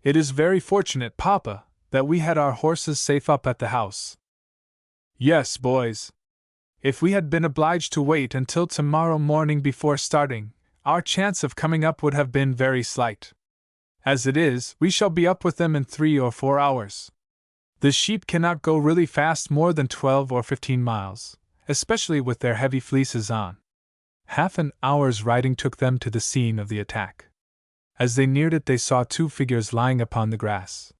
It is very fortunate, Papa, that we had our horses safe up at the house." "Yes, boys. If we had been obliged to wait until tomorrow morning before starting, our chance of coming up would have been very slight. As it is, we shall be up with them in 3 or 4 hours. The sheep cannot go really fast more than 12 or 15 miles, especially with their heavy fleeces on." Half an hour's riding took them to the scene of the attack. As they neared it, they saw 2 figures lying upon the grass.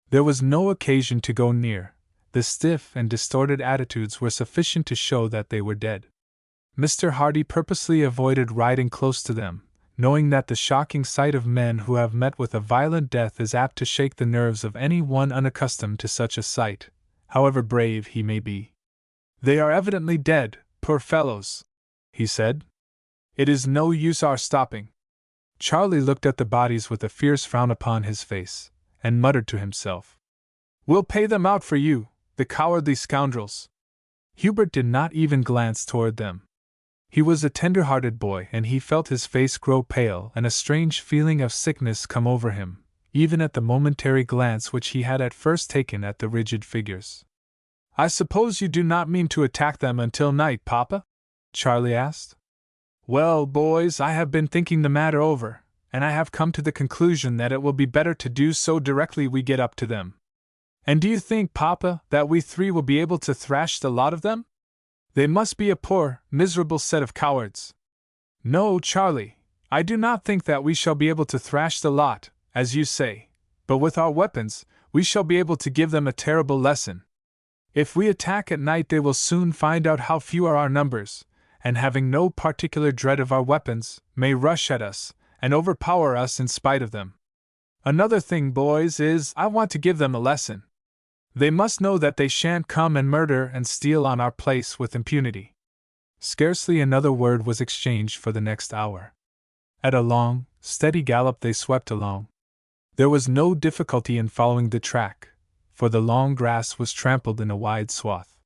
There was no occasion to go near. The stiff and distorted attitudes were sufficient to show that they were dead. Mr. Hardy purposely avoided riding close to them, knowing that the shocking sight of men who have met with a violent death is apt to shake the nerves of any one unaccustomed to such a sight, however brave he may be. "They are evidently dead, poor fellows," he said. "It is no use our stopping." Charlie looked at the bodies with a fierce frown upon his face, and muttered to himself, "We'll pay them out for you, the cowardly scoundrels." Hubert did not even glance toward them. He was a tender-hearted boy, and he felt his face grow pale and a strange feeling of sickness come over him, even at the momentary glance which he had at first taken at the rigid figures. "I suppose you do not mean to attack them until night, Papa?" Charlie asked. Well, boys, I have been thinking the matter over, and I have come to the conclusion that it will be better to do so directly we get up to them. And do you think, Papa, that we three will be able to thrash the lot of them? They must be a poor, miserable set of cowards. No, Charlie, I do not think that we shall be able to thrash the lot, as you say, but with our weapons, we shall be able to give them a terrible lesson. If we attack at night, they will soon find out how few are our numbers, and having no particular dread of our weapons, may rush at us, and overpower us in spite of them. Another thing, boys, is I want to give them a lesson. They must know that they shan't come and murder and steal on our place with impunity. Scarcely another word was exchanged for the next hour. At a long, steady gallop they swept along. There was no difficulty in following the track, for the long grass was trampled in a wide swath.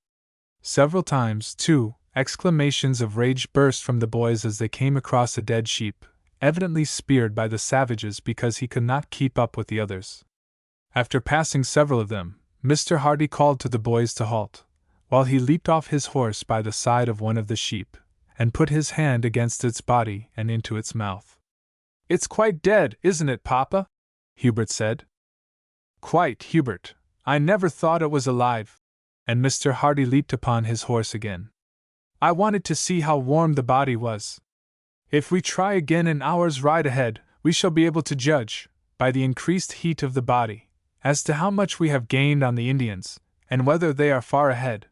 Several times, too, exclamations of rage burst from the boys as they came across a dead sheep, evidently speared by the savages because he could not keep up with the others. After passing several of them, Mr. Hardy called to the boys to halt, while he leaped off his horse by the side of one of the sheep, and put his hand against its body and into its mouth. "It's quite dead, isn't it, Papa?" Hubert said. "Quite, Hubert. I never thought it was alive." And Mr. Hardy leaped upon his horse again. "I wanted to see how warm the body was. If we try again an hour's ride ahead, we shall be able to judge, by the increased heat of the body, as to how much we have gained on the Indians, and whether they are far ahead.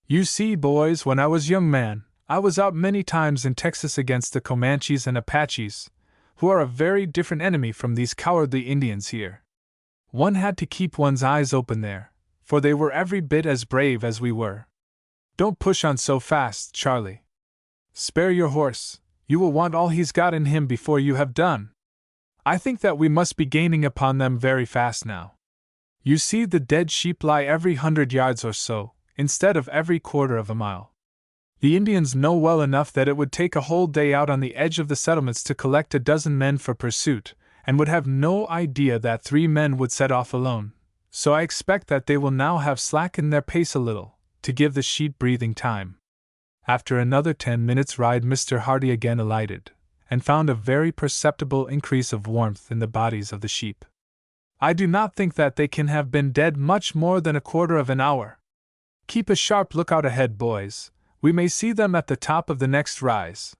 You see, boys, when I was a young man, I was out many times in Texas against the Comanches and Apaches, who are a very different enemy from these cowardly Indians here. One had to keep one's eyes open there, for they were every bit as brave as we were. Don't push on so fast, Charlie. Spare your horse, you will want all he's got in him before you have done. I think that we must be gaining upon them very fast now. You see, the dead sheep lie every 100 yards or so, instead of every quarter of a mile. The Indians know well enough that it would take a whole day out on the edge of the settlements to collect a dozen men for pursuit, and would have no idea that 3 men would set off alone, so I expect that they will now have slackened their pace a little, to give the sheep breathing time." After another 10 minutes' ride, Mr. Hardy again alighted, and found a very perceptible increase of warmth in the bodies of the sheep. "I do not think that they can have been dead much more than a quarter of an hour. Keep a sharp lookout ahead, boys. We may see them at the top of the next rise."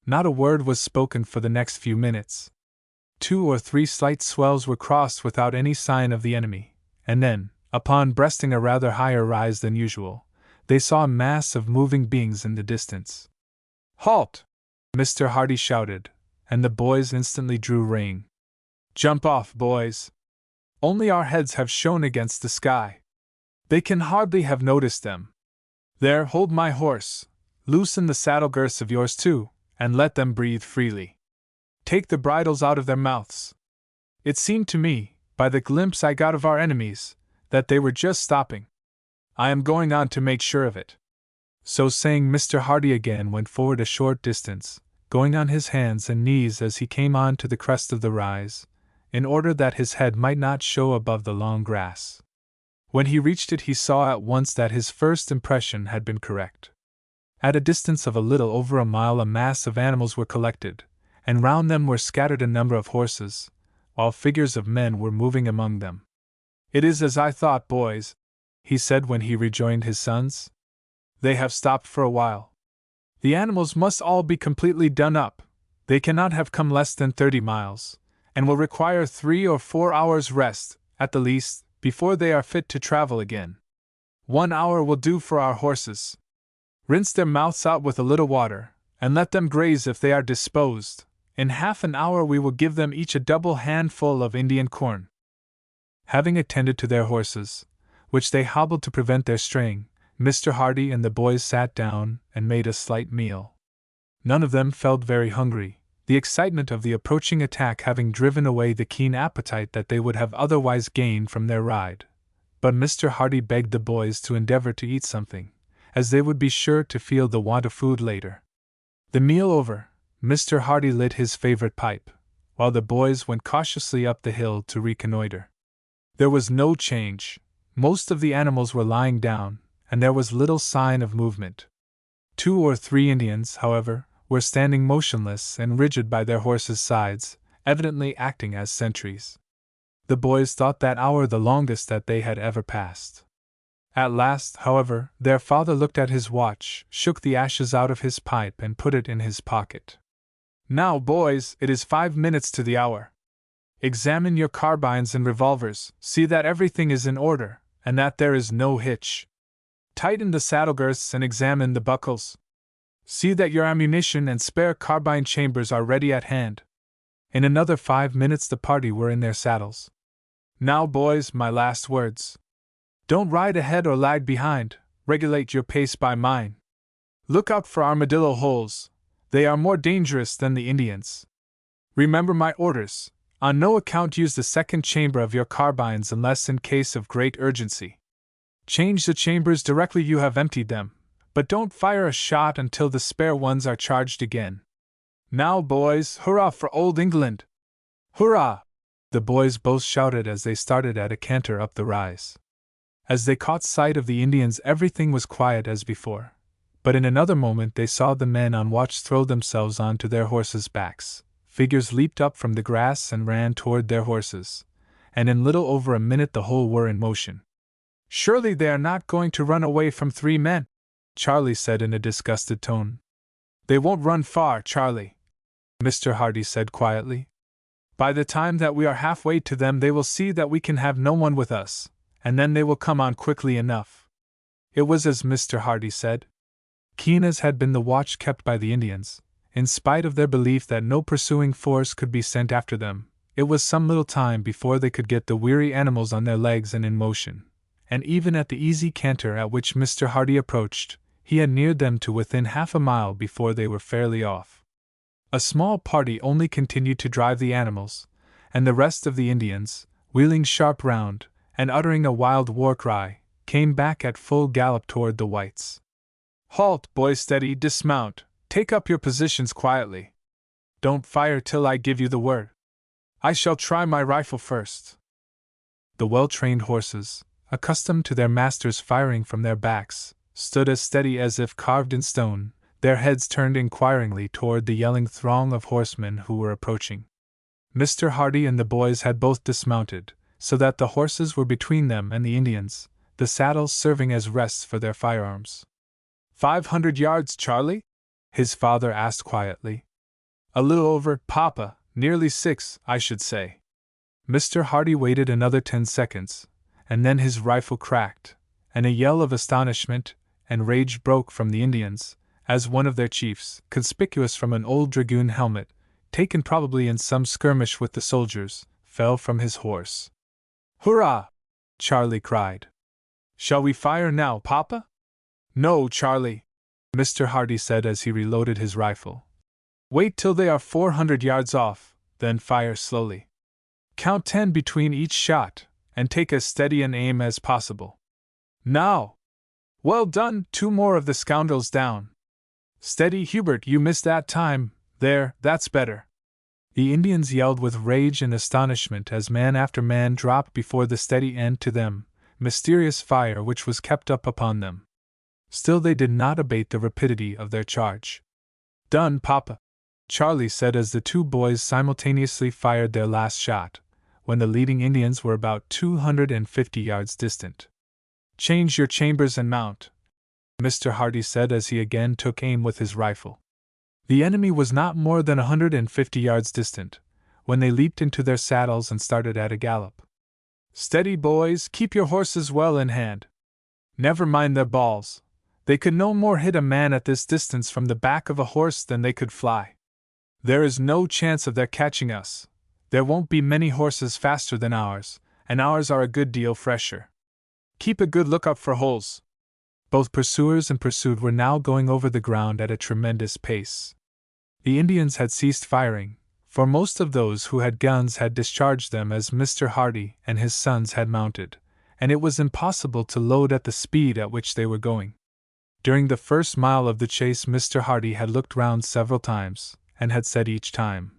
Not a word was spoken for the next few minutes. 2 or 3 slight swells were crossed without any sign of the enemy, and then, upon breasting a rather higher rise than usual, they saw a mass of moving beings in the distance. "Halt!" Mr. Hardy shouted, and the boys instantly drew rein. "Jump off, boys! Only our heads have shown against the sky. They can hardly have noticed them. There, hold my horse. Loosen the saddle girths of yours too, and let them breathe freely. Take the bridles out of their mouths." It seemed to me, by the glimpse I got of our enemies, that they were just stopping. I am going on to make sure of it. So saying, Mr. Hardy again went forward a short distance, going on his hands and knees as he came on to the crest of the rise, in order that his head might not show above the long grass. When he reached it, he saw at once that his first impression had been correct. At a distance of a little over a mile, a mass of animals were collected, and round them were scattered a number of horses, while figures of men were moving among them. "It is as I thought, boys," he said when he rejoined his sons. "They have stopped for a while. The animals must all be completely done up. They cannot have come less than 30 miles, and will require 3 or 4 hours' rest, at the least, before they are fit to travel again. 1 hour will do for our horses. Rinse their mouths out with a little water, and let them graze if they are disposed. In half an hour we will give them each a double handful of Indian corn." Having attended to their horses, which they hobbled to prevent their straying, Mr. Hardy and the boys sat down and made a slight meal. None of them felt very hungry, the excitement of the approaching attack having driven away the keen appetite that they would have otherwise gained from their ride. But Mr. Hardy begged the boys to endeavor to eat something, as they would be sure to feel the want of food later. The meal over, Mr. Hardy lit his favorite pipe, while the boys went cautiously up the hill to reconnoiter. There was no change. Most of the animals were lying down, and there was little sign of movement. 2 or 3 Indians, however, were standing motionless and rigid by their horses' sides, evidently acting as sentries. The boys thought that hour the longest that they had ever passed. At last, however, their father looked at his watch, shook the ashes out of his pipe, and put it in his pocket. "Now, boys, it is 5 minutes to the hour. Examine your carbines and revolvers, see that everything is in order, and that there is no hitch. Tighten the saddle girths and examine the buckles. See that your ammunition and spare carbine chambers are ready at hand." In another 5 minutes the party were in their saddles. "Now, boys, my last words. Don't ride ahead or lag behind, regulate your pace by mine. Look out for armadillo holes, they are more dangerous than the Indians. Remember my orders, on no account use the second chamber of your carbines unless in case of great urgency. Change the chambers directly you have emptied them, but don't fire a shot until the spare ones are charged again. Now, boys, hurrah for Old England! Hurrah!" the boys both shouted as they started at a canter up the rise. As they caught sight of the Indians, everything was quiet as before, but in another moment they saw the men on watch throw themselves onto their horses' backs. Figures leaped up from the grass and ran toward their horses, and in little over a minute the whole were in motion. "Surely they are not going to run away from 3 men," Charlie said in a disgusted tone. "They won't run far, Charlie," Mr. Hardy said quietly. "By the time that we are halfway to them they will see that we can have no one with us, and then they will come on quickly enough." It was as Mr. Hardy said. Keen as had been the watch kept by the Indians, in spite of their belief that no pursuing force could be sent after them, it was some little time before they could get the weary animals on their legs and in motion, and even at the easy canter at which Mr. Hardy approached, he had neared them to within half a mile before they were fairly off. A small party only continued to drive the animals, and the rest of the Indians, wheeling sharp round, and uttering a wild war cry, came back at full gallop toward the whites. "Halt, boys, steady, dismount, take up your positions quietly. Don't fire till I give you the word. I shall try my rifle first." The well-trained horses, accustomed to their masters firing from their backs, stood as steady as if carved in stone, their heads turned inquiringly toward the yelling throng of horsemen who were approaching. Mr. Hardy and the boys had both dismounted, so that the horses were between them and the Indians, the saddles serving as rests for their firearms. 500 yards, Charlie?" his father asked quietly. "A little over, Papa, nearly 6, I should say." Mr. Hardy waited another 10 seconds, and then his rifle cracked, and a yell of astonishment and rage broke from the Indians, as one of their chiefs, conspicuous from an old dragoon helmet, taken probably in some skirmish with the soldiers, fell from his horse. "Hurrah!" Charlie cried. "Shall we fire now, Papa?" "No, Charlie," Mr. Hardy said as he reloaded his rifle. "Wait till they are 400 yards off, then fire slowly. Count 10 between each shot, and take as steady an aim as possible. Now! Well done, 2 more of the scoundrels down. Steady, Hubert, you missed that time, there, that's better." The Indians yelled with rage and astonishment as man after man dropped before the steady end to them, mysterious fire which was kept up upon them. Still they did not abate the rapidity of their charge. "Done, Papa," Charlie said as the 2 boys simultaneously fired their last shot, when the leading Indians were about 250 yards distant. "Change your chambers and mount," Mr. Hardy said as he again took aim with his rifle. The enemy was not more than 150 yards distant, when they leaped into their saddles and started at a gallop. "Steady, boys, keep your horses well in hand. Never mind their balls. They could no more hit a man at this distance from the back of a horse than they could fly. There is no chance of their catching us. There won't be many horses faster than ours, and ours are a good deal fresher. Keep a good lookout for holes." Both pursuers and pursued were now going over the ground at a tremendous pace. The Indians had ceased firing, for most of those who had guns had discharged them as Mr. Hardy and his sons had mounted, and it was impossible to load at the speed at which they were going. During the first mile of the chase Mr. Hardy had looked round several times, and had said each time,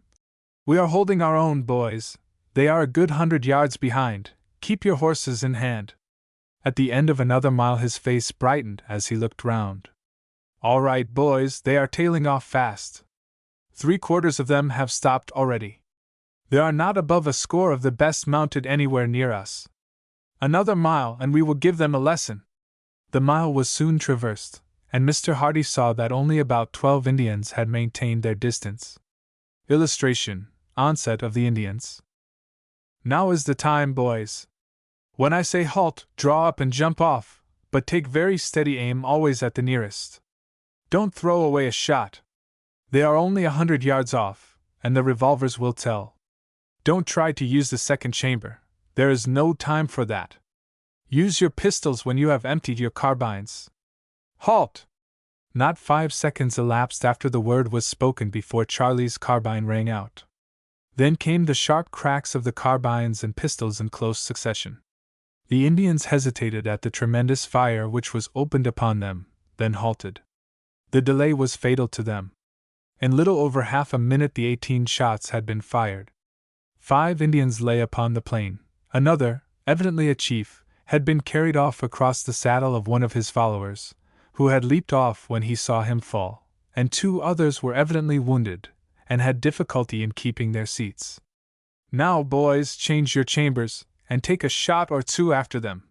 "We are holding our own, boys. They are a good 100 yards behind. Keep your horses in hand." At the end of another mile his face brightened as he looked round. All right, boys, they are tailing off fast. 3/4 of them have stopped already. There are not above a score of the best mounted anywhere near us. Another mile, and we will give them a lesson. The mile was soon traversed, and Mr. Hardy saw that only about 12 Indians had maintained their distance. Illustration: onset of the Indians. Now is the time, boys. When I say halt, draw up and jump off, but take very steady aim always at the nearest. Don't throw away a shot. They are only 100 yards off, and the revolvers will tell. Don't try to use the second chamber. There is no time for that. Use your pistols when you have emptied your carbines. Halt! Not 5 seconds elapsed after the word was spoken before Charlie's carbine rang out. Then came the sharp cracks of the carbines and pistols in close succession. The Indians hesitated at the tremendous fire which was opened upon them, then halted. The delay was fatal to them. In little over half a minute the 18 shots had been fired. 5 Indians lay upon the plain. Another, evidently a chief, had been carried off across the saddle of one of his followers, who had leaped off when he saw him fall, and 2 others were evidently wounded, and had difficulty in keeping their seats. Now, boys, change your chambers, and take a shot or 2 after them,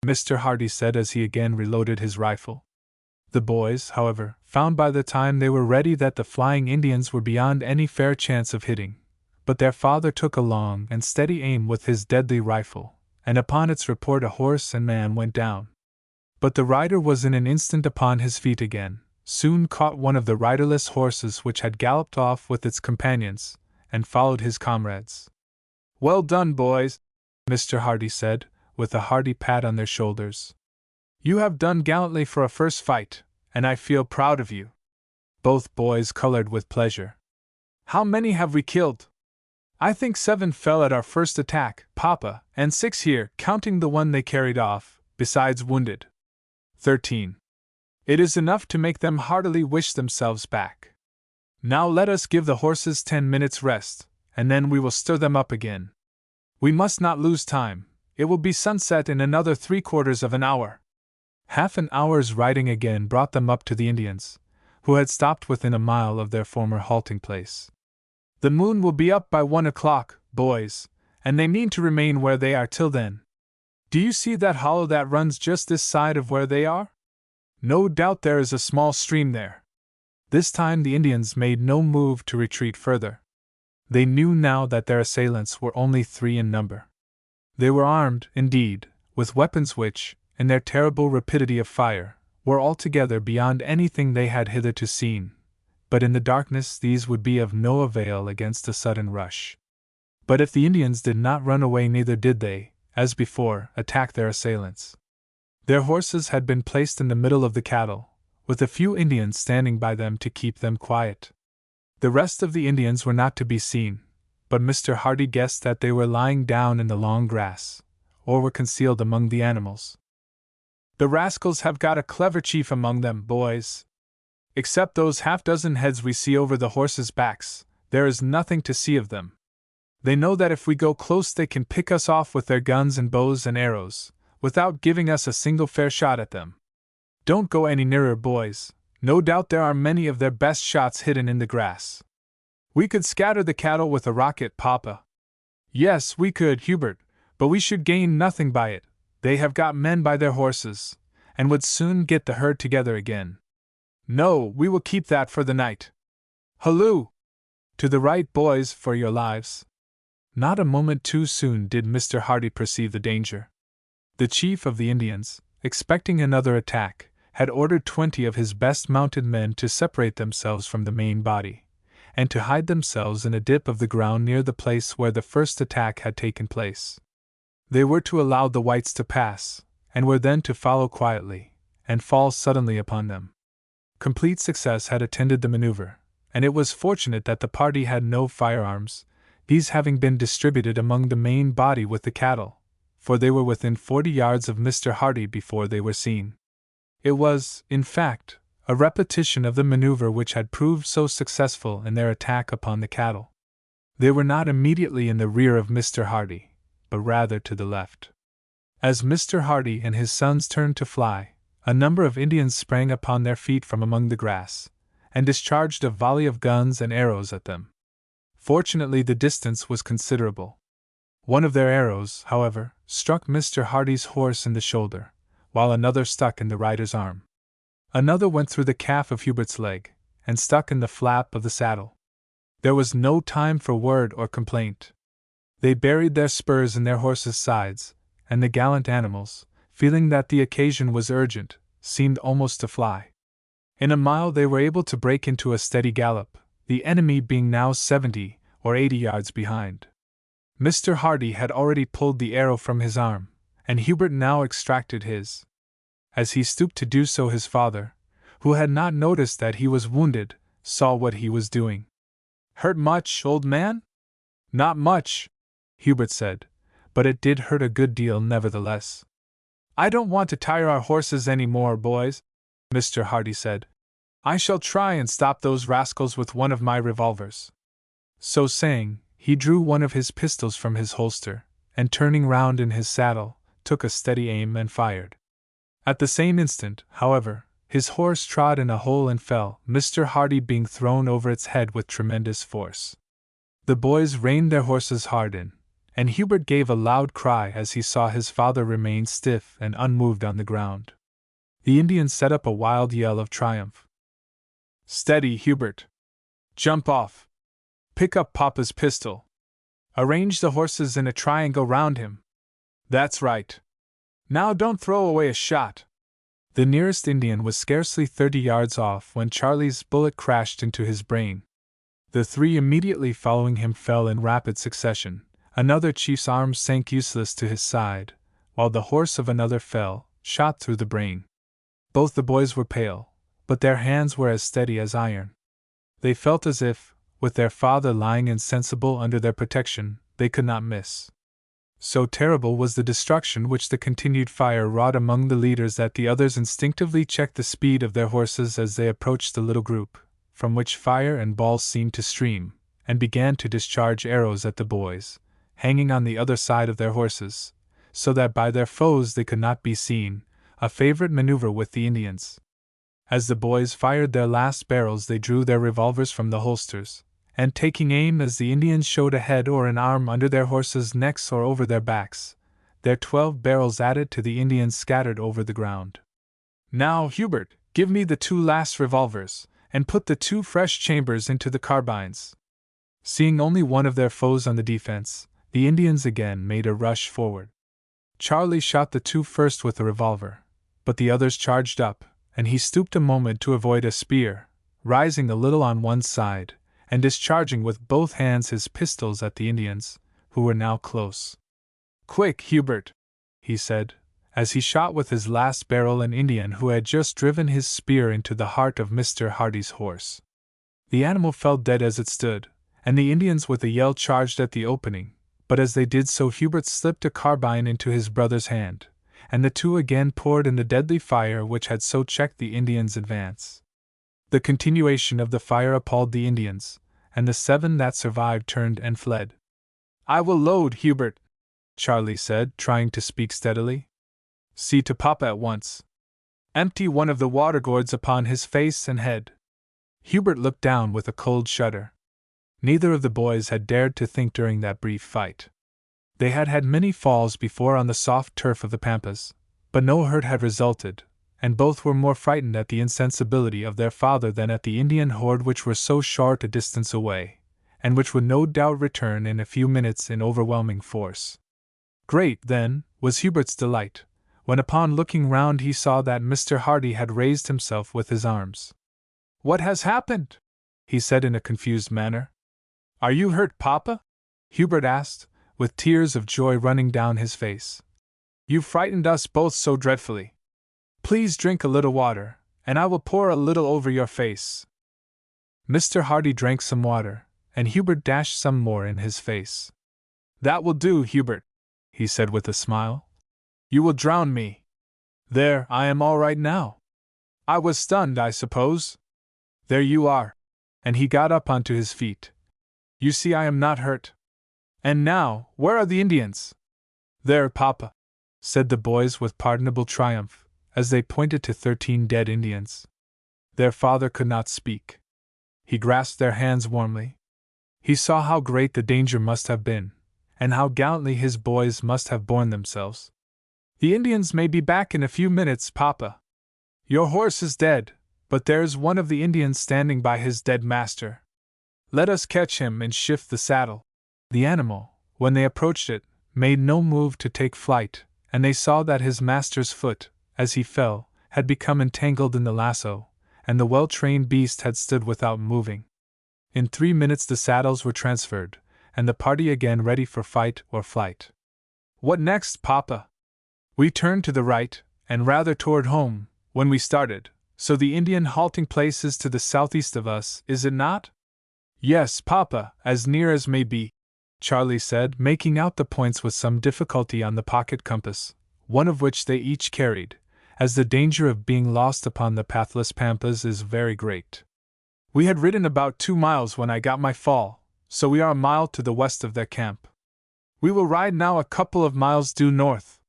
Mr. Hardy said as he again reloaded his rifle. The boys, however, found by the time they were ready that the flying Indians were beyond any fair chance of hitting, but their father took a long and steady aim with his deadly rifle, and upon its report a horse and man went down. But the rider was in an instant upon his feet again, soon caught one of the riderless horses which had galloped off with its companions, and followed his comrades. Well done, boys, Mr. Hardy said, with a hearty pat on their shoulders. You have done gallantly for a first fight, and I feel proud of you. Both boys colored with pleasure. How many have we killed? I think 7 fell at our first attack, Papa, and 6 here, counting the one they carried off, besides wounded. 13. It is enough to make them heartily wish themselves back. Now let us give the horses 10 minutes' rest, and then we will stir them up again. We must not lose time. It will be sunset in another 3/4 of an hour. Half an hour's riding again brought them up to the Indians, who had stopped within a mile of their former halting place. The moon will be up by 1 o'clock, boys, and they mean to remain where they are till then. Do you see that hollow that runs just this side of where they are? No doubt there is a small stream there. This time the Indians made no move to retreat further. They knew now that their assailants were only 3 in number. They were armed, indeed, with weapons which, in their terrible rapidity of fire, were altogether beyond anything they had hitherto seen, but in the darkness these would be of no avail against a sudden rush. But if the Indians did not run away, neither did they, as before, attack their assailants. Their horses had been placed in the middle of the cattle, with a few Indians standing by them to keep them quiet. The rest of the Indians were not to be seen, but Mr. Hardy guessed that they were lying down in the long grass, or were concealed among the animals. The rascals have got a clever chief among them, boys. Except those half-dozen heads we see over the horses' backs, there is nothing to see of them. They know that if we go close they can pick us off with their guns and bows and arrows, without giving us a single fair shot at them. Don't go any nearer, boys. No doubt there are many of their best shots hidden in the grass. We could scatter the cattle with a rocket, Papa. Yes, we could, Hubert, but we should gain nothing by it. They have got men by their horses, and would soon get the herd together again. No, we will keep that for the night. Halloo! To the right, boys, for your lives. Not a moment too soon did Mr. Hardy perceive the danger. The chief of the Indians, expecting another attack, had ordered 20 of his best mounted men to separate themselves from the main body, and to hide themselves in a dip of the ground near the place where the first attack had taken place. They were to allow the whites to pass, and were then to follow quietly, and fall suddenly upon them. Complete success had attended the maneuver, and it was fortunate that the party had no firearms, these having been distributed among the main body with the cattle, for they were within 40 yards of Mr. Hardy before they were seen. It was, in fact, a repetition of the maneuver which had proved so successful in their attack upon the cattle. They were not immediately in the rear of Mr. Hardy, but rather to the left. As Mr. Hardy and his sons turned to fly, a number of Indians sprang upon their feet from among the grass, and discharged a volley of guns and arrows at them. Fortunately, the distance was considerable. One of their arrows, however, struck Mr. Hardy's horse in the shoulder, while another stuck in the rider's arm. Another went through the calf of Hubert's leg, and stuck in the flap of the saddle. There was no time for word or complaint. They buried their spurs in their horses' sides, and the gallant animals, feeling that the occasion was urgent, seemed almost to fly. In a mile they were able to break into a steady gallop, the enemy being now 70 or 80 yards behind. Mr. Hardy had already pulled the arrow from his arm, and Hubert now extracted his. As he stooped to do so, his father, who had not noticed that he was wounded, saw what he was doing. "Hurt much, old man?" "Not much," Hubert said, "but it did hurt a good deal nevertheless." "I don't want to tire our horses any more, boys," Mr. Hardy said. "I shall try and stop those rascals with one of my revolvers." So saying, he drew one of his pistols from his holster, and turning round in his saddle, took a steady aim and fired. At the same instant, however, his horse trod in a hole and fell, Mr. Hardy being thrown over its head with tremendous force. The boys reined their horses hard in, and Hubert gave a loud cry as he saw his father remain stiff and unmoved on the ground. The Indians set up a wild yell of triumph. "Steady, Hubert! Jump off! Pick up Papa's pistol! Arrange the horses in a triangle round him! That's right! Now don't throw away a shot!" The nearest Indian was scarcely 30 yards off when Charlie's bullet crashed into his brain. The three immediately following him fell in rapid succession. Another chief's arm sank useless to his side, while the horse of another fell, shot through the brain. Both the boys were pale, but their hands were as steady as iron. They felt as if, with their father lying insensible under their protection, they could not miss. So terrible was the destruction which the continued fire wrought among the leaders that the others instinctively checked the speed of their horses as they approached the little group, from which fire and balls seemed to stream, and began to discharge arrows at the boys, hanging on the other side of their horses, so that by their foes they could not be seen, a favorite maneuver with the Indians. As the boys fired their last barrels, they drew their revolvers from the holsters, and taking aim as the Indians showed a head or an arm under their horses' necks or over their backs, their 12 barrels added to the Indians scattered over the ground. "Now, Hubert, give me the 2 last revolvers, and put the 2 fresh chambers into the carbines." Seeing only one of their foes on the defense, the Indians again made a rush forward. Charlie shot the 2 first with a revolver, but the others charged up, and he stooped a moment to avoid a spear, rising a little on one side, and discharging with both hands his pistols at the Indians, who were now close. "Quick, Hubert," he said, as he shot with his last barrel an Indian who had just driven his spear into the heart of Mr. Hardy's horse. The animal fell dead as it stood, and the Indians with a yell charged at the opening, but as they did so Hubert slipped a carbine into his brother's hand, and the 2 again poured in the deadly fire which had so checked the Indians' advance. The continuation of the fire appalled the Indians, and the 7 that survived turned and fled. "I will load, Hubert," Charlie said, trying to speak steadily. "See to Papa at once. Empty one of the water gourds upon his face and head." Hubert looked down with a cold shudder. Neither of the boys had dared to think during that brief fight. They had had many falls before on the soft turf of the Pampas, but no hurt had resulted, and both were more frightened at the insensibility of their father than at the Indian horde which were so short a distance away, and which would no doubt return in a few minutes in overwhelming force. Great, then, was Hubert's delight, when upon looking round he saw that Mr. Hardy had raised himself with his arms. "What has happened?" he said in a confused manner. "Are you hurt, Papa?" Hubert asked, with tears of joy running down his face. "You frightened us both so dreadfully. Please drink a little water, and I will pour a little over your face." Mr. Hardy drank some water, and Hubert dashed some more in his face. "That will do, Hubert," he said with a smile. "You will drown me. There, I am all right now. I was stunned, I suppose. There you are." And he got up onto his feet. "You see I am not hurt. And now, where are the Indians?" "There, Papa," said the boys with pardonable triumph, as they pointed to 13 dead Indians. Their father could not speak. He grasped their hands warmly. He saw how great the danger must have been, and how gallantly his boys must have borne themselves. "The Indians may be back in a few minutes, Papa. Your horse is dead, but there's one of the Indians standing by his dead master. Let us catch him and shift the saddle." The animal, when they approached it, made no move to take flight, and they saw that his master's foot, as he fell, had become entangled in the lasso, and the well-trained beast had stood without moving. In 3 minutes the saddles were transferred, and the party again ready for fight or flight. "What next, Papa?" "We turned to the right, and rather toward home, when we started, so the Indian halting place is to the southeast of us, is it not?" "Yes, Papa, as near as may be," Charlie said, making out the points with some difficulty on the pocket compass, one of which they each carried, as the danger of being lost upon the pathless Pampas is very great. "We had ridden about 2 miles when I got my fall, so we are a mile to the west of their camp. We will ride now a couple of miles due north.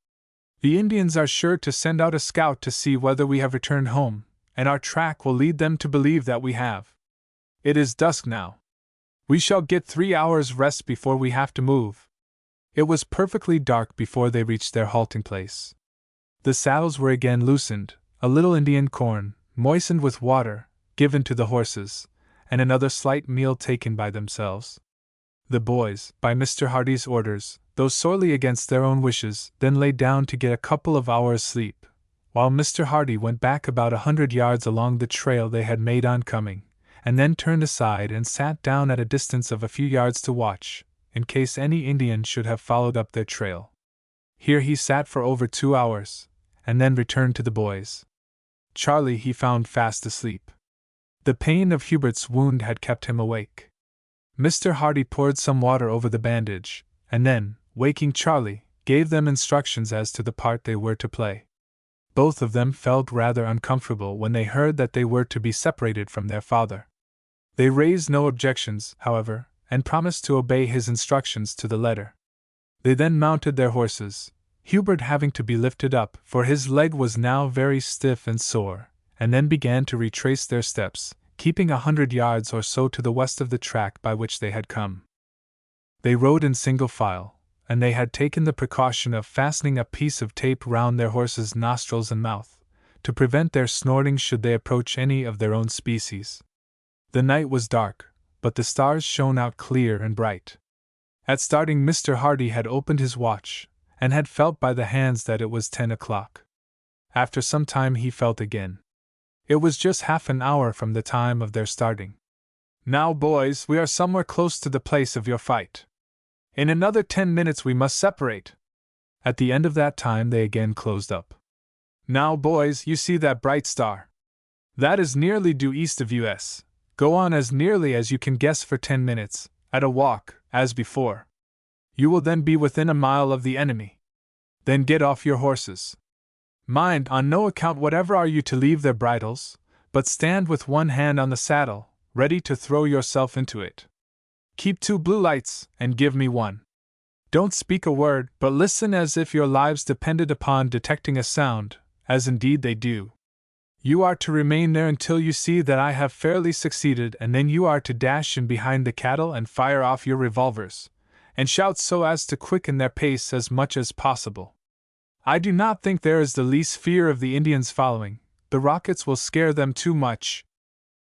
The Indians are sure to send out a scout to see whether we have returned home, and our track will lead them to believe that we have. It is dusk now. We shall get 3 hours' rest before we have to move." It was perfectly dark before they reached their halting place. The saddles were again loosened, a little Indian corn, moistened with water, given to the horses, and another slight meal taken by themselves. The boys, by Mr. Hardy's orders, though sorely against their own wishes, then lay down to get a couple of hours' sleep, while Mr. Hardy went back about 100 yards along the trail they had made on coming, and then turned aside and sat down at a distance of a few yards to watch, in case any Indian should have followed up their trail. Here he sat for over 2 hours, and then returned to the boys. Charlie he found fast asleep. The pain of Hubert's wound had kept him awake. Mr. Hardy poured some water over the bandage, and then, waking Charlie, gave them instructions as to the part they were to play. Both of them felt rather uncomfortable when they heard that they were to be separated from their father. They raised no objections, however, and promised to obey his instructions to the letter. They then mounted their horses, Hubert having to be lifted up, for his leg was now very stiff and sore, and then began to retrace their steps, keeping 100 yards or so to the west of the track by which they had come. They rode in single file, and they had taken the precaution of fastening a piece of tape round their horses' nostrils and mouth, to prevent their snorting should they approach any of their own species. The night was dark, but the stars shone out clear and bright. At starting Mr. Hardy had opened his watch, and had felt by the hands that it was 10 o'clock. After some time he felt again. It was just half an hour from the time of their starting. "Now, boys, we are somewhere close to the place of your fight. In another 10 minutes we must separate." At the end of that time they again closed up. "Now, boys, you see that bright star? That is nearly due east of us. Go on as nearly as you can guess for 10 minutes, at a walk, as before. You will then be within a mile of the enemy. Then get off your horses. Mind, on no account whatever are you to leave their bridles, but stand with one hand on the saddle, ready to throw yourself into it. Keep 2 blue lights, and give me 1. Don't speak a word, but listen as if your lives depended upon detecting a sound, as indeed they do. You are to remain there until you see that I have fairly succeeded, and then you are to dash in behind the cattle and fire off your revolvers, and shout so as to quicken their pace as much as possible. I do not think there is the least fear of the Indians following. The rockets will scare them too much.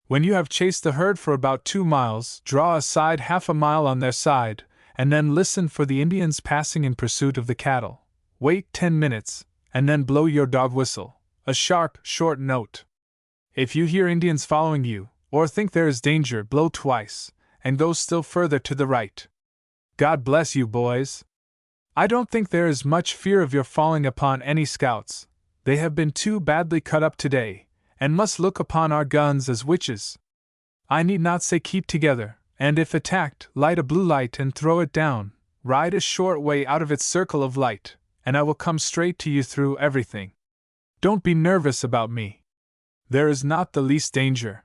When you have chased the herd for about 2 miles, draw aside half a mile on their side, and then listen for the Indians passing in pursuit of the cattle. Wait 10 minutes, and then blow your dog whistle, a sharp, short note. If you hear Indians following you, or think there is danger, blow twice, and go still further to the right. God bless you, boys. I don't think there is much fear of your falling upon any scouts. They have been too badly cut up today, and must look upon our guns as witches. I need not say keep together, and if attacked, light a blue light and throw it down. Ride a short way out of its circle of light, and I will come straight to you through everything. Don't be nervous about me. There is not the least danger."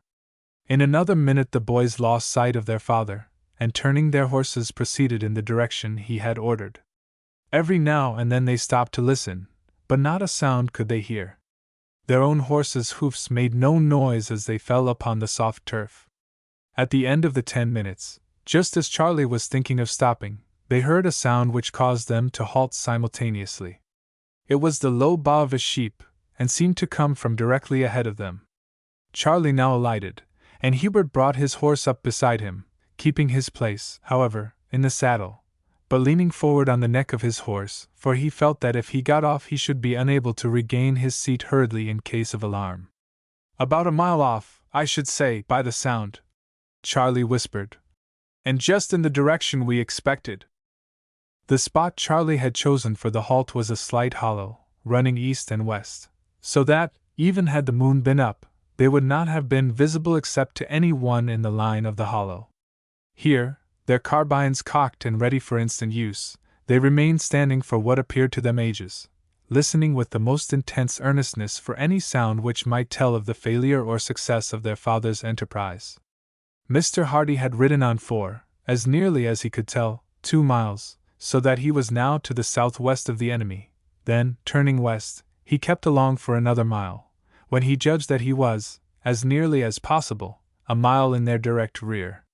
In another minute the boys lost sight of their father, and turning their horses proceeded in the direction he had ordered. Every now and then they stopped to listen, but not a sound could they hear. Their own horses' hoofs made no noise as they fell upon the soft turf. At the end of the 10 minutes, just as Charlie was thinking of stopping, they heard a sound which caused them to halt simultaneously. It was the low baa of a sheep, and seemed to come from directly ahead of them. Charlie now alighted, and Hubert brought his horse up beside him, keeping his place, however, in the saddle, but leaning forward on the neck of his horse, for he felt that if he got off he should be unable to regain his seat hurriedly in case of alarm. "About a mile off, I should say, by the sound," Charlie whispered. "And just in the direction we expected." The spot Charlie had chosen for the halt was a slight hollow, running east and west, so that, even had the moon been up, they would not have been visible except to any one in the line of the hollow. Here, their carbines cocked and ready for instant use, they remained standing for what appeared to them ages, listening with the most intense earnestness for any sound which might tell of the failure or success of their father's enterprise. Mr. Hardy had ridden on for, as nearly as he could tell, 2 miles, so that he was now to the southwest of the enemy. Then, turning west, he kept along for another mile, when he judged that he was, as nearly as possible, a mile in their direct rear.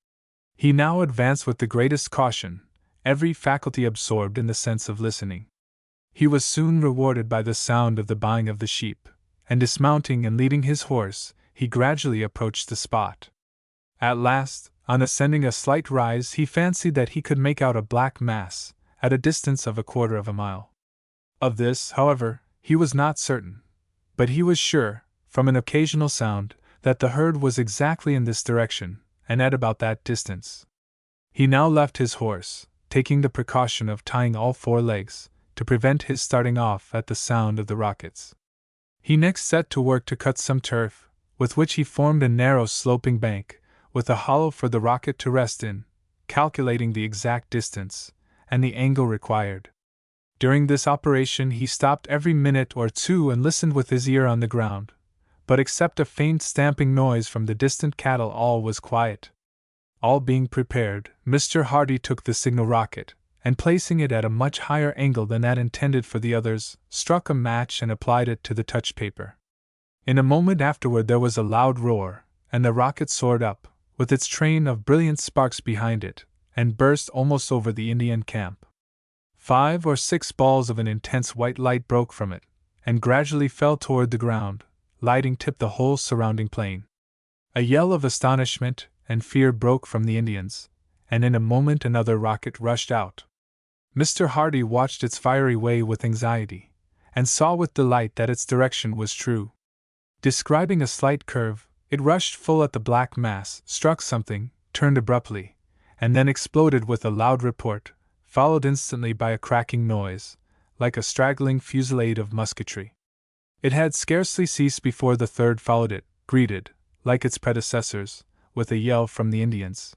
He now advanced with the greatest caution, every faculty absorbed in the sense of listening. He was soon rewarded by the sound of the baaing of the sheep, and dismounting and leading his horse, he gradually approached the spot. At last, on ascending a slight rise, he fancied that he could make out a black mass, at a distance of 1/4 of a mile. Of this, however, he was not certain, but he was sure, from an occasional sound, that the herd was exactly in this direction, and at about that distance. He now left his horse, taking the precaution of tying all 4 legs, to prevent his starting off at the sound of the rockets. He next set to work to cut some turf, with which he formed a narrow sloping bank, with a hollow for the rocket to rest in, calculating the exact distance, and the angle required. During this operation he stopped every minute or 2 and listened with his ear on the ground, but except a faint stamping noise from the distant cattle all was quiet. All being prepared, Mr. Hardy took the signal rocket, and placing it at a much higher angle than that intended for the others, struck a match and applied it to the touch paper. In a moment afterward there was a loud roar, and the rocket soared up, with its train of brilliant sparks behind it, and burst almost over the Indian camp. 5 or 6 balls of an intense white light broke from it, and gradually fell toward the ground, lighting tip the whole surrounding plain. A yell of astonishment and fear broke from the Indians, and in a moment another rocket rushed out. Mr. Hardy watched its fiery way with anxiety, and saw with delight that its direction was true. Describing a slight curve, it rushed full at the black mass, struck something, turned abruptly, and then exploded with a loud report, followed instantly by a cracking noise, like a straggling fusillade of musketry. It had scarcely ceased before the third followed it, greeted, like its predecessors, with a yell from the Indians.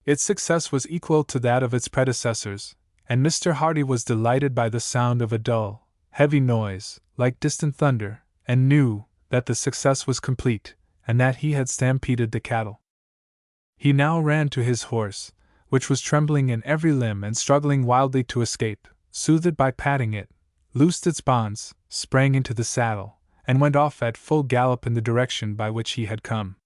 Its success was equal to that of its predecessors, and Mr. Hardy was delighted by the sound of a dull, heavy noise, like distant thunder, and knew that the success was complete, and that he had stampeded the cattle. He now ran to his horse, which was trembling in every limb and struggling wildly to escape, soothed it by patting it, loosed its bonds, sprang into the saddle, and went off at full gallop in the direction by which he had come.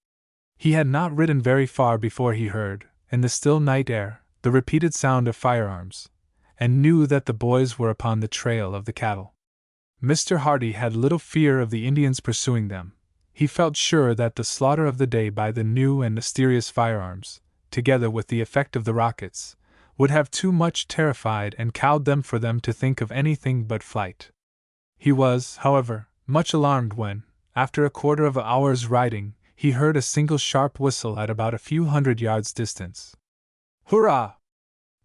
He had not ridden very far before he heard, in the still night air, the repeated sound of firearms, and knew that the boys were upon the trail of the cattle. Mr. Hardy had little fear of the Indians pursuing them. He felt sure that the slaughter of the day by the new and mysterious firearms, together with the effect of the rockets, would have too much terrified and cowed them for them to think of anything but flight. He was, however, much alarmed when, after 1/4 of an hour's riding, he heard a single sharp whistle at about a few hundred yards distance. "Hurrah!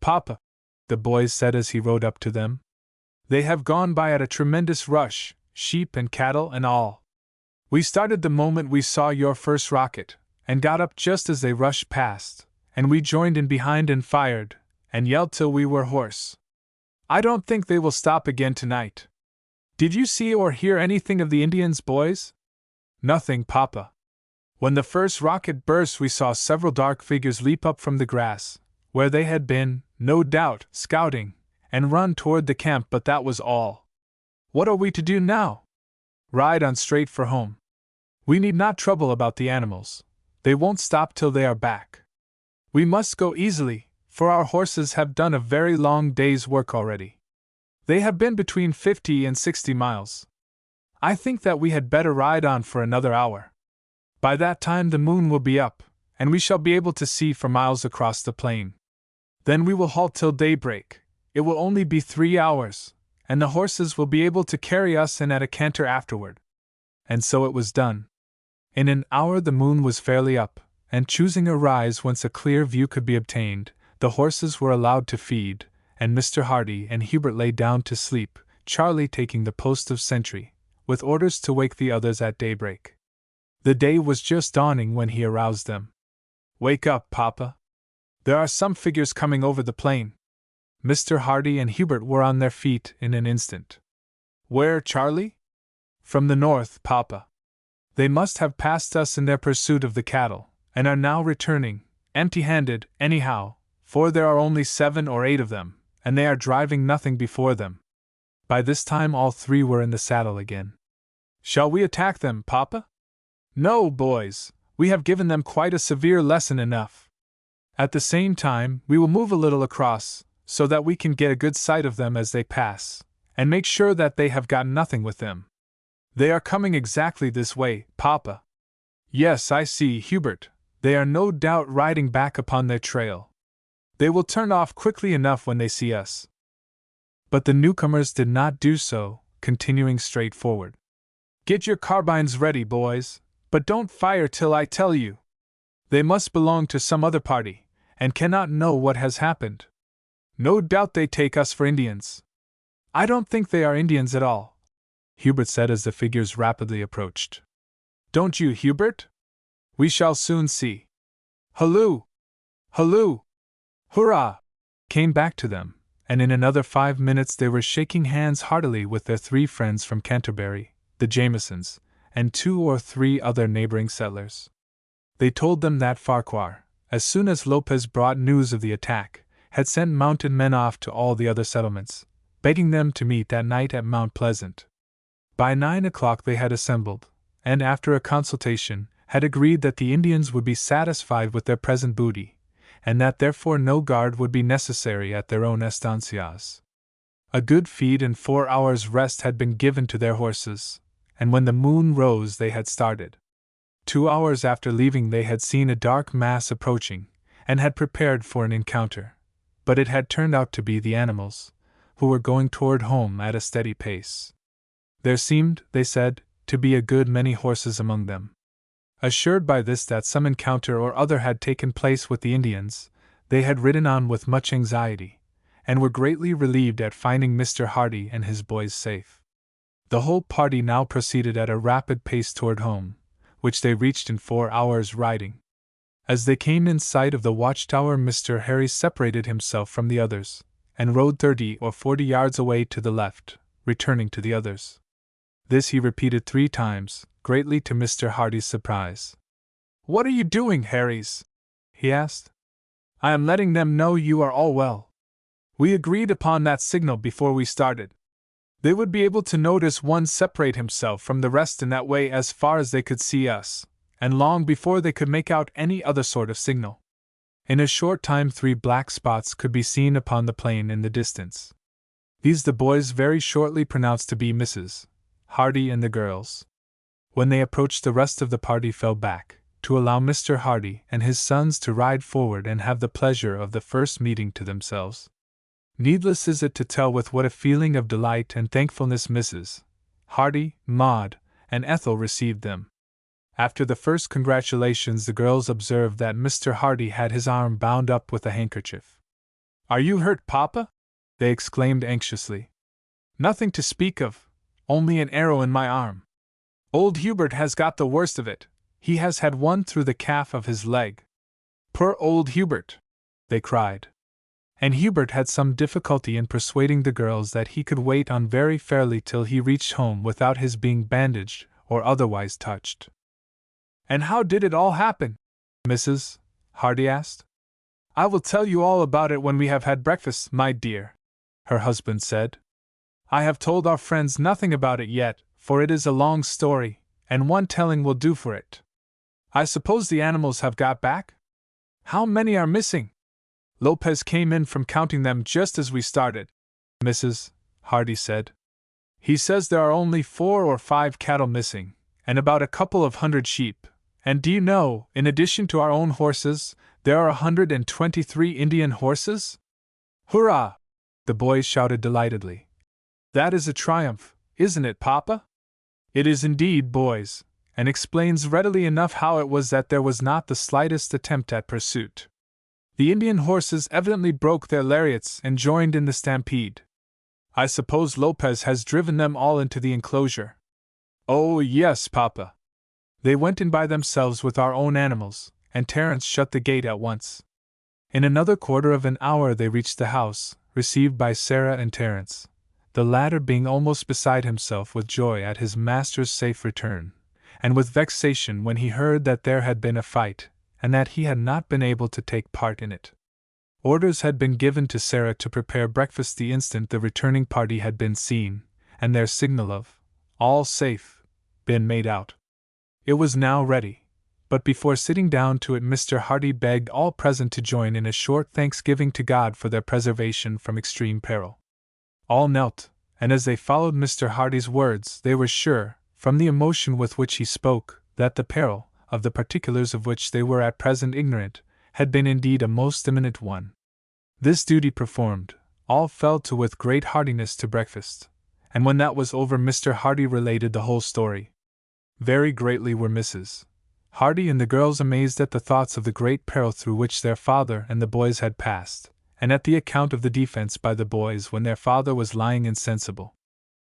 Papa!" the boys said as he rode up to them. "They have gone by at a tremendous rush, sheep and cattle and all. We started the moment we saw your first rocket, and got up just as they rushed past, and we joined in behind and fired, and yelled till we were hoarse. I don't think they will stop again tonight. Did you see or hear anything of the Indians, boys?" "Nothing, Papa. When the first rocket burst we saw several dark figures leap up from the grass, where they had been, no doubt, scouting, and run toward the camp, but that was all. What are we to do now?" Ride on straight for home. We need not trouble about the animals. They won't stop till they are back. We must go easily, for our horses have done a very long day's work already. They have been between 50 and 60 miles. I think that we had better ride on for another hour. By that time the moon will be up, and we shall be able to see for miles across the plain. Then we will halt till daybreak. It will only be 3 hours, and the horses will be able to carry us in at a canter afterward. And so it was done. In an hour the moon was fairly up, and choosing a rise whence a clear view could be obtained, the horses were allowed to feed, and Mr. Hardy and Hubert lay down to sleep, Charlie taking the post of sentry, with orders to wake the others at daybreak. The day was just dawning when he aroused them. "Wake up, Papa. There are some figures coming over the plain." Mr. Hardy and Hubert were on their feet in an instant. "Where, Charlie?" "From the north, Papa. They must have passed us in their pursuit of the cattle, and are now returning, empty-handed, anyhow, for there are only 7 or 8 of them, and they are driving nothing before them." By this time all 3 were in the saddle again. "Shall we attack them, Papa?" "No, boys, we have given them quite a severe lesson enough. At the same time, we will move a little across, so that we can get a good sight of them as they pass, and make sure that they have got nothing with them. They are coming exactly this way, Papa." "Yes, I see, Hubert. They are no doubt riding back upon their trail. They will turn off quickly enough when they see us." But the newcomers did not do so, continuing straight forward. "Get your carbines ready, boys, but don't fire till I tell you. They must belong to some other party, and cannot know what has happened. No doubt they take us for Indians." "I don't think they are Indians at all," Hubert said as the figures rapidly approached. "Don't you, Hubert? We shall soon see." "Halloo! Halloo! Hurrah!" came back to them, and in another 5 minutes they were shaking hands heartily with their 3 friends from Canterbury, the Jamesons, and 2 or 3 other neighboring settlers. They told them that Farquhar, as soon as Lopez brought news of the attack, had sent mounted men off to all the other settlements, begging them to meet that night at Mount Pleasant. By 9 o'clock they had assembled, and after a consultation, had agreed that the Indians would be satisfied with their present booty, and that therefore no guard would be necessary at their own estancias. A good feed and 4 hours' rest had been given to their horses, and when the moon rose they had started. 2 hours after leaving they had seen a dark mass approaching, and had prepared for an encounter, but it had turned out to be the animals, who were going toward home at a steady pace. There seemed, they said, to be a good many horses among them. Assured by this that some encounter or other had taken place with the Indians, they had ridden on with much anxiety, and were greatly relieved at finding Mr. Hardy and his boys safe. The whole party now proceeded at a rapid pace toward home, which they reached in 4 hours' riding. As they came in sight of the watchtower, Mr. Harry separated himself from the others, and rode 30 or 40 yards away to the left, returning to the others. This he repeated 3 times, greatly to Mr. Hardy's surprise. "What are you doing, Harrys?" he asked. "I am letting them know you are all well. We agreed upon that signal before we started. They would be able to notice one separate himself from the rest in that way as far as they could see us, and long before they could make out any other sort of signal." In a short time 3 black spots could be seen upon the plain in the distance. These the boys very shortly pronounced to be Mrs. Hardy and the girls. When they approached, the rest of the party fell back, to allow Mr. Hardy and his sons to ride forward and have the pleasure of the first meeting to themselves. Needless is it to tell with what a feeling of delight and thankfulness Mrs. Hardy, Maud, and Ethel received them. After the first congratulations, the girls observed that Mr. Hardy had his arm bound up with a handkerchief. "Are you hurt, Papa?" they exclaimed anxiously. "Nothing to speak of, only an arrow in my arm. Old Hubert has got the worst of it. He has had one through the calf of his leg." "Poor old Hubert!" they cried. And Hubert had some difficulty in persuading the girls that he could wait on very fairly till he reached home without his being bandaged or otherwise touched. "And how did it all happen?" Mrs. Hardy asked. "I will tell you all about it when we have had breakfast, my dear," her husband said. "I have told our friends nothing about it yet, for it is a long story, and one telling will do for it. I suppose the animals have got back? How many are missing? Lopez came in from counting them just as we started. Mrs. Hardy said. He says there are only 4 or 5 cattle missing, and about a couple of hundred sheep. And do you know, in addition to our own horses, there are 123 Indian horses? Hurrah! The boys shouted delightedly. That is a triumph, isn't it, Papa? It is indeed, boys, and explains readily enough how it was that there was not the slightest attempt at pursuit. The Indian horses evidently broke their lariats and joined in the stampede. I suppose Lopez has driven them all into the enclosure. Oh, yes, Papa. They went in by themselves with our own animals, and Terence shut the gate at once. In another quarter of an hour they reached the house, received by Sarah and Terence, the latter being almost beside himself with joy at his master's safe return, and with vexation when he heard that there had been a fight, and that he had not been able to take part in it. Orders had been given to Sarah to prepare breakfast the instant the returning party had been seen, and their signal of "all safe" been made out. It was now ready, but before sitting down to it Mr. Hardy begged all present to join in a short thanksgiving to God for their preservation from extreme peril. All knelt, and as they followed Mr. Hardy's words they were sure, from the emotion with which he spoke, that the peril, of the particulars of which they were at present ignorant, had been indeed a most imminent one. This duty performed, all fell to with great heartiness to breakfast, and when that was over Mr. Hardy related the whole story. Very greatly were Mrs. Hardy and the girls amazed at the thoughts of the great peril through which their father and the boys had passed, and at the account of the defense by the boys when their father was lying insensible.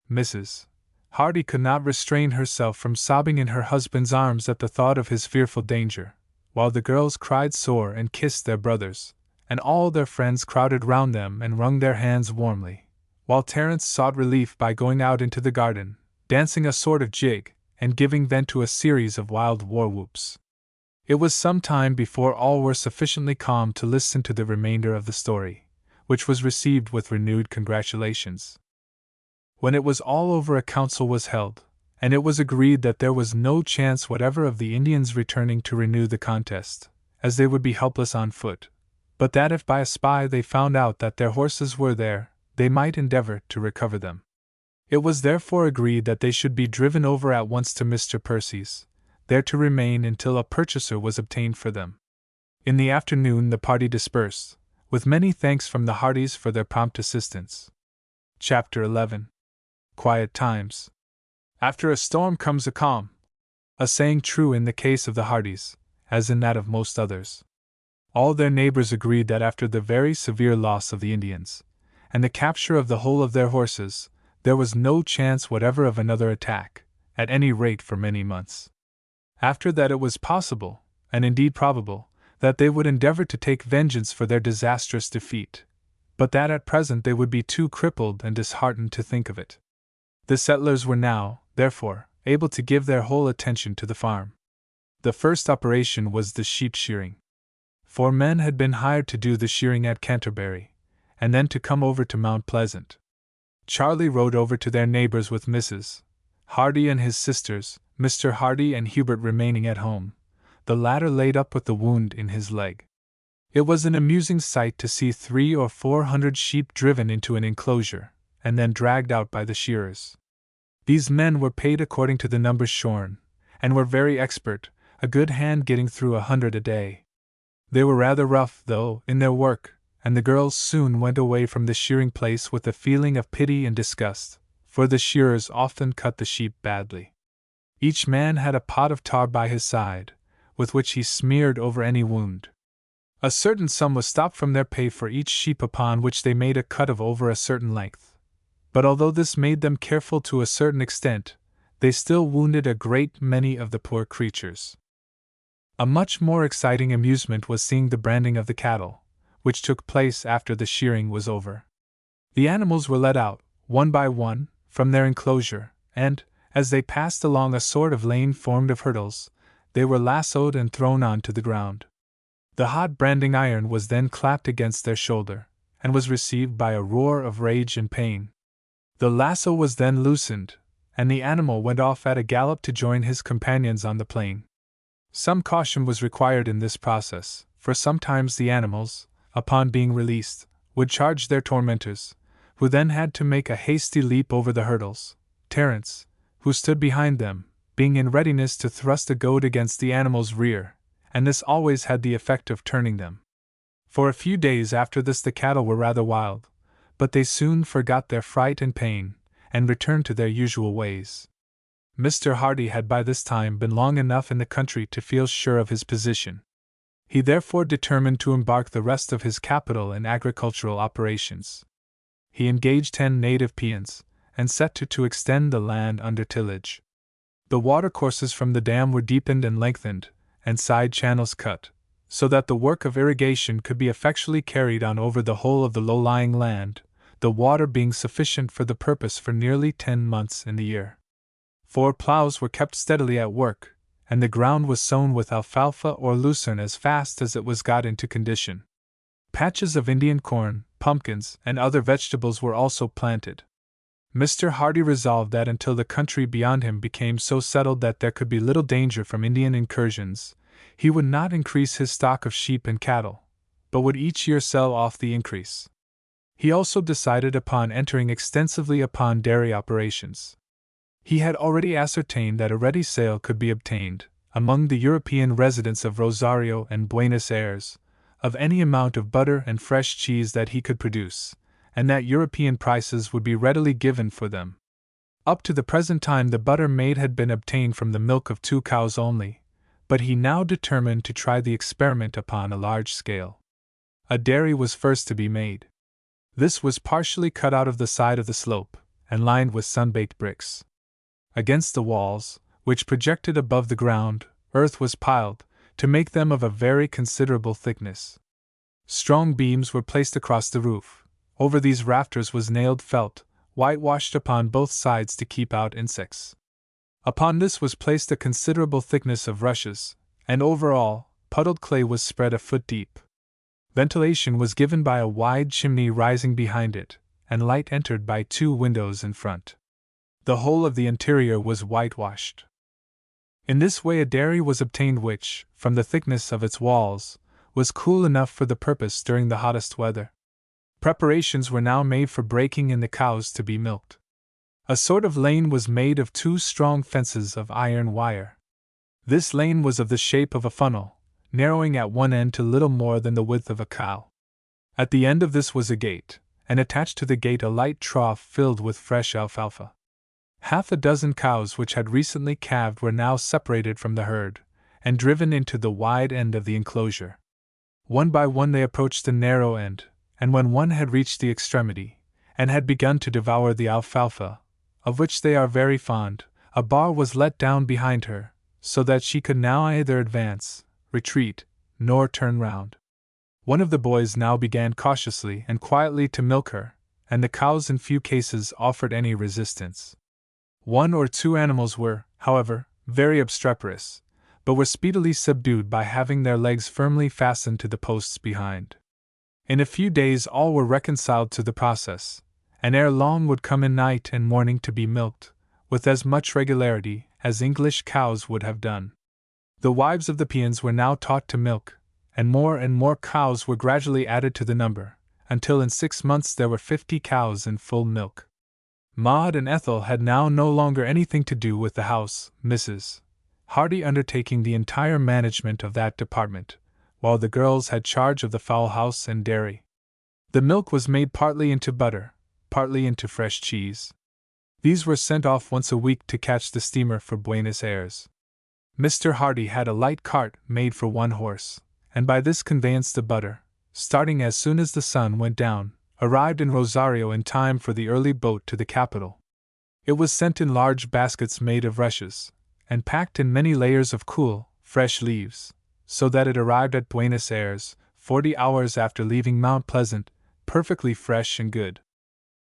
Mrs. Hardy could not restrain herself from sobbing in her husband's arms at the thought of his fearful danger, while the girls cried sore and kissed their brothers, and all their friends crowded round them and wrung their hands warmly, while Terence sought relief by going out into the garden, dancing a sort of jig, and giving vent to a series of wild war-whoops. It was some time before all were sufficiently calm to listen to the remainder of the story, which was received with renewed congratulations. When it was all over a council was held, and it was agreed that there was no chance whatever of the Indians returning to renew the contest, as they would be helpless on foot, but that if by a spy they found out that their horses were there, they might endeavor to recover them. It was therefore agreed that they should be driven over at once to Mr. Percy's, there to remain until a purchaser was obtained for them. In the afternoon the party dispersed, with many thanks from the Hardys for their prompt assistance. Chapter 11. Quiet Times. After a storm comes a calm. A saying true in the case of the Hardys, as in that of most others. All their neighbors agreed that after the very severe loss of the Indians, and the capture of the whole of their horses, there was no chance whatever of another attack, at any rate for many months. After that it was possible, and indeed probable, that they would endeavor to take vengeance for their disastrous defeat, but that at present they would be too crippled and disheartened to think of it. The settlers were now, therefore, able to give their whole attention to the farm. The first operation was the sheep shearing. 4 men had been hired to do the shearing at Canterbury, and then to come over to Mount Pleasant. Charlie rode over to their neighbors with Mrs. Hardy and his sisters, Mr. Hardy and Hubert remaining at home, the latter laid up with the wound in his leg. It was an amusing sight to see 300 or 400 sheep driven into an enclosure, and then dragged out by the shearers. These men were paid according to the numbers shorn, and were very expert, a good hand getting through 100 a day. They were rather rough, though, in their work, and the girls soon went away from the shearing place with a feeling of pity and disgust, for the shearers often cut the sheep badly. Each man had a pot of tar by his side, with which he smeared over any wound. A certain sum was stopped from their pay for each sheep upon which they made a cut of over a certain length. But although this made them careful to a certain extent, they still wounded a great many of the poor creatures. A much more exciting amusement was seeing the branding of the cattle, which took place after the shearing was over. The animals were let out, one by one, from their enclosure, and, as they passed along a sort of lane formed of hurdles, they were lassoed and thrown on to the ground. The hot branding iron was then clapped against their shoulder, and was received by a roar of rage and pain. The lasso was then loosened, and the animal went off at a gallop to join his companions on the plain. Some caution was required in this process, for sometimes the animals, upon being released, would charge their tormentors, who then had to make a hasty leap over the hurdles, Terence, who stood behind them, being in readiness to thrust a goad against the animal's rear, and this always had the effect of turning them. For a few days after this the cattle were rather wild, but they soon forgot their fright and pain, and returned to their usual ways. Mr. Hardy had by this time been long enough in the country to feel sure of his position. He therefore determined to embark the rest of his capital in agricultural operations. He engaged 10 native peons, and set to extend the land under tillage. The watercourses from the dam were deepened and lengthened, and side channels cut, so that the work of irrigation could be effectually carried on over the whole of the low-lying land, the water being sufficient for the purpose for nearly 10 months in the year. 4 plows were kept steadily at work, and the ground was sown with alfalfa or lucerne as fast as it was got into condition. Patches of Indian corn, pumpkins, and other vegetables were also planted. Mr. Hardy resolved that until the country beyond him became so settled that there could be little danger from Indian incursions, he would not increase his stock of sheep and cattle, but would each year sell off the increase. He also decided upon entering extensively upon dairy operations. He had already ascertained that a ready sale could be obtained, among the European residents of Rosario and Buenos Aires, of any amount of butter and fresh cheese that he could produce, and that European prices would be readily given for them. Up to the present time the butter made had been obtained from the milk of 2 cows only, but he now determined to try the experiment upon a large scale. A dairy was first to be made. This was partially cut out of the side of the slope, and lined with sun-baked bricks. Against the walls, which projected above the ground, earth was piled, to make them of a very considerable thickness. Strong beams were placed across the roof. Over these rafters was nailed felt, whitewashed upon both sides to keep out insects. Upon this was placed a considerable thickness of rushes, and over all, puddled clay was spread a foot deep. Ventilation was given by a wide chimney rising behind it, and light entered by 2 windows in front. The whole of the interior was whitewashed. In this way a dairy was obtained which, from the thickness of its walls, was cool enough for the purpose during the hottest weather. Preparations were now made for breaking in the cows to be milked. A sort of lane was made of 2 strong fences of iron wire. This lane was of the shape of a funnel, narrowing at one end to little more than the width of a cow. At the end of this was a gate, and attached to the gate a light trough filled with fresh alfalfa. Half a dozen cows which had recently calved were now separated from the herd, and driven into the wide end of the enclosure. One by one they approached the narrow end, and when one had reached the extremity, and had begun to devour the alfalfa, of which they are very fond, a bar was let down behind her, so that she could now either advance, retreat, nor turn round. One of the boys now began cautiously and quietly to milk her, and the cows in few cases offered any resistance. 1 or 2 animals were, however, very obstreperous, but were speedily subdued by having their legs firmly fastened to the posts behind. In a few days all were reconciled to the process, and ere long would come in night and morning to be milked, with as much regularity as English cows would have done. The wives of the peons were now taught to milk, and more cows were gradually added to the number, until in 6 months there were 50 cows in full milk. Maud and Ethel had now no longer anything to do with the house, Mrs. Hardy undertaking the entire management of that department, while the girls had charge of the fowl house and dairy. The milk was made partly into butter, partly into fresh cheese. These were sent off once a week to catch the steamer for Buenos Aires. Mr. Hardy had a light cart made for 1 horse, and by this conveyance the butter, starting as soon as the sun went down, arrived in Rosario in time for the early boat to the capital. It was sent in large baskets made of rushes, and packed in many layers of cool, fresh leaves, so that it arrived at Buenos Aires 40 hours after leaving Mount Pleasant, perfectly fresh and good.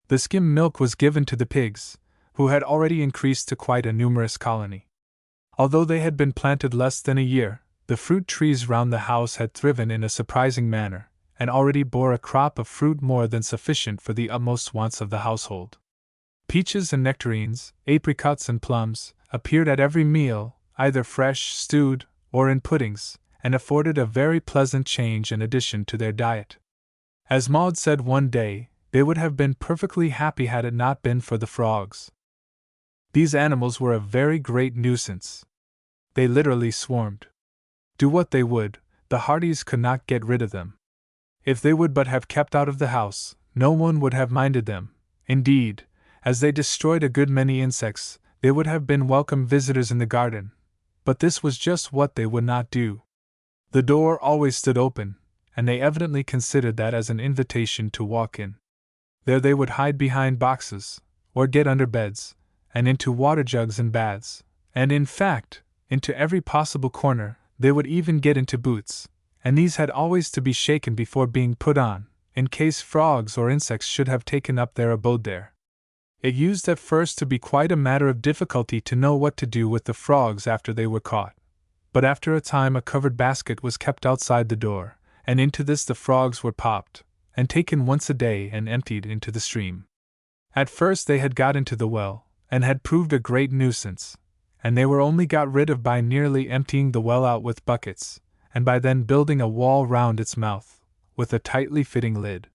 The skim milk was given to the pigs, who had already increased to quite a numerous colony. Although they had been planted less than a year, the fruit trees round the house had thriven in a surprising manner, and already bore a crop of fruit more than sufficient for the utmost wants of the household. Peaches and nectarines, apricots and plums, appeared at every meal, either fresh, stewed, or in puddings, and afforded a very pleasant change and addition to their diet. As Maud said one day, they would have been perfectly happy had it not been for the frogs. These animals were a very great nuisance. They literally swarmed. Do what they would, the Hardys could not get rid of them. If they would but have kept out of the house, no one would have minded them. Indeed, as they destroyed a good many insects, they would have been welcome visitors in the garden. But this was just what they would not do. The door always stood open, and they evidently considered that as an invitation to walk in. There they would hide behind boxes, or get under beds, and into water jugs and baths, and in fact, into every possible corner. They would even get into boots, and these had always to be shaken before being put on, in case frogs or insects should have taken up their abode there. It used at first to be quite a matter of difficulty to know what to do with the frogs after they were caught, but after a time a covered basket was kept outside the door, and into this the frogs were popped, and taken once a day and emptied into the stream. At first they had got into the well, and had proved a great nuisance, and they were only got rid of by nearly emptying the well out with buckets, and by then building a wall round its mouth, with a tightly fitting lid.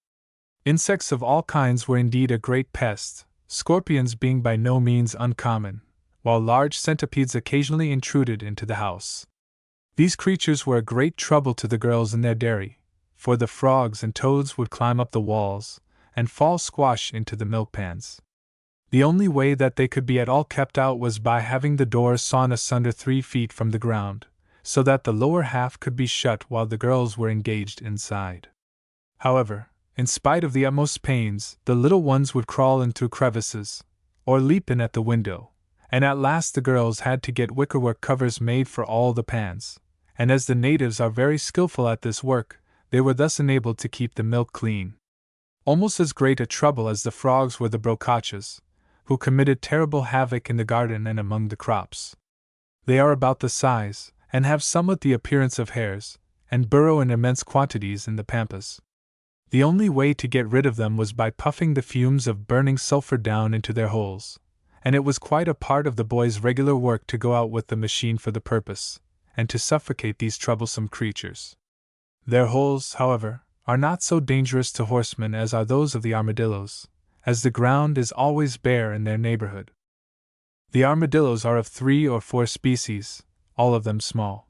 Insects of all kinds were indeed a great pest, scorpions being by no means uncommon, while large centipedes occasionally intruded into the house. These creatures were a great trouble to the girls in their dairy, for the frogs and toads would climb up the walls, and fall squash into the milk pans. The only way that they could be at all kept out was by having the doors sawn asunder 3 feet from the ground, so that the lower half could be shut while the girls were engaged inside. However, in spite of the utmost pains, the little ones would crawl in through crevices, or leap in at the window, and at last the girls had to get wickerwork covers made for all the pans, and as the natives are very skillful at this work, they were thus enabled to keep the milk clean. Almost as great a trouble as the frogs were the brocachas, who committed terrible havoc in the garden and among the crops. They are about the size, and have somewhat the appearance of hares, and burrow in immense quantities in the Pampas. The only way to get rid of them was by puffing the fumes of burning sulfur down into their holes, and it was quite a part of the boys' regular work to go out with the machine for the purpose, and to suffocate these troublesome creatures. Their holes, however, are not so dangerous to horsemen as are those of the armadillos, as the ground is always bare in their neighborhood. The armadillos are of 3 or 4 species, all of them small.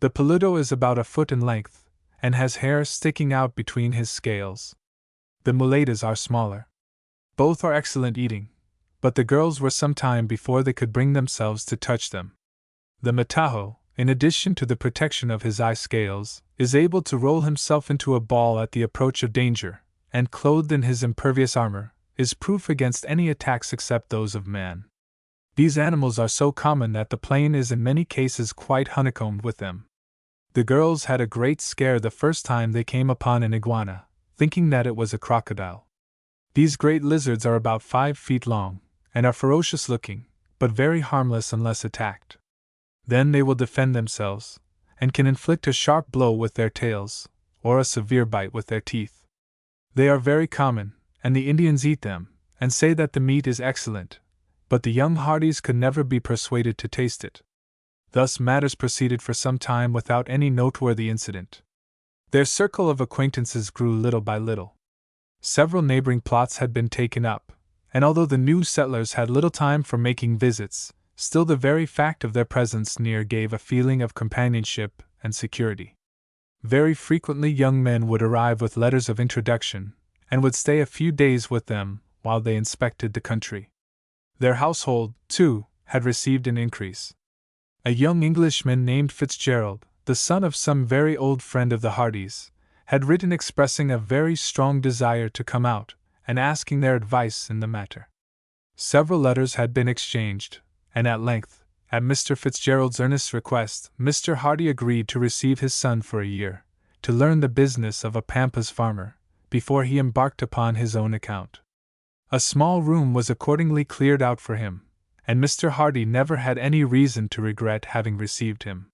The peludo is about 1 foot in length, and has hair sticking out between his scales. The mulatas are smaller. Both are excellent eating, but the girls were some time before they could bring themselves to touch them. The matajo, in addition to the protection of his eye scales, is able to roll himself into a ball at the approach of danger, and clothed in his impervious armor, is proof against any attacks except those of man. These animals are so common that the plain is in many cases quite honeycombed with them. The girls had a great scare the first time they came upon an iguana, thinking that it was a crocodile. These great lizards are about 5 feet long, and are ferocious looking, but very harmless unless attacked. Then they will defend themselves, and can inflict a sharp blow with their tails, or a severe bite with their teeth. They are very common, and the Indians eat them, and say that the meat is excellent, but the young Hardys could never be persuaded to taste it. Thus matters proceeded for some time without any noteworthy incident. Their circle of acquaintances grew little by little. Several neighboring plots had been taken up, and although the new settlers had little time for making visits, still the very fact of their presence near gave a feeling of companionship and security. Very frequently young men would arrive with letters of introduction, and would stay a few days with them while they inspected the country. Their household, too, had received an increase. A young Englishman named Fitzgerald, the son of some very old friend of the Hardys, had written expressing a very strong desire to come out, and asking their advice in the matter. Several letters had been exchanged, and at length, at Mr. Fitzgerald's earnest request, Mr. Hardy agreed to receive his son for a year, to learn the business of a Pampas farmer, before he embarked upon his own account. A small room was accordingly cleared out for him, and Mr. Hardy never had any reason to regret having received him.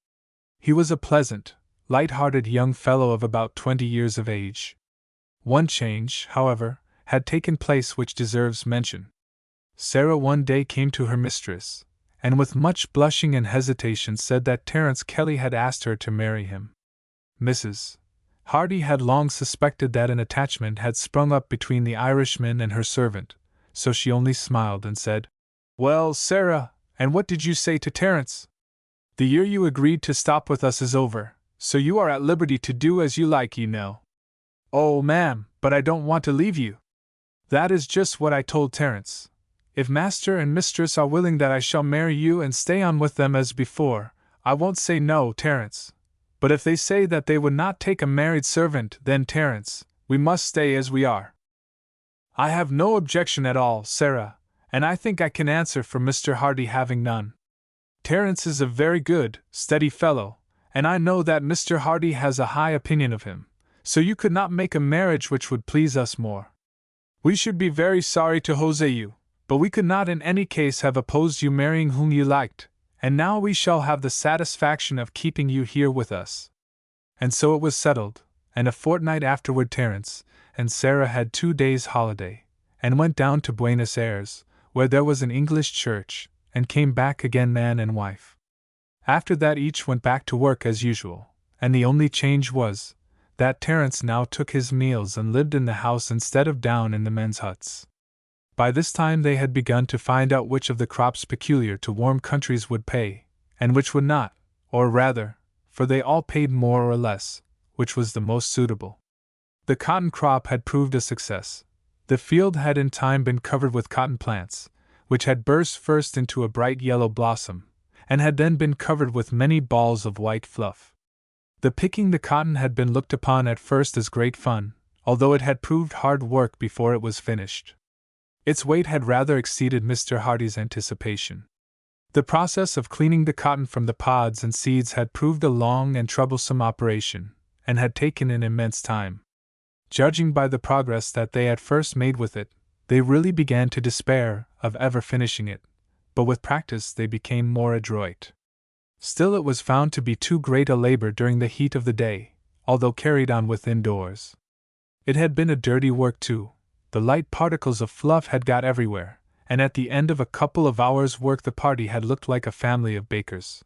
He was a pleasant, light-hearted young fellow of about 20 years of age. One change, however, had taken place which deserves mention. Sarah one day came to her mistress, and with much blushing and hesitation said that Terence Kelly had asked her to marry him. Mrs. Hardy had long suspected that an attachment had sprung up between the Irishman and her servant, so she only smiled and said, "Well, Sarah, and what did you say to Terence? The year you agreed to stop with us is over, so you are at liberty to do as you like, you know." "Oh, ma'am, but I don't want to leave you." "That is just what I told Terence. If master and mistress are willing that I shall marry you and stay on with them as before, I won't say no, Terence. But if they say that they would not take a married servant, then, Terence, we must stay as we are." "I have no objection at all, Sarah, and I think I can answer for Mr. Hardy having none. Terence is a very good, steady fellow, and I know that Mr. Hardy has a high opinion of him, so you could not make a marriage which would please us more. We should be very sorry to hosea you, but we could not in any case have opposed you marrying whom you liked, and now we shall have the satisfaction of keeping you here with us." And so it was settled, and a fortnight afterward Terence and Sarah had 2 days' holiday, and went down to Buenos Aires, where there was an English church, and came back again man and wife. After that each went back to work as usual, and the only change was that Terence now took his meals and lived in the house instead of down in the men's huts. By this time they had begun to find out which of the crops peculiar to warm countries would pay, and which would not, or rather, for they all paid more or less, which was the most suitable. The cotton crop had proved a success. The field had in time been covered with cotton plants, which had burst first into a bright yellow blossom, and had then been covered with many balls of white fluff. The picking the cotton had been looked upon at first as great fun, although it had proved hard work before it was finished. Its weight had rather exceeded Mr. Hardy's anticipation. The process of cleaning the cotton from the pods and seeds had proved a long and troublesome operation, and had taken an immense time. Judging by the progress that they at first made with it, they really began to despair of ever finishing it, but with practice they became more adroit. Still it was found to be too great a labor during the heat of the day, although carried on within doors. It had been a dirty work too. The light particles of fluff had got everywhere, and at the end of a couple of hours' work the party had looked like a family of bakers.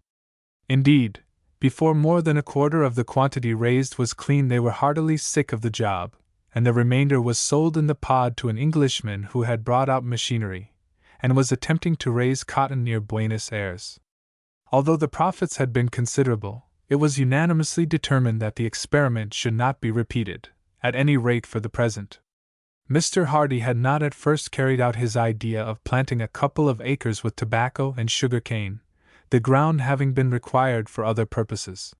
Indeed, before more than a quarter of the quantity raised was clean they were heartily sick of the job, and the remainder was sold in the pod to an Englishman who had brought out machinery, and was attempting to raise cotton near Buenos Aires. Although the profits had been considerable, it was unanimously determined that the experiment should not be repeated, at any rate for the present. Mr. Hardy had not at first carried out his idea of planting a couple of acres with tobacco and sugar cane, the ground having been required for other purposes.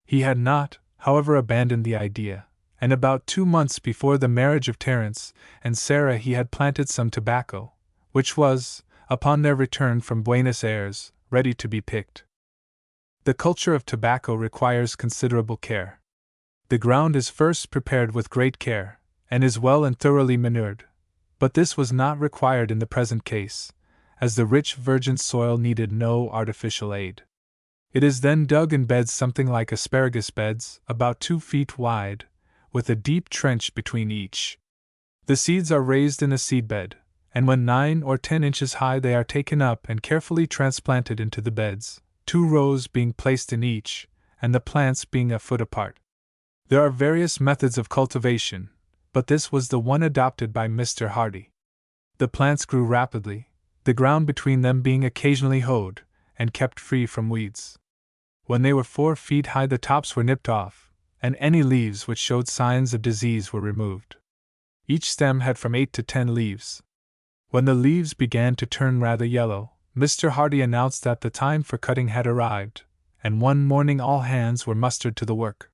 He had not, however, abandoned the idea, and about 2 months before the marriage of Terence and Sarah he had planted some tobacco, which was, upon their return from Buenos Aires, ready to be picked. The culture of tobacco requires considerable care. The ground is first prepared with great care, and is well and thoroughly manured, but this was not required in the present case, as the rich virgin soil needed no artificial aid. It is then dug in beds something like asparagus beds, about 2 feet wide, with a deep trench between each. The seeds are raised in a seedbed, and when 9 or 10 inches high they are taken up and carefully transplanted into the beds, 2 rows being placed in each, and the plants being a foot apart. There are various methods of cultivation, but this was the one adopted by Mr. Hardy. The plants grew rapidly, the ground between them being occasionally hoed, and kept free from weeds. When they were 4 feet high the tops were nipped off, and any leaves which showed signs of disease were removed. Each stem had from 8 to 10 leaves. When the leaves began to turn rather yellow, Mr. Hardy announced that the time for cutting had arrived, and one morning all hands were mustered to the work.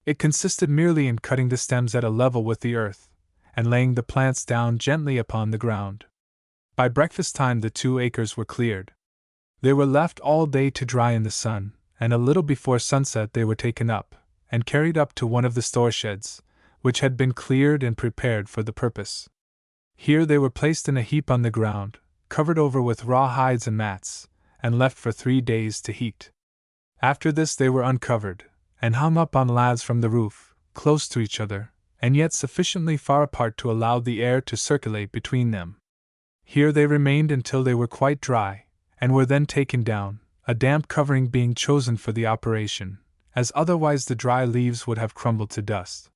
It consisted merely in cutting the stems at a level with the earth, and laying the plants down gently upon the ground. By breakfast time the 2 acres were cleared. They were left all day to dry in the sun, and a little before sunset they were taken up, and carried up to one of the store sheds, which had been cleared and prepared for the purpose. Here they were placed in a heap on the ground, covered over with raw hides and mats, and left for 3 days to heat. After this they were uncovered, and hung up on laths from the roof, close to each other, and yet sufficiently far apart to allow the air to circulate between them. Here they remained until they were quite dry, and were then taken down, a damp covering being chosen for the operation, as otherwise the dry leaves would have crumbled to dust.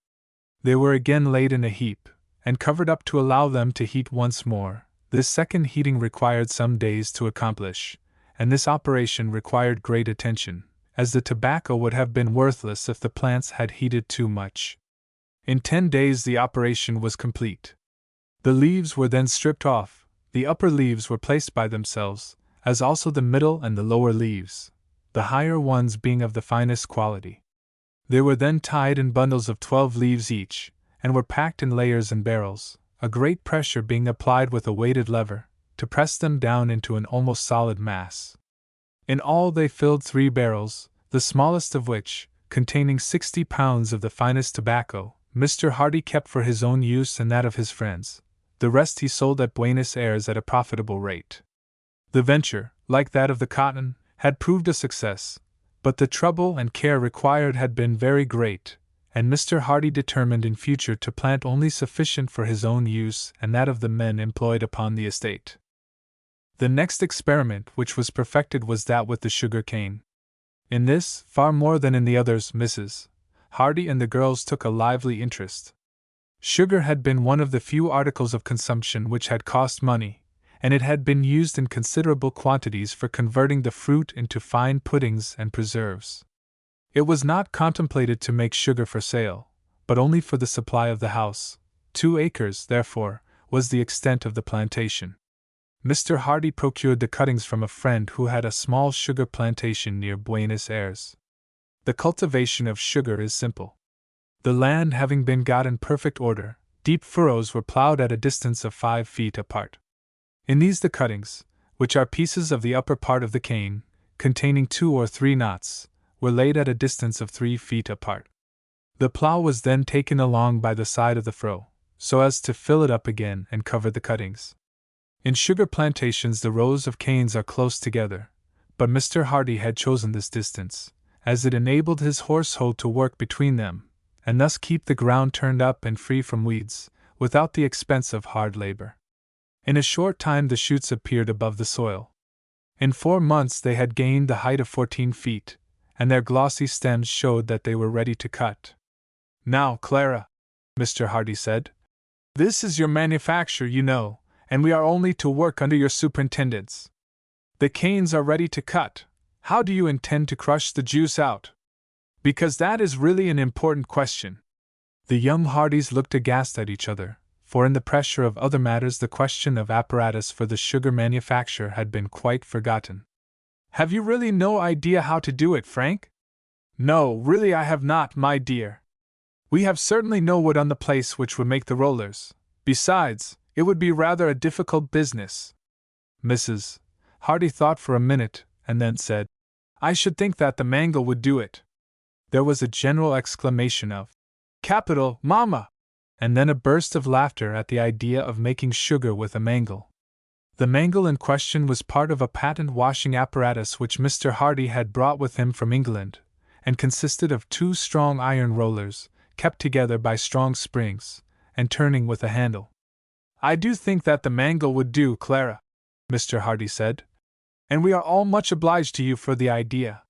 They were again laid in a heap, and covered up to allow them to heat once more. This second heating required some days to accomplish, and this operation required great attention, as the tobacco would have been worthless if the plants had heated too much. In 10 days the operation was complete. The leaves were then stripped off, the upper leaves were placed by themselves, as also the middle and the lower leaves, the higher ones being of the finest quality. They were then tied in bundles of 12 leaves each, and were packed in layers and barrels, a great pressure being applied with a weighted lever, to press them down into an almost solid mass. In all they filled 3 barrels, the smallest of which, containing 60 pounds of the finest tobacco, Mr. Hardy kept for his own use and that of his friends. The rest he sold at Buenos Aires at a profitable rate. The venture, like that of the cotton, had proved a success, but the trouble and care required had been very great, and Mr. Hardy determined in future to plant only sufficient for his own use and that of the men employed upon the estate. The next experiment which was perfected was that with the sugar cane. In this, far more than in the others, Mrs. Hardy and the girls took a lively interest. Sugar had been one of the few articles of consumption which had cost money, and it had been used in considerable quantities for converting the fruit into fine puddings and preserves. It was not contemplated to make sugar for sale, but only for the supply of the house. 2 acres, therefore, was the extent of the plantation. Mr. Hardy procured the cuttings from a friend who had a small sugar plantation near Buenos Aires. The cultivation of sugar is simple. The land having been got in perfect order, deep furrows were plowed at a distance of 5 feet apart. In these the cuttings, which are pieces of the upper part of the cane, containing 2 or 3 knots, were laid at a distance of 3 feet apart. The plow was then taken along by the side of the furrow, so as to fill it up again and cover the cuttings. In sugar plantations the rows of canes are close together, but Mr. Hardy had chosen this distance, as it enabled his horse hoe to work between them, and thus keep the ground turned up and free from weeds, without the expense of hard labor. In a short time the shoots appeared above the soil. In 4 months they had gained the height of 14 feet, and their glossy stems showed that they were ready to cut. "Now, Clara," Mr. Hardy said, "this is your manufacture, you know, and we are only to work under your superintendence. The canes are ready to cut. How do you intend to crush the juice out? Because that is really an important question." The young Hardys looked aghast at each other, for in the pressure of other matters the question of apparatus for the sugar manufacture had been quite forgotten. "Have you really no idea how to do it, Frank?" "No, really I have not, my dear. We have certainly no wood on the place which would make the rollers. Besides, it would be rather a difficult business." Mrs. Hardy thought for a minute, and then said, "I should think that the mangle would do it." There was a general exclamation of, "Capital, Mamma!" and then a burst of laughter at the idea of making sugar with a mangle. The mangle in question was part of a patent washing apparatus which Mr. Hardy had brought with him from England, and consisted of 2 strong iron rollers, kept together by strong springs, and turning with a handle. "I do think that the mangle would do, Clara," Mr. Hardy said, "and we are all much obliged to you for the idea.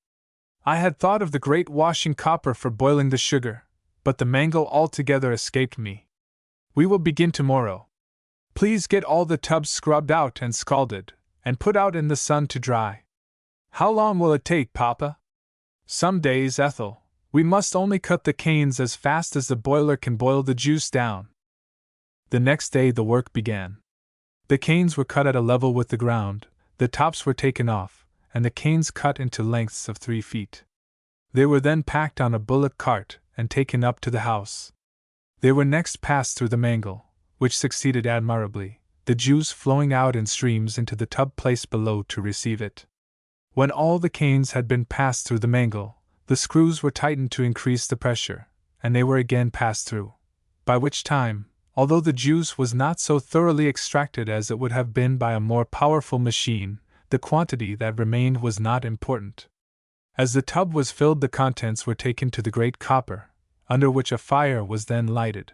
I had thought of the great washing copper for boiling the sugar, but the mangle altogether escaped me. We will begin tomorrow. Please get all the tubs scrubbed out and scalded, and put out in the sun to dry. How long will it take, Papa?" "Some days, Ethel. We must only cut the canes as fast as the boiler can boil the juice down." The next day the work began. The canes were cut at a level with the ground, the tops were taken off, and the canes cut into lengths of 3 feet. They were then packed on a bullock cart and taken up to the house. They were next passed through the mangle, which succeeded admirably, the juice flowing out in streams into the tub placed below to receive it. When all the canes had been passed through the mangle, the screws were tightened to increase the pressure, and they were again passed through, by which time, although the juice was not so thoroughly extracted as it would have been by a more powerful machine, the quantity that remained was not important. As the tub was filled, the contents were taken to the great copper, under which a fire was then lighted.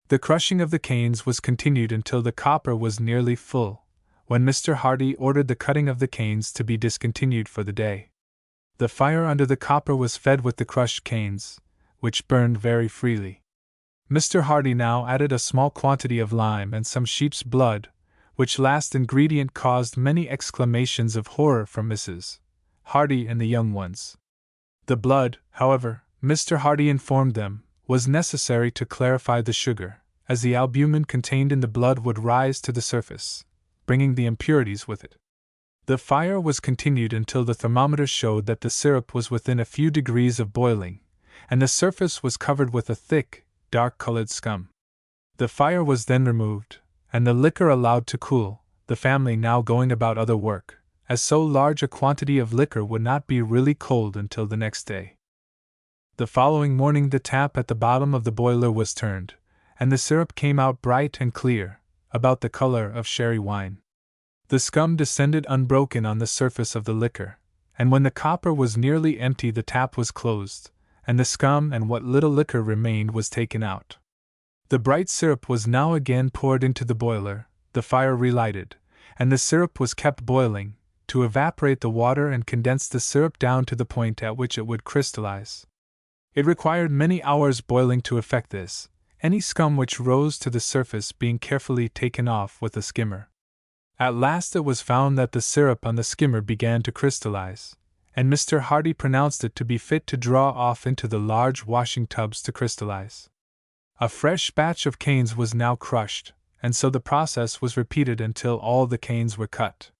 The crushing of the canes was continued until the copper was nearly full, when Mr. Hardy ordered the cutting of the canes to be discontinued for the day. The fire under the copper was fed with the crushed canes, which burned very freely. Mr. Hardy now added a small quantity of lime and some sheep's blood, which last ingredient caused many exclamations of horror from Mrs. Hardy and the young ones. The blood, however, Mr. Hardy informed them, was necessary to clarify the sugar, as the albumin contained in the blood would rise to the surface, bringing the impurities with it. The fire was continued until the thermometer showed that the syrup was within a few degrees of boiling, and the surface was covered with a thick, dark-colored scum. The fire was then removed, and the liquor allowed to cool, the family now going about other work, as so large a quantity of liquor would not be really cold until the next day. The following morning the tap at the bottom of the boiler was turned, and the syrup came out bright and clear, about the color of sherry wine. The scum descended unbroken on the surface of the liquor, and when the copper was nearly empty the tap was closed, and the scum and what little liquor remained was taken out. The bright syrup was now again poured into the boiler, the fire relighted, and the syrup was kept boiling, to evaporate the water and condense the syrup down to the point at which it would crystallize. It required many hours boiling to effect this, any scum which rose to the surface being carefully taken off with a skimmer. At last it was found that the syrup on the skimmer began to crystallize, and Mr. Hardy pronounced it to be fit to draw off into the large washing tubs to crystallize. A fresh batch of canes was now crushed, and so the process was repeated until all the canes were cut.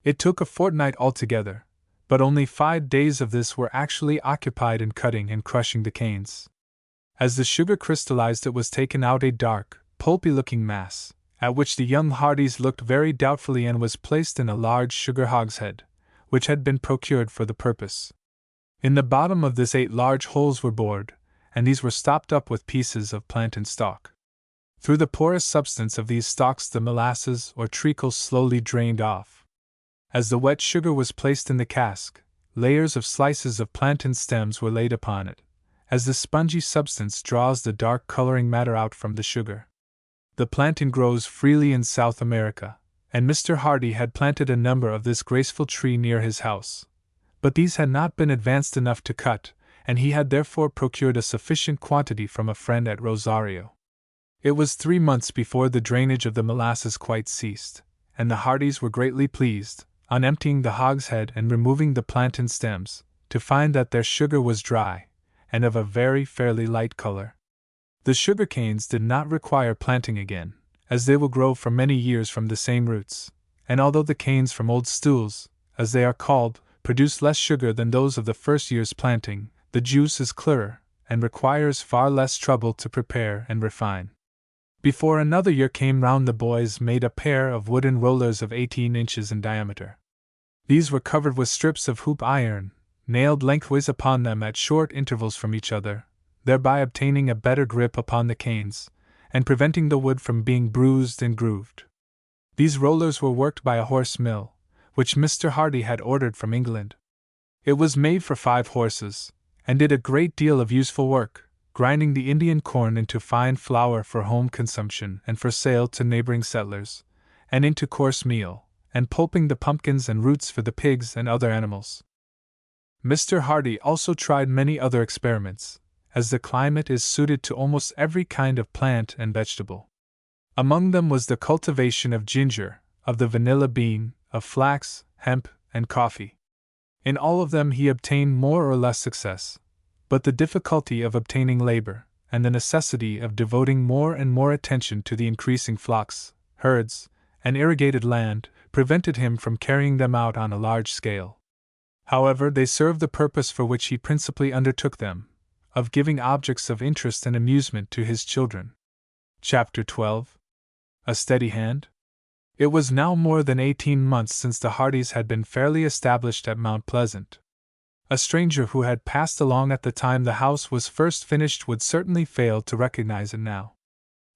It took a fortnight altogether, but only 5 days of this were actually occupied in cutting and crushing the canes. As the sugar crystallized it was taken out a dark, pulpy-looking mass, at which the young Hardys looked very doubtfully, and was placed in a large sugar hogshead, which had been procured for the purpose. In the bottom of this 8 large holes were bored, and these were stopped up with pieces of plantain stalk. Through the porous substance of these stalks the molasses or treacle slowly drained off. As the wet sugar was placed in the cask, layers of slices of plantain stems were laid upon it, as the spongy substance draws the dark coloring matter out from the sugar. The plantain grows freely in South America, and Mr. Hardy had planted a number of this graceful tree near his house, but these had not been advanced enough to cut, and he had therefore procured a sufficient quantity from a friend at Rosario. It was 3 months before the drainage of the molasses quite ceased, and the Hardys were greatly pleased, on emptying the hogshead and removing the plantain stems, to find that their sugar was dry, and of a very fairly light color. The sugar canes did not require planting again, as they will grow for many years from the same roots, and although the canes from old stools, as they are called, produce less sugar than those of the first year's planting, the juice is clearer, and requires far less trouble to prepare and refine. Before another year came round the boys made a pair of wooden rollers of 18 inches in diameter. These were covered with strips of hoop iron, nailed lengthways upon them at short intervals from each other, thereby obtaining a better grip upon the canes, and preventing the wood from being bruised and grooved. These rollers were worked by a horse mill, which Mr. Hardy had ordered from England. It was made for 5 horses, and did a great deal of useful work, grinding the Indian corn into fine flour for home consumption and for sale to neighboring settlers, and into coarse meal, and pulping the pumpkins and roots for the pigs and other animals. Mr. Hardy also tried many other experiments, as the climate is suited to almost every kind of plant and vegetable. Among them was the cultivation of ginger, of the vanilla bean, of flax, hemp, and coffee. In all of them he obtained more or less success, but the difficulty of obtaining labor, and the necessity of devoting more and more attention to the increasing flocks, herds, and irrigated land, prevented him from carrying them out on a large scale. However, they served the purpose for which he principally undertook them, of giving objects of interest and amusement to his children. Chapter 12. A Steady Hand. It was now more than 18 months since the Hardys had been fairly established at Mount Pleasant. A stranger who had passed along at the time the house was first finished would certainly fail to recognize it now.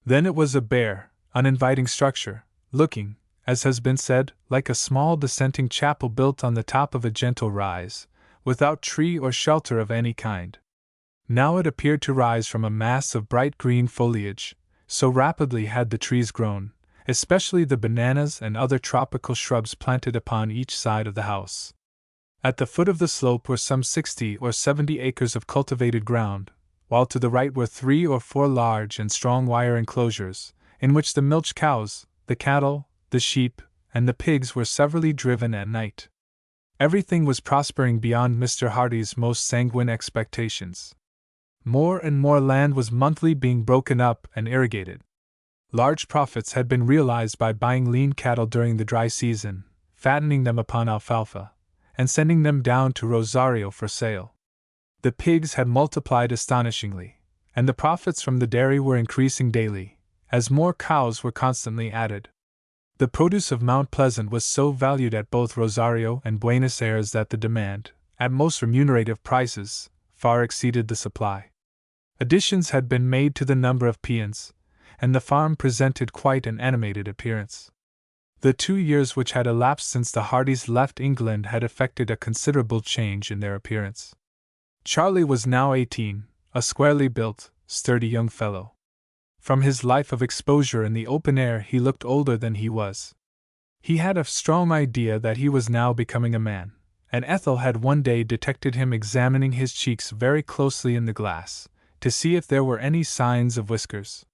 Then it was a bare, uninviting structure, looking, as has been said, like a small dissenting chapel built on the top of a gentle rise, without tree or shelter of any kind. Now it appeared to rise from a mass of bright green foliage, so rapidly had the trees grown, especially the bananas and other tropical shrubs planted upon each side of the house. At the foot of the slope were some 60 or 70 acres of cultivated ground, while to the right were 3 or 4 large and strong wire enclosures, in which the milch cows, the cattle, the sheep, and the pigs were severally driven at night. Everything was prospering beyond Mr. Hardy's most sanguine expectations. More and more land was monthly being broken up and irrigated. Large profits had been realized by buying lean cattle during the dry season, fattening them upon alfalfa, and sending them down to Rosario for sale. The pigs had multiplied astonishingly, and the profits from the dairy were increasing daily, as more cows were constantly added. The produce of Mount Pleasant was so valued at both Rosario and Buenos Aires that the demand, at most remunerative prices, far exceeded the supply. Additions had been made to the number of peons, and the farm presented quite an animated appearance. The 2 years which had elapsed since the Hardys left England had effected a considerable change in their appearance. Charlie was now 18, a squarely built, sturdy young fellow. From his life of exposure in the open air he looked older than he was. He had a strong idea that he was now becoming a man, and Ethel had one day detected him examining his cheeks very closely in the glass, to see if there were any signs of whiskers.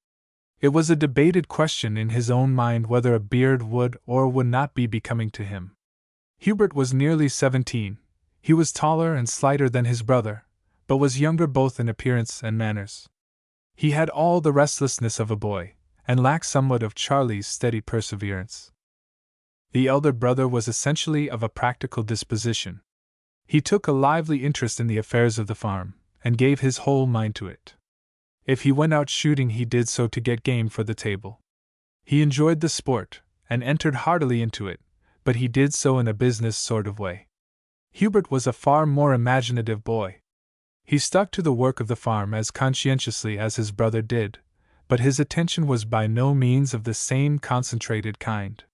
It was a debated question in his own mind whether a beard would or would not be becoming to him. Hubert was nearly 17. He was taller and slighter than his brother, but was younger both in appearance and manners. He had all the restlessness of a boy, and lacked somewhat of Charlie's steady perseverance. The elder brother was essentially of a practical disposition. He took a lively interest in the affairs of the farm, and gave his whole mind to it. If he went out shooting, he did so to get game for the table. He enjoyed the sport, and entered heartily into it, but he did so in a business sort of way. Hubert was a far more imaginative boy. He stuck to the work of the farm as conscientiously as his brother did, but his attention was by no means of the same concentrated kind.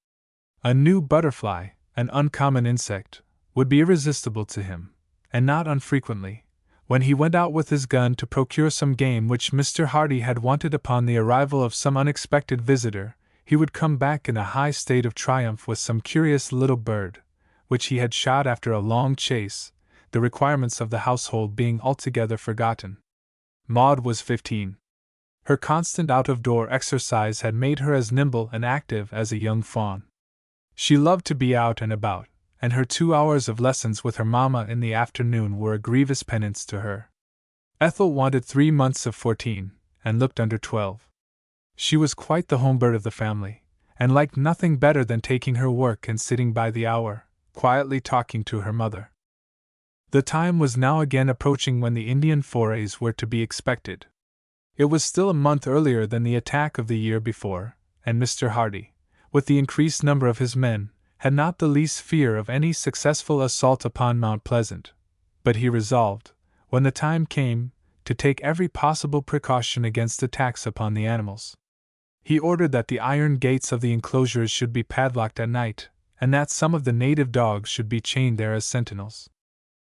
A new butterfly, an uncommon insect, would be irresistible to him, and not unfrequently, when he went out with his gun to procure some game which Mr. Hardy had wanted upon the arrival of some unexpected visitor, he would come back in a high state of triumph with some curious little bird, which he had shot after a long chase, the requirements of the household being altogether forgotten. Maud was 15. Her constant out-of-door exercise had made her as nimble and active as a young fawn. She loved to be out and about, and her 2 hours of lessons with her mamma in the afternoon were a grievous penance to her. Ethel wanted 3 months of 14, and looked under 12. She was quite the home bird of the family, and liked nothing better than taking her work and sitting by the hour, quietly talking to her mother. The time was now again approaching when the Indian forays were to be expected. It was still a month earlier than the attack of the year before, and Mr. Hardy, with the increased number of his men, had not the least fear of any successful assault upon Mount Pleasant, but he resolved, when the time came, to take every possible precaution against attacks upon the animals. He ordered that the iron gates of the enclosures should be padlocked at night, and that some of the native dogs should be chained there as sentinels.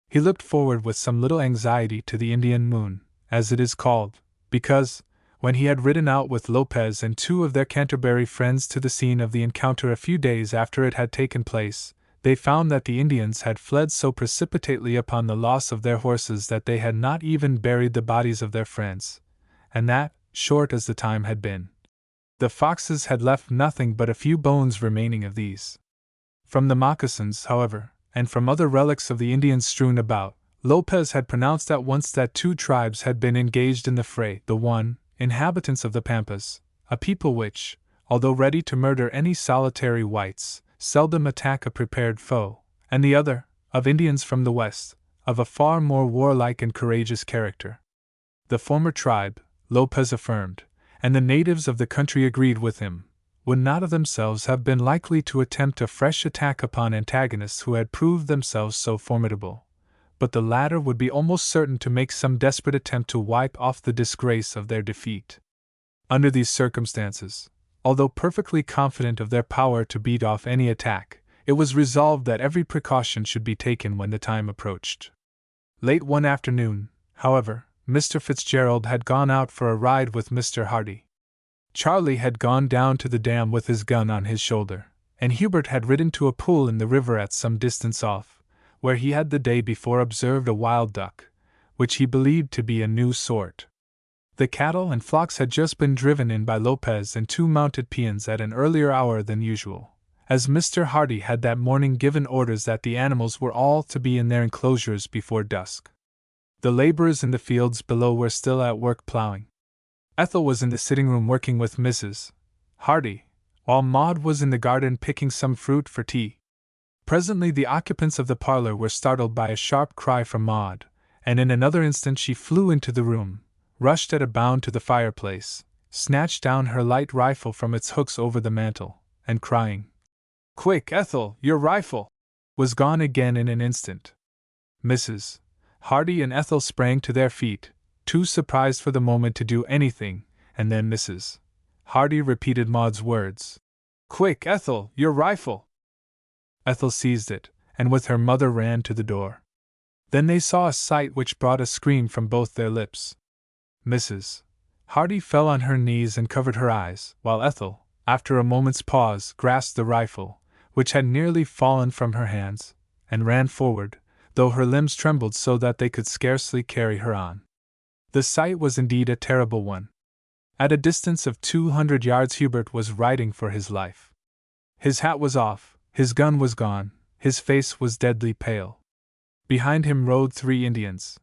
He looked forward with some little anxiety to the Indian moon, as it is called, because, when he had ridden out with Lopez and 2 of their Canterbury friends to the scene of the encounter a few days after it had taken place, they found that the Indians had fled so precipitately upon the loss of their horses that they had not even buried the bodies of their friends, and that, short as the time had been, the foxes had left nothing but a few bones remaining of these. From the moccasins, however, and from other relics of the Indians strewn about, Lopez had pronounced at once that 2 tribes had been engaged in the fray, the one, inhabitants of the Pampas, a people which, although ready to murder any solitary whites, seldom attack a prepared foe, and the other, of Indians from the west, of a far more warlike and courageous character. The former tribe, Lopez affirmed, and the natives of the country agreed with him, would not of themselves have been likely to attempt a fresh attack upon antagonists who had proved themselves so formidable, but the latter would be almost certain to make some desperate attempt to wipe off the disgrace of their defeat. Under these circumstances, although perfectly confident of their power to beat off any attack, it was resolved that every precaution should be taken when the time approached. Late one afternoon, however, Mr. Fitzgerald had gone out for a ride with Mr. Hardy. Charlie had gone down to the dam with his gun on his shoulder, and Hubert had ridden to a pool in the river at some distance off, where he had the day before observed a wild duck, which he believed to be a new sort. The cattle and flocks had just been driven in by Lopez and two mounted peons at an earlier hour than usual, as Mr. Hardy had that morning given orders that the animals were all to be in their enclosures before dusk. The laborers in the fields below were still at work plowing. Ethel was in the sitting room working with Mrs. Hardy, while Maud was in the garden picking some fruit for tea. Presently the occupants of the parlor were startled by a sharp cry from Maud, and in another instant she flew into the room, rushed at a bound to the fireplace, snatched down her light rifle from its hooks over the mantel, and crying, "Quick, Ethel, your rifle!" was gone again in an instant. Mrs. Hardy and Ethel sprang to their feet, too surprised for the moment to do anything, and then Mrs. Hardy repeated Maud's words. "Quick, Ethel, your rifle!" Ethel seized it, and with her mother ran to the door. Then they saw a sight which brought a scream from both their lips. Mrs. Hardy fell on her knees and covered her eyes, while Ethel, after a moment's pause, grasped the rifle, which had nearly fallen from her hands, and ran forward, though her limbs trembled so that they could scarcely carry her on. The sight was indeed a terrible one. At a distance of 200 yards Hubert was riding for his life. His hat was off, his gun was gone, his face was deadly pale. Behind him rode 3 Indians.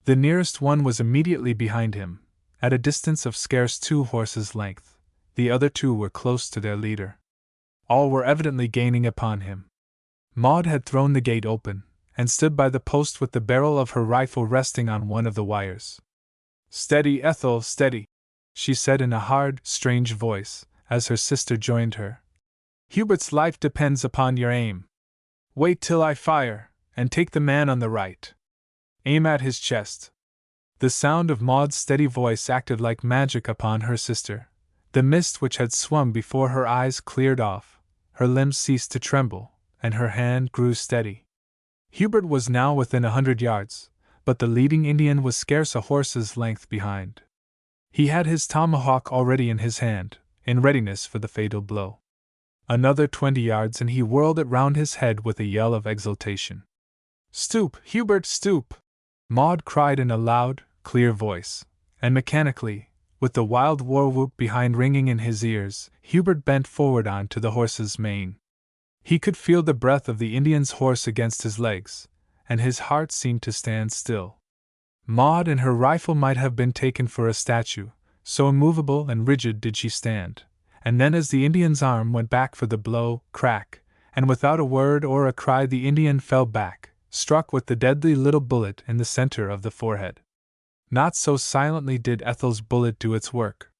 The nearest one was immediately behind him, at a distance of scarce 2 horses' length. The other 2 were close to their leader. All were evidently gaining upon him. Maud had thrown the gate open, and stood by the post with the barrel of her rifle resting on one of the wires. "Steady, Ethel, steady," she said in a hard, strange voice, as her sister joined her. "Hubert's life depends upon your aim. Wait till I fire, and take the man on the right. Aim at his chest." The sound of Maud's steady voice acted like magic upon her sister. The mist which had swum before her eyes cleared off, her limbs ceased to tremble, and her hand grew steady. Hubert was now within 100 yards, but the leading Indian was scarce a horse's length behind. He had his tomahawk already in his hand, in readiness for the fatal blow. Another 20 yards and he whirled it round his head with a yell of exultation. "Stoop, Hubert, stoop!" Maud cried in a loud, clear voice, and mechanically, with the wild war whoop behind ringing in his ears, Hubert bent forward on to the horse's mane. He could feel the breath of the Indian's horse against his legs, and his heart seemed to stand still. Maud and her rifle might have been taken for a statue, so immovable and rigid did she stand, and then as the Indian's arm went back for the blow, crack, and without a word or a cry the Indian fell back, struck with the deadly little bullet in the center of the forehead. Not so silently did Ethel's bullet do its work.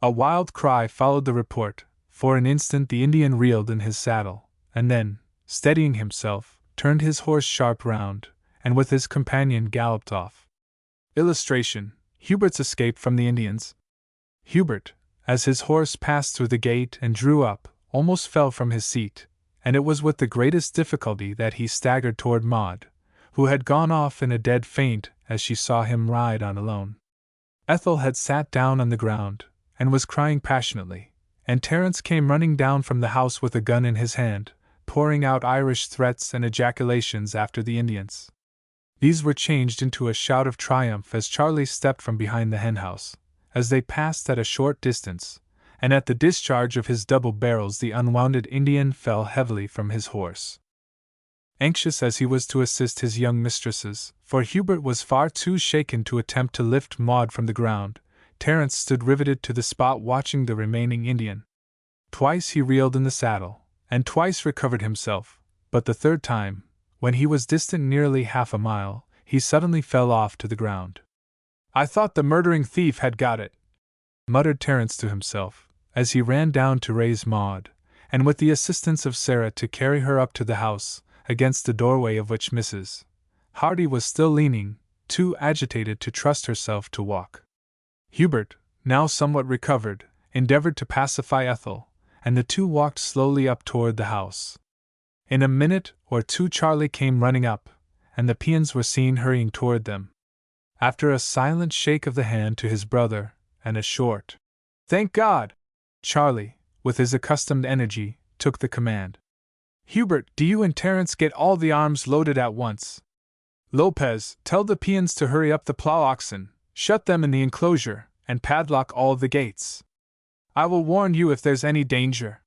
A wild cry followed the report. For an instant the Indian reeled in his saddle, and then, steadying himself, turned his horse sharp round, and with his companion galloped off. Illustration: Hubert's escape from the Indians. Hubert, as his horse passed through the gate and drew up, almost fell from his seat, and it was with the greatest difficulty that he staggered toward Maud, who had gone off in a dead faint as she saw him ride on alone. Ethel had sat down on the ground, and was crying passionately, and Terence came running down from the house with a gun in his hand, pouring out Irish threats and ejaculations after the Indians. These were changed into a shout of triumph as Charlie stepped from behind the henhouse, as they passed at a short distance, and at the discharge of his double barrels the unwounded Indian fell heavily from his horse. Anxious as he was to assist his young mistresses, for Hubert was far too shaken to attempt to lift Maud from the ground, Terence stood riveted to the spot watching the remaining Indian. Twice he reeled in the saddle, and twice recovered himself, but the third time, when he was distant nearly half a mile, he suddenly fell off to the ground. "I thought the murdering thief had got it," muttered Terence to himself, as he ran down to raise Maud, and with the assistance of Sarah to carry her up to the house, against the doorway of which Mrs. Hardy was still leaning, too agitated to trust herself to walk. Hubert, now somewhat recovered, endeavored to pacify Ethel, and the two walked slowly up toward the house. In a minute or two Charlie came running up, and the peons were seen hurrying toward them. After a silent shake of the hand to his brother, and a short Thank God! Charlie, with his accustomed energy, took the command. Hubert, do you and Terence get all the arms loaded at once? Lopez, tell the peons to hurry up the plow oxen, shut them in the enclosure, and padlock all the gates. I will warn you if there's any danger.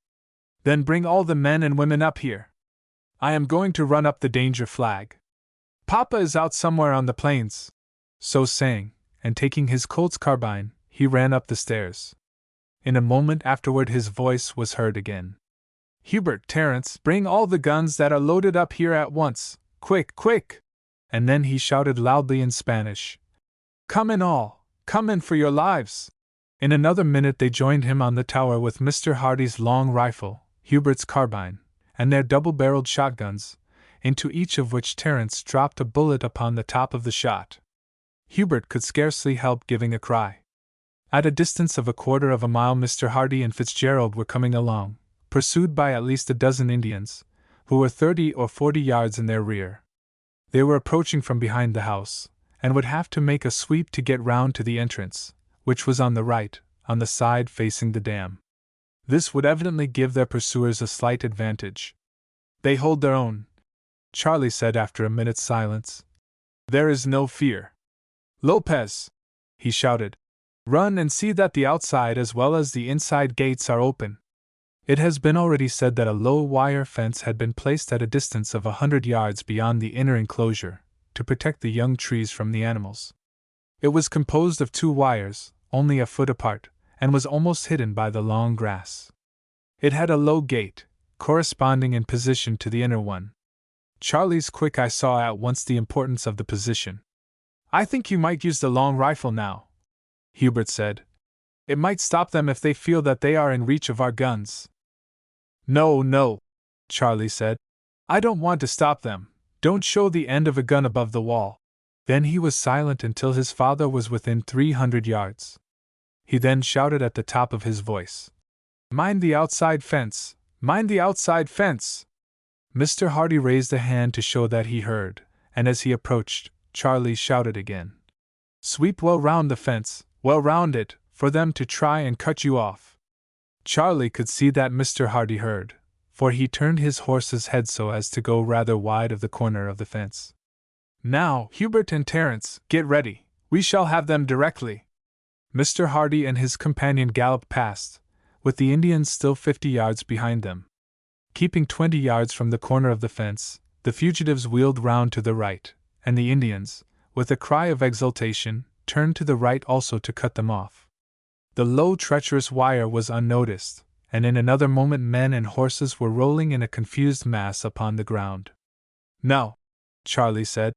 Then bring all the men and women up here. I am going to run up the danger flag. Papa is out somewhere on the plains. So saying, and taking his Colt's carbine, he ran up the stairs. In a moment afterward his voice was heard again. Hubert, Terence, bring all the guns that are loaded up here at once, quick, quick! And then he shouted loudly in Spanish, Come in all, come in for your lives! In another minute they joined him on the tower with Mr. Hardy's long rifle, Hubert's carbine, and their double-barreled shotguns, into each of which Terence dropped a bullet upon the top of the shot. Hubert could scarcely help giving a cry. At a distance of 1/4 of a mile Mr. Hardy and Fitzgerald were coming along, pursued by at least a dozen Indians, who were 30 or 40 yards in their rear. They were approaching from behind the house, and would have to make a sweep to get round to the entrance, which was on the right, on the side facing the dam. This would evidently give their pursuers a slight advantage. They hold their own, Charlie said after a minute's silence. There is no fear. Lopez, he shouted, run and see that the outside as well as the inside gates are open. It has been already said that a low wire fence had been placed at a distance of 100 yards beyond the inner enclosure, to protect the young trees from the animals. It was composed of 2 wires, only a foot apart, and was almost hidden by the long grass. It had a low gate, corresponding in position to the inner one. Charlie's quick eye saw at once the importance of the position. I think you might use the long rifle now, Hubert said. It might stop them if they feel that they are in reach of our guns. No, no, Charlie said. I don't want to stop them. Don't show the end of a gun above the wall. Then he was silent until his father was within 300 yards. He then shouted at the top of his voice, Mind the outside fence! Mind the outside fence! Mr. Hardy raised a hand to show that he heard, and as he approached, Charlie shouted again, Sweep well round the fence, well round it, for them to try and cut you off. Charlie could see that Mr. Hardy heard, for he turned his horse's head so as to go rather wide of the corner of the fence. Now, Hubert and Terence, get ready, we shall have them directly. Mr. Hardy and his companion galloped past, with the Indians still 50 yards behind them. Keeping 20 yards from the corner of the fence, the fugitives wheeled round to the right, and the Indians, with a cry of exultation, turned to the right also to cut them off. The low, treacherous wire was unnoticed, and in another moment men and horses were rolling in a confused mass upon the ground. Now, Charlie said,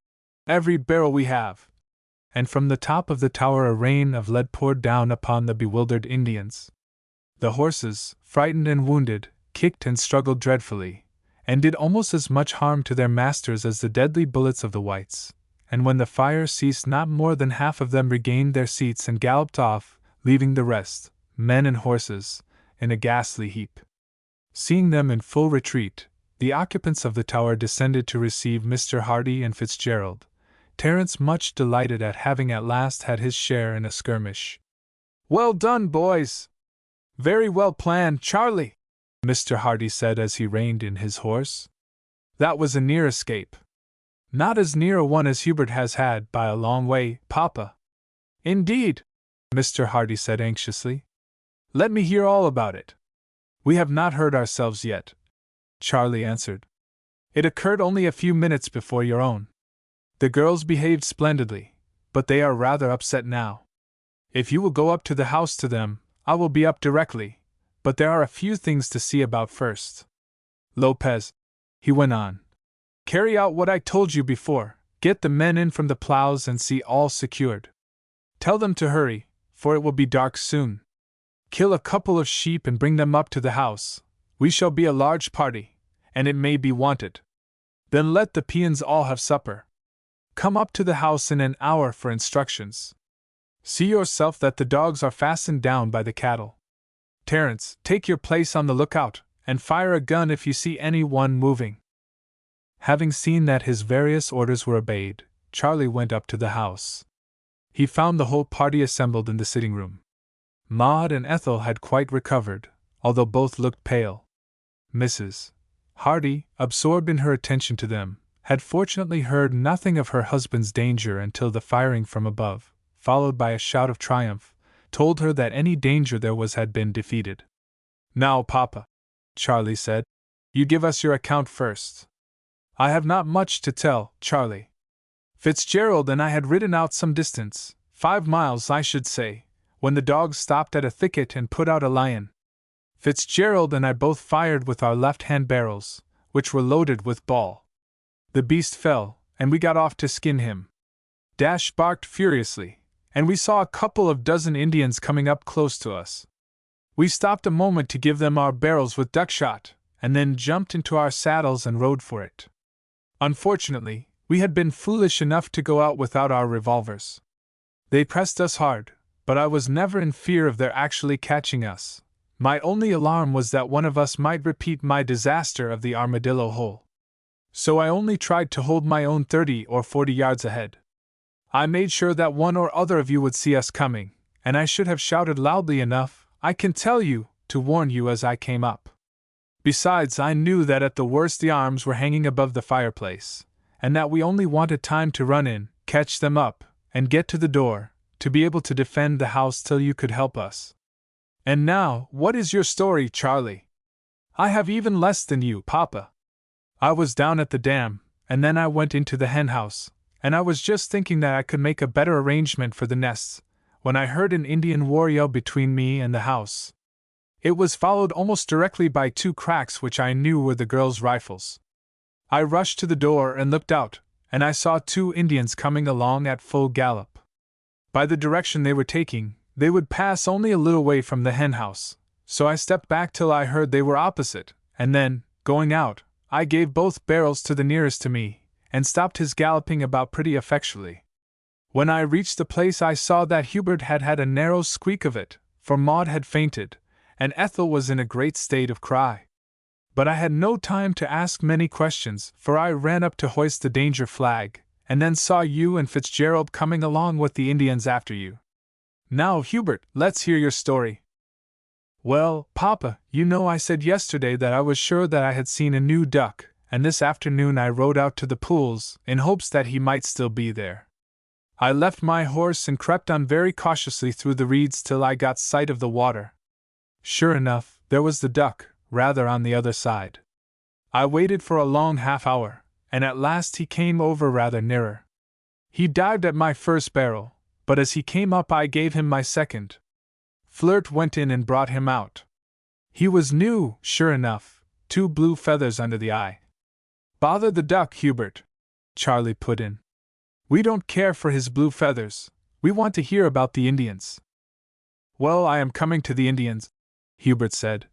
every barrel we have. And from the top of the tower a rain of lead poured down upon the bewildered Indians. The horses, frightened and wounded, kicked and struggled dreadfully, and did almost as much harm to their masters as the deadly bullets of the whites, and when the fire ceased not more than half of them regained their seats and galloped off, leaving the rest, men and horses, in a ghastly heap. Seeing them in full retreat, the occupants of the tower descended to receive Mr. Hardy and Fitzgerald, Terence much delighted at having at last had his share in a skirmish. Well done, boys! Very well planned, Charlie, Mr. Hardy said as he reined in his horse. That was a near escape. Not as near a one as Hubert has had by a long way, Papa. Indeed, Mr. Hardy said anxiously. Let me hear all about it. We have not heard ourselves yet, Charlie answered. It occurred only a few minutes before your own. The girls behaved splendidly, but they are rather upset now. If you will go up to the house to them, I will be up directly, but there are a few things to see about first. Lopez, he went on, carry out what I told you before, get the men in from the plows and see all secured. Tell them to hurry, for it will be dark soon. Kill a couple of sheep and bring them up to the house. We shall be a large party, and it may be wanted. Then let the peons all have supper. Come up to the house in an hour for instructions. See yourself that the dogs are fastened down by the cattle. Terence, take your place on the lookout, and fire a gun if you see any one moving. Having seen that his various orders were obeyed, Charlie went up to the house. He found the whole party assembled in the sitting room. Maud and Ethel had quite recovered, although both looked pale. Mrs. Hardy, absorbed in her attention to them, had fortunately heard nothing of her husband's danger until the firing from above, followed by a shout of triumph, told her that any danger there was had been defeated. "Now, Papa," Charlie said, "you give us your account first." "I have not much to tell, Charlie. Fitzgerald and I had ridden out some distance, 5 miles I should say, when the dogs stopped at a thicket and put out a lion. Fitzgerald and I both fired with our left-hand barrels, which were loaded with ball. The beast fell, and we got off to skin him. Dash barked furiously, and we saw a couple of dozen Indians coming up close to us. We stopped a moment to give them our barrels with duckshot, and then jumped into our saddles and rode for it. Unfortunately, we had been foolish enough to go out without our revolvers. They pressed us hard, but I was never in fear of their actually catching us. My only alarm was that one of us might repeat my disaster of the armadillo hole. So I only tried to hold my own 30 or 40 yards ahead. I made sure that one or other of you would see us coming, and I should have shouted loudly enough, I can tell you, to warn you as I came up. Besides, I knew that at the worst the arms were hanging above the fireplace, and that we only wanted time to run in, catch them up, and get to the door, to be able to defend the house till you could help us. And now, what is your story, Charlie? I have even less than you, Papa. I was down at the dam, and then I went into the henhouse, and I was just thinking that I could make a better arrangement for the nests, when I heard an Indian war yell between me and the house. It was followed almost directly by 2 cracks which I knew were the girls' rifles. I rushed to the door and looked out, and I saw 2 Indians coming along at full gallop. By the direction they were taking, they would pass only a little way from the henhouse, so I stepped back till I heard they were opposite, and then, going out, I gave both barrels to the nearest to me, and stopped his galloping about pretty effectually. When I reached the place I saw that Hubert had had a narrow squeak of it, for Maud had fainted, and Ethel was in a great state of cry. But I had no time to ask many questions, for I ran up to hoist the danger flag, and then saw you and Fitzgerald coming along with the Indians after you. Now, Hubert, let's hear your story." "Well, Papa, you know I said yesterday that I was sure that I had seen a new duck, and this afternoon I rode out to the pools, in hopes that he might still be there. I left my horse and crept on very cautiously through the reeds till I got sight of the water. Sure enough, there was the duck, rather on the other side. I waited for a long half-hour, and at last he came over rather nearer. He dived at my first barrel, but as he came up I gave him my second. Flirt went in and brought him out. He was new, sure enough, 2 blue feathers under the eye." "Bother the duck, Hubert," Charlie put in. "We don't care for his blue feathers, we want to hear about the Indians." "Well, I am coming to the Indians," Hubert said.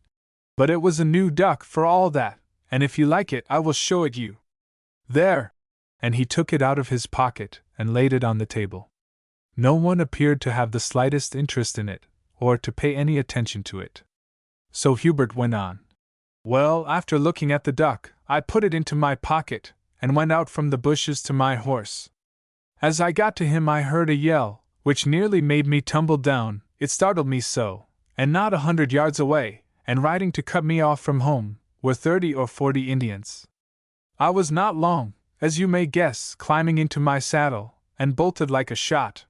"But it was a new duck for all that, and if you like it I will show it you. There!" And he took it out of his pocket and laid it on the table. No one appeared to have the slightest interest in it, or to pay any attention to it. So Hubert went on. "Well, after looking at the duck, I put it into my pocket, and went out from the bushes to my horse. As I got to him I heard a yell, which nearly made me tumble down, it startled me so, and not 100 yards away, and riding to cut me off from home, were 30 or 40 Indians. I was not long, as you may guess, climbing into my saddle, and bolted like a shot.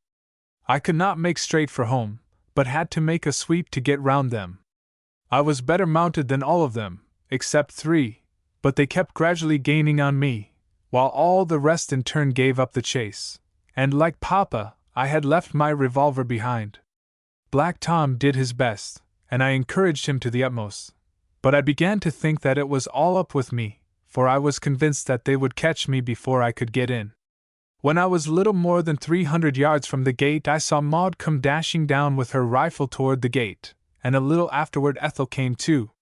I could not make straight for home, but had to make a sweep to get round them. I was better mounted than all of them, except 3, but they kept gradually gaining on me, while all the rest in turn gave up the chase, and like Papa, I had left my revolver behind. Black Tom did his best, and I encouraged him to the utmost, but I began to think that it was all up with me, for I was convinced that they would catch me before I could get in. When I was little more than 300 yards from the gate I saw Maud come dashing down with her rifle toward the gate, and a little afterward Ethel came too.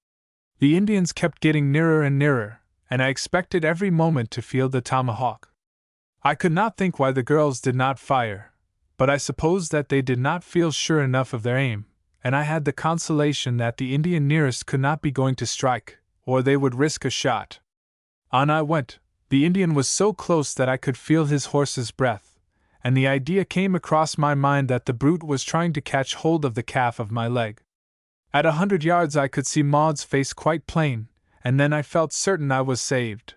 The Indians kept getting nearer and nearer, and I expected every moment to feel the tomahawk. I could not think why the girls did not fire, but I supposed that they did not feel sure enough of their aim, and I had the consolation that the Indian nearest could not be going to strike, or they would risk a shot. On I went. The Indian was so close that I could feel his horse's breath, and the idea came across my mind that the brute was trying to catch hold of the calf of my leg. At 100 yards I could see Maud's face quite plain, and then I felt certain I was saved.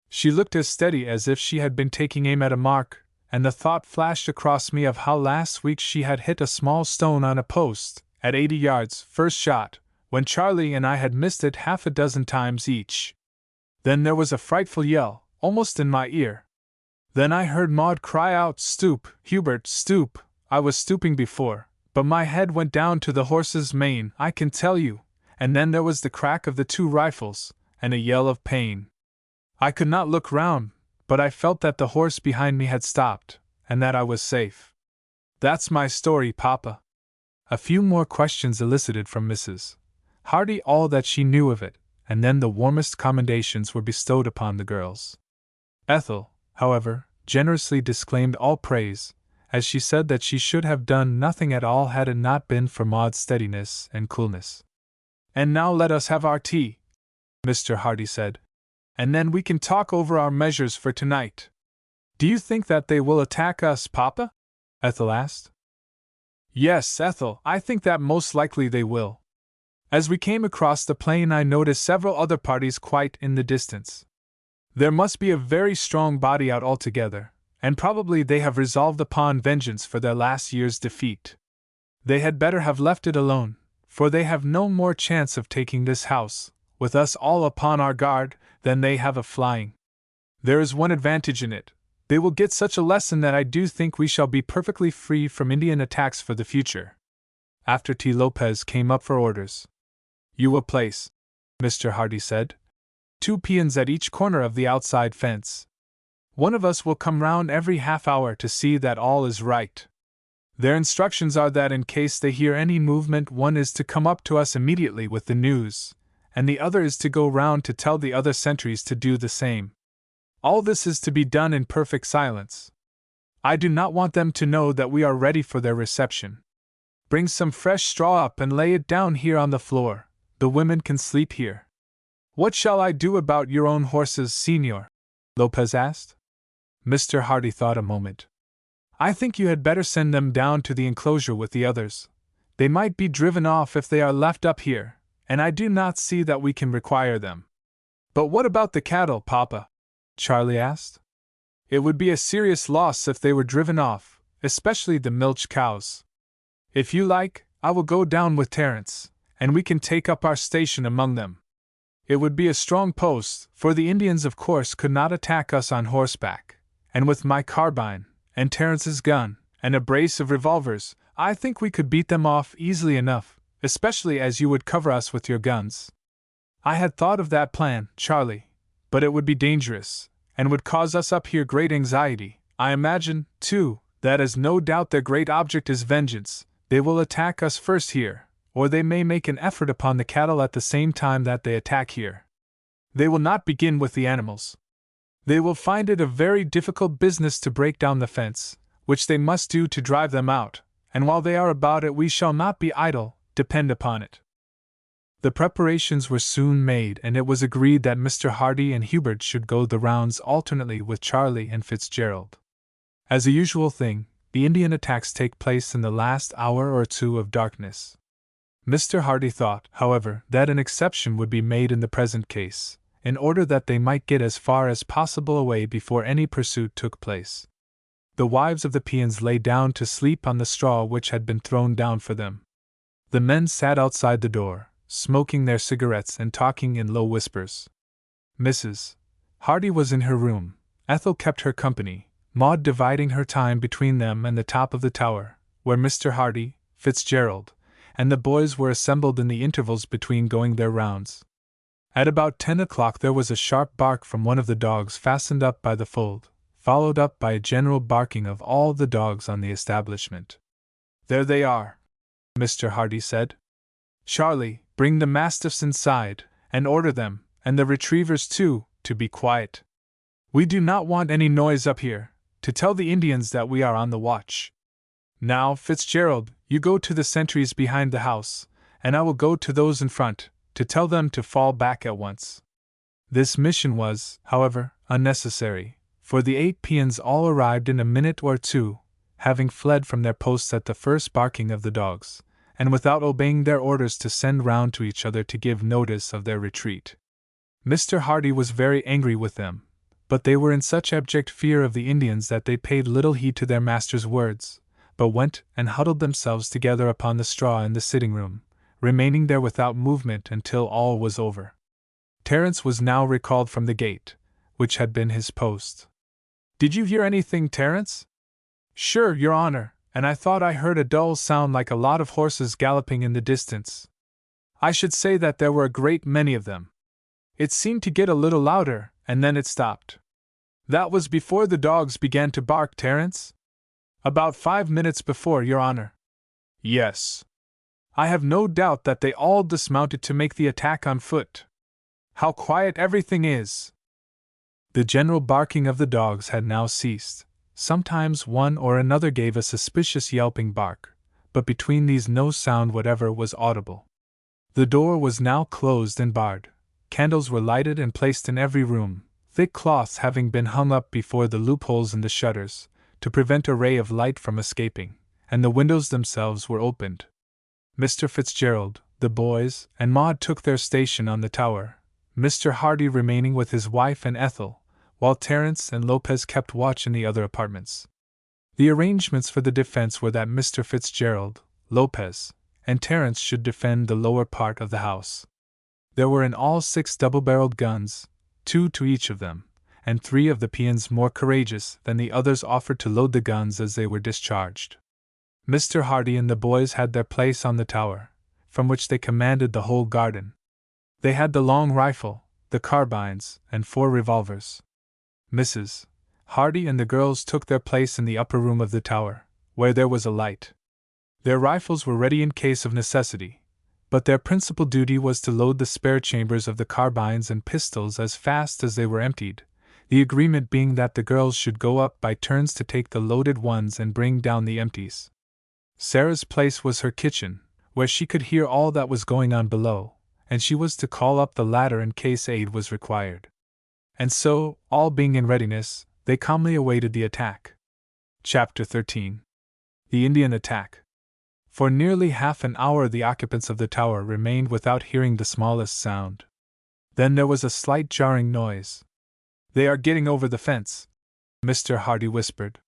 She looked as steady as if she had been taking aim at a mark, and the thought flashed across me of how last week she had hit a small stone on a post, at 80 yards, first shot, when Charlie and I had missed it half a dozen times each. Then there was a frightful yell, almost in my ear. Then I heard Maud cry out, "Stoop, Hubert, stoop!" I was stooping before, but my head went down to the horse's mane, I can tell you, and then there was the crack of the 2 rifles, and a yell of pain. I could not look round, but I felt that the horse behind me had stopped, and that I was safe. That's my story, Papa. A few more questions elicited from Mrs. Hardy all that she knew of it, and then the warmest commendations were bestowed upon the girls. Ethel, however, generously disclaimed all praise, as she said that she should have done nothing at all had it not been for Maud's steadiness and coolness. "And now let us have our tea," Mr. Hardy said, "and then we can talk over our measures for tonight." "Do you think that they will attack us, Papa?" Ethel asked. "Yes, Ethel, I think that most likely they will. As we came across the plain I noticed several other parties quite in the distance. There must be a very strong body out altogether, and probably they have resolved upon vengeance for their last year's defeat. They had better have left it alone, for they have no more chance of taking this house, with us all upon our guard, than they have of flying. There is one advantage in it: they will get such a lesson that I do think we shall be perfectly free from Indian attacks for the future." After tea Lopez came up for orders. "You will place," Mr. Hardy said, "2 peons at each corner of the outside fence. One of us will come round every half-hour to see that all is right. Their instructions are that in case they hear any movement one is to come up to us immediately with the news, and the other is to go round to tell the other sentries to do the same. All this is to be done in perfect silence. I do not want them to know that we are ready for their reception. Bring some fresh straw up and lay it down here on the floor. The women can sleep here." "What shall I do about your own horses, Señor?" Lopez asked. Mr. Hardy thought a moment. "I think you had better send them down to the enclosure with the others. They might be driven off if they are left up here, and I do not see that we can require them." "But what about the cattle, Papa?" Charlie asked. "It would be a serious loss if they were driven off, especially the milch cows. If you like, I will go down with Terence, and we can take up our station among them. It would be a strong post, for the Indians of course could not attack us on horseback, and with my carbine, and Terence's gun, and a brace of revolvers, I think we could beat them off easily enough, especially as you would cover us with your guns." "I had thought of that plan, Charlie, but it would be dangerous, and would cause us up here great anxiety. I imagine, too, that as no doubt their great object is vengeance, they will attack us first here, or they may make an effort upon the cattle at the same time that they attack here. They will not begin with the animals. They will find it a very difficult business to break down the fence, which they must do to drive them out, and while they are about it we shall not be idle, depend upon it." The preparations were soon made, and it was agreed that Mr. Hardy and Hubert should go the rounds alternately with Charlie and Fitzgerald. As a usual thing, the Indian attacks take place in the last hour or two of darkness. Mr. Hardy thought, however, that an exception would be made in the present case, in order that they might get as far as possible away before any pursuit took place. The wives of the peons lay down to sleep on the straw which had been thrown down for them. The men sat outside the door, smoking their cigarettes and talking in low whispers. Mrs. Hardy was in her room. Ethel kept her company, Maud dividing her time between them and the top of the tower, where Mr. Hardy, Fitzgerald, and the boys were assembled in the intervals between going their rounds. At about 10 o'clock there was a sharp bark from one of the dogs fastened up by the fold, followed up by a general barking of all the dogs on the establishment. "There they are," Mr. Hardy said. "Charlie, bring the mastiffs inside, and order them, and the retrievers too, to be quiet. We do not want any noise up here, to tell the Indians that we are on the watch. Now, Fitzgerald, you go to the sentries behind the house, and I will go to those in front, to tell them to fall back at once." This mission was, however, unnecessary, for the 8 peons all arrived in a minute or two, having fled from their posts at the first barking of the dogs, and without obeying their orders to send round to each other to give notice of their retreat. Mr. Hardy was very angry with them, but they were in such abject fear of the Indians that they paid little heed to their master's words, but went and huddled themselves together upon the straw in the sitting-room, remaining there without movement until all was over. Terence was now recalled from the gate, which had been his post. "Did you hear anything, Terence?" "Sure, your honor, and I thought I heard a dull sound like a lot of horses galloping in the distance. I should say that there were a great many of them. It seemed to get a little louder, and then it stopped." "That was before the dogs began to bark, Terence?" "About 5 minutes before, your honor." "Yes. I have no doubt that they all dismounted to make the attack on foot. How quiet everything is!" The general barking of the dogs had now ceased. Sometimes one or another gave a suspicious yelping bark, but between these no sound whatever was audible. The door was now closed and barred. Candles were lighted and placed in every room, thick cloths having been hung up before the loopholes in the shutters, to prevent a ray of light from escaping, and the windows themselves were opened. Mr. Fitzgerald, the boys, and Maud took their station on the tower, Mr. Hardy remaining with his wife and Ethel, while Terence and Lopez kept watch in the other apartments. The arrangements for the defense were that Mr. Fitzgerald, Lopez, and Terence should defend the lower part of the house. There were in all 6 double-barreled guns, 2 to each of them, and 3 of the peons more courageous than the others offered to load the guns as they were discharged. Mr. Hardy and the boys had their place on the tower, from which they commanded the whole garden. They had the long rifle, the carbines, and 4 revolvers. Mrs. Hardy and the girls took their place in the upper room of the tower, where there was a light. Their rifles were ready in case of necessity, but their principal duty was to load the spare chambers of the carbines and pistols as fast as they were emptied, the agreement being that the girls should go up by turns to take the loaded ones and bring down the empties. Sarah's place was her kitchen, where she could hear all that was going on below, and she was to call up the ladder in case aid was required. And so, all being in readiness, they calmly awaited the attack. Chapter 13. The Indian Attack. For nearly half an hour the occupants of the tower remained without hearing the smallest sound. Then there was a slight jarring noise. "They are getting over the fence," Mr. Hardy whispered.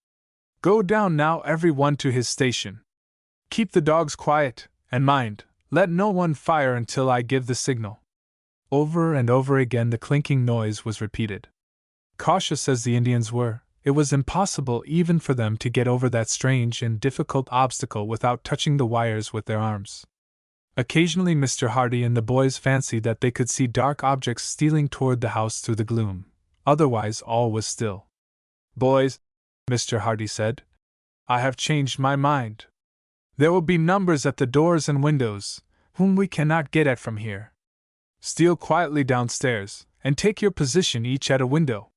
"Go down now, every one to his station. Keep the dogs quiet, and mind, let no one fire until I give the signal." Over and over again the clinking noise was repeated. Cautious as the Indians were, it was impossible even for them to get over that strange and difficult obstacle without touching the wires with their arms. Occasionally Mr. Hardy and the boys fancied that they could see dark objects stealing toward the house through the gloom. Otherwise all was still. "Boys," Mr. Hardy said, "I have changed my mind. There will be numbers at the doors and windows, whom we cannot get at from here. Steal quietly downstairs, and take your position each at a window.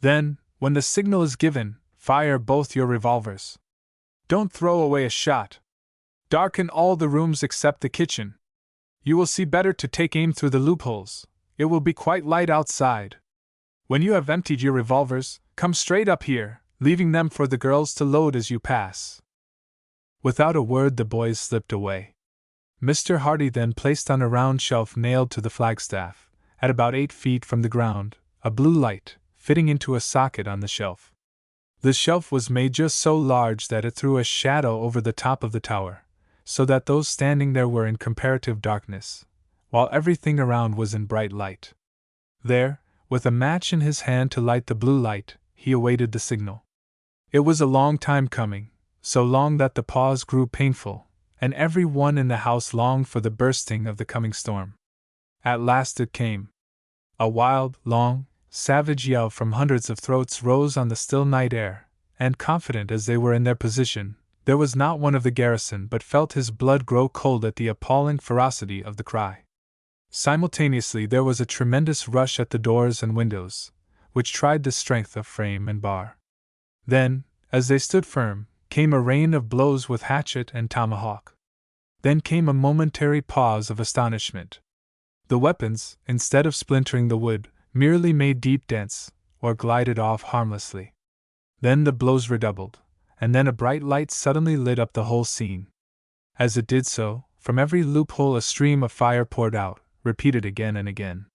Then, when the signal is given, fire both your revolvers. Don't throw away a shot. Darken all the rooms except the kitchen. You will see better to take aim through the loopholes. It will be quite light outside. When you have emptied your revolvers, come straight up here, leaving them for the girls to load as you pass." Without a word the boys slipped away. Mr. Hardy then placed on a round shelf nailed to the flagstaff, at about 8 feet from the ground, a blue light, fitting into a socket on the shelf. The shelf was made just so large that it threw a shadow over the top of the tower, so that those standing there were in comparative darkness, while everything around was in bright light. There, with a match in his hand to light the blue light, he awaited the signal. It was a long time coming, so long that the pause grew painful, and every one in the house longed for the bursting of the coming storm. At last it came. A wild, long, savage yell from hundreds of throats rose on the still night air, and confident as they were in their position, there was not one of the garrison but felt his blood grow cold at the appalling ferocity of the cry. Simultaneously there was a tremendous rush at the doors and windows, which tried the strength of frame and bar. Then, as they stood firm, came a rain of blows with hatchet and tomahawk. Then came a momentary pause of astonishment. The weapons, instead of splintering the wood, merely made deep dents, or glided off harmlessly. Then the blows redoubled, and then a bright light suddenly lit up the whole scene. As it did so, from every loophole a stream of fire poured out, repeated again and again.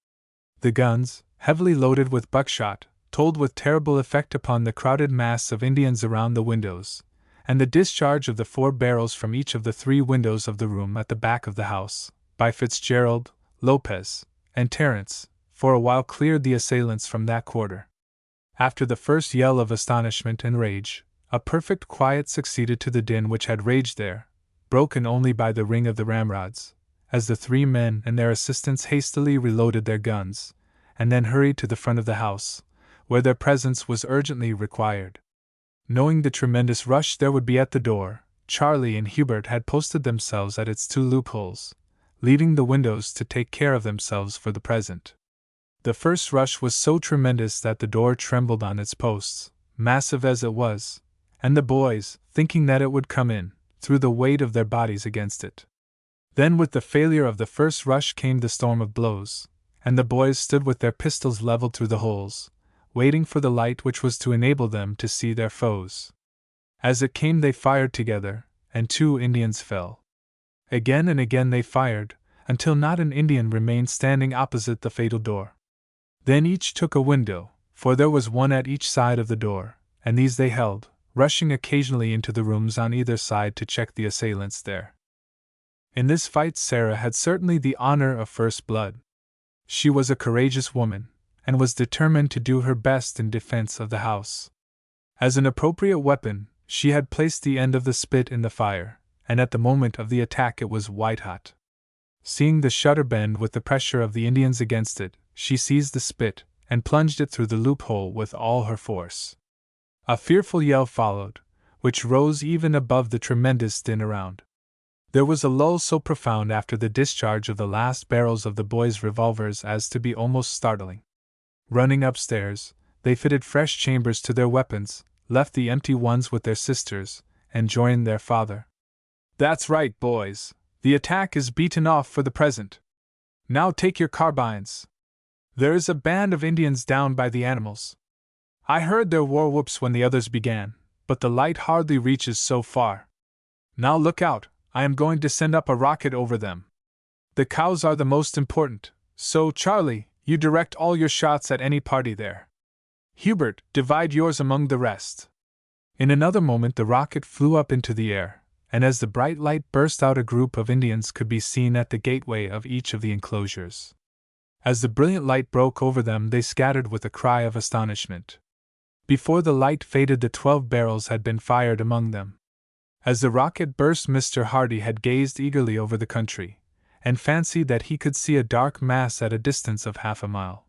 The guns, heavily loaded with buckshot, told with terrible effect upon the crowded mass of Indians around the windows, and the discharge of the 4 barrels from each of the 3 windows of the room at the back of the house, by Fitzgerald, Lopez, and Terence, for a while cleared the assailants from that quarter. After the first yell of astonishment and rage, a perfect quiet succeeded to the din which had raged there, broken only by the ring of the ramrods, as the 3 men and their assistants hastily reloaded their guns, and then hurried to the front of the house, where their presence was urgently required. Knowing the tremendous rush there would be at the door, Charlie and Hubert had posted themselves at its 2 loopholes, leaving the windows to take care of themselves for the present. The first rush was so tremendous that the door trembled on its posts, massive as it was, and the boys, thinking that it would come in, threw the weight of their bodies against it. Then with the failure of the first rush came the storm of blows, and the boys stood with their pistols leveled through the holes, waiting for the light which was to enable them to see their foes. As it came they fired together, and 2 Indians fell. Again and again they fired, until not an Indian remained standing opposite the fatal door. Then each took a window, for there was one at each side of the door, and these they held, rushing occasionally into the rooms on either side to check the assailants there. In this fight Sarah had certainly the honor of first blood. She was a courageous woman, and was determined to do her best in defense of the house. As an appropriate weapon, she had placed the end of the spit in the fire, and at the moment of the attack it was white-hot. Seeing the shutter bend with the pressure of the Indians against it, she seized the spit, and plunged it through the loophole with all her force. A fearful yell followed, which rose even above the tremendous din around. There was a lull so profound after the discharge of the last barrels of the boys' revolvers as to be almost startling. Running upstairs, they fitted fresh chambers to their weapons, left the empty ones with their sisters, and joined their father. "That's right, boys. The attack is beaten off for the present. Now take your carbines. There is a band of Indians down by the animals. I heard their war whoops when the others began, but the light hardly reaches so far. Now look out, I am going to send up a rocket over them. The cows are the most important, so Charlie, you direct all your shots at any party there. Hubert, divide yours among the rest." In another moment the rocket flew up into the air, and as the bright light burst out a group of Indians could be seen at the gateway of each of the enclosures. As the brilliant light broke over them they scattered with a cry of astonishment. Before the light faded the 12 barrels had been fired among them. As the rocket burst Mr. Hardy had gazed eagerly over the country, and fancied that he could see a dark mass at a distance of half a mile.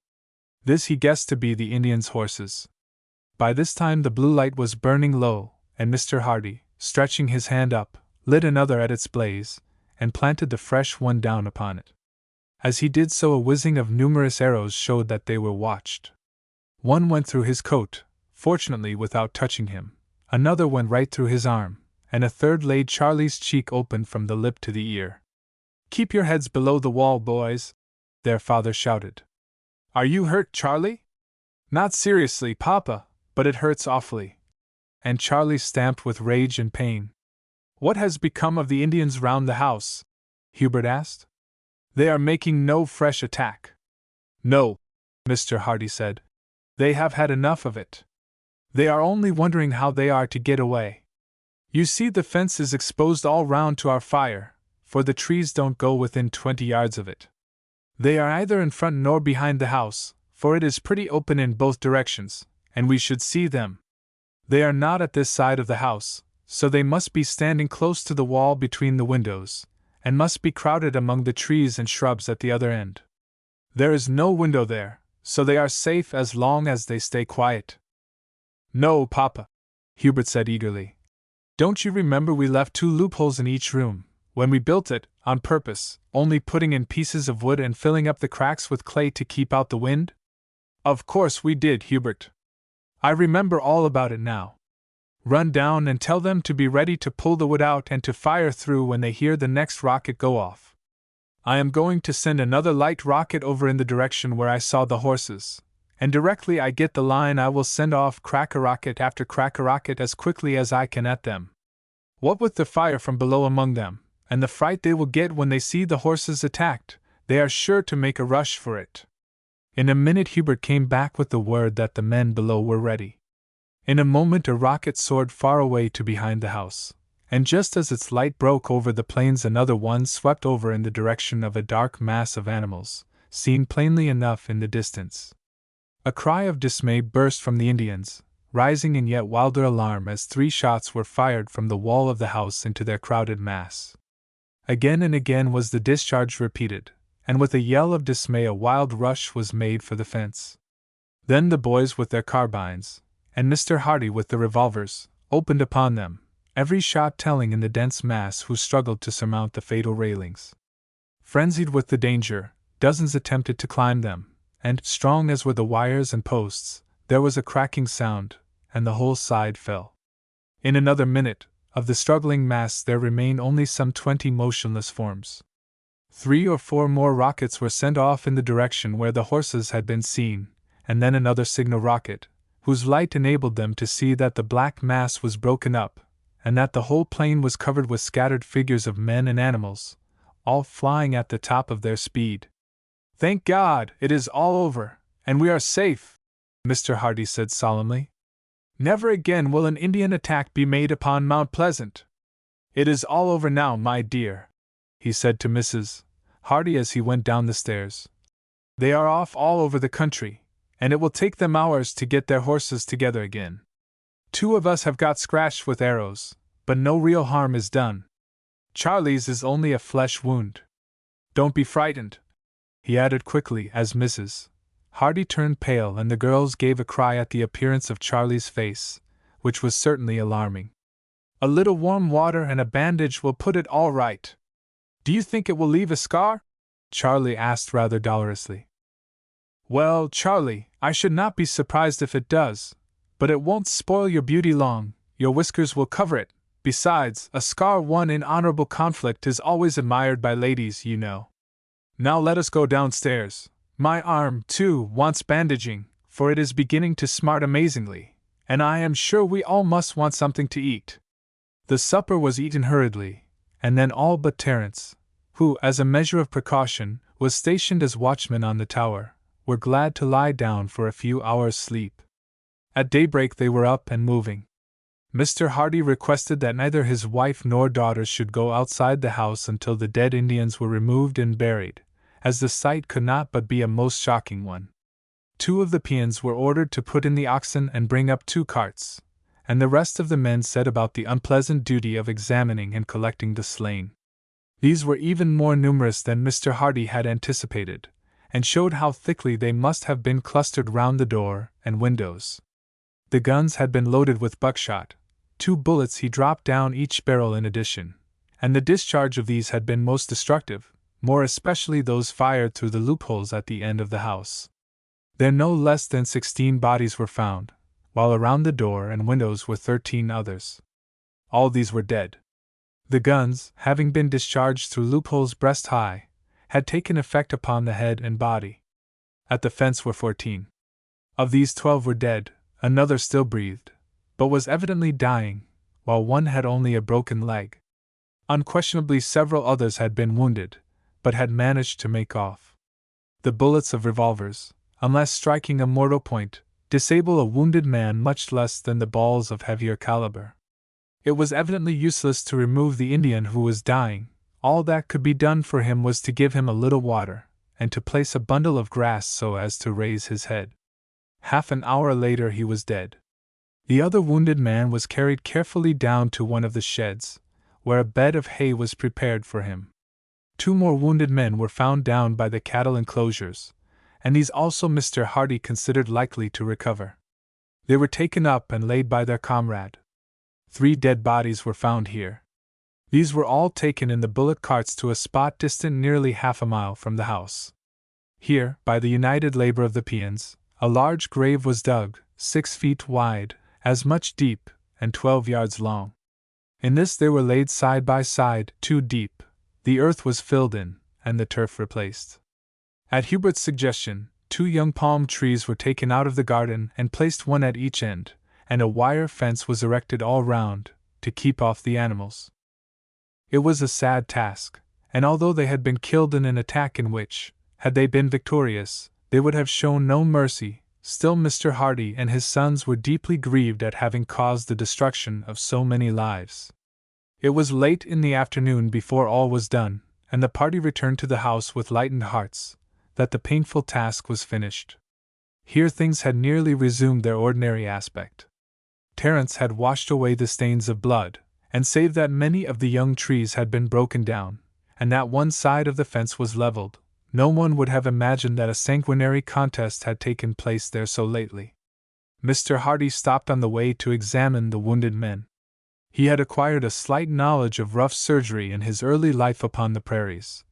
This he guessed to be the Indians' horses. By this time the blue light was burning low, and Mr. Hardy, stretching his hand up, lit another at its blaze, and planted the fresh one down upon it. As he did so a whizzing of numerous arrows showed that they were watched. One went through his coat, fortunately without touching him, another went right through his arm, and a third laid Charlie's cheek open from the lip to the ear. "Keep your heads below the wall, boys," their father shouted. "Are you hurt, Charlie?" "Not seriously, Papa, but it hurts awfully." And Charlie stamped with rage and pain. "What has become of the Indians round the house?" Hubert asked. "They are making no fresh attack." "No," Mr. Hardy said. "They have had enough of it. They are only wondering how they are to get away. You see the fence is exposed all round to our fire, for the trees don't go within 20 yards of it. They are neither in front nor behind the house, for it is pretty open in both directions, and we should see them. They are not at this side of the house, so they must be standing close to the wall between the windows, and must be crowded among the trees and shrubs at the other end. There is no window there, so they are safe as long as they stay quiet." "No, Papa," Hubert said eagerly. "Don't you remember we left 2 loopholes in each room, when we built it, on purpose, only putting in pieces of wood and filling up the cracks with clay to keep out the wind?" "Of course we did, Hubert. I remember all about it now. Run down and tell them to be ready to pull the wood out and to fire through when they hear the next rocket go off. I am going to send another light rocket over in the direction where I saw the horses, and directly I get the line I will send off crack-a-rocket after crack-a-rocket as quickly as I can at them. What with the fire from below among them, and the fright they will get when they see the horses attacked, they are sure to make a rush for it." In a minute Hubert came back with the word that the men below were ready. In a moment a rocket soared far away to behind the house, and just as its light broke over the plains another one swept over in the direction of a dark mass of animals, seen plainly enough in the distance. A cry of dismay burst from the Indians, rising in yet wilder alarm as 3 shots were fired from the wall of the house into their crowded mass. Again and again was the discharge repeated, and with a yell of dismay a wild rush was made for the fence. Then the boys with their carbines, and Mr. Hardy with the revolvers, opened upon them, every shot telling in the dense mass who struggled to surmount the fatal railings. Frenzied with the danger, dozens attempted to climb them, and, strong as were the wires and posts, there was a cracking sound, and the whole side fell. In another minute, of the struggling mass there remained only some 20 motionless forms. 3 or 4 more rockets were sent off in the direction where the horses had been seen, and then another signal rocket, whose light enabled them to see that the black mass was broken up, and that the whole plain was covered with scattered figures of men and animals, all flying at the top of their speed. "Thank God, it is all over, and we are safe," Mr. Hardy said solemnly. "Never again will an Indian attack be made upon Mount Pleasant. It is all over now, my dear," he said to Mrs. Hardy as he went down the stairs. "They are off all over the country, and it will take them hours to get their horses together again. 2 of us have got scratched with arrows, but no real harm is done. Charlie's is only a flesh wound. Don't be frightened," he added quickly as Mrs. Hardy turned pale and the girls gave a cry at the appearance of Charlie's face, which was certainly alarming. "A little warm water and a bandage will put it all right." "Do you think it will leave a scar?" Charlie asked rather dolorously. "Well, Charlie, I should not be surprised if it does, but it won't spoil your beauty long, your whiskers will cover it. Besides, a scar won in honorable conflict is always admired by ladies, you know. Now let us go downstairs. My arm, too, wants bandaging, for it is beginning to smart amazingly, and I am sure we all must want something to eat." The supper was eaten hurriedly, and then all but Terence, who, as a measure of precaution, was stationed as watchman on the tower, were glad to lie down for a few hours' sleep. At daybreak they were up and moving. Mr. Hardy requested that neither his wife nor daughters should go outside the house until the dead Indians were removed and buried, as the sight could not but be a most shocking one. 2 of the peons were ordered to put in the oxen and bring up 2 carts, and the rest of the men set about the unpleasant duty of examining and collecting the slain. These were even more numerous than Mr. Hardy had anticipated, and showed how thickly they must have been clustered round the door and windows. The guns had been loaded with buckshot, 2 bullets he dropped down each barrel in addition, and the discharge of these had been most destructive, more especially those fired through the loopholes at the end of the house. There no less than 16 bodies were found, while around the door and windows were 13 others. All these were dead. The guns, having been discharged through loopholes breast high, had taken effect upon the head and body. At the fence were 14. Of these 12 were dead, another still breathed, but was evidently dying, while one had only a broken leg. Unquestionably several others had been wounded, but had managed to make off. The bullets of revolvers, unless striking a mortal point, disable a wounded man much less than the balls of heavier caliber. It was evidently useless to remove the Indian who was dying. All that could be done for him was to give him a little water, and to place a bundle of grass so as to raise his head. Half an hour later he was dead. The other wounded man was carried carefully down to one of the sheds, where a bed of hay was prepared for him. 2 more wounded men were found down by the cattle enclosures, and these also Mr. Hardy considered likely to recover. They were taken up and laid by their comrade. 3 dead bodies were found here. These were all taken in the bullock carts to a spot distant nearly half a mile from the house. Here, by the united labor of the peons, a large grave was dug, 6 feet wide, as much deep, and 12 yards long. In this they were laid side by side, 2 deep. The earth was filled in, and the turf replaced. At Hubert's suggestion, 2 young palm trees were taken out of the garden and placed one at each end, and a wire fence was erected all round, to keep off the animals. It was a sad task, and although they had been killed in an attack in which, had they been victorious, they would have shown no mercy, still Mr. Hardy and his sons were deeply grieved at having caused the destruction of so many lives. It was late in the afternoon before all was done, and the party returned to the house with lightened hearts, that the painful task was finished. Here things had nearly resumed their ordinary aspect. Terence had washed away the stains of blood, and save that many of the young trees had been broken down, and that one side of the fence was leveled, no one would have imagined that a sanguinary contest had taken place there so lately. Mr. Hardy stopped on the way to examine the wounded men. He had acquired a slight knowledge of rough surgery in his early life upon the prairies,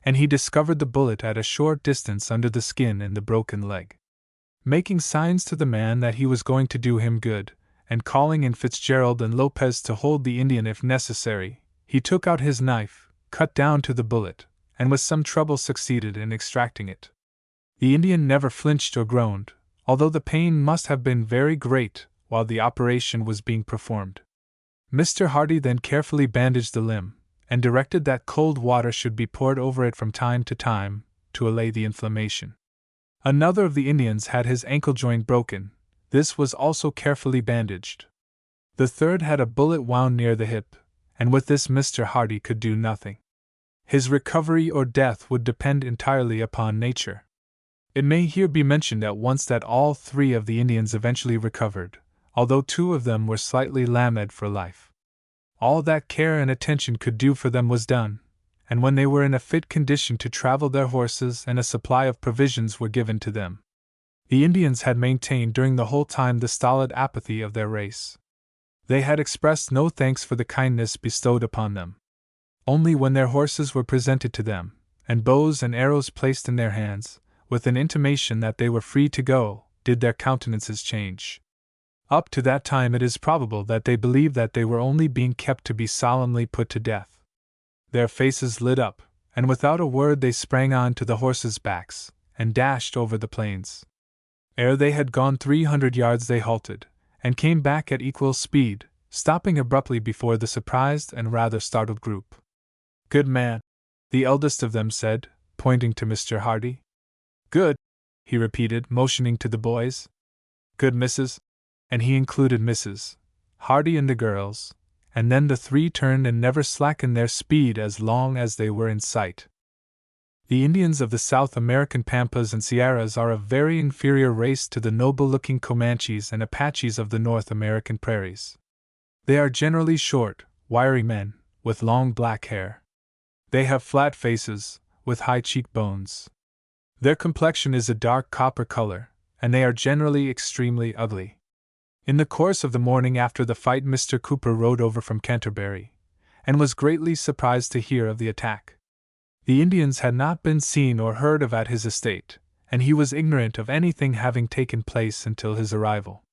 and he discovered the bullet at a short distance under the skin in the broken leg. Making signs to the man that he was going to do him good, and calling in Fitzgerald and Lopez to hold the Indian if necessary, he took out his knife, cut down to the bullet, and with some trouble succeeded in extracting it. The Indian never flinched or groaned, although the pain must have been very great while the operation was being performed. Mr. Hardy then carefully bandaged the limb, and directed that cold water should be poured over it from time to time, to allay the inflammation. Another of the Indians had his ankle joint broken. This was also carefully bandaged. The third had a bullet wound near the hip, and with this Mr. Hardy could do nothing. His recovery or death would depend entirely upon nature. It may here be mentioned at once that all 3 of the Indians eventually recovered, although 2 of them were slightly lamed for life. All that care and attention could do for them was done, and when they were in a fit condition to travel, their horses and a supply of provisions were given to them. The Indians had maintained during the whole time the stolid apathy of their race. They had expressed no thanks for the kindness bestowed upon them. Only when their horses were presented to them, and bows and arrows placed in their hands, with an intimation that they were free to go, did their countenances change. Up to that time it is probable that they believed that they were only being kept to be solemnly put to death. Their faces lit up, and without a word they sprang on to the horses' backs, and dashed over the plains. Ere they had gone 300 yards they halted, and came back at equal speed, stopping abruptly before the surprised and rather startled group. "Good man," the eldest of them said, pointing to Mr. Hardy. "Good," he repeated, motioning to the boys. "Good, Mrs." And he included Mrs. Hardy and the girls, and then the 3 turned and never slackened their speed as long as they were in sight. The Indians of the South American Pampas and Sierras are a very inferior race to the noble-looking Comanches and Apaches of the North American prairies. They are generally short, wiry men, with long black hair. They have flat faces, with high cheekbones. Their complexion is a dark copper color, and they are generally extremely ugly. In the course of the morning after the fight, Mr. Cooper rode over from Canterbury, and was greatly surprised to hear of the attack. The Indians had not been seen or heard of at his estate, and he was ignorant of anything having taken place until his arrival.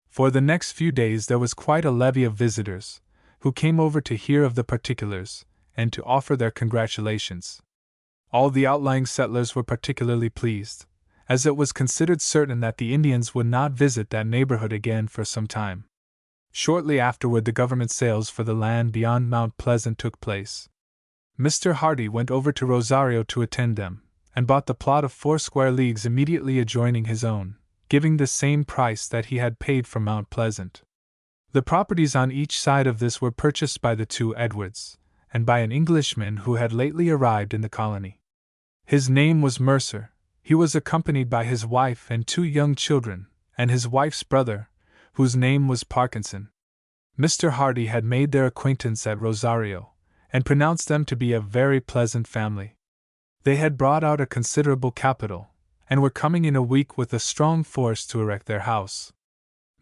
For the next few days there was quite a levy of visitors, who came over to hear of the particulars, and to offer their congratulations. All the outlying settlers were particularly pleased, as it was considered certain that the Indians would not visit that neighborhood again for some time. Shortly afterward the government sales for the land beyond Mount Pleasant took place. Mr. Hardy went over to Rosario to attend them, and bought the plot of 4 square leagues immediately adjoining his own, giving the same price that he had paid for Mount Pleasant. The properties on each side of this were purchased by the 2 Edwards, and by an Englishman who had lately arrived in the colony. His name was Mercer. He was accompanied by his wife and 2 young children, and his wife's brother, whose name was Parkinson. Mr. Hardy had made their acquaintance at Rosario, and pronounced them to be a very pleasant family. They had brought out a considerable capital, and were coming in a week with a strong force to erect their house.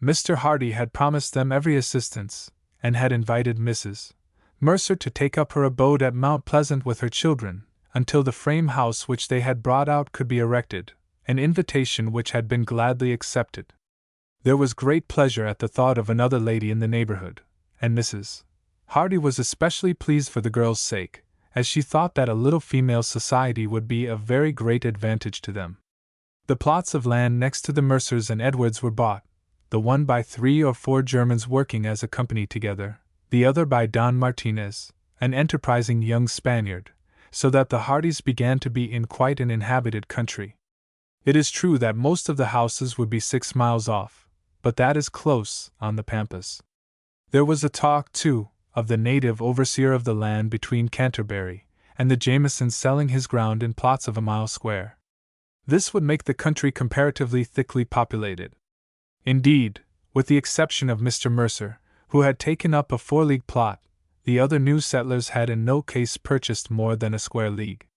Mr. Hardy had promised them every assistance, and had invited Mrs. Mercer to take up her abode at Mount Pleasant with her children, until the frame house which they had brought out could be erected, an invitation which had been gladly accepted. There was great pleasure at the thought of another lady in the neighborhood, and Mrs. Hardy was especially pleased for the girls' sake, as she thought that a little female society would be of very great advantage to them. The plots of land next to the Mercers and Edwards were bought, the one by 3 or 4 Germans working as a company together, the other by Don Martinez, an enterprising young Spaniard, so that the Hardys began to be in quite an inhabited country. It is true that most of the houses would be 6 miles off, but that is close on the Pampas. There was a talk, too, of the native overseer of the land between Canterbury and the Jamesons selling his ground in plots of a mile square. This would make the country comparatively thickly populated. Indeed, with the exception of Mr. Mercer, who had taken up a 4-league plot, the other new settlers had in no case purchased more than a square league.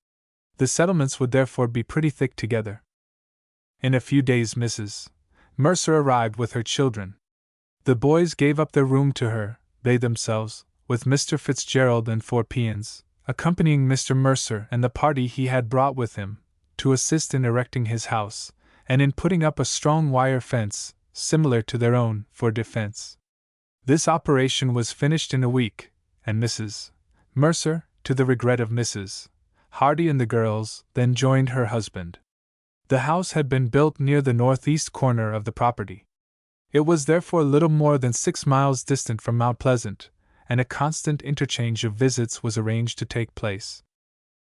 The settlements would therefore be pretty thick together. In a few days Mrs. Mercer arrived with her children. The boys gave up their room to her, they themselves, with Mr. Fitzgerald and 4 peons, accompanying Mr. Mercer and the party he had brought with him, to assist in erecting his house, and in putting up a strong wire fence, similar to their own, for defense. This operation was finished in a week, and Mrs. Mercer, to the regret of Mrs. Hardy and the girls, then joined her husband. The house had been built near the northeast corner of the property. It was therefore little more than 6 miles distant from Mount Pleasant, and a constant interchange of visits was arranged to take place.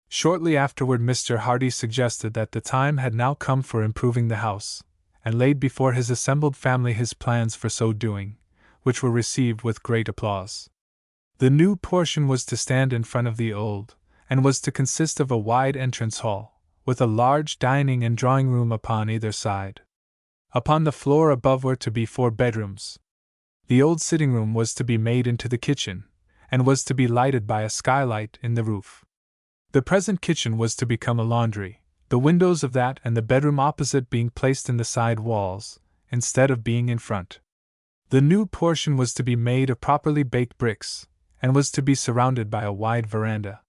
Shortly afterward Mr. Hardy suggested that the time had now come for improving the house, and laid before his assembled family his plans for so doing, which were received with great applause. The new portion was to stand in front of the old, and was to consist of a wide entrance hall, with a large dining and drawing room upon either side. Upon the floor above were to be 4 bedrooms. The old sitting room was to be made into the kitchen, and was to be lighted by a skylight in the roof. The present kitchen was to become a laundry, the windows of that and the bedroom opposite being placed in the side walls, instead of being in front. The new portion was to be made of properly baked bricks, and was to be surrounded by a wide veranda.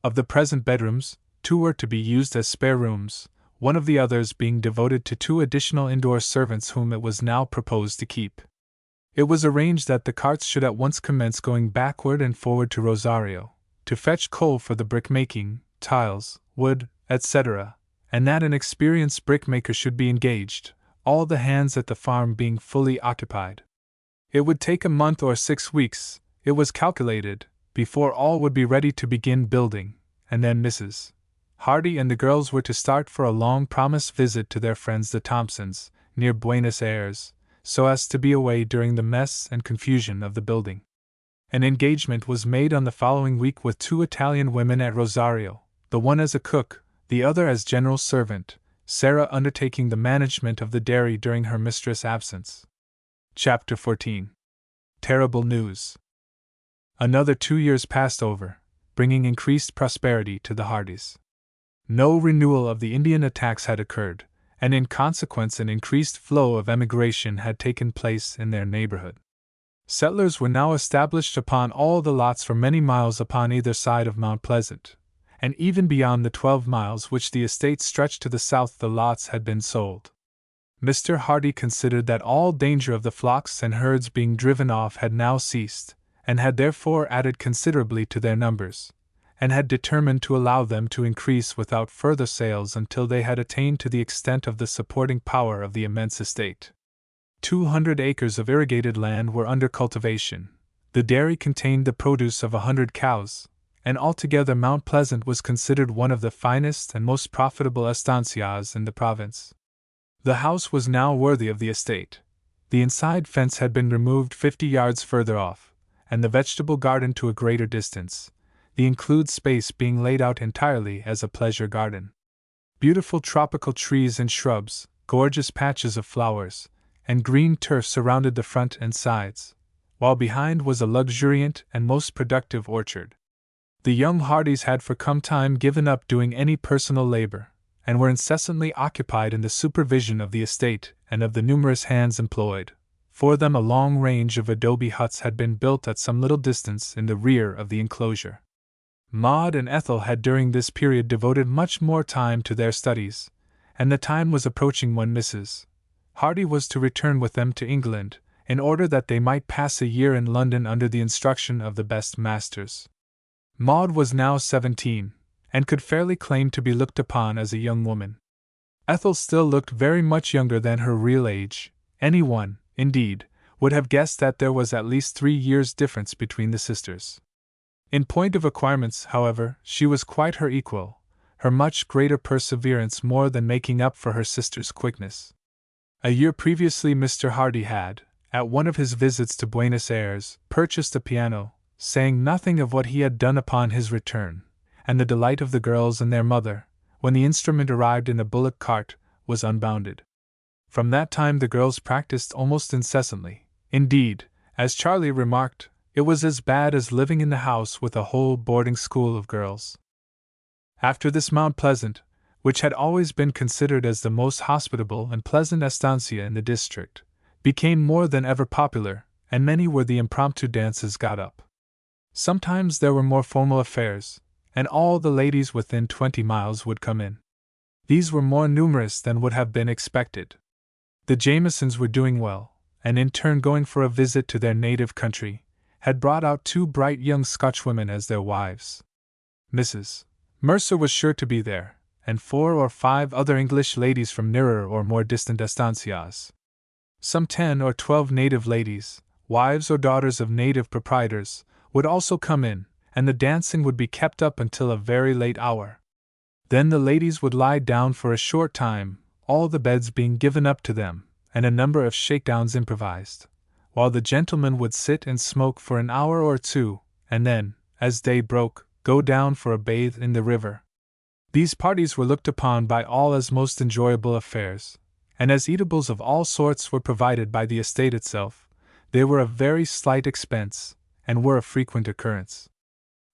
Of the present bedrooms, 2 were to be used as spare rooms, one of the others being devoted to 2 additional indoor servants whom it was now proposed to keep. It was arranged that the carts should at once commence going backward and forward to Rosario, to fetch coal for the brick-making, tiles, wood, etc., and that an experienced brickmaker should be engaged, all the hands at the farm being fully occupied. It would take a month or 6 weeks, it was calculated, before all would be ready to begin building, and then Mrs. Hardy and the girls were to start for a long-promised visit to their friends the Thompsons, near Buenos Aires, so as to be away during the mess and confusion of the building. An engagement was made on the following week with 2 Italian women at Rosario, the one as a cook, the other as general servant, Sarah undertaking the management of the dairy during her mistress' absence. Chapter 14. Terrible News. Another 2 years passed over, bringing increased prosperity to the Hardys. No renewal of the Indian attacks had occurred, and in consequence an increased flow of emigration had taken place in their neighborhood. Settlers were now established upon all the lots for many miles upon either side of Mount Pleasant, and even beyond the 12 miles which the estate stretched to the south the lots had been sold. Mr. Hardy considered that all danger of the flocks and herds being driven off had now ceased, and had therefore added considerably to their numbers, and had determined to allow them to increase without further sales until they had attained to the extent of the supporting power of the immense estate. 200 acres of irrigated land were under cultivation, the dairy contained the produce of 100 cows, and altogether Mount Pleasant was considered one of the finest and most profitable estancias in the province. The house was now worthy of the estate. The inside fence had been removed 50 yards further off, and the vegetable garden to a greater distance, the included space being laid out entirely as a pleasure garden. Beautiful tropical trees and shrubs, gorgeous patches of flowers, and green turf surrounded the front and sides, while behind was a luxuriant and most productive orchard. The young Hardys had for some time given up doing any personal labor, and were incessantly occupied in the supervision of the estate and of the numerous hands employed. For them a long range of adobe huts had been built at some little distance in the rear of the enclosure. Maud and Ethel had during this period devoted much more time to their studies, and the time was approaching when Mrs. Hardy was to return with them to England, in order that they might pass a year in London under the instruction of the best masters. Maud was now 17, and could fairly claim to be looked upon as a young woman. Ethel still looked very much younger than her real age. Anyone, indeed, would have guessed that there was at least 3 years' difference between the sisters. In point of acquirements, however, she was quite her equal, her much greater perseverance more than making up for her sister's quickness. A year previously Mr. Hardy had, at one of his visits to Buenos Aires, purchased a piano, saying nothing of what he had done upon his return, and the delight of the girls and their mother, when the instrument arrived in a bullock cart, was unbounded. From that time the girls practiced almost incessantly. Indeed, as Charlie remarked, it was as bad as living in the house with a whole boarding school of girls. After this, Mount Pleasant, which had always been considered as the most hospitable and pleasant estancia in the district, became more than ever popular, and many were the impromptu dances got up. Sometimes there were more formal affairs, and all the ladies within 20 miles would come in. These were more numerous than would have been expected. The Jamesons were doing well, and in turn going for a visit to their native country, had brought out 2 bright young Scotchwomen as their wives. Mrs. Mercer was sure to be there, and 4 or 5 other English ladies from nearer or more distant estancias. Some 10 or 12 native ladies, wives or daughters of native proprietors, would also come in, and the dancing would be kept up until a very late hour. Then the ladies would lie down for a short time, all the beds being given up to them, and a number of shakedowns improvised, while the gentlemen would sit and smoke for an hour or 2, and then, as day broke, go down for a bathe in the river. These parties were looked upon by all as most enjoyable affairs, and as eatables of all sorts were provided by the estate itself, they were of very slight expense, and were of frequent occurrence.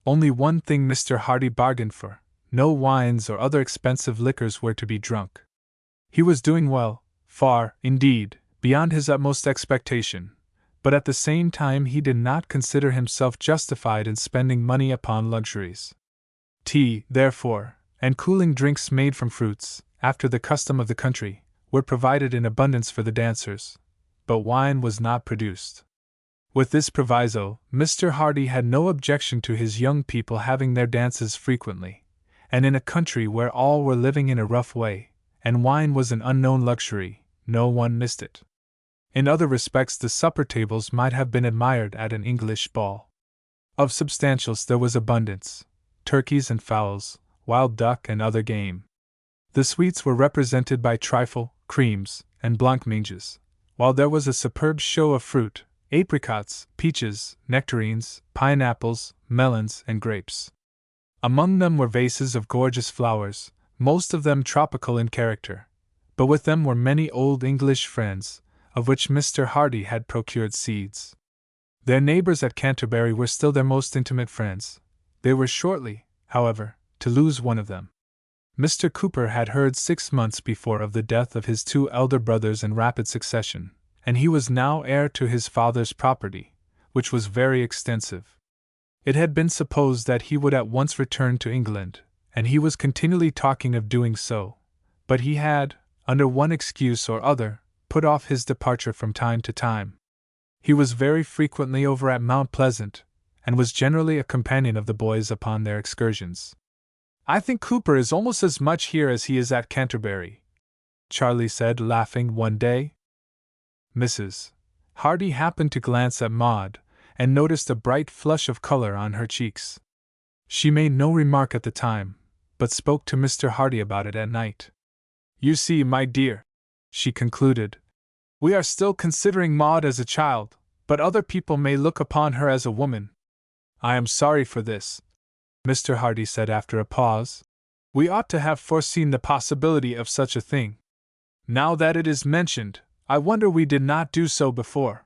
Only one thing Mr. Hardy bargained for: no wines or other expensive liquors were to be drunk. He was doing well, far, indeed, beyond his utmost expectation, but at the same time he did not consider himself justified in spending money upon luxuries. Tea, therefore, and cooling drinks made from fruits, after the custom of the country, were provided in abundance for the dancers, but wine was not produced. With this proviso, Mr. Hardy had no objection to his young people having their dances frequently, and in a country where all were living in a rough way, and wine was an unknown luxury, no one missed it. In other respects the supper tables might have been admired at an English ball. Of substantials there was abundance: turkeys and fowls, wild duck and other game. The sweets were represented by trifle, creams, and blancmanges, while there was a superb show of fruit: apricots, peaches, nectarines, pineapples, melons, and grapes. Among them were vases of gorgeous flowers, most of them tropical in character, but with them were many old English friends, of which Mr. Hardy had procured seeds. Their neighbors at Canterbury were still their most intimate friends. They were shortly, however, to lose one of them. Mr. Cooper had heard 6 months before of the death of his 2 elder brothers in rapid succession, and he was now heir to his father's property, which was very extensive. It had been supposed that he would at once return to England, and he was continually talking of doing so, but he had, under one excuse or other, put off his departure from time to time. He was very frequently over at Mount Pleasant, and was generally a companion of the boys upon their excursions. "I think Cooper is almost as much here as he is at Canterbury," Charlie said, laughing one day. Mrs. Hardy happened to glance at Maud, and noticed a bright flush of color on her cheeks. She made no remark at the time, but spoke to Mr. Hardy about it at night. "You see, my dear," she concluded, "we are still considering Maud as a child, but other people may look upon her as a woman. I am sorry for this," Mr. Hardy said after a pause. "We ought to have foreseen the possibility of such a thing. Now that it is mentioned, I wonder we did not do so before.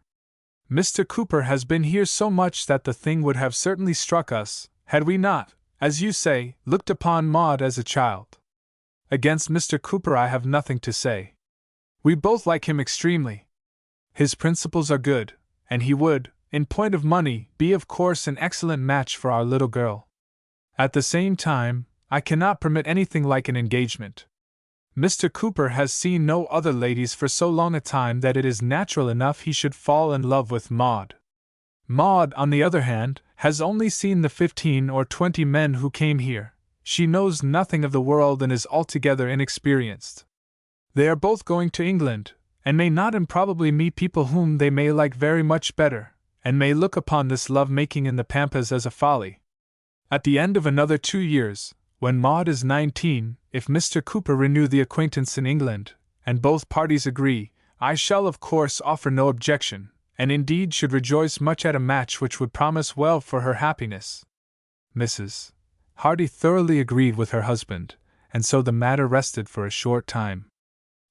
Mr. Cooper has been here so much that the thing would have certainly struck us, had we not, as you say, looked upon Maud as a child. Against Mr. Cooper I have nothing to say. We both like him extremely. His principles are good, and he would, in point of money, be of course an excellent match for our little girl. At the same time, I cannot permit anything like an engagement. Mr. Cooper has seen no other ladies for so long a time that it is natural enough he should fall in love with Maud. Maud, on the other hand, has only seen the 15 or 20 men who came here. She knows nothing of the world and is altogether inexperienced. They are both going to England, and may not improbably meet people whom they may like very much better, and may look upon this love-making in the Pampas as a folly. At the end of another 2 years, when Maud is 19, if Mr. Cooper renew the acquaintance in England, and both parties agree, I shall of course offer no objection, and indeed should rejoice much at a match which would promise well for her happiness. Mrs. Hardy thoroughly agreed with her husband, and so the matter rested for a short time.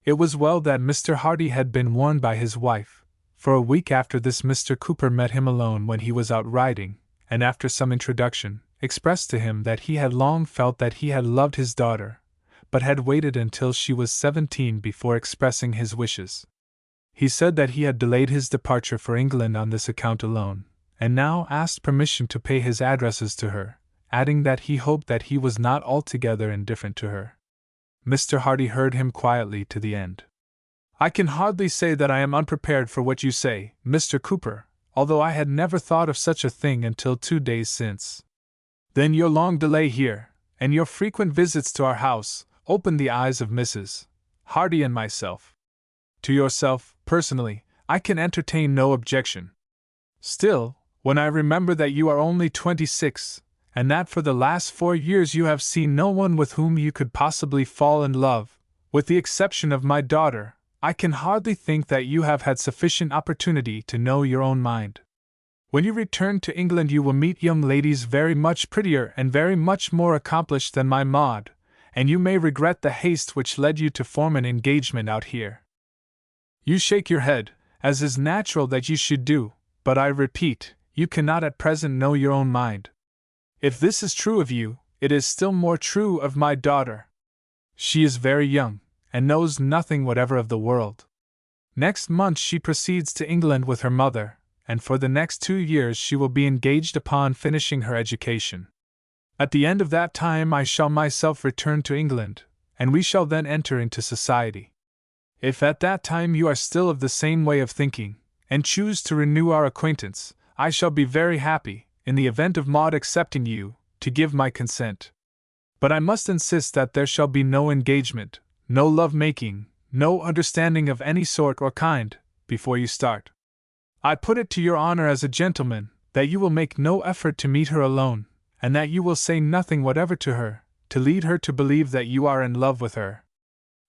It was well that Mr. Hardy had been warned by his wife, for a week after this Mr. Cooper met him alone when he was out riding, and after some introduction, expressed to him that he had long felt that he had loved his daughter, but had waited until she was 17 before expressing his wishes. He said that he had delayed his departure for England on this account alone, and now asked permission to pay his addresses to her, adding that he hoped that he was not altogether indifferent to her. Mr. Hardy heard him quietly to the end. I can hardly say that I am unprepared for what you say, Mr. Cooper, although I had never thought of such a thing until 2 days since. Then your long delay here, and your frequent visits to our house, opened the eyes of Mrs. Hardy and myself. To yourself, personally, I can entertain no objection. Still, when I remember that you are only 26, and that for the last 4 years you have seen no one with whom you could possibly fall in love, with the exception of my daughter, I can hardly think that you have had sufficient opportunity to know your own mind. When you return to England you will meet young ladies very much prettier and very much more accomplished than my Maud, and you may regret the haste which led you to form an engagement out here. You shake your head, as is natural that you should do, but I repeat, you cannot at present know your own mind. If this is true of you, it is still more true of my daughter. She is very young, and knows nothing whatever of the world. Next month she proceeds to England with her mother, and for the next 2 years she will be engaged upon finishing her education. At the end of that time I shall myself return to England, and we shall then enter into society. If at that time you are still of the same way of thinking, and choose to renew our acquaintance, I shall be very happy, in the event of Maud accepting you, to give my consent. But I must insist that there shall be no engagement, no love-making, no understanding of any sort or kind, before you start. I put it to your honor as a gentleman, that you will make no effort to meet her alone, and that you will say nothing whatever to her, to lead her to believe that you are in love with her.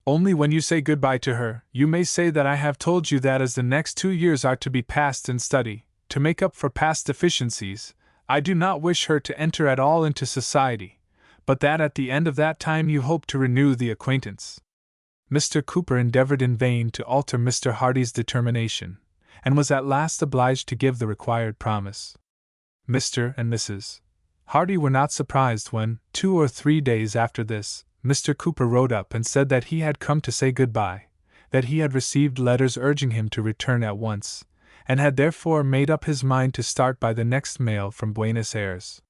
Only when you say goodbye to her, you may say that I have told you that as the next 2 years are to be passed in study, to make up for past deficiencies, I do not wish her to enter at all into society, but that at the end of that time you hope to renew the acquaintance. Mr. Cooper endeavored in vain to alter Mr. Hardy's determination, and was at last obliged to give the required promise. Mr. and Mrs. Hardy were not surprised when, 2 or 3 days after this, Mr. Cooper rode up and said that he had come to say goodbye, that he had received letters urging him to return at once, and had therefore made up his mind to start by the next mail from Buenos Aires.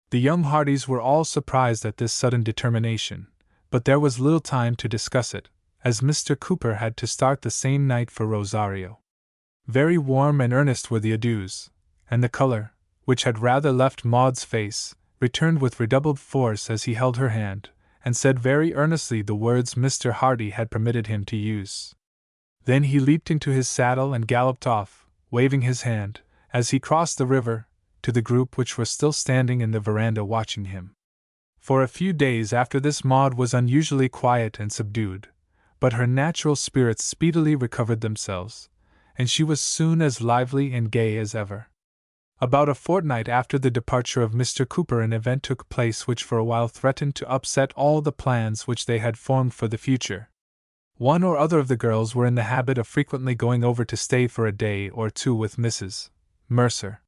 The young Hardys were all surprised at this sudden determination, but there was little time to discuss it, as Mr. Cooper had to start the same night for Rosario. Very warm and earnest were the adieus, and the color, which had rather left Maud's face, returned with redoubled force as he held her hand, and said very earnestly the words Mr. Hardy had permitted him to use. Then he leaped into his saddle and galloped off, waving his hand, as he crossed the river, to the group which were still standing in the veranda watching him. For a few days after this Maud was unusually quiet and subdued, but her natural spirits speedily recovered themselves, and she was soon as lively and gay as ever. About a fortnight after the departure of Mr. Cooper an event took place which for a while threatened to upset all the plans which they had formed for the future. One or other of the girls were in the habit of frequently going over to stay for a day or 2 with Mrs. Mercer.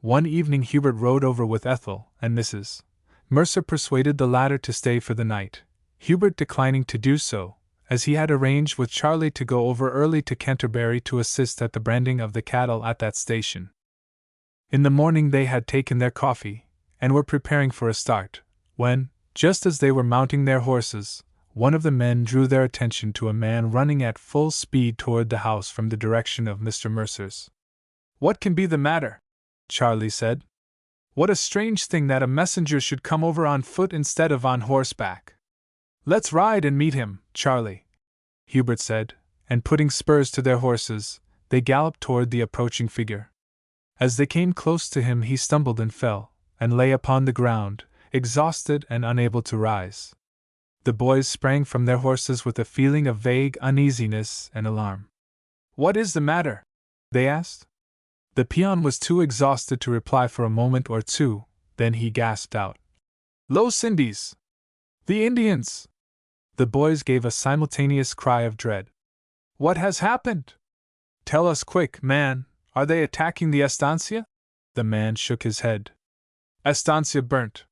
One evening Hubert rode over with Ethel, and Mrs. Mercer persuaded the latter to stay for the night, Hubert declining to do so, as he had arranged with Charlie to go over early to Canterbury to assist at the branding of the cattle at that station. In the morning they had taken their coffee, and were preparing for a start, when, just as they were mounting their horses, one of the men drew their attention to a man running at full speed toward the house from the direction of Mr. Mercer's. "What can be the matter?" Charlie said. "What a strange thing that a messenger should come over on foot instead of on horseback. Let's ride and meet him, Charlie." Hubert said, and putting spurs to their horses, they galloped toward the approaching figure. As they came close to him, he stumbled and fell, and lay upon the ground, exhausted and unable to rise. The boys sprang from their horses with a feeling of vague uneasiness and alarm. "What is the matter?" they asked. The peon was too exhausted to reply for a moment or two, then he gasped out, "Los Indies! The Indians!" The boys gave a simultaneous cry of dread. "What has happened? Tell us quick, man, are they attacking the estancia?" The man shook his head. "Estancia burnt.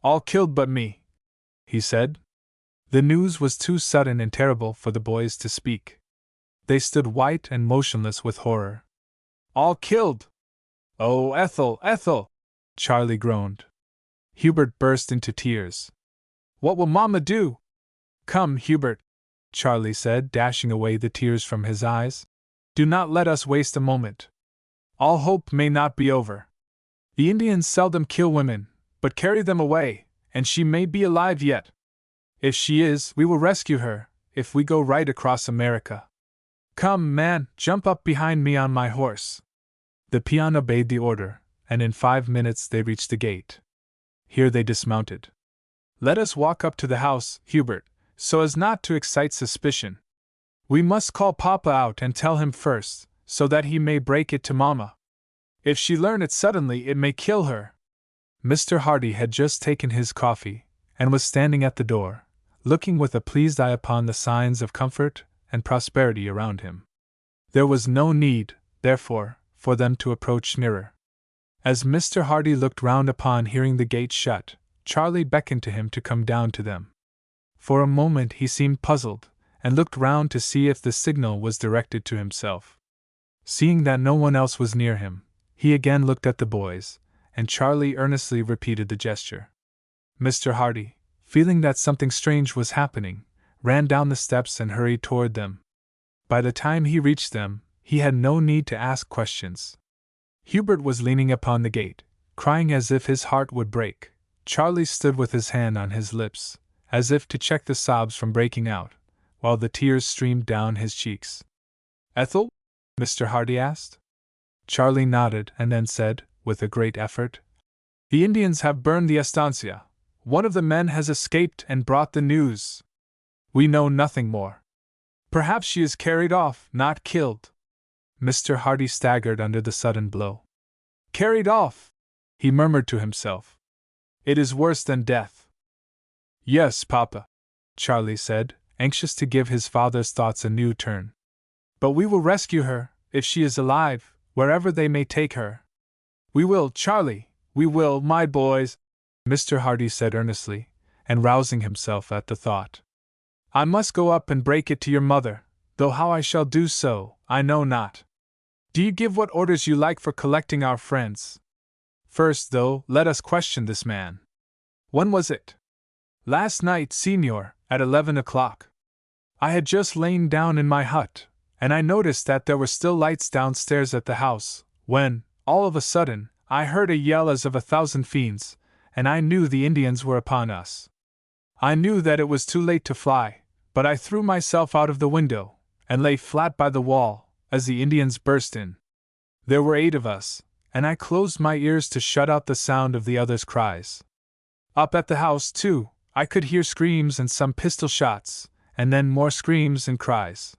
All killed but me," he said. The news was too sudden and terrible for the boys to speak. They stood white and motionless with horror. "All killed! Oh, Ethel, Ethel!" Charlie groaned. Hubert burst into tears. "What will Mama do?" "Come, Hubert," Charlie said, dashing away the tears from his eyes. "Do not let us waste a moment. All hope may not be over. The Indians seldom kill women, but carry them away, and she may be alive yet. If she is, we will rescue her, if we go right across America. Come, man, jump up behind me on my horse." The peon obeyed the order, and in 5 minutes they reached the gate. Here they dismounted. "Let us walk up to the house, Hubert, so as not to excite suspicion. We must call Papa out and tell him first, so that he may break it to Mama. If she learn it suddenly, it may kill her." Mr. Hardy had just taken his coffee, and was standing at the door, looking with a pleased eye upon the signs of comfort and prosperity around him. There was no need, therefore, for them to approach nearer. As Mr. Hardy looked round upon hearing the gate shut, Charlie beckoned to him to come down to them. For a moment he seemed puzzled, and looked round to see if the signal was directed to himself. Seeing that no one else was near him, he again looked at the boys, and Charlie earnestly repeated the gesture. Mr. Hardy, feeling that something strange was happening, ran down the steps and hurried toward them. By the time he reached them, he had no need to ask questions. Hubert was leaning upon the gate, crying as if his heart would break. Charlie stood with his hand on his lips, as if to check the sobs from breaking out, while the tears streamed down his cheeks. "Ethel?" Mr. Hardy asked. Charlie nodded and then said, with a great effort, "The Indians have burned the estancia. One of the men has escaped and brought the news. We know nothing more. Perhaps she is carried off, not killed." Mr. Hardy staggered under the sudden blow. "Carried off!" he murmured to himself. "It is worse than death." "Yes, Papa," Charlie said, anxious to give his father's thoughts a new turn. "But we will rescue her, if she is alive, wherever they may take her. We will, Charlie, we will, my boys," Mr. Hardy said earnestly, and rousing himself at the thought. "I must go up and break it to your mother, though how I shall do so, I know not. Do you give what orders you like for collecting our friends. First, though, let us question this man. When was it?" "Last night, Signor, at 11 o'clock. I had just lain down in my hut, and I noticed that there were still lights downstairs at the house, when, all of a sudden, I heard a yell as of 1,000 fiends, and I knew the Indians were upon us. I knew that it was too late to fly, but I threw myself out of the window, and lay flat by the wall, as the Indians burst in. There were 8 of us, and I closed my ears to shut out the sound of the others' cries. Up at the house, too, I could hear screams and some pistol shots, and then more screams and cries.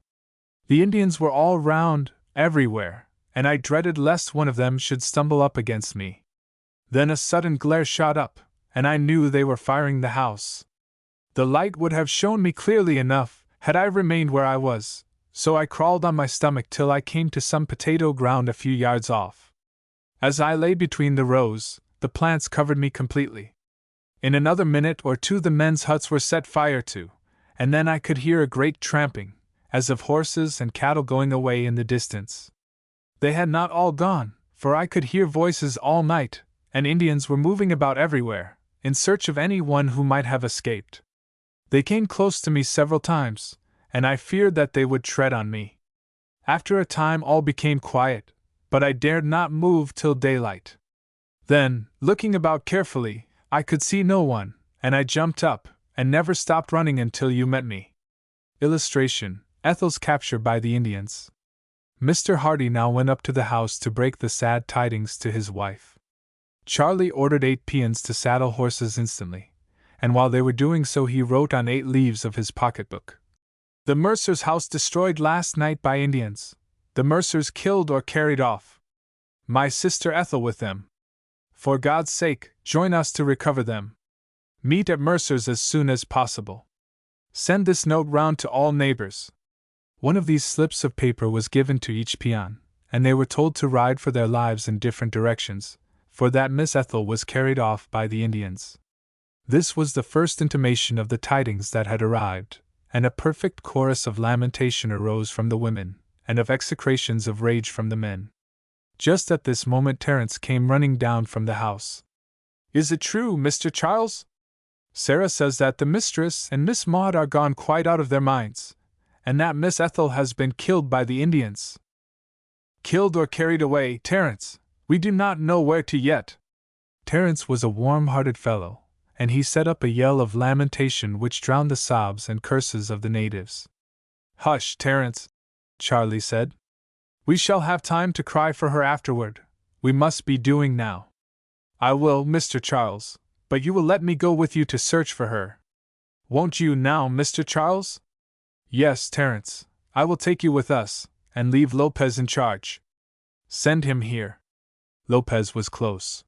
The Indians were all round, everywhere, and I dreaded lest one of them should stumble up against me. Then a sudden glare shot up, and I knew they were firing the house. The light would have shown me clearly enough, had I remained where I was, so I crawled on my stomach till I came to some potato ground a few yards off. As I lay between the rows, the plants covered me completely. In another minute or two the men's huts were set fire to, and then I could hear a great tramping, as of horses and cattle going away in the distance. They had not all gone, for I could hear voices all night, and Indians were moving about everywhere, in search of any one who might have escaped. They came close to me several times, and I feared that they would tread on me. After a time all became quiet, but I dared not move till daylight. Then, looking about carefully, I could see no one, and I jumped up, and never stopped running until you met me." Illustration: Ethel's capture by the Indians. Mr. Hardy now went up to the house to break the sad tidings to his wife. Charlie ordered 8 peons to saddle horses instantly, and while they were doing so he wrote on 8 leaves of his pocketbook. The Mercer's house destroyed last night by Indians. The Mercers killed or carried off. My sister Ethel with them. For God's sake, join us to recover them. Meet at Mercer's as soon as possible. Send this note round to all neighbors. One of these slips of paper was given to each peon, and they were told to ride for their lives in different directions, for that Miss Ethel was carried off by the Indians. This was the first intimation of the tidings that had arrived, and a perfect chorus of lamentation arose from the women, and of execrations of rage from the men. Just at this moment Terence came running down from the house. "Is it true, Mr. Charles? Sarah says that the mistress and Miss Maud are gone quite out of their minds, and that Miss Ethel has been killed by the Indians." "Killed or carried away, Terence, we do not know where to yet." Terence was a warm-hearted fellow, and he set up a yell of lamentation which drowned the sobs and curses of the natives. "Hush, Terence," Charlie said. "We shall have time to cry for her afterward. We must be doing now." "I will, Mr. Charles, but you will let me go with you to search for her. Won't you now, Mr. Charles?" "Yes, Terence, I will take you with us, and leave Lopez in charge." "Send him here." Lopez was close.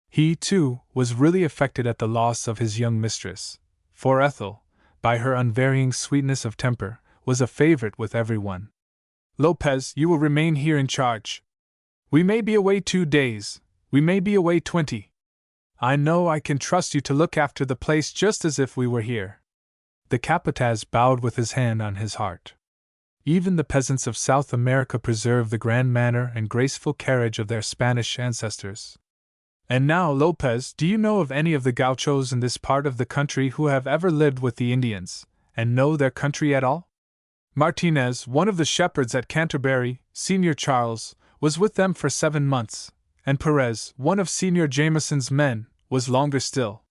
He, too, was really affected at the loss of his young mistress, for Ethel, by her unvarying sweetness of temper, was a favorite with everyone. "Lopez, you will remain here in charge. We may be away 2 days, we may be away 20. I know I can trust you to look after the place just as if we were here." The capataz bowed with his hand on his heart. Even the peasants of South America preserve the grand manner and graceful carriage of their Spanish ancestors. "And now, Lopez, do you know of any of the gauchos in this part of the country who have ever lived with the Indians, and know their country at all?" "Martinez, one of the shepherds at Canterbury, Senior Charles, was with them for 7 months, and Perez, one of Senior Jameson's men, was longer still."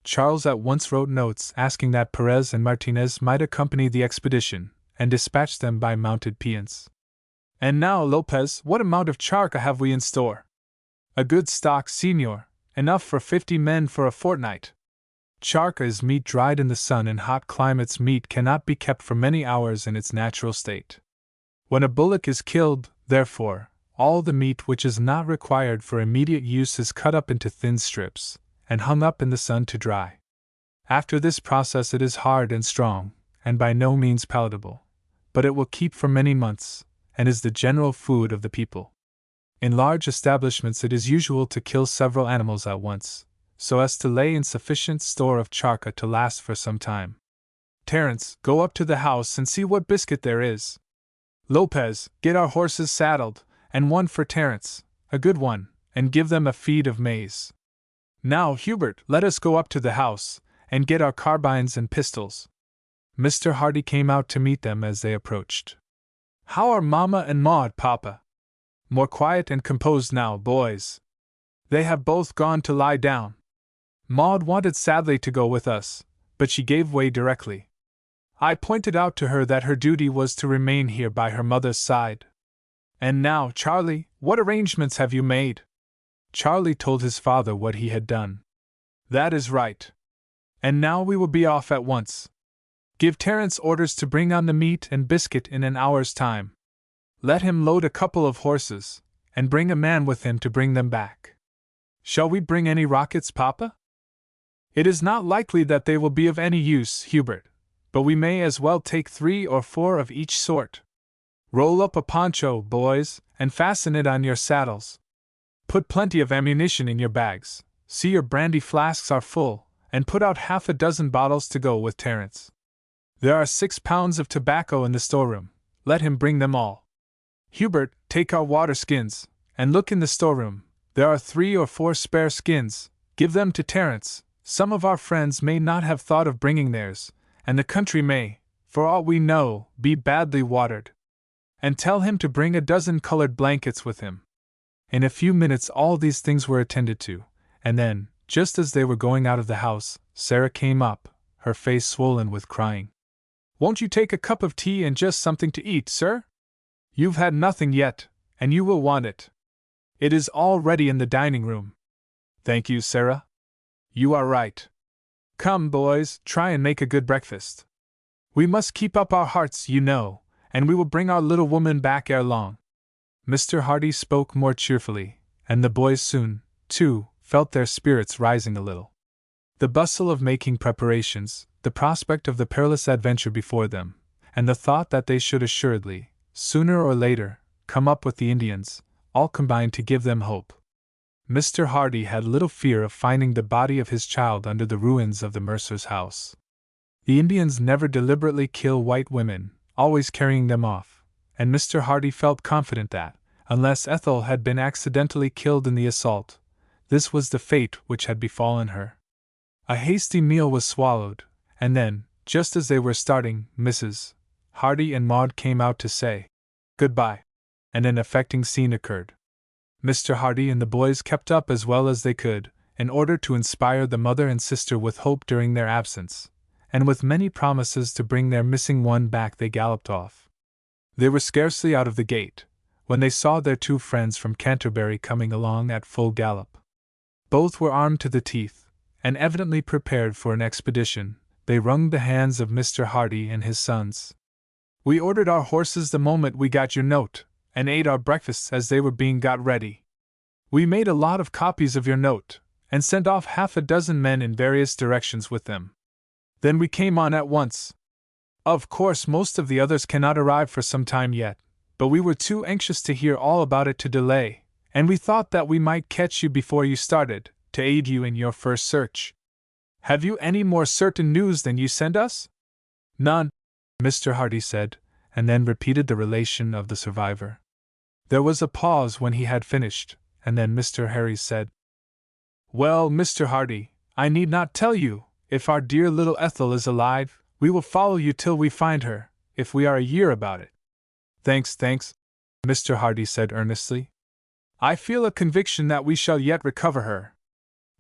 Charles at once wrote notes asking that Perez and Martinez might accompany the expedition, and dispatched them by mounted peons. "And now, Lopez, what amount of charca have we in store?" "A good stock, Senor, enough for 50 men for a fortnight." Charca is meat dried in the sun. In hot climates meat cannot be kept for many hours in its natural state. When a bullock is killed, therefore, all the meat which is not required for immediate use is cut up into thin strips, and hung up in the sun to dry. After this process it is hard and strong, and by no means palatable, but it will keep for many months, and is the general food of the people. In large establishments it is usual to kill several animals at once, so as to lay in sufficient store of charca to last for some time. "Terence, go up to the house and see what biscuit there is. Lopez, get our horses saddled, and one for Terence, a good one, and give them a feed of maize. Now, Hubert, let us go up to the house, and get our carbines and pistols." Mr. Hardy came out to meet them as they approached. "How are Mamma and Maud, Papa?" "More quiet and composed now, boys. They have both gone to lie down. Maud wanted sadly to go with us, but she gave way directly. I pointed out to her that her duty was to remain here by her mother's side." "And now, Charlie, what arrangements have you made?" Charlie told his father what he had done. "That is right. And now we will be off at once. Give Terence orders to bring on the meat and biscuit in an hour's time. Let him load a couple of horses, and bring a man with him to bring them back." "Shall we bring any rockets, Papa?" "It is not likely that they will be of any use, Hubert, but we may as well take 3 or 4 of each sort. Roll up a poncho, boys, and fasten it on your saddles. Put plenty of ammunition in your bags, see your brandy flasks are full, and put out half a dozen bottles to go with Terence. There are 6 pounds of tobacco in the storeroom, let him bring them all. Hubert, take our water skins, and look in the storeroom, there are 3 or 4 spare skins, give them to Terence. Some of our friends may not have thought of bringing theirs, and the country may, for aught we know, be badly watered. And tell him to bring a dozen colored blankets with him." In a few minutes all these things were attended to, and then, just as they were going out of the house, Sarah came up, her face swollen with crying. Won't you take a cup of tea and just something to eat, sir? You've had nothing yet, and you will want it. It is all ready in the dining room. Thank you, Sarah. You are right. Come, boys, try and make a good breakfast. We must keep up our hearts, you know, and we will bring our little woman back ere long. Mr. Hardy spoke more cheerfully, and the boys soon, too, felt their spirits rising a little. The bustle of making preparations, the prospect of the perilous adventure before them, and the thought that they should assuredly, sooner or later, come up with the Indians, all combined to give them hope. Mr. Hardy had little fear of finding the body of his child under the ruins of the mercer's house. The Indians never deliberately kill white women, always carrying them off, and Mr. Hardy felt confident that, unless Ethel had been accidentally killed in the assault, this was the fate which had befallen her. A hasty meal was swallowed, and then, just as they were starting, Mrs. Hardy and Maud came out to say goodbye, and an affecting scene occurred. Mr. Hardy and the boys kept up as well as they could, in order to inspire the mother and sister with hope during their absence, and with many promises to bring their missing one back they galloped off. They were scarcely out of the gate, when they saw their two friends from Canterbury coming along at full gallop. Both were armed to the teeth, and evidently prepared for an expedition. They wrung the hands of Mr. Hardy and his sons. We ordered our horses the moment we got your note, and ate our breakfasts as they were being got ready. We made a lot of copies of your note, and sent off half a dozen men in various directions with them. Then we came on at once. Of course, most of the others cannot arrive for some time yet, but we were too anxious to hear all about it to delay, and we thought that we might catch you before you started, to aid you in your first search. Have you any more certain news than you sent us? None, Mr. Hardy said, and then repeated the relation of the survivor. There was a pause when he had finished, and then Mr. Harris said, Well, Mr. Hardy, I need not tell you, if our dear little Ethel is alive, we will follow you till we find her, if we are a year about it. Thanks, Mr. Hardy said earnestly. I feel a conviction that we shall yet recover her.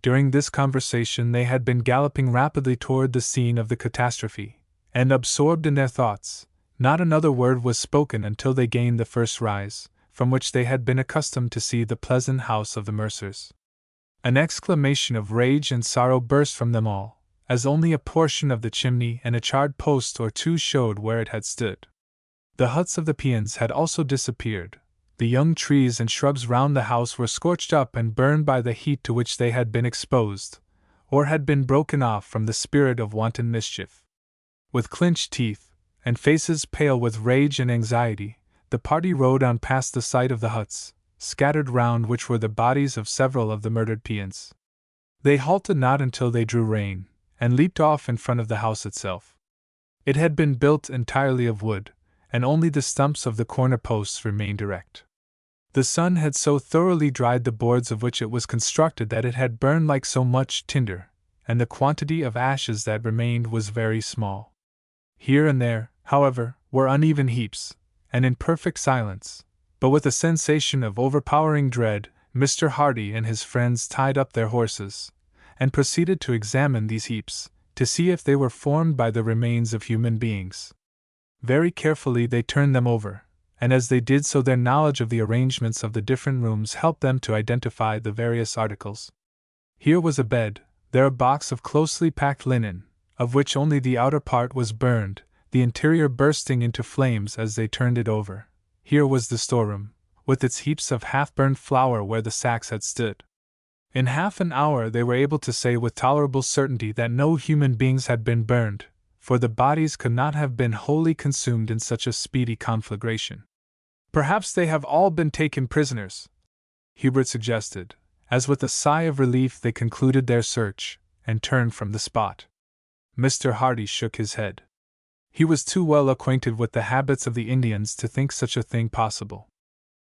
During this conversation they had been galloping rapidly toward the scene of the catastrophe, and absorbed in their thoughts. Not another word was spoken until they gained the first rise, from which they had been accustomed to see the pleasant house of the Mercers. An exclamation of rage and sorrow burst from them all, as only a portion of the chimney and a charred post or two showed where it had stood. The huts of the peons had also disappeared. The young trees and shrubs round the house were scorched up and burned by the heat to which they had been exposed, or had been broken off from the spirit of wanton mischief. With clenched teeth, and faces pale with rage and anxiety, the party rode on past the site of the huts, scattered round which were the bodies of several of the murdered peons. They halted not until they drew rein, and leaped off in front of the house itself. It had been built entirely of wood, and only the stumps of the corner posts remained erect. The sun had so thoroughly dried the boards of which it was constructed that it had burned like so much tinder, and the quantity of ashes that remained was very small. Here and there, however, were uneven heaps, and in perfect silence, but with a sensation of overpowering dread, Mr. Hardy and his friends tied up their horses, and proceeded to examine these heaps, to see if they were formed by the remains of human beings. Very carefully they turned them over, and as they did so their knowledge of the arrangements of the different rooms helped them to identify the various articles. Here was a bed, there a box of closely packed linen, of which only the outer part was burned, the interior bursting into flames as they turned it over. Here was the storeroom, with its heaps of half-burned flour where the sacks had stood. In half an hour they were able to say with tolerable certainty that no human beings had been burned, for the bodies could not have been wholly consumed in such a speedy conflagration. Perhaps they have all been taken prisoners, Hubert suggested, as with a sigh of relief they concluded their search, and turned from the spot. Mr. Hardy shook his head. He was too well acquainted with the habits of the Indians to think such a thing possible.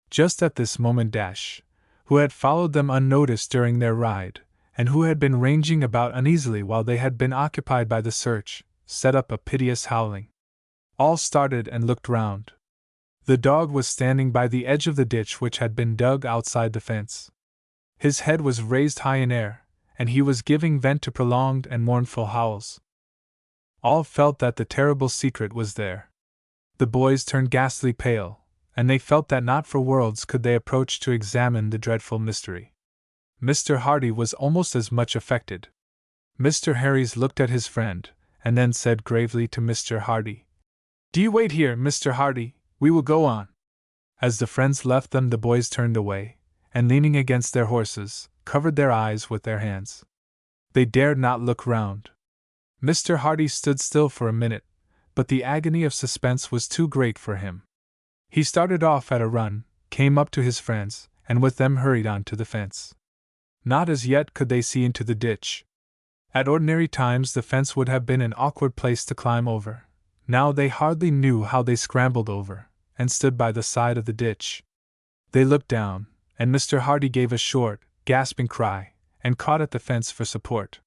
Just at this moment Dash, who had followed them unnoticed during their ride, and who had been ranging about uneasily while they had been occupied by the search, set up a piteous howling. All started and looked round. The dog was standing by the edge of the ditch which had been dug outside the fence. His head was raised high in air, and he was giving vent to prolonged and mournful howls. All felt that the terrible secret was there. The boys turned ghastly pale, and they felt that not for worlds could they approach to examine the dreadful mystery. Mr. Hardy was almost as much affected. Mr. Harries looked at his friend, and then said gravely to Mr. Hardy, "Do you wait here, Mr. Hardy, we will go on." As the friends left them, the boys turned away, and leaning against their horses, covered their eyes with their hands. They dared not look round. Mr. Hardy stood still for a minute, but the agony of suspense was too great for him. He started off at a run, came up to his friends, and with them hurried on to the fence. Not as yet could they see into the ditch. At ordinary times the fence would have been an awkward place to climb over. Now they hardly knew how they scrambled over, and stood by the side of the ditch. They looked down, and Mr. Hardy gave a short, gasping cry, and caught at the fence for support.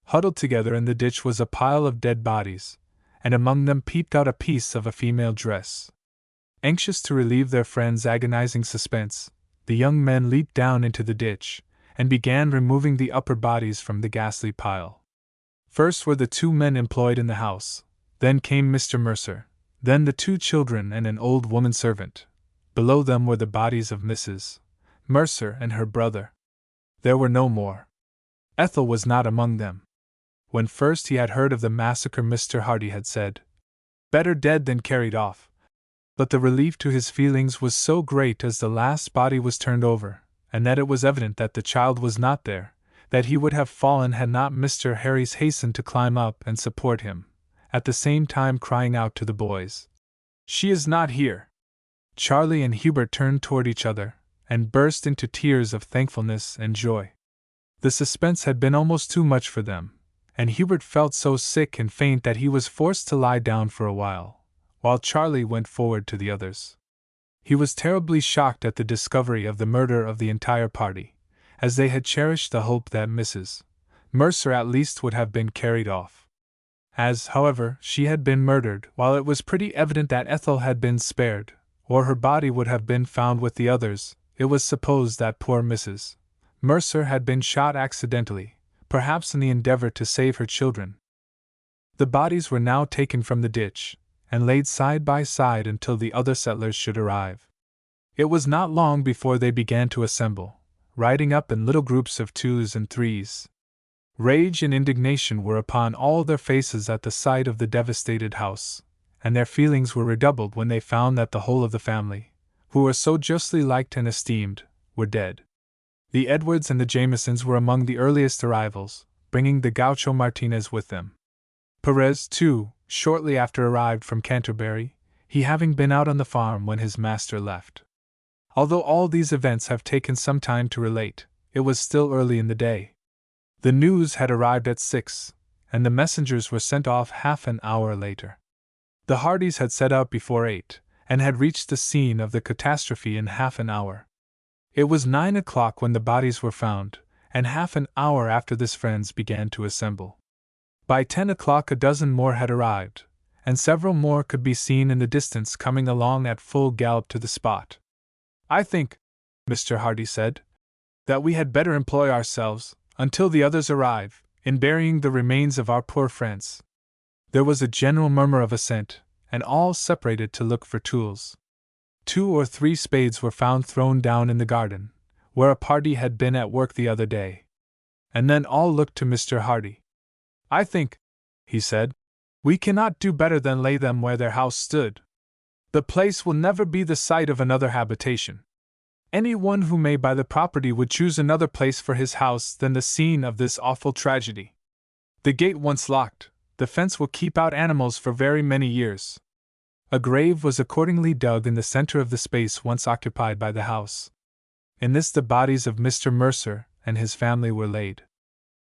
Huddled together in the ditch was a pile of dead bodies, and among them peeped out a piece of a female dress. Anxious to relieve their friends' agonizing suspense, the young men leaped down into the ditch, and began removing the upper bodies from the ghastly pile. First were the 2 men employed in the house, then came Mr. Mercer, then the 2 children and an old woman servant. Below them were the bodies of Mrs. Mercer and her brother. There were no more. Ethel was not among them. When first he had heard of the massacre, Mr. Hardy had said, "Better dead than carried off." But the relief to his feelings was so great as the last body was turned over, and that it was evident that the child was not there, that he would have fallen had not Mr. Harries hastened to climb up and support him, at the same time crying out to the boys, "She is not here!" Charlie and Hubert turned toward each other, and burst into tears of thankfulness and joy. The suspense had been almost too much for them, and Hubert felt so sick and faint that he was forced to lie down for a while Charlie went forward to the others. He was terribly shocked at the discovery of the murder of the entire party, as they had cherished the hope that Mrs. Mercer at least would have been carried off. As, however, she had been murdered, while it was pretty evident that Ethel had been spared, or her body would have been found with the others, it was supposed that poor Mrs. Mercer had been shot accidentally, perhaps in the endeavor to save her children. The bodies were now taken from the ditch, and laid side by side until the other settlers should arrive. It was not long before they began to assemble, riding up in little groups of 2s and 3s. Rage and indignation were upon all their faces at the sight of the devastated house, and their feelings were redoubled when they found that the whole of the family, who were so justly liked and esteemed, were dead. The Edwards and the Jamesons were among the earliest arrivals, bringing the gaucho Martinez with them. Perez, too, shortly after arrived from Canterbury, he having been out on the farm when his master left. Although all these events have taken some time to relate, it was still early in the day. The news had arrived at 6, and the messengers were sent off half an hour later. The Hardys had set out before 8, and had reached the scene of the catastrophe in half an hour. It was 9 o'clock when the bodies were found, and half an hour after this friends began to assemble. By 10 o'clock a dozen more had arrived, and several more could be seen in the distance coming along at full gallop to the spot. "I think," Mr. Hardy said, "that we had better employ ourselves, until the others arrive, in burying the remains of our poor friends." There was a general murmur of assent, and all separated to look for tools. 2 or 3 spades were found thrown down in the garden, where a party had been at work the other day. And then all looked to Mr. Hardy. "I think," he said, "we cannot do better than lay them where their house stood. The place will never be the site of another habitation. Any one who may buy the property would choose another place for his house than the scene of this awful tragedy. The gate once locked, the fence will keep out animals for very many years." A grave was accordingly dug in the center of the space once occupied by the house. In this the bodies of Mr. Mercer and his family were laid.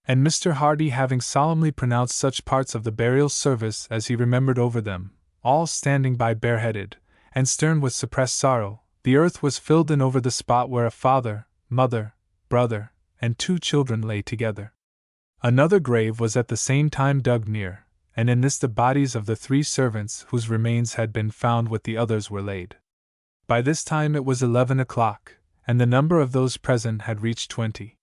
And Mr. Hardy, having solemnly pronounced such parts of the burial service as he remembered over them, all standing by bareheaded, and stern with suppressed sorrow, the earth was filled in over the spot where a father, mother, brother, and 2 children lay together. Another grave was at the same time dug near, and in this the bodies of the 3 servants whose remains had been found with the others were laid. By this time it was 11 o'clock, and the number of those present had reached 20.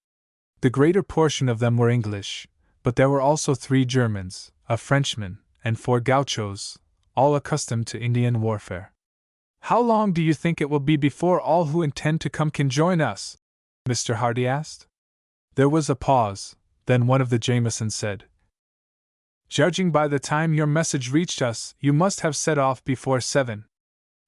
The greater portion of them were English, but there were also 3 Germans, a Frenchman, and 4 gauchos, all accustomed to Indian warfare. "How long do you think it will be before all who intend to come can join us?" Mr. Hardy asked. There was a pause, then one of the Jamesons said, "Judging by the time your message reached us, you must have set off before 7.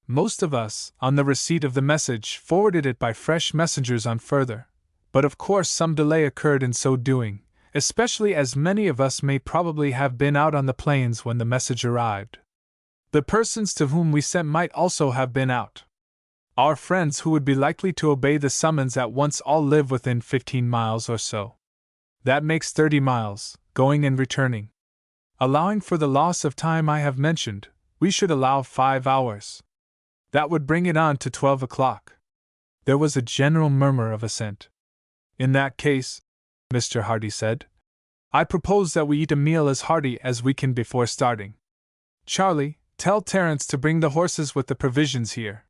Most of us, on the receipt of the message, forwarded it by fresh messengers on further, but of course some delay occurred in so doing, especially as many of us may probably have been out on the plains when the message arrived. The persons to whom we sent might also have been out. Our friends who would be likely to obey the summons at once all live within 15 miles or so. That makes 30 miles, going and returning. Allowing for the loss of time I have mentioned, we should allow 5 hours. That would bring it on to 12 o'clock. There was a general murmur of assent. "In that case," Mr. Hardy said, "I propose that we eat a meal as hearty as we can before starting. Charlie, tell Terence to bring the horses with the provisions here."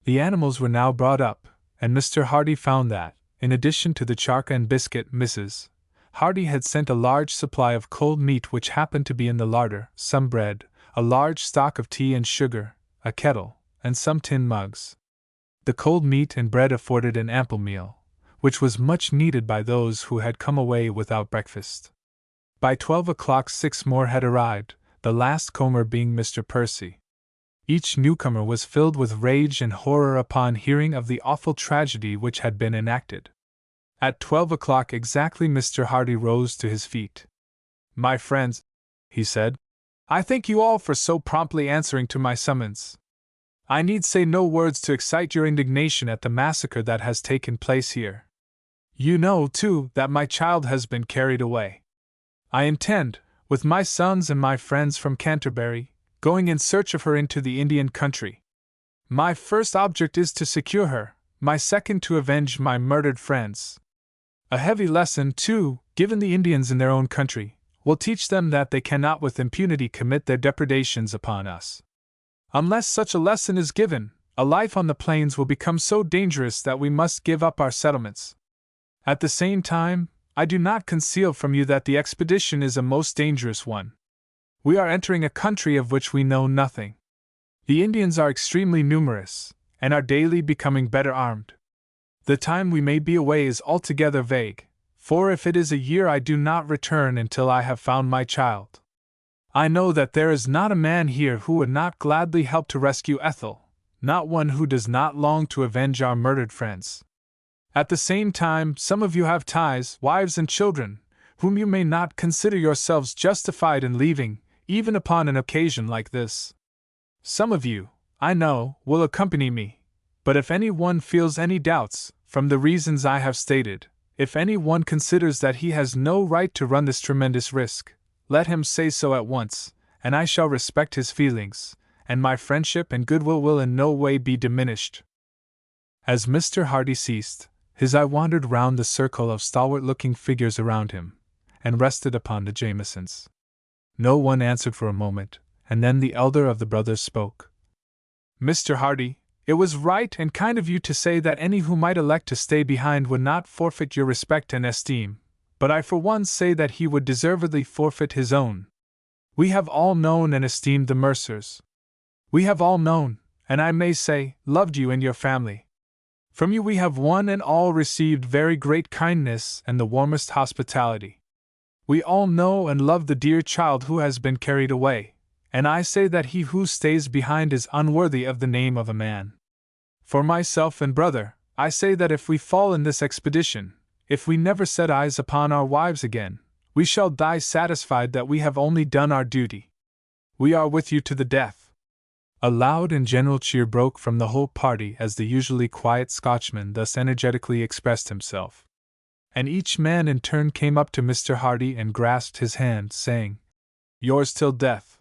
The animals were now brought up, and Mr. Hardy found that, in addition to the charca and biscuit, Mrs. Hardy had sent a large supply of cold meat which happened to be in the larder, some bread, a large stock of tea and sugar, a kettle, and some tin mugs. The cold meat and bread afforded an ample meal, which was much needed by those who had come away without breakfast. By 12 o'clock 6 more had arrived, the last comer being Mr. Percy. Each newcomer was filled with rage and horror upon hearing of the awful tragedy which had been enacted. At 12 o'clock exactly Mr. Hardy rose to his feet. "My friends," he said, "I thank you all for so promptly answering to my summons. I need say no words to excite your indignation at the massacre that has taken place here. You know, too, that my child has been carried away. I intend, with my sons and my friends from Canterbury, going in search of her into the Indian country. My first object is to secure her, my second to avenge my murdered friends. A heavy lesson, too, given the Indians in their own country, will teach them that they cannot with impunity commit their depredations upon us. Unless such a lesson is given, a life on the plains will become so dangerous that we must give up our settlements. At the same time, I do not conceal from you that the expedition is a most dangerous one. We are entering a country of which we know nothing. The Indians are extremely numerous, and are daily becoming better armed. The time we may be away is altogether vague, for if it is a year I do not return until I have found my child. I know that there is not a man here who would not gladly help to rescue Ethel, not one who does not long to avenge our murdered friends. At the same time, some of you have ties, wives and children, whom you may not consider yourselves justified in leaving, even upon an occasion like this. Some of you, I know, will accompany me, but if any one feels any doubts, from the reasons I have stated, if any one considers that he has no right to run this tremendous risk, let him say so at once, and I shall respect his feelings, and my friendship and goodwill will in no way be diminished." As Mr. Hardy ceased, his eye wandered round the circle of stalwart-looking figures around him, and rested upon the Jamesons. No one answered for a moment, and then the elder of the brothers spoke. "Mr. Hardy, it was right and kind of you to say that any who might elect to stay behind would not forfeit your respect and esteem, but I for one say that he would deservedly forfeit his own. We have all known and esteemed the Mercers. We have all known, and I may say, loved you and your family. From you we have one and all received very great kindness and the warmest hospitality. We all know and love the dear child who has been carried away, and I say that he who stays behind is unworthy of the name of a man. For myself and brother, I say that if we fall in this expedition, if we never set eyes upon our wives again, we shall die satisfied that we have only done our duty. We are with you to the death." A loud and general cheer broke from the whole party as the usually quiet Scotchman thus energetically expressed himself. And each man in turn came up to Mr. Hardy and grasped his hand, saying, "Yours till death."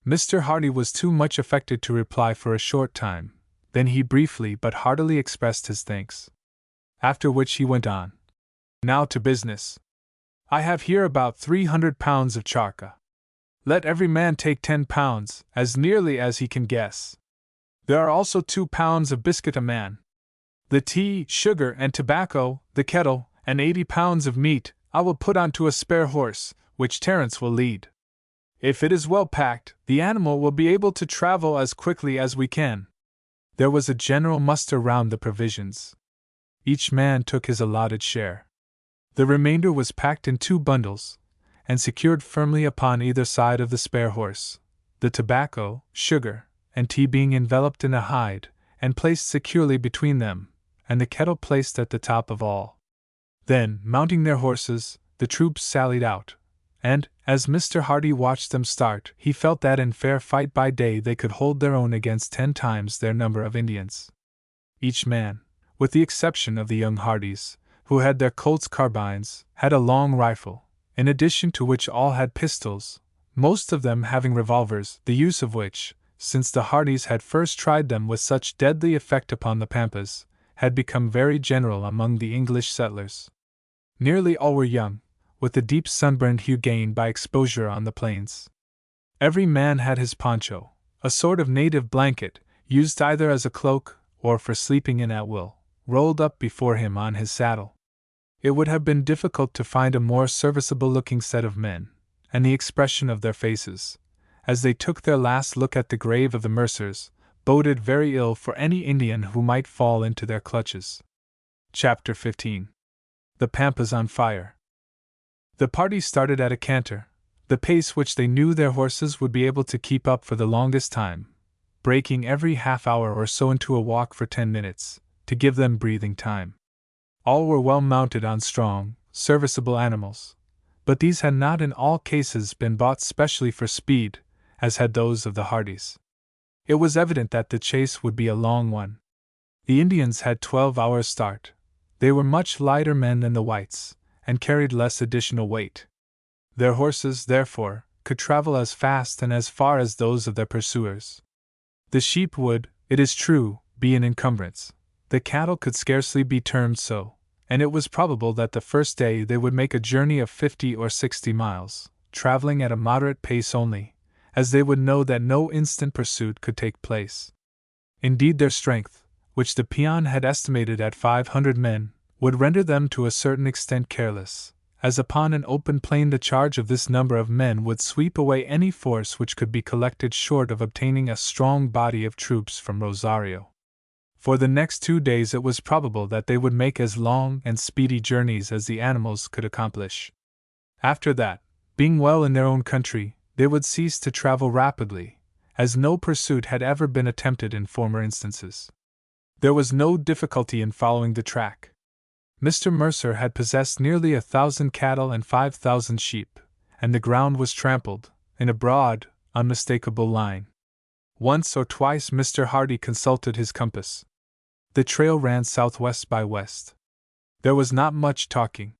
Mr. Hardy was too much affected to reply for a short time, then he briefly but heartily expressed his thanks. After which he went on. "Now to business. I have here about 300 pounds of charca. Let every man take 10 pounds, as nearly as he can guess. There are also 2 pounds of biscuit a man. The tea, sugar, and tobacco, the kettle, and 80 pounds of meat, I will put on to a spare horse, which Terence will lead. If it is well packed, the animal will be able to travel as quickly as we can. There was a general muster round the provisions. Each man took his allotted share. The remainder was packed in 2 bundles, and secured firmly upon either side of the spare horse, the tobacco, sugar, and tea being enveloped in a hide, and placed securely between them, and the kettle placed at the top of all. Then, mounting their horses, the troops sallied out, and, as Mr. Hardy watched them start, he felt that in fair fight by day they could hold their own against 10 times their number of Indians. Each man, with the exception of the young Hardys, who had their Colt's carbines, had a long rifle, in addition to which all had pistols, most of them having revolvers, the use of which, since the Hardys had first tried them with such deadly effect upon the Pampas, had become very general among the English settlers. Nearly all were young, with the deep sunburned hue gained by exposure on the plains. Every man had his poncho, a sort of native blanket, used either as a cloak or for sleeping in at will, rolled up before him on his saddle. It would have been difficult to find a more serviceable-looking set of men, and the expression of their faces, as they took their last look at the grave of the Mercers, boded very ill for any Indian who might fall into their clutches. Chapter 15. The Pampas on Fire. The party started at a canter, the pace which they knew their horses would be able to keep up for the longest time, breaking every half-hour or so into a walk for 10 minutes, to give them breathing time. All were well mounted on strong, serviceable animals, but these had not in all cases been bought specially for speed, as had those of the Hardys. It was evident that the chase would be a long one. The Indians had 12 hours' start. They were much lighter men than the whites, and carried less additional weight. Their horses, therefore, could travel as fast and as far as those of their pursuers. The sheep would, it is true, be an encumbrance. The cattle could scarcely be termed so, and it was probable that the first day they would make a journey of 50 or 60 miles, traveling at a moderate pace only, as they would know that no instant pursuit could take place. Indeed, their strength, which the peon had estimated at 500 men, would render them to a certain extent careless, as upon an open plain the charge of this number of men would sweep away any force which could be collected short of obtaining a strong body of troops from Rosario. For the next 2 days it was probable that they would make as long and speedy journeys as the animals could accomplish. After that, being well in their own country, they would cease to travel rapidly, as no pursuit had ever been attempted in former instances. There was no difficulty in following the track. Mr. Mercer had possessed nearly 1,000 cattle and 5,000 sheep, and the ground was trampled, in a broad, unmistakable line. Once or twice Mr. Hardy consulted his compass. The trail ran southwest by west. There was not much talking.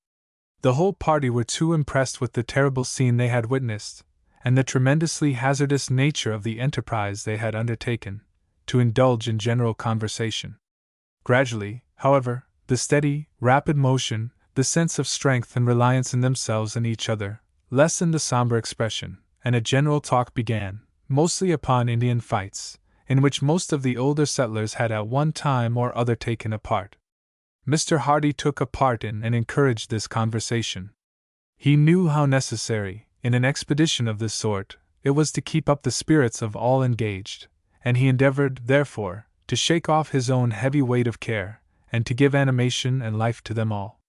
The whole party were too impressed with the terrible scene they had witnessed, and the tremendously hazardous nature of the enterprise they had undertaken, to indulge in general conversation. Gradually, however, the steady, rapid motion, the sense of strength and reliance in themselves and each other, lessened the somber expression, and a general talk began, mostly upon Indian fights, in which most of the older settlers had at one time or other taken a part. Mr. Hardy took a part in and encouraged this conversation. He knew how necessary, in an expedition of this sort, it was to keep up the spirits of all engaged, and he endeavored, therefore, to shake off his own heavy weight of care, and to give animation and life to them all.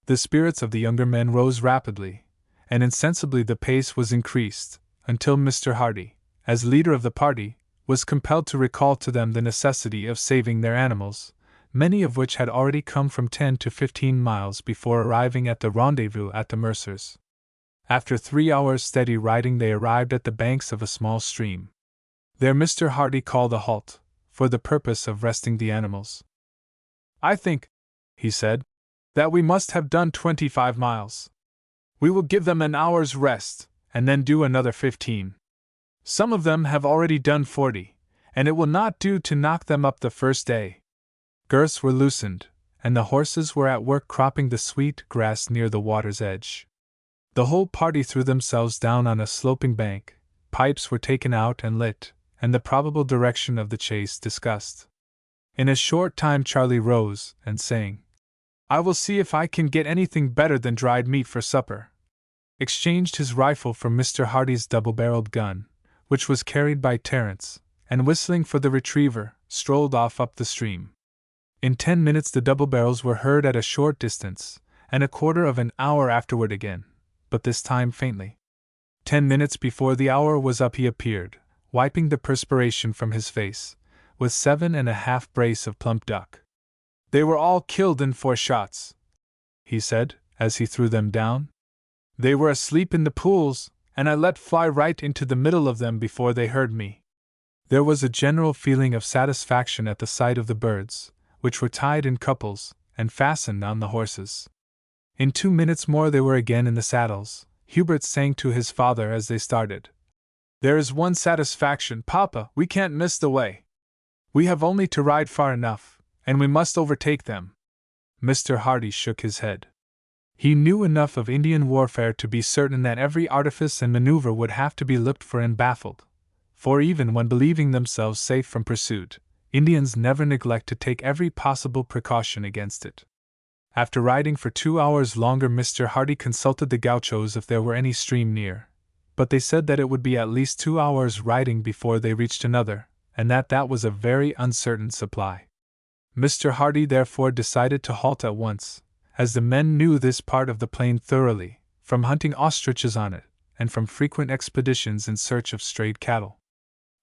The spirits of the younger men rose rapidly, and insensibly the pace was increased, until Mr. Hardy, as leader of the party, was compelled to recall to them the necessity of saving their animals, many of which had already come from 10 to 15 miles before arriving at the rendezvous at the Mercers. After 3 hours' steady riding they arrived at the banks of a small stream. There Mr. Hardy called a halt, for the purpose of resting the animals. "I think," he said, "that we must have done 25 miles. We will give them an hour's rest, and then do another 15. Some of them have already done 40, and it will not do to knock them up the first day." Girths were loosened, and the horses were at work cropping the sweet grass near the water's edge. The whole party threw themselves down on a sloping bank, pipes were taken out and lit, and the probable direction of the chase discussed. In a short time Charlie rose, and saying, "I will see if I can get anything better than dried meat for supper," exchanged his rifle for Mr. Hardy's double-barreled gun, which was carried by Terence, and whistling for the retriever, strolled off up the stream. In 10 minutes the double barrels were heard at a short distance, and a quarter of an hour afterward again, but this time faintly. 10 minutes before the hour was up he appeared, wiping the perspiration from his face, with 7.5 brace of plump duck. "They were all killed in 4 shots," he said, as he threw them down. "They were asleep in the pools, and I let fly right into the middle of them before they heard me." There was a general feeling of satisfaction at the sight of the birds, which were tied in couples, and fastened on the horses. In 2 minutes more they were again in the saddles. Hubert sang to his father as they started. "There is one satisfaction, Papa, we can't miss the way. We have only to ride far enough, and we must overtake them." Mr. Hardy shook his head. He knew enough of Indian warfare to be certain that every artifice and maneuver would have to be looked for and baffled, for even when believing themselves safe from pursuit, Indians never neglect to take every possible precaution against it. After riding for 2 hours longer, Mr. Hardy consulted the gauchos if there were any stream near, but they said that it would be at least 2 hours riding before they reached another, and that was a very uncertain supply. Mr. Hardy therefore decided to halt at once, as the men knew this part of the plain thoroughly, from hunting ostriches on it, and from frequent expeditions in search of strayed cattle.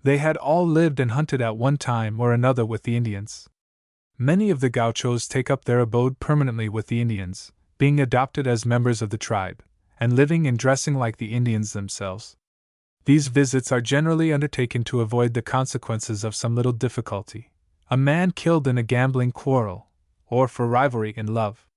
They had all lived and hunted at one time or another with the Indians. Many of the gauchos take up their abode permanently with the Indians, being adopted as members of the tribe, and living and dressing like the Indians themselves. These visits are generally undertaken to avoid the consequences of some little difficulty, a man killed in a gambling quarrel, or for rivalry in love.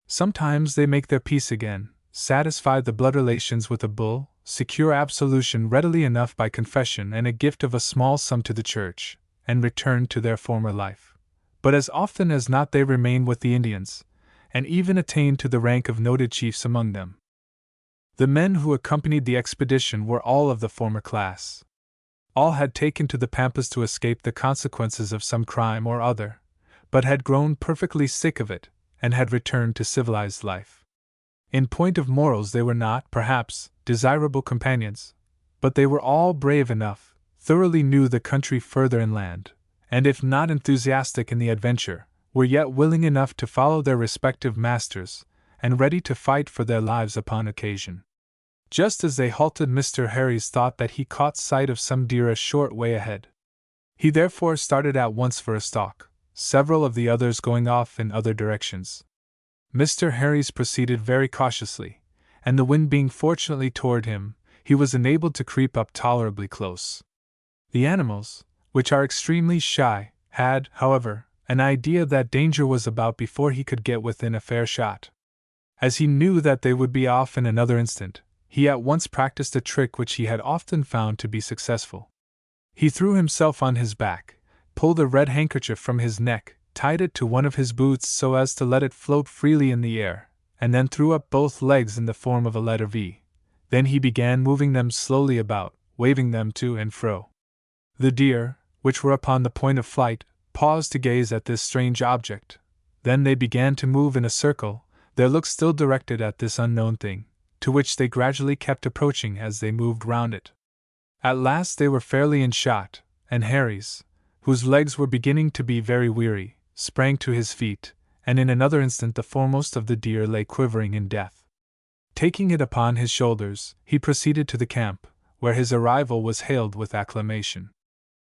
Sometimes they make their peace again, satisfy the blood relations with a bull, secure absolution readily enough by confession and a gift of a small sum to the church, and return to their former life. But as often as not they remain with the Indians, and even attain to the rank of noted chiefs among them. The men who accompanied the expedition were all of the former class. All had taken to the Pampas to escape the consequences of some crime or other, but had grown perfectly sick of it, and had returned to civilized life. In point of morals they were not, perhaps, desirable companions, but they were all brave enough, thoroughly knew the country further inland, and if not enthusiastic in the adventure, were yet willing enough to follow their respective masters, and ready to fight for their lives upon occasion. Just as they halted, Mr. Harris thought that he caught sight of some deer a short way ahead. He therefore started at once for a stalk, several of the others going off in other directions. Mr. Harris proceeded very cautiously, and the wind being fortunately toward him, he was enabled to creep up tolerably close. The animals, which are extremely shy, had, however, an idea that danger was about before he could get within a fair shot. As he knew that they would be off in another instant, he at once practiced a trick which he had often found to be successful. He threw himself on his back, pulled a red handkerchief from his neck, tied it to one of his boots so as to let it float freely in the air, and then threw up both legs in the form of a letter V. Then he began moving them slowly about, waving them to and fro. The deer, which were upon the point of flight, paused to gaze at this strange object. Then they began to move in a circle, their looks still directed at this unknown thing, to which they gradually kept approaching as they moved round it. At last they were fairly in shot, and Harry's, whose legs were beginning to be very weary, sprang to his feet, and in another instant the foremost of the deer lay quivering in death. Taking it upon his shoulders, he proceeded to the camp, where his arrival was hailed with acclamation.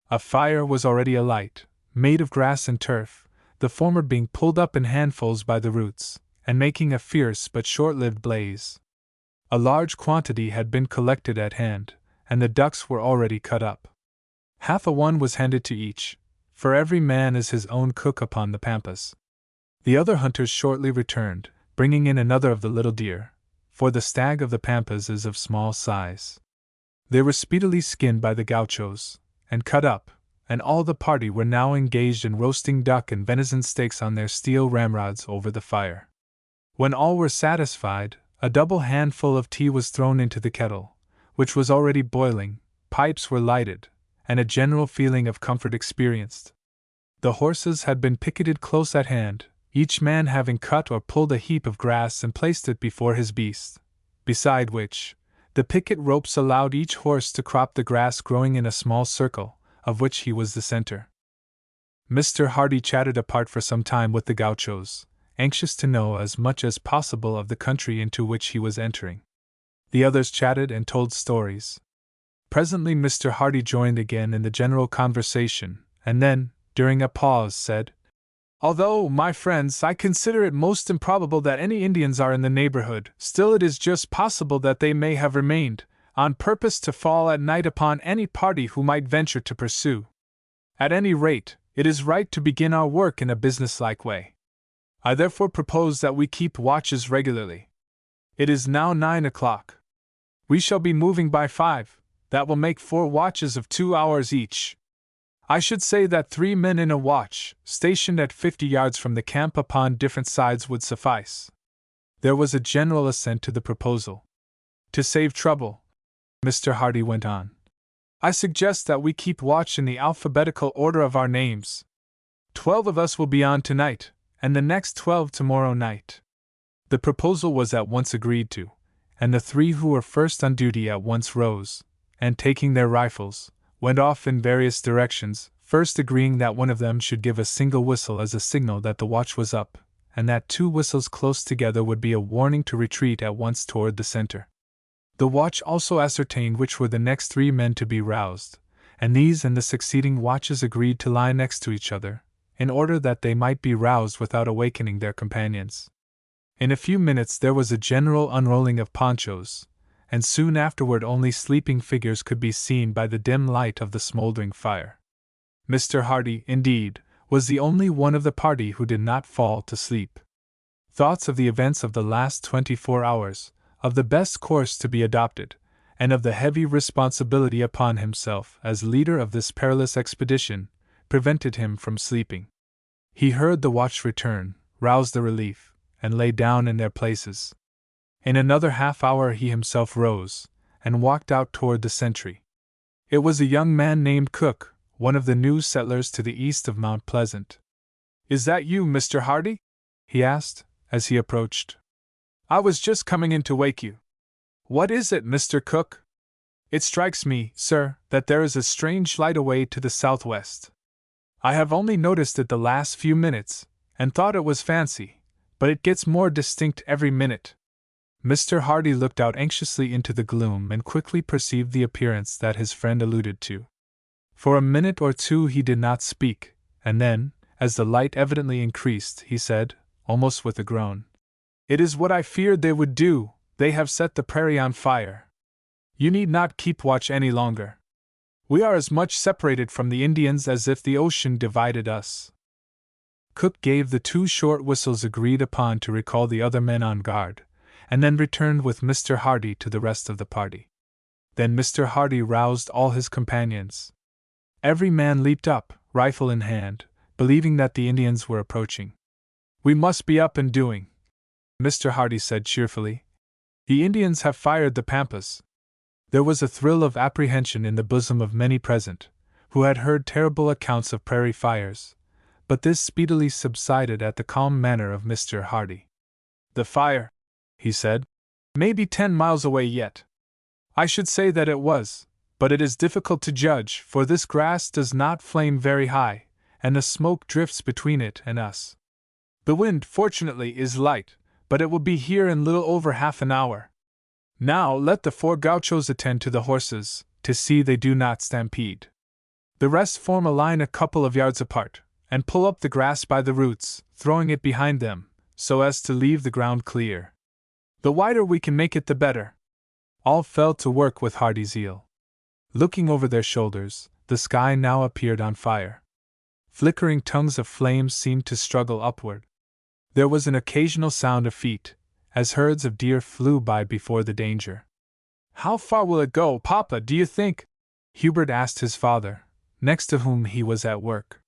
A fire was already alight, made of grass and turf, the former being pulled up in handfuls by the roots, and making a fierce but short-lived blaze. A large quantity had been collected at hand, and the ducks were already cut up. Half a one was handed to each, for every man is his own cook upon the Pampas. The other hunters shortly returned, bringing in another of the little deer, for the stag of the Pampas is of small size. They were speedily skinned by the gauchos, and cut up, and all the party were now engaged in roasting duck and venison steaks on their steel ramrods over the fire. When all were satisfied, a double handful of tea was thrown into the kettle, which was already boiling, pipes were lighted, and a general feeling of comfort experienced. The horses had been picketed close at hand, each man having cut or pulled a heap of grass and placed it before his beast, beside which, the picket ropes allowed each horse to crop the grass growing in a small circle, of which he was the center. Mr. Hardy chatted apart for some time with the gauchos, anxious to know as much as possible of the country into which he was entering. The others chatted and told stories. Presently Mr. Hardy joined again in the general conversation, and then, during a pause, said, "Although, my friends, I consider it most improbable that any Indians are in the neighborhood, still it is just possible that they may have remained, on purpose to fall at night upon any party who might venture to pursue. At any rate, it is right to begin our work in a businesslike way. I therefore propose that we keep watches regularly. It is now 9 o'clock. We shall be moving by 5, that will make 4 watches of 2 hours each. I should say that 3 men in a watch, stationed at 50 yards from the camp upon different sides, would suffice." There was a general assent to the proposal. "To save trouble," Mr. Hardy went on, "I suggest that we keep watch in the alphabetical order of our names. 12 of us will be on tonight, and the next 12 tomorrow night." The proposal was at once agreed to, and the 3 who were first on duty at once rose, and taking their rifles, went off in various directions, first agreeing that one of them should give a single whistle as a signal that the watch was up, and that 2 whistles close together would be a warning to retreat at once toward the center. The watch also ascertained which were the next 3 men to be roused, and these and the succeeding watches agreed to lie next to each other, in order that they might be roused without awakening their companions. In a few minutes there was a general unrolling of ponchos, and soon afterward only sleeping figures could be seen by the dim light of the smoldering fire. Mr. Hardy, indeed, was the only one of the party who did not fall to sleep. Thoughts of the events of the last 24 hours, of the best course to be adopted, and of the heavy responsibility upon himself as leader of this perilous expedition, prevented him from sleeping. He heard the watch return, roused the relief, and lay down in their places. In another half-hour he himself rose, and walked out toward the sentry. It was a young man named Cook, one of the new settlers to the east of Mount Pleasant. "Is that you, Mr. Hardy?" he asked, as he approached. "I was just coming in to wake you." "What is it, Mr. Cook?" "It strikes me, sir, that there is a strange light away to the southwest. I have only noticed it the last few minutes, and thought it was fancy, but it gets more distinct every minute." Mr. Hardy looked out anxiously into the gloom and quickly perceived the appearance that his friend alluded to. For a minute or 2 he did not speak, and then, as the light evidently increased, he said, almost with a groan, "It is what I feared they would do, they have set the prairie on fire. You need not keep watch any longer. We are as much separated from the Indians as if the ocean divided us." Cook gave the 2 short whistles agreed upon to recall the other men on guard, and then returned with Mr. Hardy to the rest of the party. Then Mr. Hardy roused all his companions. Every man leaped up, rifle in hand, believing that the Indians were approaching. "We must be up and doing," Mr. Hardy said cheerfully. "The Indians have fired the Pampas." There was a thrill of apprehension in the bosom of many present, who had heard terrible accounts of prairie fires, but this speedily subsided at the calm manner of Mr. Hardy. "The fire," he said, "may be 10 miles away yet. I should say that it was, but it is difficult to judge, for this grass does not flame very high, and the smoke drifts between it and us. The wind, fortunately, is light, but it will be here in little over half an hour. Now let the 4 gauchos attend to the horses, to see they do not stampede. The rest form a line a couple of yards apart, and pull up the grass by the roots, throwing it behind them, so as to leave the ground clear. The wider we can make it the better." All fell to work with hearty zeal. Looking over their shoulders, the sky now appeared on fire. Flickering tongues of flames seemed to struggle upward. There was an occasional sound of feet, as herds of deer flew by before the danger. "How far will it go, Papa, do you think?" Hubert asked his father, next to whom he was at work.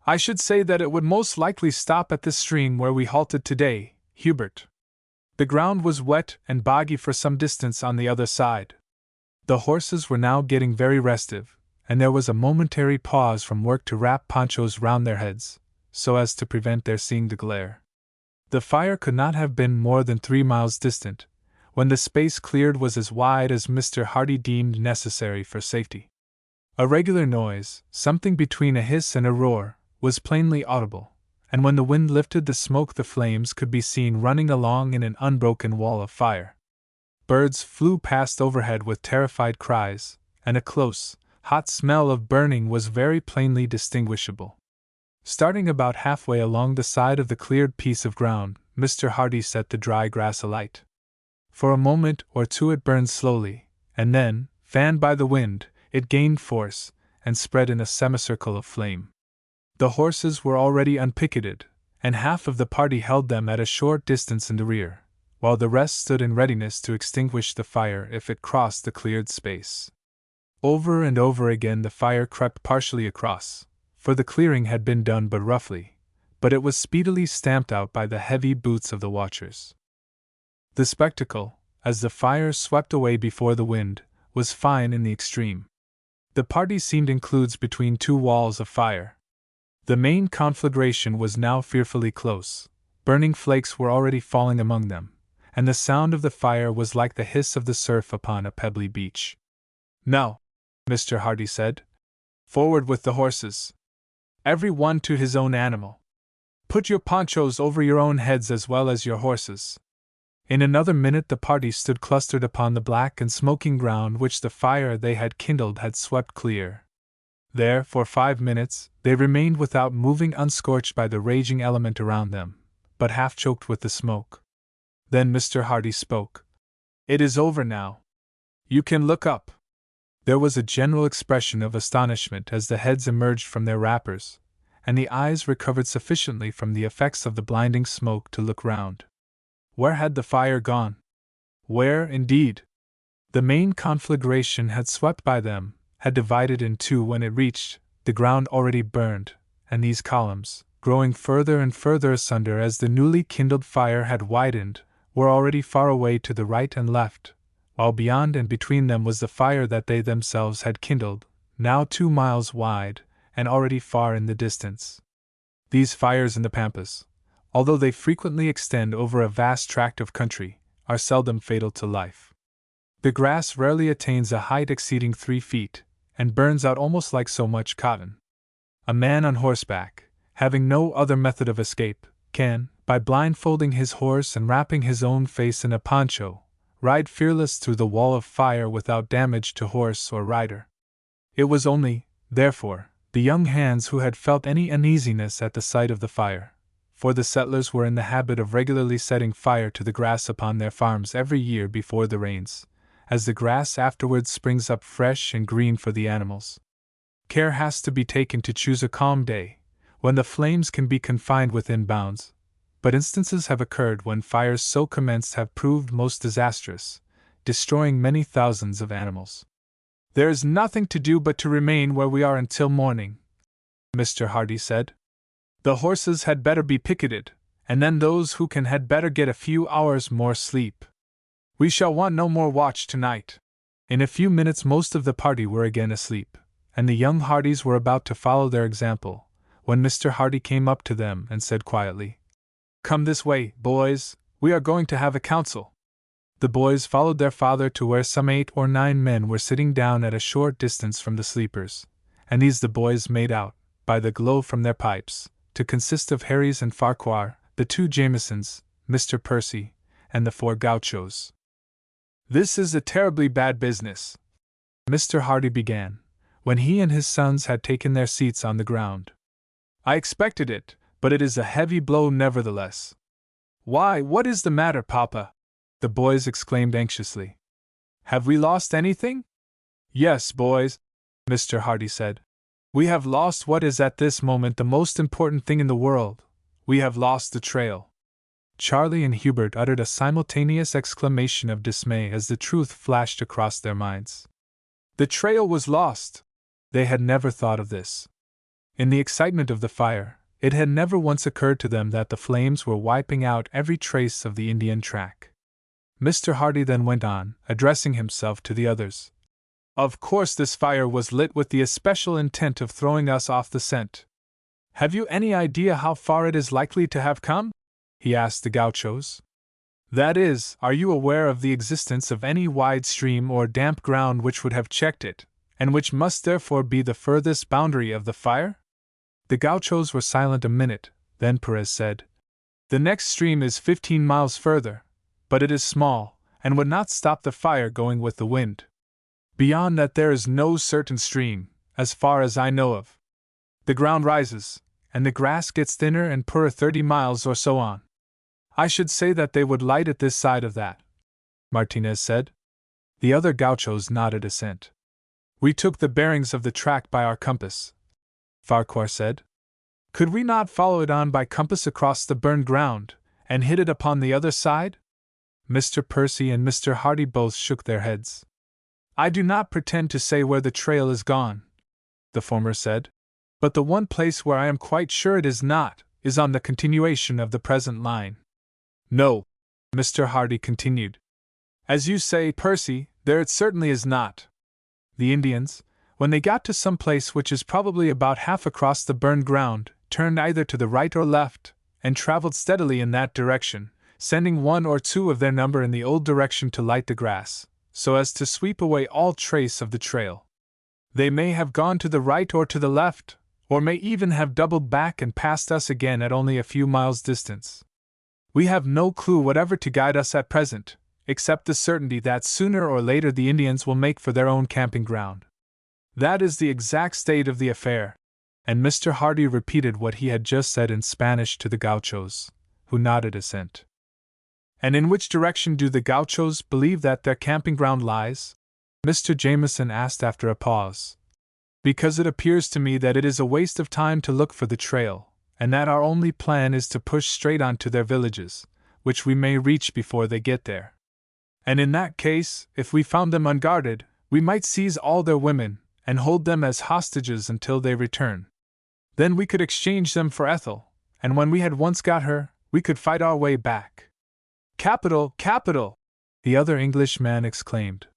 "I should say that it would most likely stop at this stream where we halted today, Hubert." The ground was wet and boggy for some distance on the other side. The horses were now getting very restive, and there was a momentary pause from work to wrap ponchos round their heads, so as to prevent their seeing the glare. The fire could not have been more than 3 miles distant, when the space cleared was as wide as Mr. Hardy deemed necessary for safety. A regular noise, something between a hiss and a roar, was plainly audible, and when the wind lifted the smoke the flames could be seen running along in an unbroken wall of fire. Birds flew past overhead with terrified cries, and a close, hot smell of burning was very plainly distinguishable. Starting about halfway along the side of the cleared piece of ground, Mr. Hardy set the dry grass alight. For a moment or two it burned slowly, and then, fanned by the wind, it gained force, and spread in a semicircle of flame. The horses were already unpicketed, and half of the party held them at a short distance in the rear, while the rest stood in readiness to extinguish the fire if it crossed the cleared space. Over and over again the fire crept partially across, for the clearing had been done but roughly, but it was speedily stamped out by the heavy boots of the watchers. The spectacle, as the fire swept away before the wind, was fine in the extreme. The party seemed enclosed between two walls of fire. The main conflagration was now fearfully close, burning flakes were already falling among them, and the sound of the fire was like the hiss of the surf upon a pebbly beach. "Now," Mr. Hardy said, "forward with the horses. Every one to his own animal. Put your ponchos over your own heads as well as your horses." In another minute the party stood clustered upon the black and smoking ground which the fire they had kindled had swept clear. There, for 5 minutes, they remained without moving, unscorched by the raging element around them, but half choked with the smoke. Then Mr. Hardy spoke. "It is over now. You can look up." There was a general expression of astonishment as the heads emerged from their wrappers, and the eyes recovered sufficiently from the effects of the blinding smoke to look round. Where had the fire gone? Where, indeed? The main conflagration had swept by them, had divided in two when it reached the ground already burned, and these columns, growing further and further asunder as the newly kindled fire had widened, were already far away to the right and left, while beyond and between them was the fire that they themselves had kindled, now 2 miles wide, and already far in the distance. These fires in the Pampas, although they frequently extend over a vast tract of country, are seldom fatal to life. The grass rarely attains a height exceeding 3 feet, and burns out almost like so much cotton. A man on horseback, having no other method of escape, can, by blindfolding his horse and wrapping his own face in a poncho, ride fearless through the wall of fire without damage to horse or rider. It was only, therefore, the young hands who had felt any uneasiness at the sight of the fire, for the settlers were in the habit of regularly setting fire to the grass upon their farms every year before the rains, as the grass afterwards springs up fresh and green for the animals. Care has to be taken to choose a calm day, when the flames can be confined within bounds, but instances have occurred when fires so commenced have proved most disastrous, destroying many thousands of animals. "There is nothing to do but to remain where we are until morning," Mr. Hardy said. "The horses had better be picketed, and then those who can had better get a few hours more sleep. We shall want no more watch tonight." In a few minutes most of the party were again asleep, and the young Hardys were about to follow their example, when Mr. Hardy came up to them and said quietly, "Come this way, boys, we are going to have a council." The boys followed their father to where some 8 or 9 men were sitting down at a short distance from the sleepers, and these the boys made out, by the glow from their pipes, to consist of Harrys and Farquhar, the 2 Jamesons, Mr. Percy, and the 4 Gauchos. "This is a terribly bad business," Mr. Hardy began, when he and his sons had taken their seats on the ground. "I expected it, but it is a heavy blow nevertheless." "Why, what is the matter, Papa?" the boys exclaimed anxiously. "Have we lost anything?" "Yes, boys," Mr. Hardy said. "We have lost what is at this moment the most important thing in the world. We have lost the trail." Charlie and Hubert uttered a simultaneous exclamation of dismay as the truth flashed across their minds. The trail was lost! They had never thought of this. In the excitement of the fire, it had never once occurred to them that the flames were wiping out every trace of the Indian track. Mr. Hardy then went on, addressing himself to the others. "Of course this fire was lit with the especial intent of throwing us off the scent. Have you any idea how far it is likely to have come?" he asked the Gauchos. That is, are you aware of the existence of any wide stream or damp ground which would have checked it, and which must therefore be the furthest boundary of the fire? The gauchos were silent a minute, then Perez said, The next stream is 15 miles further, but it is small, and would not stop the fire going with the wind. Beyond that there is no certain stream, as far as I know of. The ground rises, and the grass gets thinner and poorer 30 miles or so on. I should say that they would light it this side of that, Martinez said. The other gauchos nodded assent. We took the bearings of the track by our compass, Farquhar said. Could we not follow it on by compass across the burned ground, and hit it upon the other side? Mr. Percy and Mr. Hardy both shook their heads. I do not pretend to say where the trail is gone, the former said, but the one place where I am quite sure it is not, is on the continuation of the present line. No, Mr. Hardy continued. As you say, Percy, there it certainly is not. The Indians, when they got to some place which is probably about half across the burned ground, turned either to the right or left, and traveled steadily in that direction, sending one or two of their number in the old direction to light the grass, so as to sweep away all trace of the trail. They may have gone to the right or to the left, or may even have doubled back and passed us again at only a few miles' distance. We have no clue whatever to guide us at present, except the certainty that sooner or later the Indians will make for their own camping ground. That is the exact state of the affair, and Mr. Hardy repeated what he had just said in Spanish to the gauchos, who nodded assent. And in which direction do the gauchos believe that their camping ground lies? Mr. Jameson asked after a pause. Because it appears to me that it is a waste of time to look for the trail, and that our only plan is to push straight on to their villages, which we may reach before they get there. And in that case, if we found them unguarded, we might seize all their women, and hold them as hostages until they return. Then we could exchange them for Ethel, and when we had once got her, we could fight our way back. Capital, capital! The other Englishman exclaimed.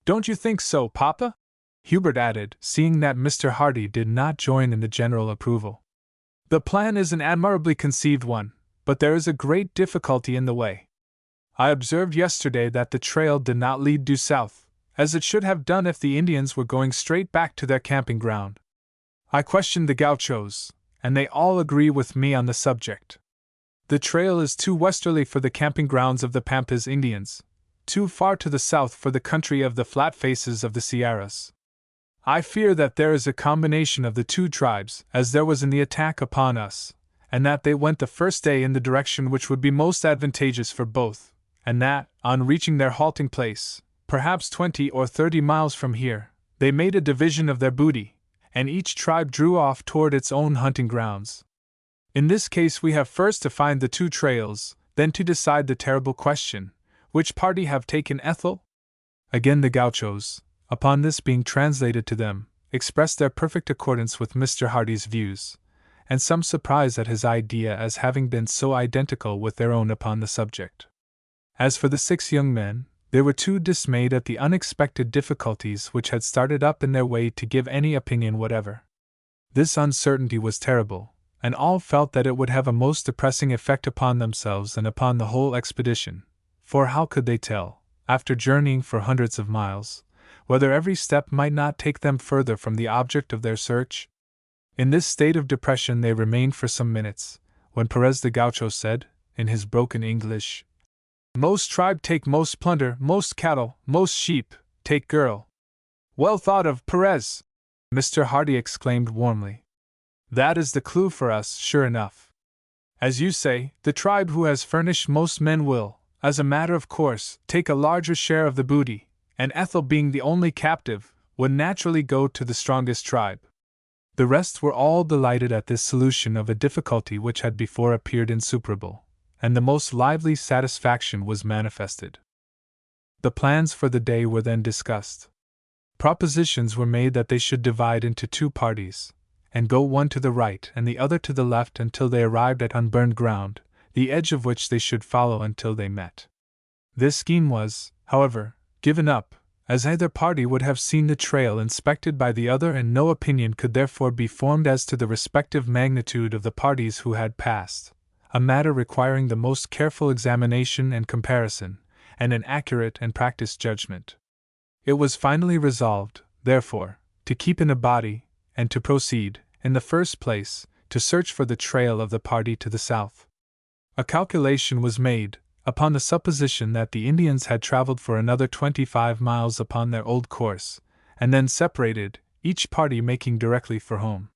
Don't you think so, Papa? Hubert added, seeing that Mr. Hardy did not join in the general approval. The plan is an admirably conceived one, but there is a great difficulty in the way. I observed yesterday that the trail did not lead due south, as it should have done if the Indians were going straight back to their camping ground. I questioned the gauchos, and they all agree with me on the subject. The trail is too westerly for the camping grounds of the Pampas Indians, too far to the south for the country of the flat faces of the Sierras. I fear that there is a combination of the two tribes, as there was in the attack upon us, and that they went the first day in the direction which would be most advantageous for both, and that, on reaching their halting place, perhaps 20 or 30 miles from here, they made a division of their booty, and each tribe drew off toward its own hunting grounds. In this case we have first to find the two trails, then to decide the terrible question, which party have taken Ethel? Again the gauchos, upon this being translated to them, expressed their perfect accordance with Mr. Hardy's views, and some surprise at his idea as having been so identical with their own upon the subject. As for the 6 young men, they were too dismayed at the unexpected difficulties which had started up in their way to give any opinion whatever. This uncertainty was terrible, and all felt that it would have a most depressing effect upon themselves and upon the whole expedition, for how could they tell, after journeying for hundreds of miles, whether every step might not take them further from the object of their search? In this state of depression they remained for some minutes, when Perez the Gaucho said, in his broken English, Most tribe take most plunder, most cattle, most sheep, take girl. Well thought of, Perez! Mr. Hardy exclaimed warmly. That is the clue for us, sure enough. As you say, the tribe who has furnished most men will, as a matter of course, take a larger share of the booty, and Ethel being the only captive, would naturally go to the strongest tribe. The rest were all delighted at this solution of a difficulty which had before appeared insuperable, and the most lively satisfaction was manifested. The plans for the day were then discussed. Propositions were made that they should divide into 2 parties, and go one to the right and the other to the left until they arrived at unburned ground, the edge of which they should follow until they met. This scheme was, however, given up, as either party would have seen the trail inspected by the other, and no opinion could therefore be formed as to the respective magnitude of the parties who had passed, a matter requiring the most careful examination and comparison, and an accurate and practiced judgment. It was finally resolved, therefore, to keep in a body, and to proceed, in the first place, to search for the trail of the party to the south. A calculation was made, upon the supposition that the Indians had traveled for another 25 miles upon their old course, and then separated, each party making directly for home.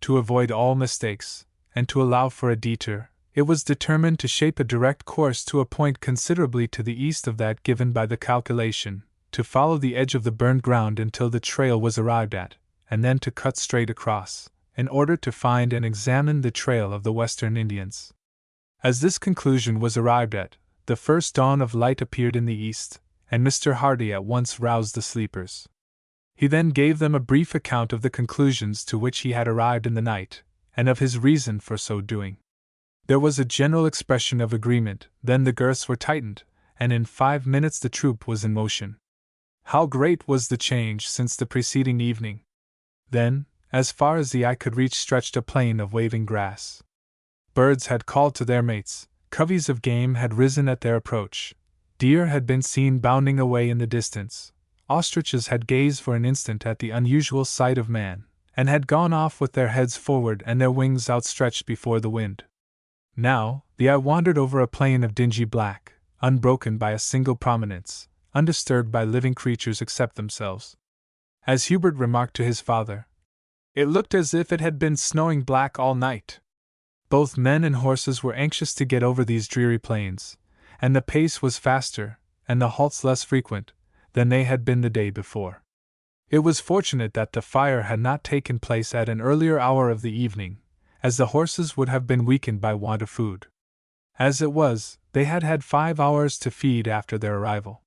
To avoid all mistakes, and to allow for a detour, it was determined to shape a direct course to a point considerably to the east of that given by the calculation, to follow the edge of the burned ground until the trail was arrived at, and then to cut straight across, in order to find and examine the trail of the Western Indians. As this conclusion was arrived at, the first dawn of light appeared in the east, and Mr. Hardy at once roused the sleepers. He then gave them a brief account of the conclusions to which he had arrived in the night, and of his reason for so doing. There was a general expression of agreement, then the girths were tightened, and in 5 minutes the troop was in motion. How great was the change since the preceding evening! Then, as far as the eye could reach stretched a plain of waving grass. Birds had called to their mates, coveys of game had risen at their approach, deer had been seen bounding away in the distance, ostriches had gazed for an instant at the unusual sight of man, and had gone off with their heads forward and their wings outstretched before the wind. Now, the eye wandered over a plain of dingy black, unbroken by a single prominence, undisturbed by living creatures except themselves. As Hubert remarked to his father, it looked as if it had been snowing black all night. Both men and horses were anxious to get over these dreary plains, and the pace was faster, and the halts less frequent, than they had been the day before. It was fortunate that the fire had not taken place at an earlier hour of the evening, as the horses would have been weakened by want of food. As it was, they had had 5 hours to feed after their arrival.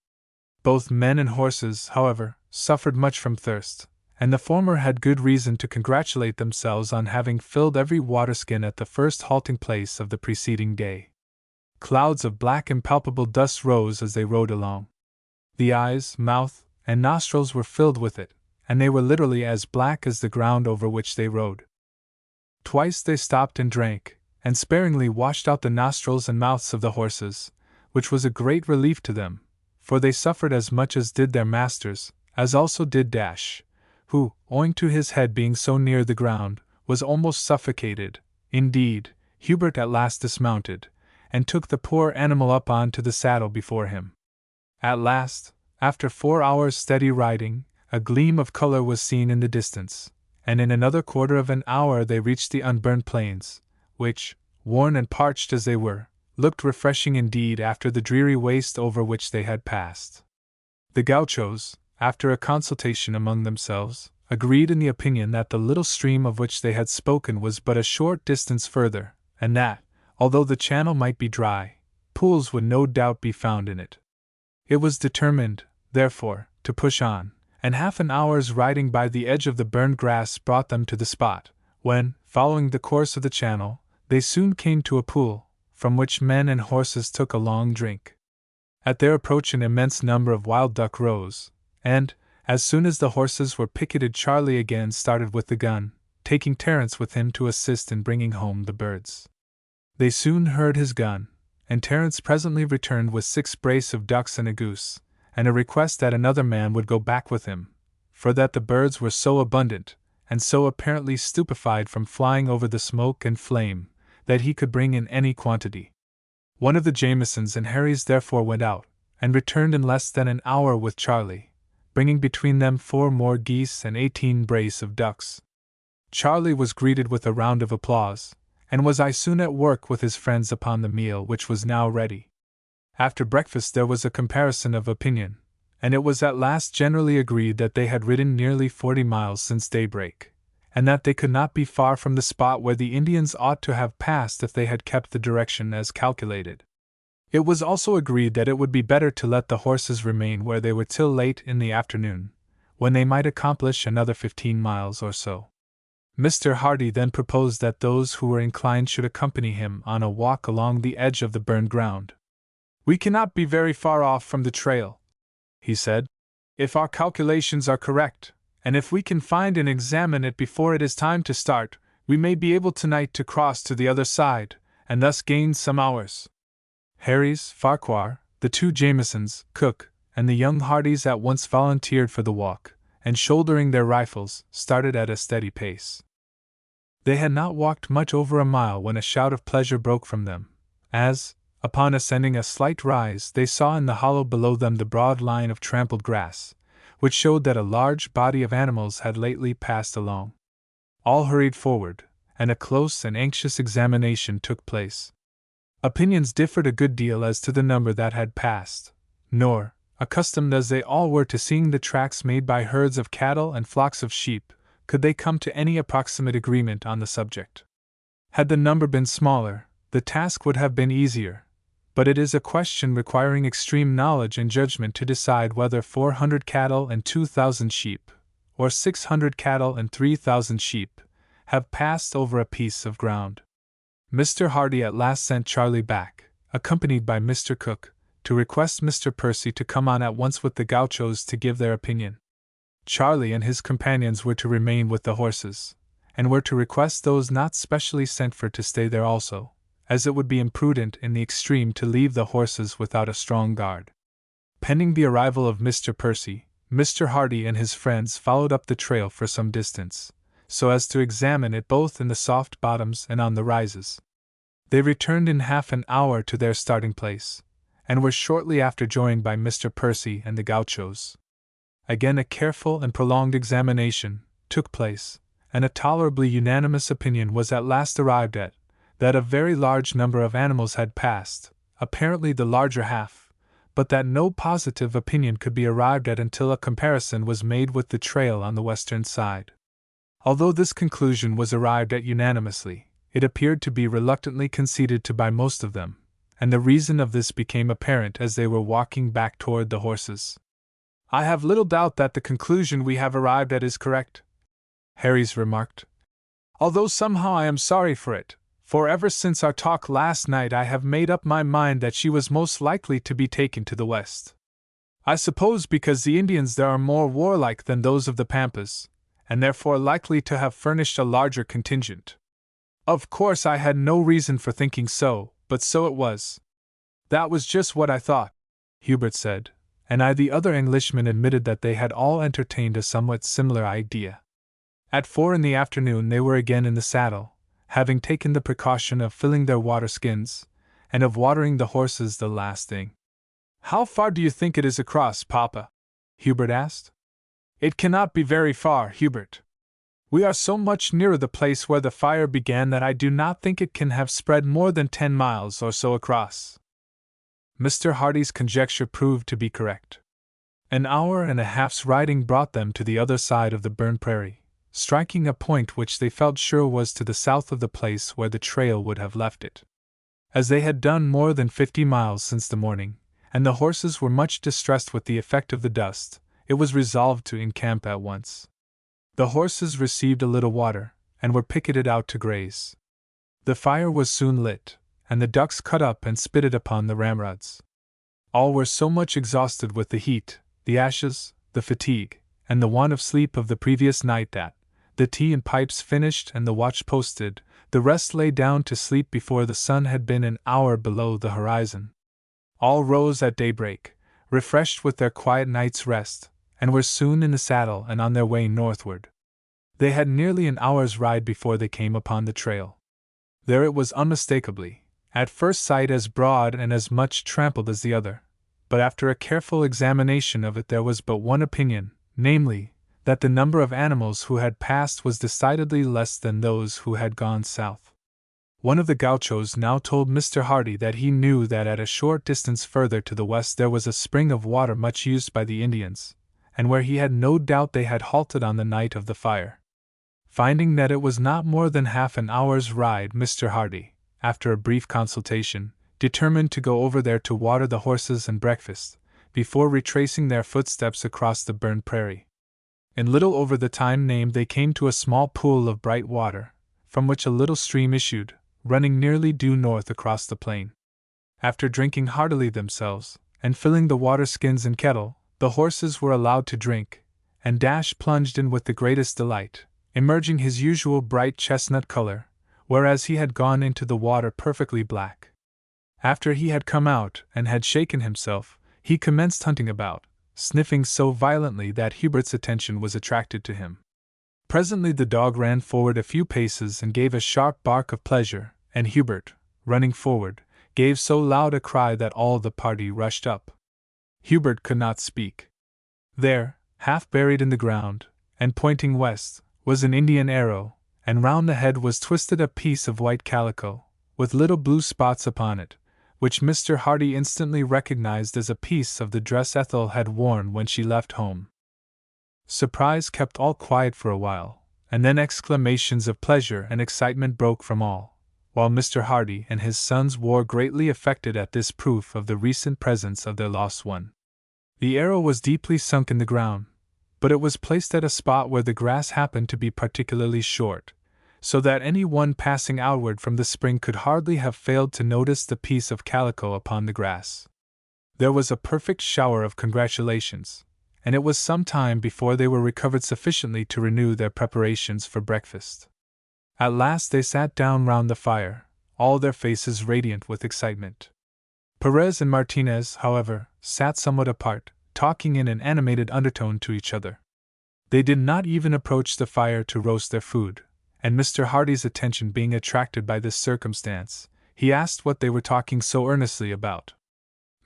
Both men and horses, however, suffered much from thirst, and the former had good reason to congratulate themselves on having filled every waterskin at the first halting place of the preceding day. Clouds of black impalpable dust rose as they rode along. The eyes, mouth, and nostrils were filled with it, and they were literally as black as the ground over which they rode. Twice they stopped and drank, and sparingly washed out the nostrils and mouths of the horses, which was a great relief to them, for they suffered as much as did their masters, as also did Dash, who, owing to his head being so near the ground, was almost suffocated. Indeed, Hubert at last dismounted, and took the poor animal up on to the saddle before him. At last, after 4 hours' steady riding, a gleam of color was seen in the distance, and in another quarter of an hour they reached the unburned plains, which, worn and parched as they were, looked refreshing indeed after the dreary waste over which they had passed. The gauchos, after a consultation among themselves, agreed in the opinion that the little stream of which they had spoken was but a short distance further, and that, although the channel might be dry, pools would no doubt be found in it. It was determined, therefore, to push on, and half an hour's riding by the edge of the burned grass brought them to the spot, when, following the course of the channel, they soon came to a pool, from which men and horses took a long drink. At their approach an immense number of wild duck rose, and, as soon as the horses were picketed, Charlie again started with the gun, taking Terence with him to assist in bringing home the birds. They soon heard his gun, and Terence presently returned with 6 brace of ducks and a goose, and a request that another man would go back with him, for that the birds were so abundant, and so apparently stupefied from flying over the smoke and flame, that he could bring in any quantity. One of the Jamesons and Harrys therefore went out, and returned in less than an hour with Charlie, bringing between them 4 more geese and 18 brace of ducks. Charlie was greeted with a round of applause, and was soon at work with his friends upon the meal which was now ready. After breakfast there was a comparison of opinion, and it was at last generally agreed that they had ridden nearly 40 miles since daybreak, and that they could not be far from the spot where the Indians ought to have passed if they had kept the direction as calculated. It was also agreed that it would be better to let the horses remain where they were till late in the afternoon, when they might accomplish another 15 miles or so. Mr. Hardy then proposed that those who were inclined should accompany him on a walk along the edge of the burned ground. "We cannot be very far off from the trail," he said, "if our calculations are correct, and if we can find and examine it before it is time to start, we may be able tonight to cross to the other side, and thus gained some hours. Harry's, Farquhar, the two Jamesons, Cook, and the young Hardys at once volunteered for the walk, and shouldering their rifles, started at a steady pace. They had not walked much over a mile when a shout of pleasure broke from them, as, upon ascending a slight rise, they saw in the hollow below them the broad line of trampled grass, which showed that a large body of animals had lately passed along. All hurried forward, and a close and anxious examination took place. Opinions differed a good deal as to the number that had passed, nor, accustomed as they all were to seeing the tracks made by herds of cattle and flocks of sheep, could they come to any approximate agreement on the subject. Had the number been smaller, the task would have been easier, but it is a question requiring extreme knowledge and judgment to decide whether 400 cattle and 2,000 sheep, or 600 cattle and 3,000 sheep, have passed over a piece of ground. Mr. Hardy at last sent Charlie back, accompanied by Mr. Cook, to request Mr. Percy to come on at once with the gauchos to give their opinion. Charlie and his companions were to remain with the horses, and were to request those not specially sent for to stay there also, as it would be imprudent in the extreme to leave the horses without a strong guard. Pending the arrival of Mr. Percy, Mr. Hardy and his friends followed up the trail for some distance, so as to examine it both in the soft bottoms and on the rises. They returned in half an hour to their starting place, and were shortly after joined by Mr. Percy and the gauchos. Again a careful and prolonged examination took place, and a tolerably unanimous opinion was at last arrived at, that a very large number of animals had passed, apparently the larger half, but that no positive opinion could be arrived at until a comparison was made with the trail on the western side. Although this conclusion was arrived at unanimously, it appeared to be reluctantly conceded to by most of them, and the reason of this became apparent as they were walking back toward the horses. "I have little doubt that the conclusion we have arrived at is correct," Harry's remarked, "although somehow I am sorry for it, for ever since our talk last night I have made up my mind that she was most likely to be taken to the west. I suppose because the Indians there are more warlike than those of the Pampas, and therefore likely to have furnished a larger contingent. Of course I had no reason for thinking so, but so it was." "That was just what I thought," Hubert said, and the other Englishmen admitted that they had all entertained a somewhat similar idea. At 4 in the afternoon they were again in the saddle, having taken the precaution of filling their water skins, and of watering the horses the last thing. "How far do you think it is across, Papa?" Hubert asked. "It cannot be very far, Hubert. We are so much nearer the place where the fire began that I do not think it can have spread more than 10 miles or so across." Mr. Hardy's conjecture proved to be correct. An hour and a half's riding brought them to the other side of the burned prairie, striking a point which they felt sure was to the south of the place where the trail would have left it. As they had done more than 50 miles since the morning, and the horses were much distressed with the effect of the dust, it was resolved to encamp at once. The horses received a little water, and were picketed out to graze. The fire was soon lit, and the ducks cut up and spitted upon the ramrods. All were so much exhausted with the heat, the ashes, the fatigue, and the want of sleep of the previous night that, the tea and pipes finished and the watch posted, the rest lay down to sleep before the sun had been an hour below the horizon. All rose at daybreak, refreshed with their quiet night's rest, and were soon in the saddle and on their way northward. They had nearly an hour's ride before they came upon the trail. There it was unmistakably, at first sight as broad and as much trampled as the other, but after a careful examination of it there was but one opinion, namely, that the number of animals who had passed was decidedly less than those who had gone south. One of the gauchos now told Mr. Hardy that he knew that at a short distance further to the west there was a spring of water much used by the Indians, and where he had no doubt they had halted on the night of the fire. Finding that it was not more than half an hour's ride, Mr. Hardy, after a brief consultation, determined to go over there to water the horses and breakfast, before retracing their footsteps across the burned prairie. In little over the time named they came to a small pool of bright water, from which a little stream issued, running nearly due north across the plain. After drinking heartily themselves, and filling the water skins and kettle, the horses were allowed to drink, and Dash plunged in with the greatest delight, emerging his usual bright chestnut color, whereas he had gone into the water perfectly black. After he had come out and had shaken himself, he commenced hunting about, sniffing so violently that Hubert's attention was attracted to him. Presently the dog ran forward a few paces and gave a sharp bark of pleasure, and Hubert, running forward, gave so loud a cry that all the party rushed up. Hubert could not speak. There, half buried in the ground, and pointing west, was an Indian arrow, and round the head was twisted a piece of white calico, with little blue spots upon it, which Mr. Hardy instantly recognized as a piece of the dress Ethel had worn when she left home. Surprise kept all quiet for a while, and then exclamations of pleasure and excitement broke from all, while Mr. Hardy and his sons were greatly affected at this proof of the recent presence of their lost one. The arrow was deeply sunk in the ground, but it was placed at a spot where the grass happened to be particularly short, so that any one passing outward from the spring could hardly have failed to notice the piece of calico upon the grass. There was a perfect shower of congratulations, and it was some time before they were recovered sufficiently to renew their preparations for breakfast. At last they sat down round the fire, all their faces radiant with excitement. Perez and Martinez, however, sat somewhat apart, talking in an animated undertone to each other. They did not even approach the fire to roast their food, and Mr. Hardy's attention being attracted by this circumstance, he asked what they were talking so earnestly about.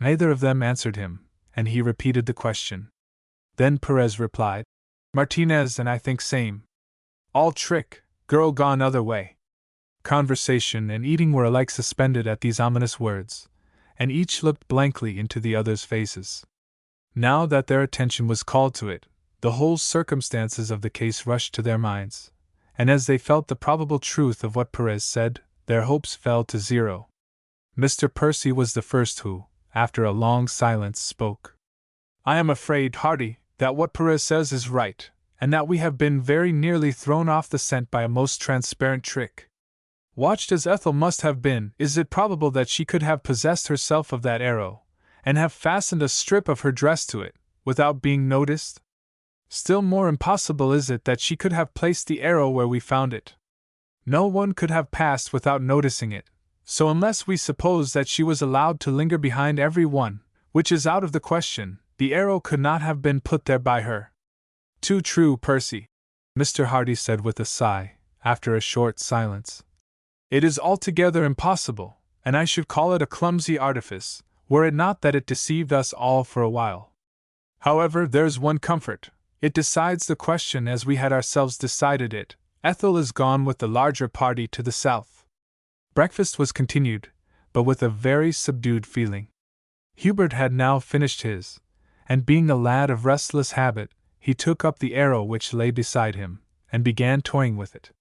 Neither of them answered him, and he repeated the question. Then Perez replied, "Martinez and I think same. All trick, girl gone other way." Conversation and eating were alike suspended at these ominous words, and each looked blankly into the other's faces. Now that their attention was called to it, the whole circumstances of the case rushed to their minds, and as they felt the probable truth of what Perez said, their hopes fell to zero. Mr. Percy was the first who, after a long silence, spoke. "I am afraid, Hardy, that what Perez says is right, and that we have been very nearly thrown off the scent by a most transparent trick. Watched as Ethel must have been, is it probable that she could have possessed herself of that arrow, and have fastened a strip of her dress to it, without being noticed? Still more impossible is it that she could have placed the arrow where we found it. No one could have passed without noticing it, so unless we suppose that she was allowed to linger behind every one, which is out of the question, the arrow could not have been put there by her." "Too true, Percy," Mr. Hardy said with a sigh, after a short silence. "It is altogether impossible, and I should call it a clumsy artifice, were it not that it deceived us all for a while. However, there's one comfort. It decides the question as we had ourselves decided it. Ethel is gone with the larger party to the south." Breakfast was continued, but with a very subdued feeling. Hubert had now finished his, and being a lad of restless habit, he took up the arrow which lay beside him, and began toying with it.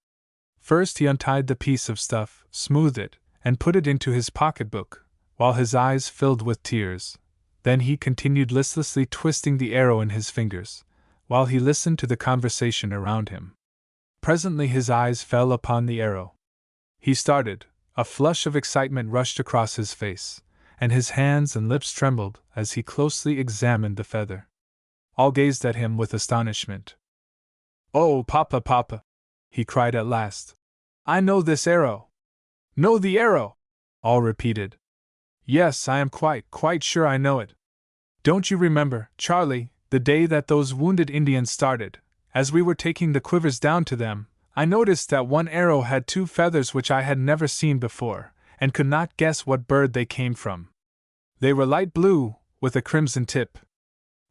First he untied the piece of stuff, smoothed it, and put it into his pocket-book, while his eyes filled with tears. Then he continued listlessly twisting the arrow in his fingers, while he listened to the conversation around him. Presently his eyes fell upon the arrow. He started, a flush of excitement rushed across his face, and his hands and lips trembled as he closely examined the feather. All gazed at him with astonishment. "Oh, Papa, Papa!" he cried at last. "I know this arrow!" "Know the arrow!" all repeated. "Yes, I am quite sure I know it. Don't you remember, Charlie, the day that those wounded Indians started, as we were taking the quivers down to them, I noticed that one arrow had two feathers which I had never seen before, and could not guess what bird they came from. They were light blue, with a crimson tip.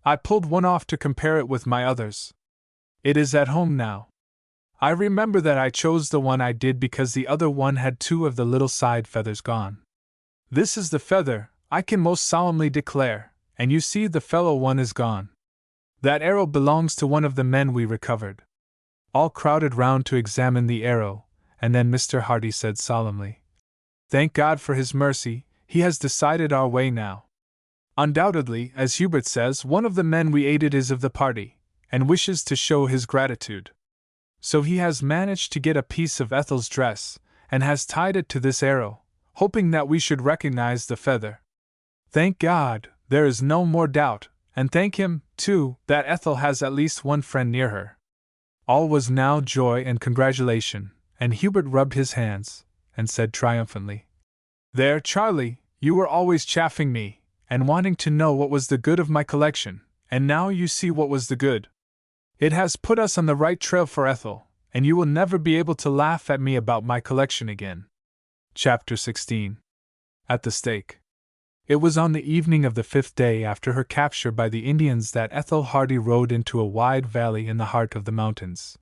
I pulled one off to compare it with my others. It is at home now. I remember that I chose the one I did because the other one had two of the little side feathers gone. This is the feather, I can most solemnly declare, and you see the fellow one is gone. That arrow belongs to one of the men we recovered." All crowded round to examine the arrow, and then Mr. Hardy said solemnly, "Thank God for His mercy, He has decided our way now. Undoubtedly, as Hubert says, one of the men we aided is of the party, and wishes to show his gratitude. So he has managed to get a piece of Ethel's dress, and has tied it to this arrow, hoping that we should recognize the feather. Thank God, there is no more doubt, and thank Him, too, that Ethel has at least one friend near her." All was now joy and congratulation, and Hubert rubbed his hands, and said triumphantly, "There, Charlie, you were always chaffing me, and wanting to know what was the good of my collection, and now you see what was the good. It has put us on the right trail for Ethel, and you will never be able to laugh at me about my collection again." Chapter 16. At the Stake. It was on the evening of the 5th day after her capture by the Indians that Ethel Hardy rode into a wide valley in the heart of the mountains.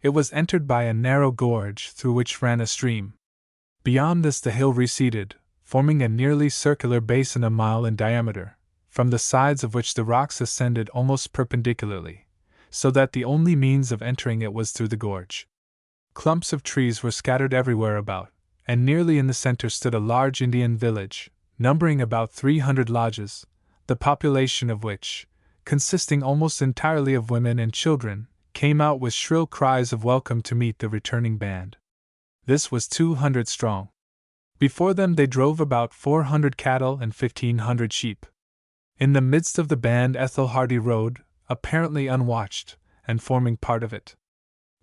It was entered by a narrow gorge through which ran a stream. Beyond this the hill receded, forming a nearly circular basin a mile in diameter, from the sides of which the rocks ascended almost perpendicularly, so that the only means of entering it was through the gorge. Clumps of trees were scattered everywhere about, and nearly in the center stood a large Indian village, numbering about 300 lodges, the population of which, consisting almost entirely of women and children, came out with shrill cries of welcome to meet the returning band. This was 200 strong. Before them they drove about 400 cattle and 1,500 sheep. In the midst of the band Ethel Hardy rode, apparently unwatched, and forming part of it.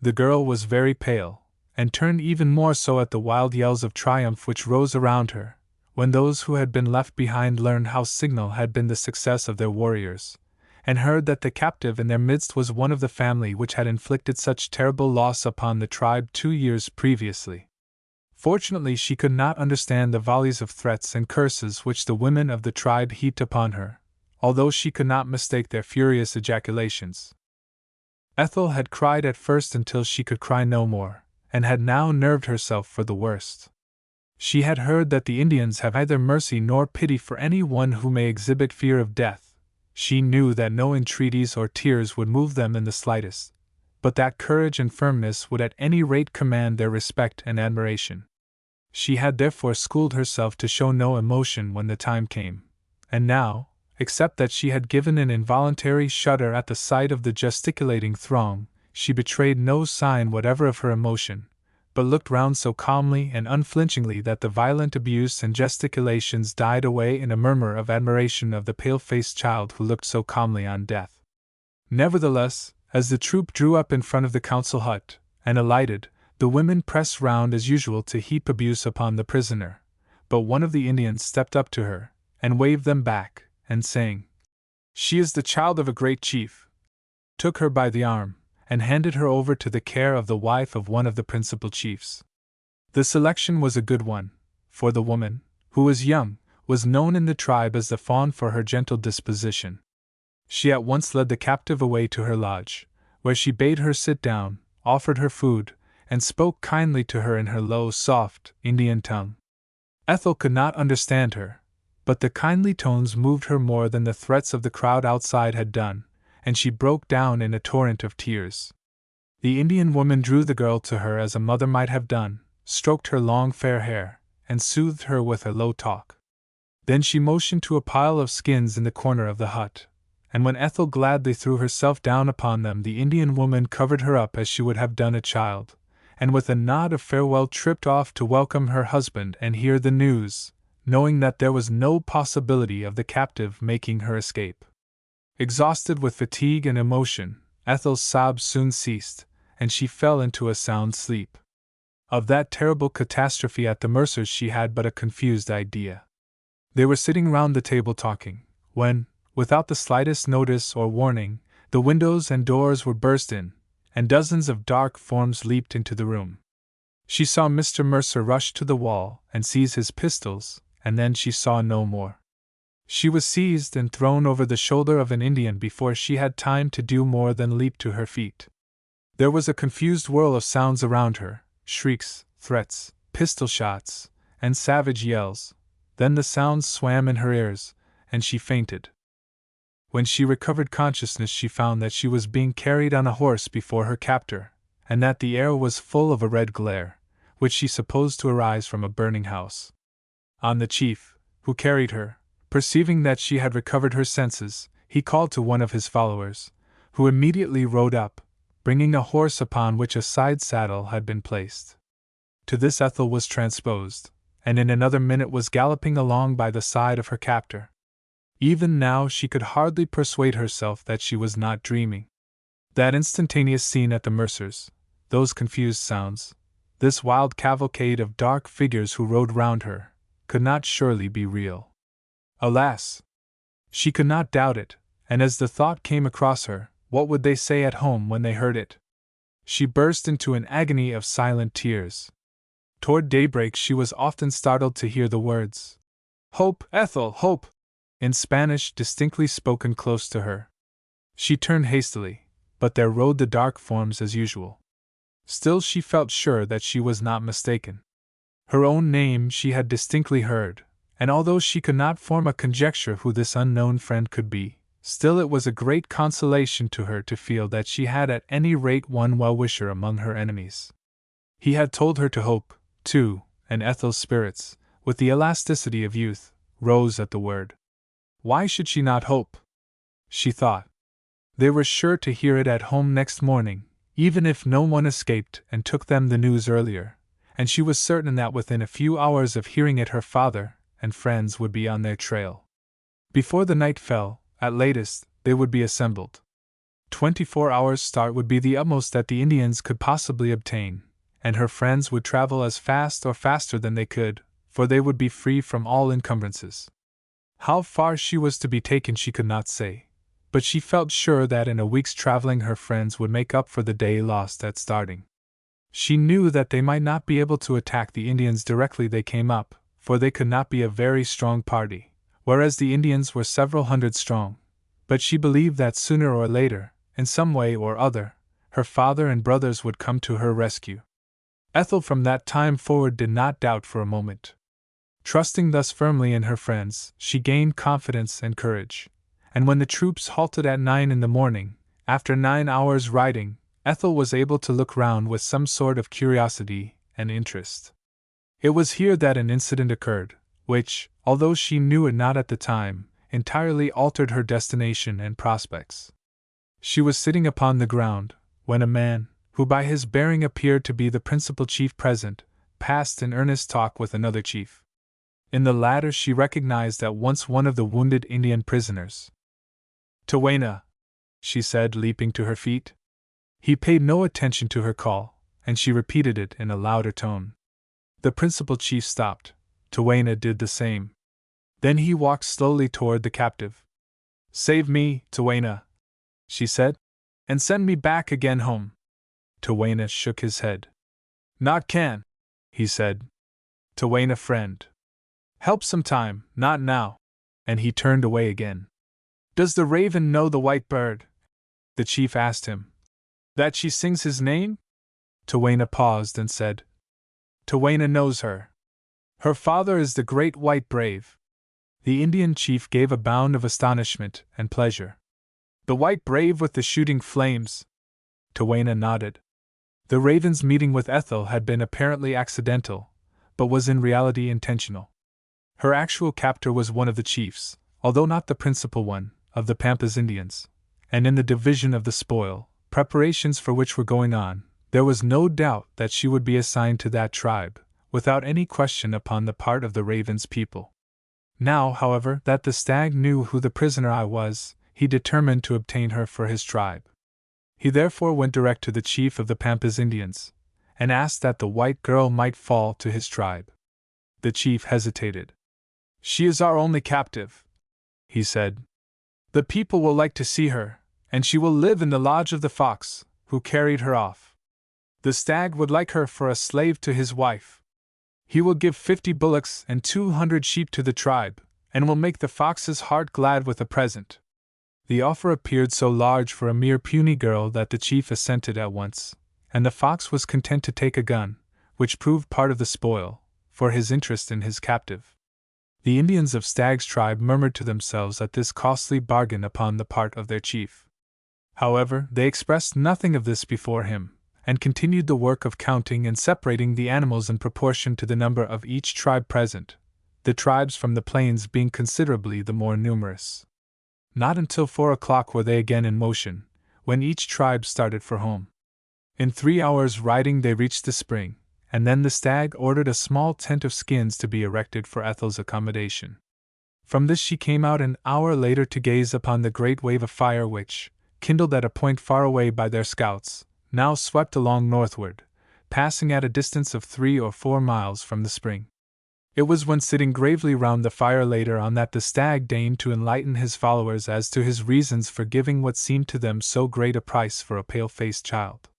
The girl was very pale, and turned even more so at the wild yells of triumph which rose around her, when those who had been left behind learned how signal had been the success of their warriors, and heard that the captive in their midst was one of the family which had inflicted such terrible loss upon the tribe 2 years previously. Fortunately she could not understand the volleys of threats and curses which the women of the tribe heaped upon her, although she could not mistake their furious ejaculations. Ethel had cried at first until she could cry no more, and had now nerved herself for the worst. She had heard that the Indians have neither mercy nor pity for any one who may exhibit fear of death. She knew that no entreaties or tears would move them in the slightest, but that courage and firmness would at any rate command their respect and admiration. She had therefore schooled herself to show no emotion when the time came, and now, except that she had given an involuntary shudder at the sight of the gesticulating throng, she betrayed no sign whatever of her emotion, but looked round so calmly and unflinchingly that the violent abuse and gesticulations died away in a murmur of admiration of the pale-faced child who looked so calmly on death. Nevertheless, as the troop drew up in front of the council hut, and alighted, the women pressed round as usual to heap abuse upon the prisoner, but one of the Indians stepped up to her, and waved them back, and saying, "She is the child of a great chief," took her by the arm, and handed her over to the care of the wife of one of the principal chiefs. The selection was a good one, for the woman, who was young, was known in the tribe as the Fawn for her gentle disposition. She at once led the captive away to her lodge, where she bade her sit down, offered her food, and spoke kindly to her in her low, soft, Indian tongue. Ethel could not understand her, but the kindly tones moved her more than the threats of the crowd outside had done, and she broke down in a torrent of tears. The Indian woman drew the girl to her as a mother might have done, stroked her long fair hair, and soothed her with a low talk. Then she motioned to a pile of skins in the corner of the hut, and when Ethel gladly threw herself down upon them, the Indian woman covered her up as she would have done a child, and with a nod of farewell tripped off to welcome her husband and hear the news, knowing that there was no possibility of the captive making her escape. Exhausted with fatigue and emotion, Ethel's sobs soon ceased, and she fell into a sound sleep. Of that terrible catastrophe at the mercer's she had but a confused idea. They were sitting round the table talking, when, without the slightest notice or warning, the windows and doors were burst in, and dozens of dark forms leaped into the room. She saw Mr. Mercer rush to the wall and seize his pistols, and then she saw no more. She was seized and thrown over the shoulder of an Indian before she had time to do more than leap to her feet. There was a confused whirl of sounds around her, shrieks, threats, pistol shots, and savage yells. Then the sounds swam in her ears, and she fainted. When she recovered consciousness she found that she was being carried on a horse before her captor, and that the air was full of a red glare, which she supposed to arise from a burning house. On the chief, who carried her, perceiving that she had recovered her senses, he called to one of his followers, who immediately rode up, bringing a horse upon which a side saddle had been placed. To this Ethel was transposed, and in another minute was galloping along by the side of her captor. Even now she could hardly persuade herself that she was not dreaming. That instantaneous scene at the mercer's, those confused sounds, This wild cavalcade of dark figures who rode round her could not surely be real. Alas! She could not doubt it, and as the thought came across her, what would they say at home when they heard it? She burst into an agony of silent tears. Toward daybreak she was often startled to hear the words, "Hope, Ethel, hope!" in Spanish distinctly spoken close to her. She turned hastily, but there rode the dark forms as usual. Still she felt sure that she was not mistaken. Her own name she had distinctly heard, and although she could not form a conjecture who this unknown friend could be, still it was a great consolation to her to feel that she had at any rate one well-wisher among her enemies. He had told her to hope, too, and Ethel's spirits, with the elasticity of youth, rose at the word. Why should she not hope? She thought. They were sure to hear it at home next morning, even if no one escaped and took them the news earlier, and she was certain that within a few hours of hearing it her father and friends would be on their trail. Before the night fell, at latest, they would be assembled. 24 hours' start would be the utmost that the Indians could possibly obtain, and her friends would travel as fast or faster than they could, for they would be free from all encumbrances. How far she was to be taken she could not say, but she felt sure that in a week's traveling her friends would make up for the day lost at starting. She knew that they might not be able to attack the Indians directly they came up, for they could not be a very strong party, whereas the Indians were several hundred strong, but she believed that sooner or later, in some way or other, her father and brothers would come to her rescue. Ethel from that time forward did not doubt for a moment. Trusting thus firmly in her friends, she gained confidence and courage, and when the troops halted at 9 in the morning, after 9 hours' riding, Ethel was able to look round with some sort of curiosity and interest. It was here that an incident occurred, which, although she knew it not at the time, entirely altered her destination and prospects. She was sitting upon the ground, when a man, who by his bearing appeared to be the principal chief present, passed in earnest talk with another chief. In the latter she recognized at once one of the wounded Indian prisoners. "Tawena," she said, leaping to her feet. He paid no attention to her call, and she repeated it in a louder tone. The principal chief stopped. Tawena did the same. Then he walked slowly toward the captive. "Save me, Tawena," she said, "and send me back again home." Tawena shook his head. "Not can," he said. "Tawena friend. Help some time, not now," and he turned away again. "Does the raven know the white bird?" the chief asked him. "That she sings his name?" Tawena paused and said, "Tawena knows her. Her father is the great white brave." The Indian chief gave a bound of astonishment and pleasure. "The white brave with the shooting flames?" Tawena nodded. The raven's meeting with Ethel had been apparently accidental, but was in reality intentional. Her actual captor was one of the chiefs, although not the principal one, of the Pampas Indians, and in the division of the spoil, preparations for which were going on, there was no doubt that she would be assigned to that tribe, without any question upon the part of the raven's people. Now, however, that the stag knew who the prisoner I was, he determined to obtain her for his tribe. He therefore went direct to the chief of the Pampas Indians, and asked that the white girl might fall to his tribe. The chief hesitated. "She is our only captive," he said. "The people will like to see her, and she will live in the lodge of the fox, who carried her off. The stag would like her for a slave to his wife. He will give 50 bullocks and 200 sheep to the tribe, and will make the fox's heart glad with a present." The offer appeared so large for a mere puny girl that the chief assented at once, and the fox was content to take a gun, which proved part of the spoil, for his interest in his captive. The Indians of Stag's tribe murmured to themselves at this costly bargain upon the part of their chief. However, they expressed nothing of this before him, and continued the work of counting and separating the animals in proportion to the number of each tribe present, the tribes from the plains being considerably the more numerous. Not until 4 o'clock were they again in motion, when each tribe started for home. In 3 hours' riding they reached the spring, and then the stag ordered a small tent of skins to be erected for Ethel's accommodation. From this she came out an hour later to gaze upon the great wave of fire which, kindled at a point far away by their scouts, now swept along northward, passing at a distance of 3 or 4 miles from the spring. It was when sitting gravely round the fire later on that the stag deigned to enlighten his followers as to his reasons for giving what seemed to them so great a price for a pale-faced child.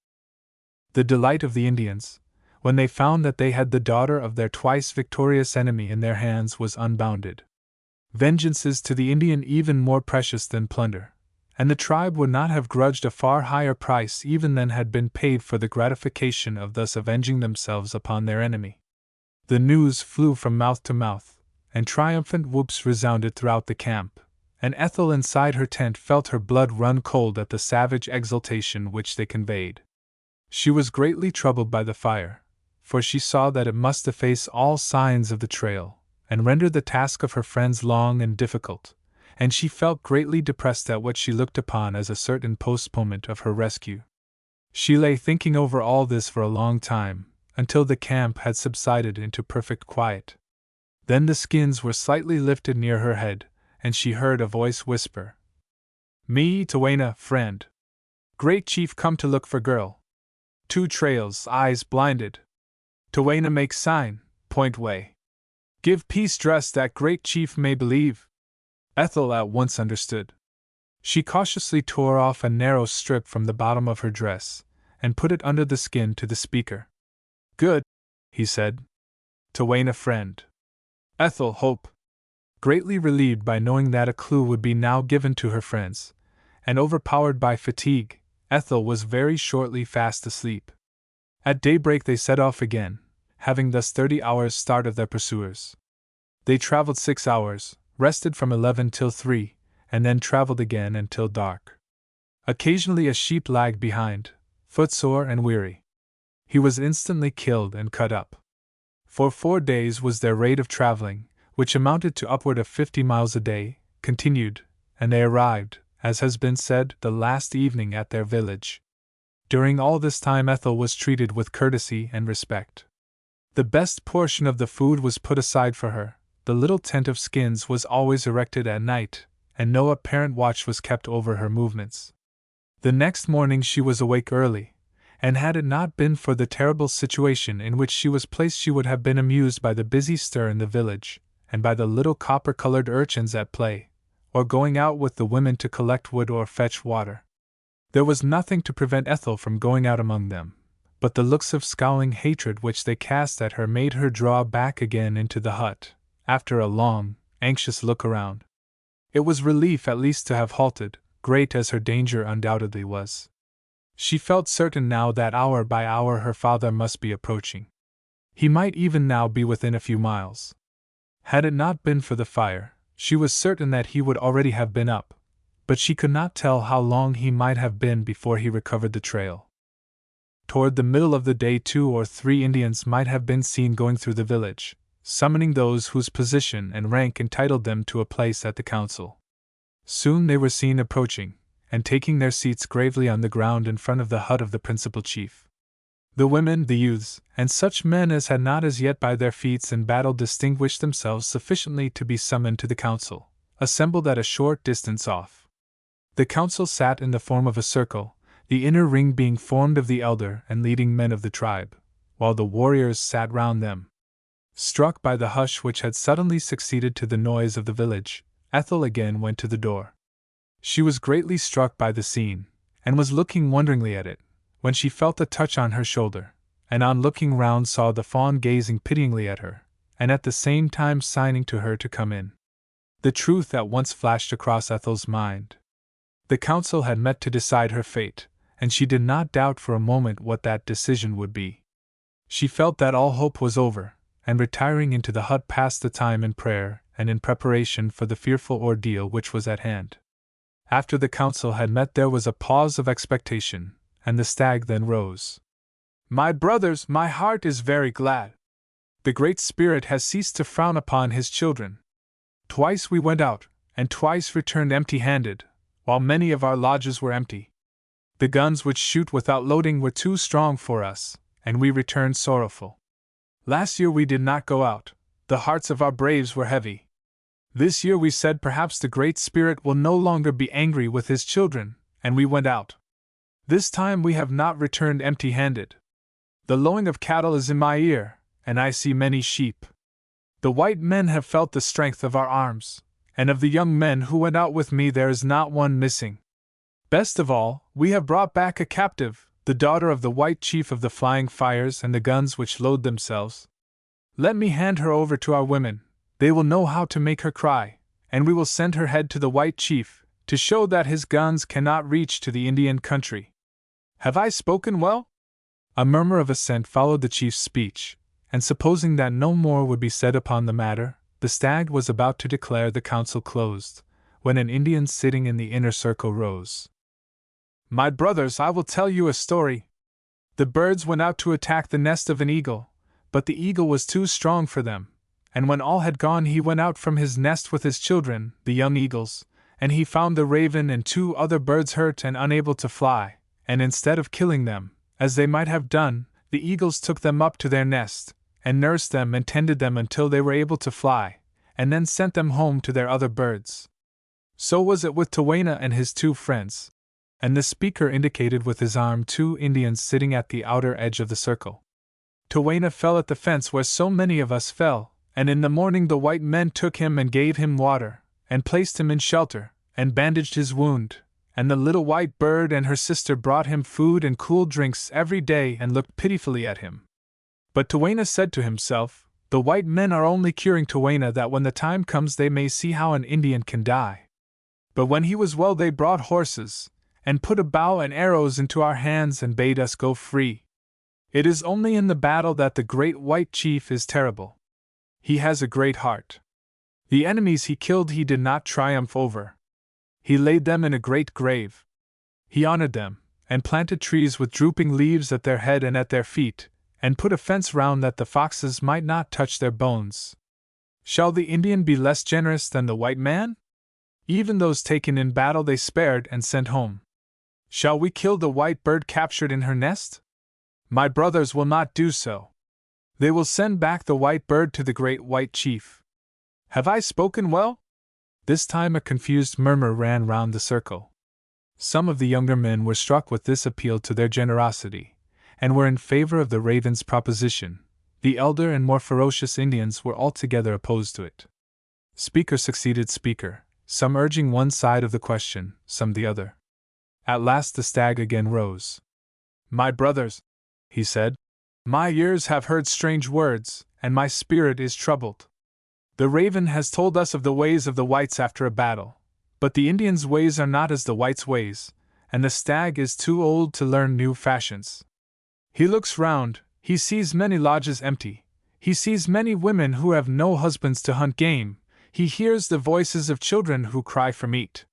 The delight of the Indians, when they found that they had the daughter of their twice victorious enemy in their hands, was unbounded. Vengeance is to the Indian even more precious than plunder, and the tribe would not have grudged a far higher price even than had been paid for the gratification of thus avenging themselves upon their enemy. The news flew from mouth to mouth, and triumphant whoops resounded throughout the camp, and Ethel inside her tent felt her blood run cold at the savage exultation which they conveyed. She was greatly troubled by the fire, for she saw that it must efface all signs of the trail, and render the task of her friends long and difficult, and she felt greatly depressed at what she looked upon as a certain postponement of her rescue. She lay thinking over all this for a long time, until the camp had subsided into perfect quiet. Then the skins were slightly lifted near her head, and she heard a voice whisper, "Me, Tawena, friend. Great chief come to look for girl. 2 trails, eyes blinded. Tawena make sign, point way. Give peace dress that great chief may believe." Ethel at once understood. She cautiously tore off a narrow strip from the bottom of her dress, and put it under the skin to the speaker. "Good," he said. "Tawena friend. Ethel hope." Greatly relieved by knowing that a clue would be now given to her friends, and overpowered by fatigue, Ethel was very shortly fast asleep. At daybreak they set off again, having thus 30 hours' start of their pursuers. They traveled 6 hours, rested from 11 till 3, and then traveled again until dark. Occasionally a sheep lagged behind, footsore and weary. He was instantly killed and cut up. For 4 days was their rate of traveling, which amounted to upward of 50 miles a day, continued, and they arrived, as has been said, the last evening at their village. During all this time Ethel was treated with courtesy and respect. The best portion of the food was put aside for her, the little tent of skins was always erected at night, and no apparent watch was kept over her movements. The next morning she was awake early, and had it not been for the terrible situation in which she was placed she would have been amused by the busy stir in the village, and by the little copper-colored urchins at play, or going out with the women to collect wood or fetch water. There was nothing to prevent Ethel from going out among them, but the looks of scowling hatred which they cast at her made her draw back again into the hut, after a long, anxious look around. It was relief at least to have halted, great as her danger undoubtedly was. She felt certain now that hour by hour her father must be approaching. He might even now be within a few miles. Had it not been for the fire, she was certain that he would already have been up, but she could not tell how long he might have been before he recovered the trail. Toward the middle of the day 2 or 3 Indians might have been seen going through the village, summoning those whose position and rank entitled them to a place at the council. Soon they were seen approaching, and taking their seats gravely on the ground in front of the hut of the principal chief. The women, the youths, and such men as had not as yet by their feats in battle distinguished themselves sufficiently to be summoned to the council, assembled at a short distance off. The council sat in the form of a circle, the inner ring being formed of the elder and leading men of the tribe, while the warriors sat round them. Struck by the hush which had suddenly succeeded to the noise of the village, Ethel again went to the door. She was greatly struck by the scene, and was looking wonderingly at it, when she felt a touch on her shoulder, and on looking round saw the fawn gazing pityingly at her, and at the same time signing to her to come in. The truth at once flashed across Ethel's mind. The council had met to decide her fate, and she did not doubt for a moment what that decision would be. She felt that all hope was over, and retiring into the hut passed the time in prayer and in preparation for the fearful ordeal which was at hand. After the council had met there was a pause of expectation, and the stag then rose. "My brothers, my heart is very glad. The Great Spirit has ceased to frown upon his children. Twice we went out, and twice returned empty-handed, while many of our lodges were empty. The guns which shoot without loading were too strong for us, and we returned sorrowful. Last year we did not go out, the hearts of our braves were heavy. This year we said perhaps the Great Spirit will no longer be angry with his children, and we went out. This time we have not returned empty-handed. The lowing of cattle is in my ear, and I see many sheep. The white men have felt the strength of our arms, and of the young men who went out with me there is not one missing. Best of all, we have brought back a captive, the daughter of the white chief of the flying fires and the guns which load themselves. Let me hand her over to our women, they will know how to make her cry, and we will send her head to the white chief, to show that his guns cannot reach to the Indian country. Have I spoken well?" A murmur of assent followed the chief's speech, and supposing that no more would be said upon the matter, the stag was about to declare the council closed, when an Indian sitting in the inner circle rose. "My brothers, I will tell you a story. The birds went out to attack the nest of an eagle, but the eagle was too strong for them, and when all had gone he went out from his nest with his children, the young eagles, and he found the raven and 2 other birds hurt and unable to fly, and instead of killing them, as they might have done, the eagles took them up to their nest, and nursed them and tended them until they were able to fly, and then sent them home to their other birds. So was it with Tawena and his 2 friends." And the speaker indicated with his arm 2 Indians sitting at the outer edge of the circle. "Tawena fell at the fence where so many of us fell, and in the morning the white men took him and gave him water, and placed him in shelter, and bandaged his wound, and the little white bird and her sister brought him food and cool drinks every day and looked pitifully at him. But Tawena said to himself, 'The white men are only curing Tawena that when the time comes they may see how an Indian can die.' But when he was well they brought horses, and put a bow and arrows into our hands and bade us go free. It is only in the battle that the great white chief is terrible. He has a great heart. The enemies he killed he did not triumph over. He laid them in a great grave. He honored them, and planted trees with drooping leaves at their head and at their feet, and put a fence round that the foxes might not touch their bones. Shall the Indian be less generous than the white man? Even those taken in battle they spared and sent home. Shall we kill the white bird captured in her nest? My brothers will not do so. They will send back the white bird to the great white chief. Have I spoken well?" This time a confused murmur ran round the circle. Some of the younger men were struck with this appeal to their generosity, and were in favor of the raven's proposition. The elder and more ferocious Indians were altogether opposed to it. Speaker succeeded speaker, some urging one side of the question, some the other. At last the stag again rose. "My brothers," he said, "my ears have heard strange words, and my spirit is troubled. The raven has told us of the ways of the whites after a battle, but the Indians' ways are not as the whites' ways, and the stag is too old to learn new fashions. He looks round, he sees many lodges empty, he sees many women who have no husbands to hunt game, he hears the voices of children who cry for meat.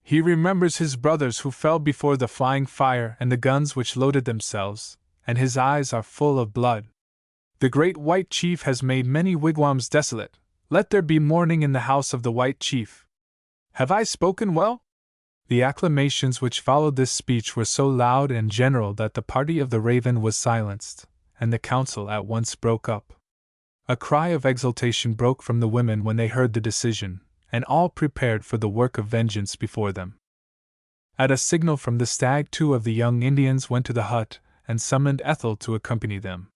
He remembers his brothers who fell before the flying fire and the guns which loaded themselves, and his eyes are full of blood. The great white chief has made many wigwams desolate. Let there be mourning in the house of the white chief. Have I spoken well?" The acclamations which followed this speech were so loud and general that the party of the raven was silenced, and the council at once broke up. A cry of exultation broke from the women when they heard the decision, and all prepared for the work of vengeance before them. At a signal from the stag 2 of the young Indians went to the hut, and summoned Ethel to accompany them.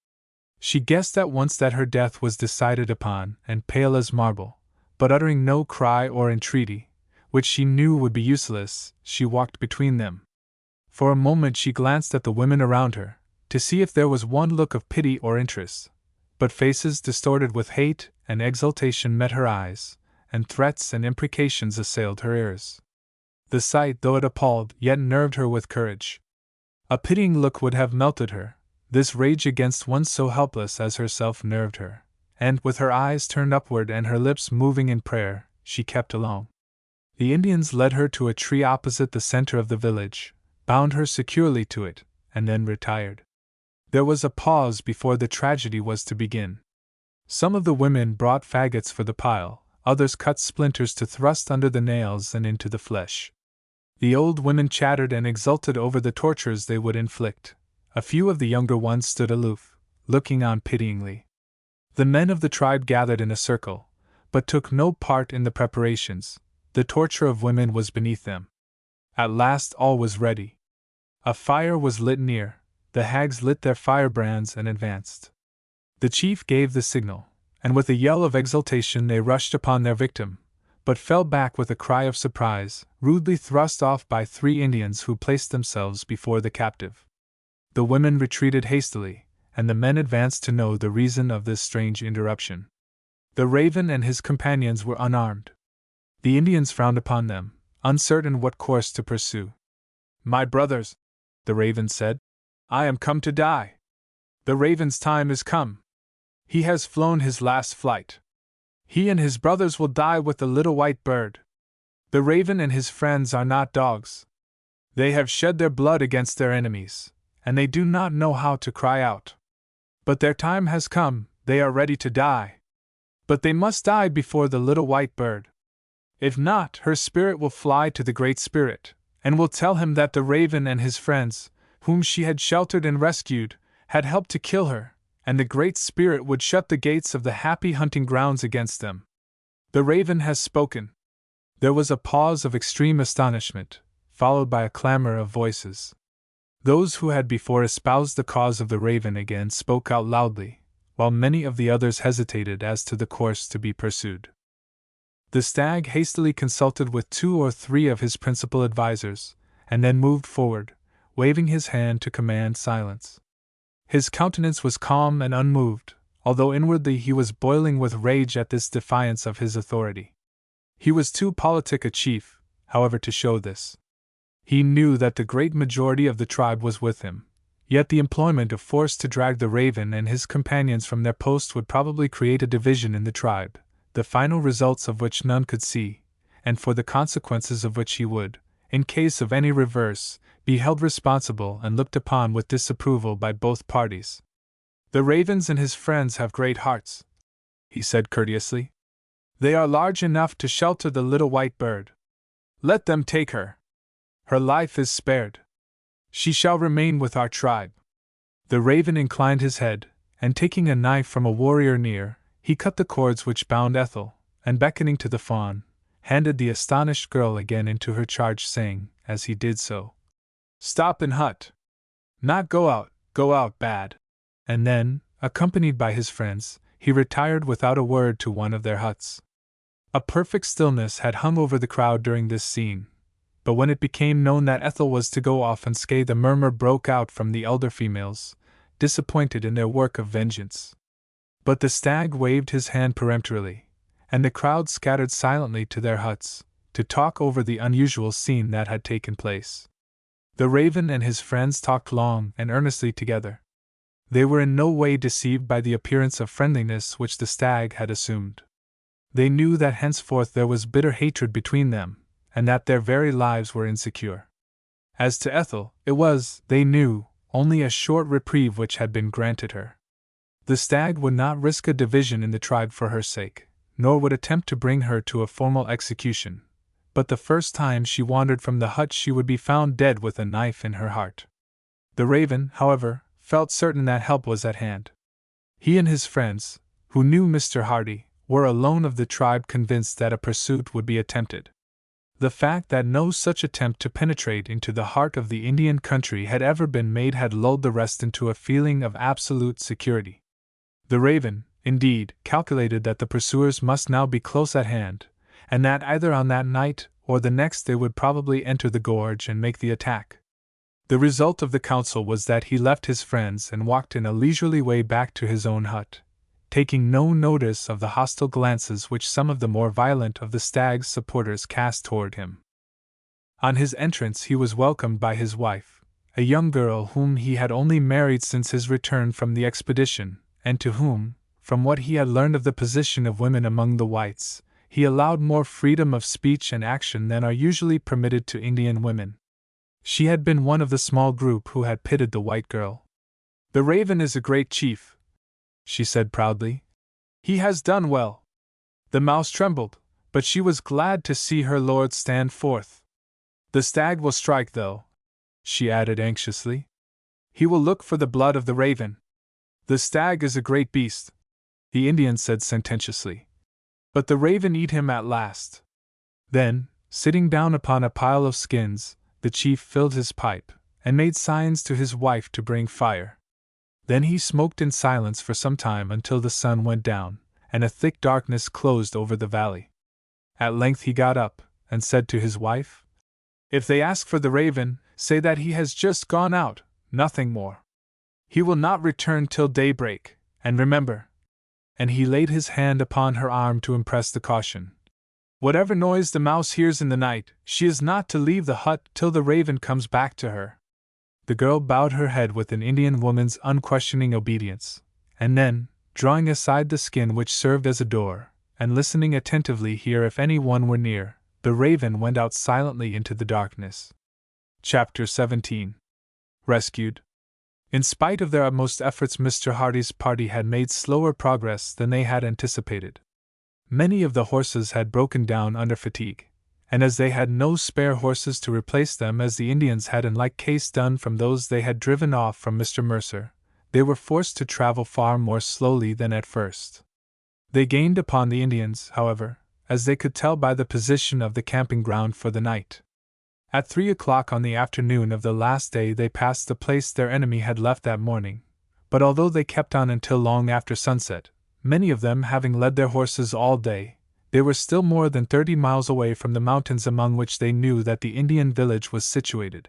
She guessed at once that her death was decided upon, and pale as marble, but uttering no cry or entreaty, which she knew would be useless, she walked between them. For a moment she glanced at the women around her, to see if there was one look of pity or interest, but faces distorted with hate and exultation met her eyes, and threats and imprecations assailed her ears. The sight, though it appalled, yet nerved her with courage. A pitying look would have melted her. This rage against one so helpless as herself nerved her, and, with her eyes turned upward and her lips moving in prayer, she kept along. The Indians led her to a tree opposite the center of the village, bound her securely to it, and then retired. There was a pause before the tragedy was to begin. Some of the women brought faggots for the pile, others cut splinters to thrust under the nails and into the flesh. The old women chattered and exulted over the tortures they would inflict. A few of the younger ones stood aloof, looking on pityingly. The men of the tribe gathered in a circle, but took no part in the preparations. The torture of women was beneath them. At last all was ready. A fire was lit near. the hags lit their firebrands and advanced. The chief gave the signal, and with a yell of exultation they rushed upon their victim, but fell back with a cry of surprise, rudely thrust off by 3 Indians who placed themselves before the captive. The women retreated hastily, and the men advanced to know the reason of this strange interruption. The Raven and his companions were unarmed. The Indians frowned upon them, uncertain what course to pursue. "My brothers," the Raven said, "I am come to die. The Raven's time is come. He has flown his last flight. He and his brothers will die with the little white bird. The Raven and his friends are not dogs. They have shed their blood against their enemies, and they do not know how to cry out. But their time has come, they are ready to die. But they must die before the little white bird. If not, her spirit will fly to the Great Spirit, and will tell him that the Raven and his friends, whom she had sheltered and rescued, had helped to kill her, and the Great Spirit would shut the gates of the happy hunting grounds against them. The Raven has spoken." There was a pause of extreme astonishment, followed by a clamor of voices. Those who had before espoused the cause of the Raven again spoke out loudly, while many of the others hesitated as to the course to be pursued. The stag hastily consulted with 2 or 3 of his principal advisers, and then moved forward, waving his hand to command silence. His countenance was calm and unmoved, although inwardly he was boiling with rage at this defiance of his authority. He was too politic a chief, however, to show this. He knew that the great majority of the tribe was with him, yet the employment of force to drag the Raven and his companions from their post would probably create a division in the tribe, the final results of which none could see, and for the consequences of which he would, in case of any reverse, be held responsible and looked upon with disapproval by both parties. "The Ravens and his friends have great hearts," he said courteously. "They are large enough to shelter the little white bird. Let them take her. Her life is spared. She shall remain with our tribe." The Raven inclined his head, and taking a knife from a warrior near, he cut the cords which bound Ethel, and beckoning to the fawn, handed the astonished girl again into her charge, saying, as he did so, "Stop in hut. Not go out bad." And then, accompanied by his friends, he retired without a word to one of their huts. A perfect stillness had hung over the crowd during this scene, but when it became known that Ethel was to go off unscathed, a murmur broke out from the elder females, disappointed in their work of vengeance. But the stag waved his hand peremptorily, and the crowd scattered silently to their huts, to talk over the unusual scene that had taken place. The Raven and his friends talked long and earnestly together. They were in no way deceived by the appearance of friendliness which the stag had assumed. They knew that henceforth there was bitter hatred between them, and that their very lives were insecure. As to Ethel, it was, they knew, only a short reprieve which had been granted her. The stag would not risk a division in the tribe for her sake, nor would attempt to bring her to a formal execution, but the first time she wandered from the hut she would be found dead with a knife in her heart. The Raven, however, felt certain that help was at hand. He and his friends, who knew Mr. Hardy, were alone of the tribe convinced that a pursuit would be attempted. The fact that no such attempt to penetrate into the heart of the Indian country had ever been made had lulled the rest into a feeling of absolute security. The Raven, indeed, calculated that the pursuers must now be close at hand, and that either on that night or the next they would probably enter the gorge and make the attack. The result of the council was that he left his friends and walked in a leisurely way back to his own hut, taking no notice of the hostile glances which some of the more violent of the stag's supporters cast toward him. On his entrance he was welcomed by his wife, a young girl whom he had only married since his return from the expedition, and to whom, from what he had learned of the position of women among the whites, he allowed more freedom of speech and action than are usually permitted to Indian women. She had been one of the small group who had pitied the white girl. "The Raven is a great chief," she said proudly. "He has done well." The mouse trembled, but she was glad to see her lord stand forth. "The stag will strike, though," she added anxiously. "He will look for the blood of the Raven." "The stag is a great beast," the Indian said sententiously. "But the Raven eat him at last." Then, sitting down upon a pile of skins, the chief filled his pipe, and made signs to his wife to bring fire. Then he smoked in silence for some time until the sun went down, and a thick darkness closed over the valley. At length he got up, and said to his wife, "If they ask for the raven, say that he has just gone out, nothing more. He will not return till daybreak, and remember," and he laid his hand upon her arm to impress the caution, "whatever noise the mouse hears in the night, she is not to leave the hut till the raven comes back to her." The girl bowed her head with an Indian woman's unquestioning obedience, and then, drawing aside the skin which served as a door, and listening attentively here if any one were near, the raven went out silently into the darkness. Chapter 17. Rescued. In spite of their utmost efforts, Mr. Hardy's party had made slower progress than they had anticipated. Many of the horses had broken down under fatigue, and as they had no spare horses to replace them, as the Indians had in like case done from those they had driven off from Mr. Mercer, they were forced to travel far more slowly than at first. They gained upon the Indians, however, as they could tell by the position of the camping ground for the night. At 3 o'clock on the afternoon of the last day they passed the place their enemy had left that morning, but although they kept on until long after sunset, many of them having led their horses all day, they were still more than 30 miles away from the mountains among which they knew that the Indian village was situated.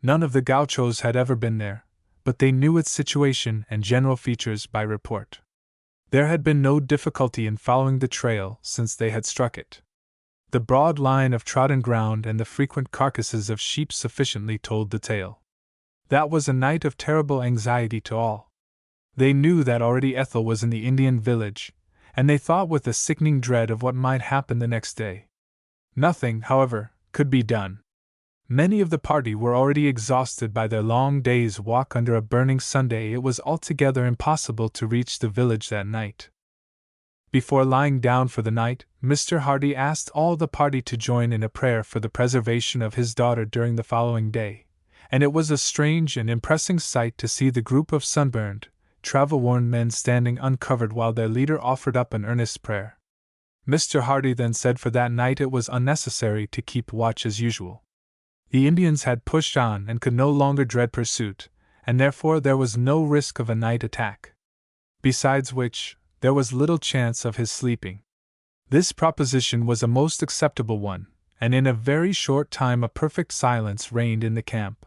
None of the gauchos had ever been there, but they knew its situation and general features by report. There had been no difficulty in following the trail since they had struck it. The broad line of trodden ground and the frequent carcasses of sheep sufficiently told the tale. That was a night of terrible anxiety to all. They knew that already Ethel was in the Indian village, and they thought with a sickening dread of what might happen the next day. Nothing, however, could be done. Many of the party were already exhausted by their long day's walk under a burning Sunday. It was altogether impossible to reach the village that night. Before lying down for the night, Mr. Hardy asked all the party to join in a prayer for the preservation of his daughter during the following day, and it was a strange and impressive sight to see the group of sunburned, travel-worn men standing uncovered while their leader offered up an earnest prayer. Mr. Hardy then said for that night it was unnecessary to keep watch as usual. The Indians had pushed on and could no longer dread pursuit, and therefore there was no risk of a night attack. Besides which, there was little chance of his sleeping. This proposition was a most acceptable one, and in a very short time a perfect silence reigned in the camp.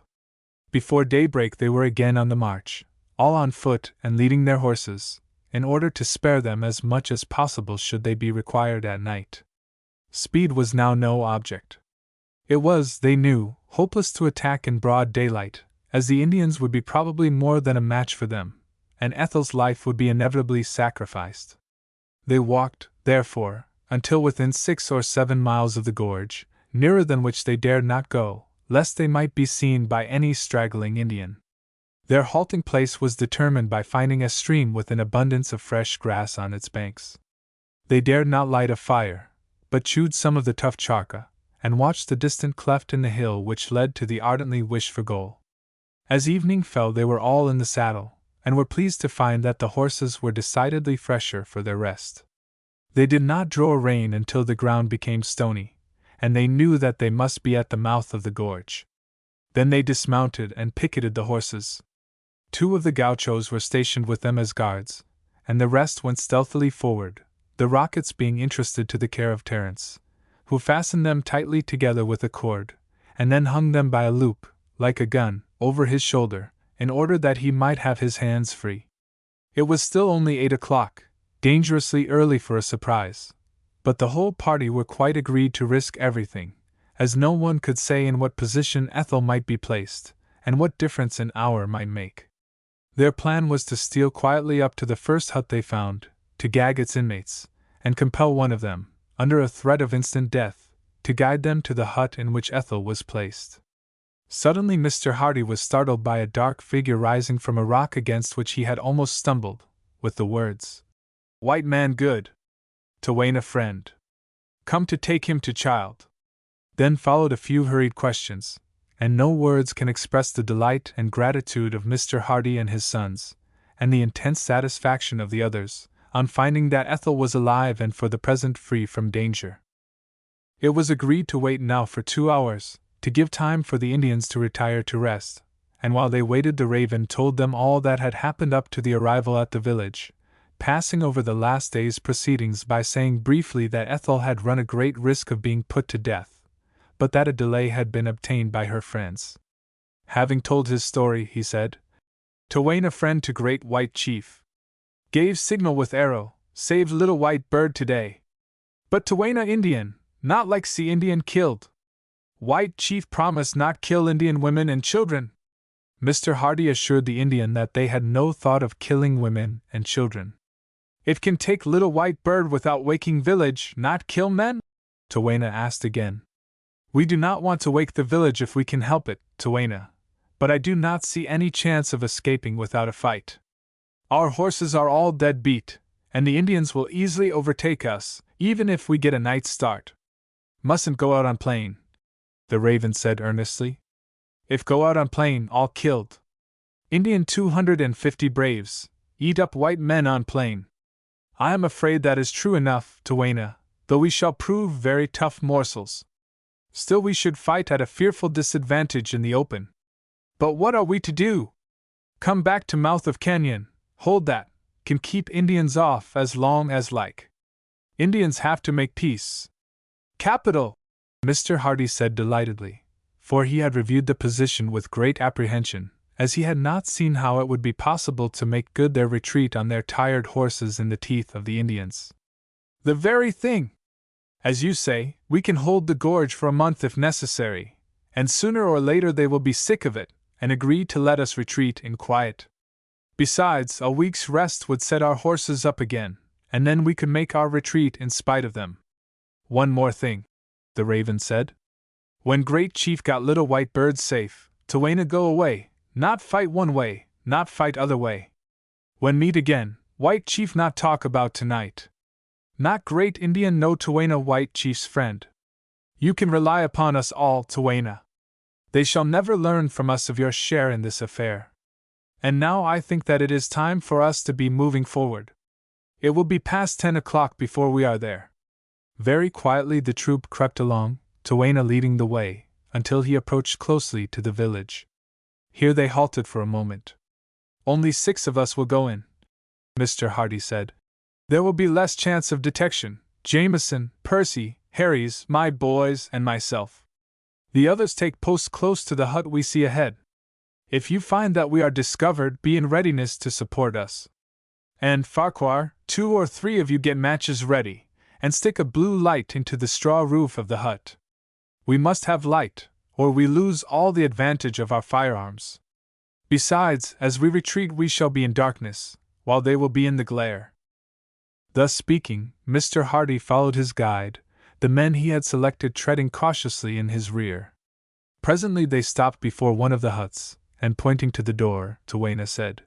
Before daybreak they were again on the march, all on foot and leading their horses, in order to spare them as much as possible should they be required at night. Speed was now no object. It was, they knew, hopeless to attack in broad daylight, as the Indians would be probably more than a match for them, and Ethel's life would be inevitably sacrificed. They walked, therefore, until within 6 or 7 miles of the gorge, nearer than which they dared not go, lest they might be seen by any straggling Indian. Their halting place was determined by finding a stream with an abundance of fresh grass on its banks. They dared not light a fire, but chewed some of the tough charca, and watched the distant cleft in the hill which led to the ardently wished-for goal. As evening fell they were all in the saddle, and were pleased to find that the horses were decidedly fresher for their rest. They did not draw rein until the ground became stony, and they knew that they must be at the mouth of the gorge. Then they dismounted and picketed the horses. 2 of the gauchos were stationed with them as guards, and the rest went stealthily forward, the rockets being entrusted to the care of Terence, who fastened them tightly together with a cord, and then hung them by a loop, like a gun, over his shoulder, in order that he might have his hands free. It was still only 8 o'clock, dangerously early for a surprise, but the whole party were quite agreed to risk everything, as no one could say in what position Ethel might be placed, and what difference an hour might make. Their plan was to steal quietly up to the first hut they found, to gag its inmates, and compel one of them, under a threat of instant death, to guide them to the hut in which Ethel was placed. Suddenly Mr. Hardy was startled by a dark figure rising from a rock against which he had almost stumbled, with the words, "White man good. To Wayne a friend. Come to take him to child." Then followed a few hurried questions, and no words can express the delight and gratitude of Mr. Hardy and his sons, and the intense satisfaction of the others, on finding that Ethel was alive and for the present free from danger. It was agreed to wait now for 2 hours, to give time for the Indians to retire to rest, and while they waited the raven told them all that had happened up to the arrival at the village, passing over the last day's proceedings by saying briefly that Ethel had run a great risk of being put to death, but that a delay had been obtained by her friends. Having told his story, he said, "Twain a friend to great white chief. Gave signal with arrow, saved little white bird today. But Twain a Indian, not like see Indian killed. White chief promised not kill Indian women and children." Mr. Hardy assured the Indian that they had no thought of killing women and children. "It can take little white bird without waking village, not kill men?" Twain asked again. "We do not want to wake the village if we can help it, Twain, but I do not see any chance of escaping without a fight. Our horses are all dead beat, and the Indians will easily overtake us, even if we get a night's start. Mustn't go out on plain," the raven said earnestly. "If go out on plain, all killed. Indian 250 braves, eat up white men on plain. I am afraid that is true enough, Twain, though we shall prove very tough morsels. Still we should fight at a fearful disadvantage in the open. But what are we to do? Come back to mouth of canyon, hold that, can keep Indians off as long as like. Indians have to make peace." "Capital!" Mr. Hardy said delightedly, for he had reviewed the position with great apprehension, as he had not seen how it would be possible to make good their retreat on their tired horses in the teeth of the Indians. "The very thing! As you say, we can hold the gorge for a month if necessary, and sooner or later they will be sick of it, and agree to let us retreat in quiet. Besides, a week's rest would set our horses up again, and then we could make our retreat in spite of them. One more thing," the raven said. "When Great Chief got little white bird safe, Twain go away, not fight one way, not fight other way. When meet again, White Chief not talk about tonight. Not great Indian no Twain White Chief's friend. You can rely upon us all, Twain. They shall never learn from us of your share in this affair. And now I think that it is time for us to be moving forward. It will be past 10 o'clock before we are there." Very quietly the troop crept along, Twain leading the way, until he approached closely to the village. Here they halted for a moment. "Only 6 of us will go in," Mr. Hardy said. "There will be less chance of detection, Jameson, Percy, Harry's, my boys, and myself. The others take post close to the hut we see ahead. If you find that we are discovered, be in readiness to support us. And Farquhar, 2 or 3 of you get matches ready, and stick a blue light into the straw roof of the hut. We must have light, or we lose all the advantage of our firearms. Besides, as we retreat we shall be in darkness, while they will be in the glare." Thus speaking, Mr. Hardy followed his guide, the men he had selected treading cautiously in his rear. Presently they stopped before one of the huts, and pointing to the door, Twain said,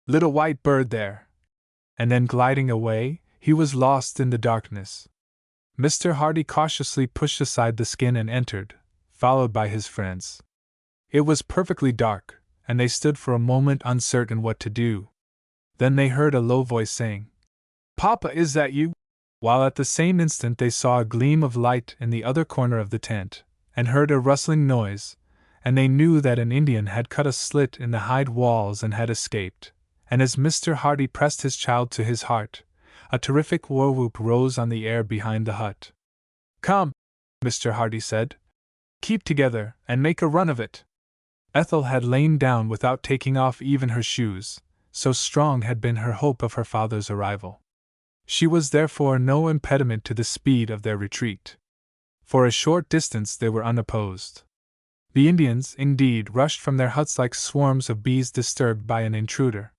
"Little white bird there." And then gliding away, he was lost in the darkness. Mr. Hardy cautiously pushed aside the skin and entered, followed by his friends. It was perfectly dark, and they stood for a moment uncertain what to do. Then they heard a low voice saying, "Papa, is that you?" While at the same instant they saw a gleam of light in the other corner of the tent, and heard a rustling noise, and they knew that an Indian had cut a slit in the hide walls and had escaped. And as Mr. Hardy pressed his child to his heart, a terrific war whoop rose on the air behind the hut. "Come," Mr. Hardy said. "Keep together, and make a run of it." Ethel had lain down without taking off even her shoes, so strong had been her hope of her father's arrival. She was therefore no impediment to the speed of their retreat. For a short distance they were unopposed. The Indians, indeed, rushed from their huts like swarms of bees disturbed by an intruder.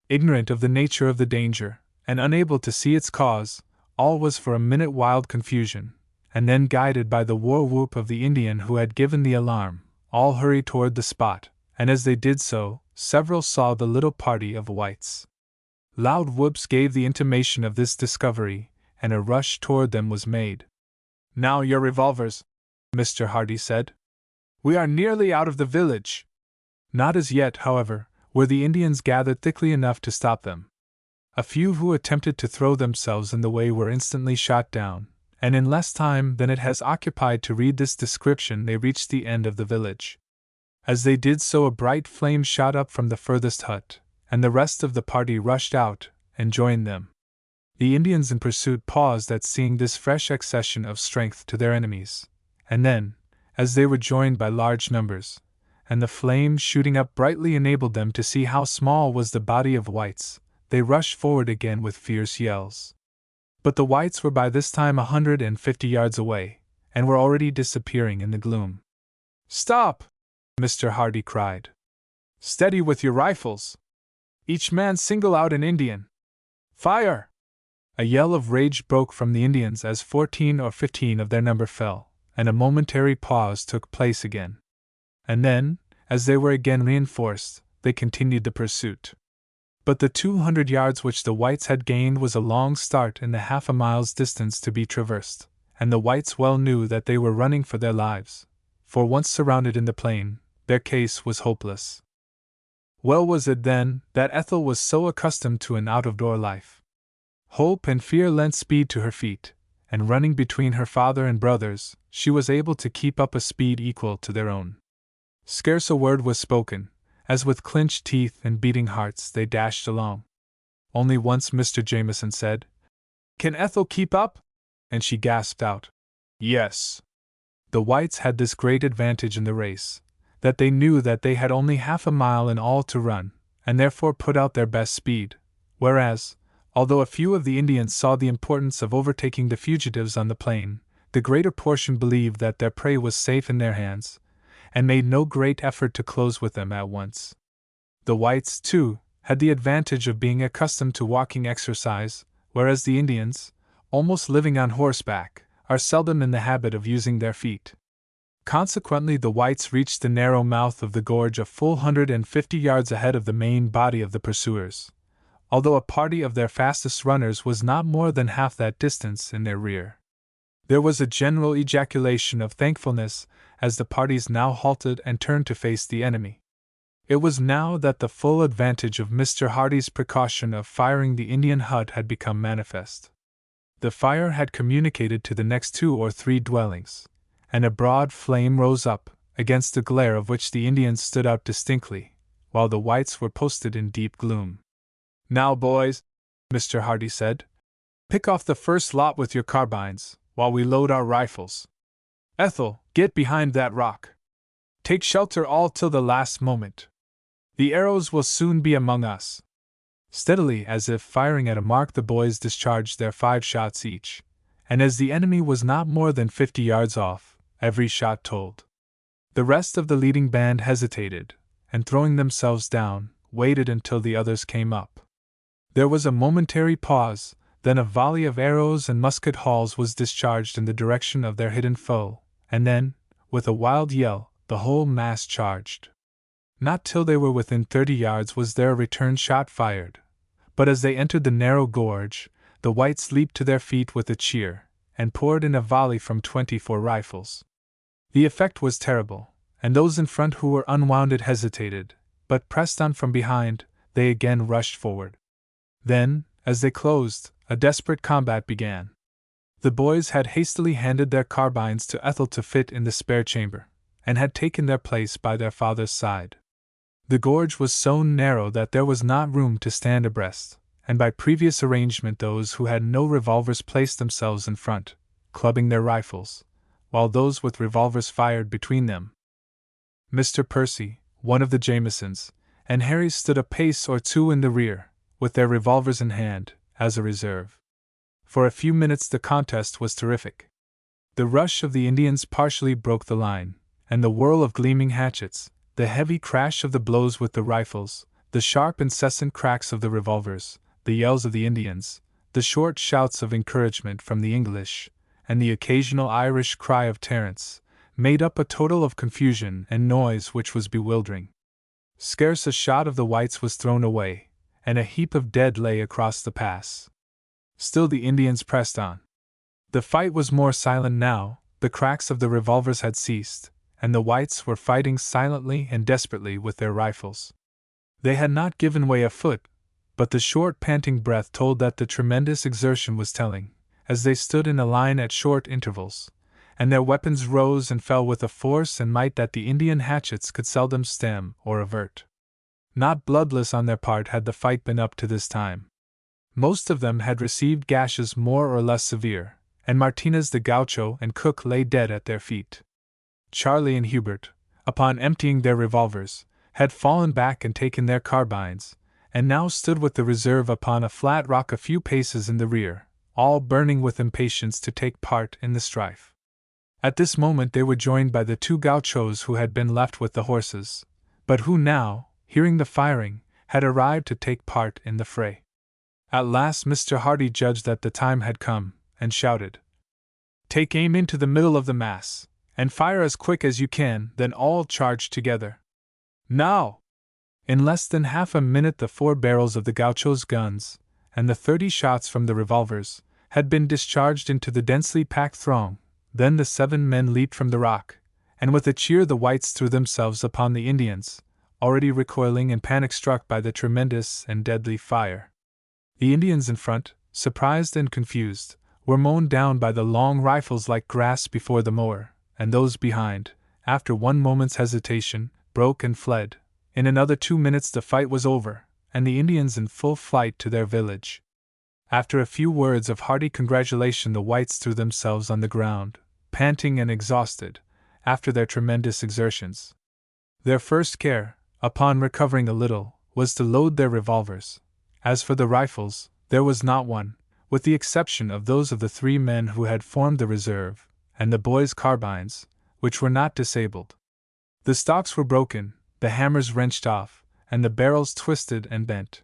Ignorant of the nature of the danger, and unable to see its cause, all was for a minute wild confusion, and then guided by the war whoop of the Indian who had given the alarm, all hurried toward the spot, and as they did so, several saw the little party of whites. Loud whoops gave the intimation of this discovery, and a rush toward them was made. "Now your revolvers," Mr. Hardy said. "We are nearly out of the village." Not as yet, however, were the Indians gathered thickly enough to stop them. A few who attempted to throw themselves in the way were instantly shot down, and in less time than it has occupied to read this description they reached the end of the village. As they did so, a bright flame shot up from the furthest hut, and the rest of the party rushed out and joined them. The Indians in pursuit paused at seeing this fresh accession of strength to their enemies, and then, as they were joined by large numbers, and the flame shooting up brightly enabled them to see how small was the body of whites, they rushed forward again with fierce yells. But the whites were by this time 150 yards away, and were already disappearing in the gloom. "Stop!" Mr. Hardy cried. "Steady with your rifles! Each man single out an Indian! Fire!" A yell of rage broke from the Indians as 14 or 15 of their number fell, and a momentary pause took place again. And then, as they were again reinforced, they continued the pursuit. But the 200 yards which the whites had gained was a long start in the half a mile's distance to be traversed, and the whites well knew that they were running for their lives, for once surrounded in the plain, their case was hopeless. Well was it then that Ethel was so accustomed to an out-of-door life. Hope and fear lent speed to her feet, and running between her father and brothers, she was able to keep up a speed equal to their own. Scarce a word was spoken, as with clenched teeth and beating hearts they dashed along. Only once Mr. Jameson said, "Can Ethel keep up?" And she gasped out, "Yes." The whites had this great advantage in the race, that they knew that they had only half a mile in all to run, and therefore put out their best speed, whereas, although a few of the Indians saw the importance of overtaking the fugitives on the plain, the greater portion believed that their prey was safe in their hands, and made no great effort to close with them at once. The whites, too, had the advantage of being accustomed to walking exercise, whereas the Indians, almost living on horseback, are seldom in the habit of using their feet. Consequently, the whites reached the narrow mouth of the gorge a full 150 yards ahead of the main body of the pursuers, although a party of their fastest runners was not more than half that distance in their rear. There was a general ejaculation of thankfulness as the parties now halted and turned to face the enemy. It was now that the full advantage of Mr. Hardy's precaution of firing the Indian hut had become manifest. The fire had communicated to the next 2 or 3 dwellings, and a broad flame rose up, against the glare of which the Indians stood out distinctly, while the whites were posted in deep gloom. "Now, boys," Mr. Hardy said, "pick off the first lot with your carbines, while we load our rifles. Ethel, get behind that rock. Take shelter all till the last moment. The arrows will soon be among us." Steadily, as if firing at a mark, the boys discharged their 5 shots each, and as the enemy was not more than 50 yards off, every shot told. The rest of the leading band hesitated, and throwing themselves down, waited until the others came up. There was a momentary pause, then a volley of arrows and musket balls was discharged in the direction of their hidden foe, and then, with a wild yell, the whole mass charged. Not till they were within 30 yards was there a return shot fired, but as they entered the narrow gorge, the whites leaped to their feet with a cheer, and poured in a volley from 24 rifles. The effect was terrible, and those in front who were unwounded hesitated, but pressed on from behind, they again rushed forward. Then, as they closed, a desperate combat began. The boys had hastily handed their carbines to Ethel to fit in the spare chamber, and had taken their place by their father's side. The gorge was so narrow that there was not room to stand abreast, and by previous arrangement those who had no revolvers placed themselves in front, clubbing their rifles, while those with revolvers fired between them. Mr. Percy, one of the Jamesons, and Harry stood a pace or 2 in the rear, with their revolvers in hand, as a reserve. For a few minutes the contest was terrific. The rush of the Indians partially broke the line, and the whirl of gleaming hatchets, the heavy crash of the blows with the rifles, the sharp incessant cracks of the revolvers, the yells of the Indians, the short shouts of encouragement from the English, and the occasional Irish cry of Terence, made up a total of confusion and noise which was bewildering. Scarce a shot of the whites was thrown away, and a heap of dead lay across the pass. Still the Indians pressed on. The fight was more silent now, the cracks of the revolvers had ceased, and the whites were fighting silently and desperately with their rifles. They had not given way a foot, but the short panting breath told that the tremendous exertion was telling, as they stood in a line at short intervals, and their weapons rose and fell with a force and might that the Indian hatchets could seldom stem or avert. Not bloodless on their part had the fight been up to this time. Most of them had received gashes more or less severe, and Martinez the Gaucho and Cook lay dead at their feet. Charlie and Hubert, upon emptying their revolvers, had fallen back and taken their carbines, and now stood with the reserve upon a flat rock a few paces in the rear, all burning with impatience to take part in the strife. At this moment they were joined by the 2 gauchos who had been left with the horses, but who now, hearing the firing, had arrived to take part in the fray. At last Mr. Hardy judged that the time had come, and shouted, "Take aim into the middle of the mass, and fire as quick as you can, then all charge together. Now!" In less than half a minute the 4 barrels of the gauchos' guns, and the 30 shots from the revolvers, had been discharged into the densely packed throng. Then the 7 men leaped from the rock, and with a cheer the whites threw themselves upon the Indians, already recoiling and panic-struck by the tremendous and deadly fire. The Indians in front, surprised and confused, were mown down by the long rifles like grass before the mower, and those behind, after one moment's hesitation, broke and fled. In another 2 minutes the fight was over, and the Indians in full flight to their village. After a few words of hearty congratulation the whites threw themselves on the ground, panting and exhausted, after their tremendous exertions. Their first care, upon recovering a little, was to load their revolvers. As for the rifles, there was not one, with the exception of those of the 3 men who had formed the reserve, and the boys' carbines, which were not disabled. The stocks were broken, the hammers wrenched off, and the barrels twisted and bent.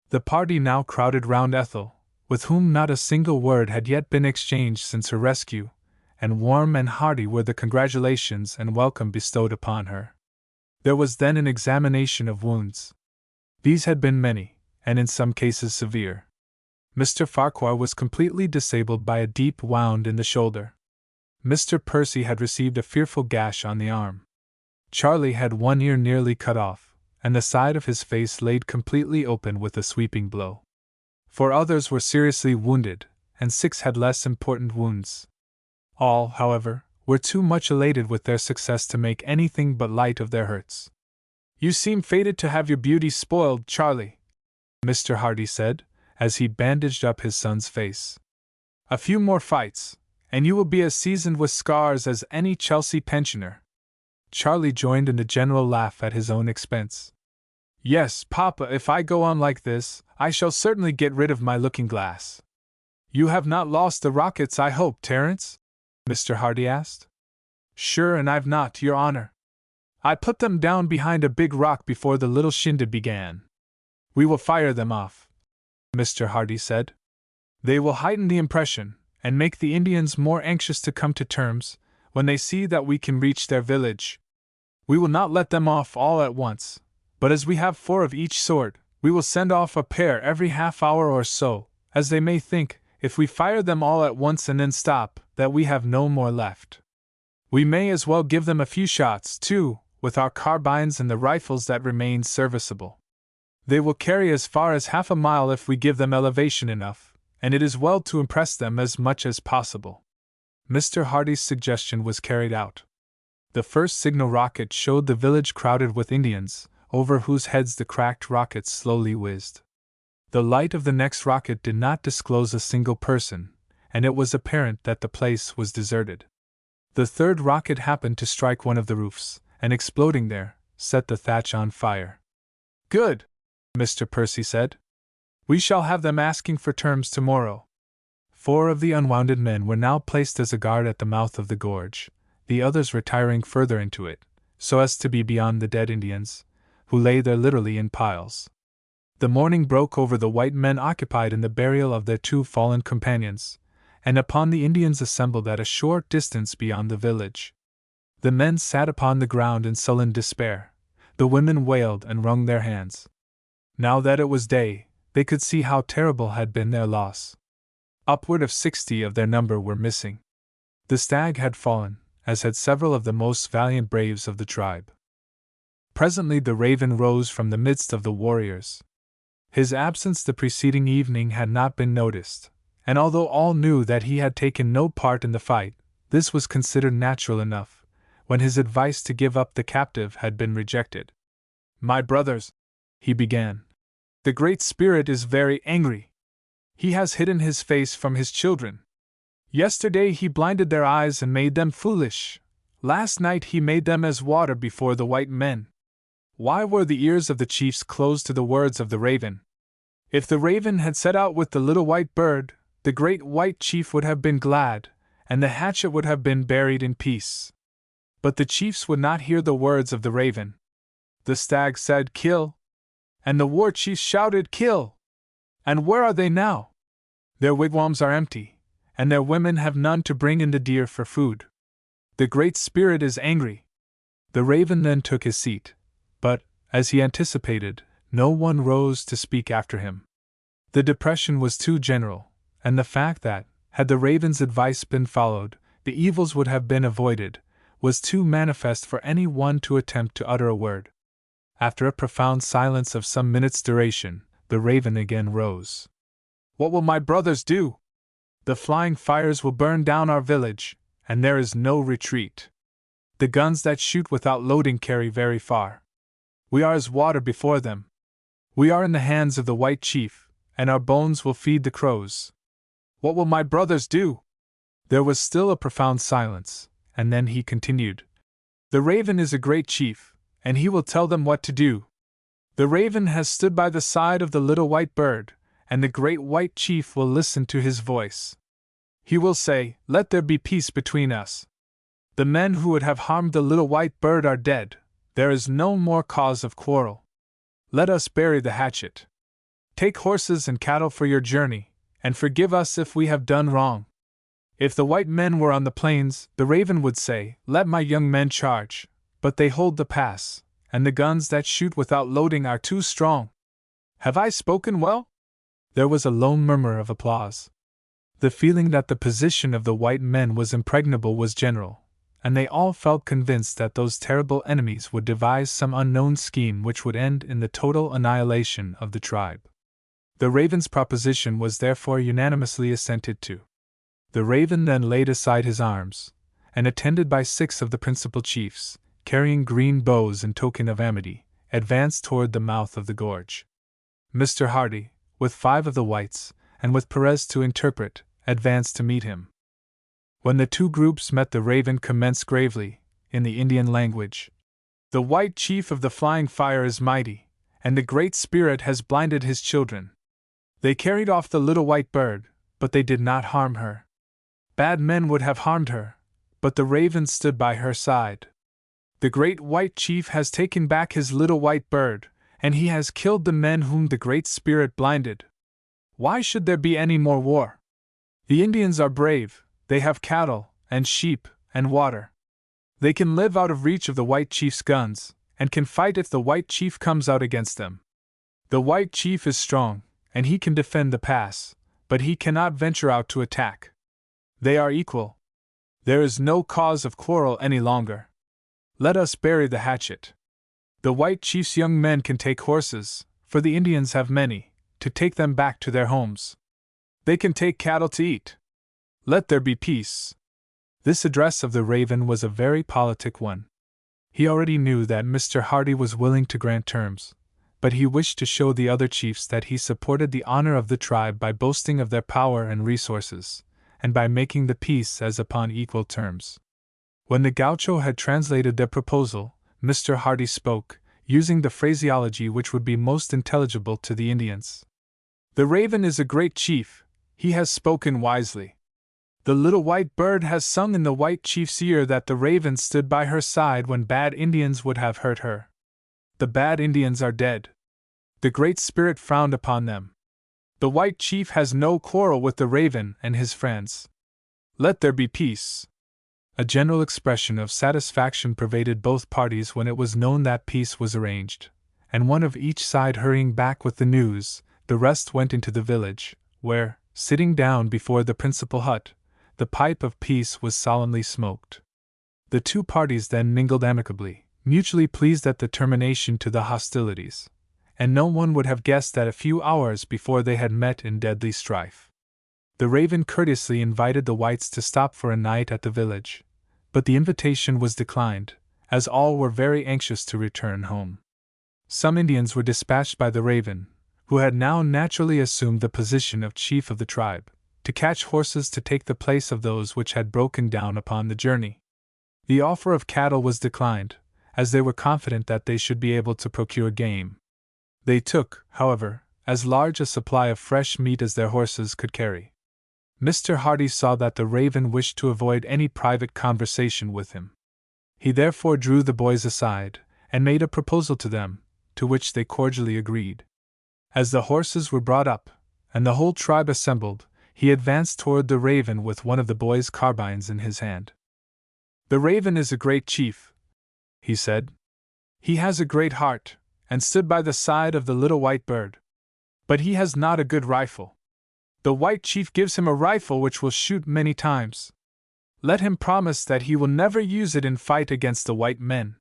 The party now crowded round Ethel, with whom not a single word had yet been exchanged since her rescue, and warm and hearty were the congratulations and welcome bestowed upon her. There was then an examination of wounds. These had been many, and in some cases severe. Mr. Farquhar was completely disabled by a deep wound in the shoulder. Mr. Percy had received a fearful gash on the arm. Charlie had one ear nearly cut off, and the side of his face laid completely open with a sweeping blow. 4 others were seriously wounded, and 6 had less important wounds. All, however, were too much elated with their success to make anything but light of their hurts. "You seem fated to have your beauty spoiled, Charlie," Mr. Hardy said, as he bandaged up his son's face. "A few more fights, and you will be as seasoned with scars as any Chelsea pensioner." Charlie joined in the general laugh at his own expense. "Yes, Papa, if I go on like this, I shall certainly get rid of my looking-glass." "You have not lost the rockets, I hope, Terence?" Mr. Hardy asked. "Sure, and I've not, your honor. I put them down behind a big rock before the little shindig began." "We will fire them off," Mr. Hardy said. "They will heighten the impression, and make the Indians more anxious to come to terms, when they see that we can reach their village. We will not let them off all at once, but as we have 4 of each sort, we will send off a pair every half hour or so, as they may think, if we fire them all at once and then stop, that we have no more left. We may as well give them a few shots, too, with our carbines and the rifles that remain serviceable. They will carry as far as half a mile if we give them elevation enough, and it is well to impress them as much as possible." Mr. Hardy's suggestion was carried out. The first signal rocket showed the village crowded with Indians, over whose heads the cracked rockets slowly whizzed. The light of the next rocket did not disclose a single person, and it was apparent that the place was deserted. The third rocket happened to strike one of the roofs, and exploding there, set the thatch on fire. "Good," Mr. Percy said. "We shall have them asking for terms tomorrow." 4 of the unwounded men were now placed as a guard at the mouth of the gorge, the others retiring further into it, so as to be beyond the dead Indians, who lay there literally in piles. The morning broke over the white men occupied in the burial of their 2 fallen companions, and upon the Indians assembled at a short distance beyond the village. The men sat upon the ground in sullen despair. The women wailed and wrung their hands. Now that it was day, they could see how terrible had been their loss. Upward of 60 of their number were missing. The stag had fallen, as had several of the most valiant braves of the tribe. Presently the raven rose from the midst of the warriors. His absence the preceding evening had not been noticed, and although all knew that he had taken no part in the fight, This was considered natural enough, when his advice to give up the captive had been rejected. "My brothers," he began, "the Great Spirit is very angry. He has hidden his face from his children. Yesterday he blinded their eyes and made them foolish. Last night he made them as water before the white men. Why were the ears of the chiefs closed to the words of the raven? If the raven had set out with the little white bird, the great white chief would have been glad, and the hatchet would have been buried in peace. But the chiefs would not hear the words of the raven. The stag said, 'Kill!' and the war chiefs shouted, 'Kill!' And where are they now? Their wigwams are empty, and their women have none to bring in the deer for food. The Great Spirit is angry." The raven then took his seat, but, as he anticipated, no one rose to speak after him. The depression was too general, and the fact that, had the raven's advice been followed, the evils would have been avoided, was too manifest for any one to attempt to utter a word. After a profound silence of some minutes' duration, the raven again rose. "What will my brothers do? The flying fires will burn down our village, and there is no retreat. The guns that shoot without loading carry very far. We are as water before them. We are in the hands of the white chief, and our bones will feed the crows. What will my brothers do?" There was still a profound silence, and then he continued, "The raven is a great chief, and he will tell them what to do. The raven has stood by the side of the little white bird, and the great white chief will listen to his voice. He will say, 'Let there be peace between us. The men who would have harmed the little white bird are dead. There is no more cause of quarrel. Let us bury the hatchet. Take horses and cattle for your journey, and forgive us if we have done wrong.' If the white men were on the plains, the raven would say, 'Let my young men charge, but they hold the pass, and the guns that shoot without loading are too strong.' Have I spoken well?" There was a low murmur of applause. The feeling that the position of the white men was impregnable was general, and they all felt convinced that those terrible enemies would devise some unknown scheme which would end in the total annihilation of the tribe. The raven's proposition was therefore unanimously assented to. The raven then laid aside his arms, and attended by 6 of the principal chiefs, carrying green bows in token of amity, advanced toward the mouth of the gorge. Mr. Hardy, with 5 of the whites, and with Perez to interpret, advanced to meet him. When the two groups met, the raven commenced gravely, in the Indian language, "The white chief of the flying fire is mighty, and the Great Spirit has blinded his children. They carried off the little white bird, but they did not harm her. Bad men would have harmed her, but the raven stood by her side. The great white chief has taken back his little white bird, and he has killed the men whom the Great Spirit blinded. Why should there be any more war? The Indians are brave, they have cattle, and sheep, and water. They can live out of reach of the white chief's guns, and can fight if the white chief comes out against them. The white chief is strong, and he can defend the pass, but he cannot venture out to attack. They are equal. There is no cause of quarrel any longer. Let us bury the hatchet. The white chief's young men can take horses, for the Indians have many, to take them back to their homes. They can take cattle to eat. Let there be peace." This address of the raven was a very politic one. He already knew that Mr. Hardy was willing to grant terms, but he wished to show the other chiefs that he supported the honor of the tribe by boasting of their power and resources, and by making the peace as upon equal terms. When the gaucho had translated their proposal, Mr. Hardy spoke, using the phraseology which would be most intelligible to the Indians. "The raven is a great chief, he has spoken wisely. The little white bird has sung in the white chief's ear that the raven stood by her side when bad Indians would have hurt her. The bad Indians are dead. The Great Spirit frowned upon them. The white chief has no quarrel with the raven and his friends. Let there be peace." A general expression of satisfaction pervaded both parties when it was known that peace was arranged, and one of each side hurrying back with the news, the rest went into the village, where, sitting down before the principal hut, the pipe of peace was solemnly smoked. The two parties then mingled amicably, mutually pleased at the termination to the hostilities, and no one would have guessed that a few hours before they had met in deadly strife. The Raven courteously invited the whites to stop for a night at the village, but the invitation was declined, as all were very anxious to return home. Some Indians were dispatched by the Raven, who had now naturally assumed the position of chief of the tribe, to catch horses to take the place of those which had broken down upon the journey. The offer of cattle was declined, as they were confident that they should be able to procure game. They took, however, as large a supply of fresh meat as their horses could carry. Mr. Hardy saw that the Raven wished to avoid any private conversation with him. He therefore drew the boys aside, and made a proposal to them, to which they cordially agreed. As the horses were brought up, and the whole tribe assembled, he advanced toward the Raven with one of the boys' carbines in his hand. "The Raven is a great chief," he said. "He has a great heart, and stood by the side of the little white bird. But he has not a good rifle. The white chief gives him a rifle which will shoot many times. Let him promise that he will never use it in fight against the white men."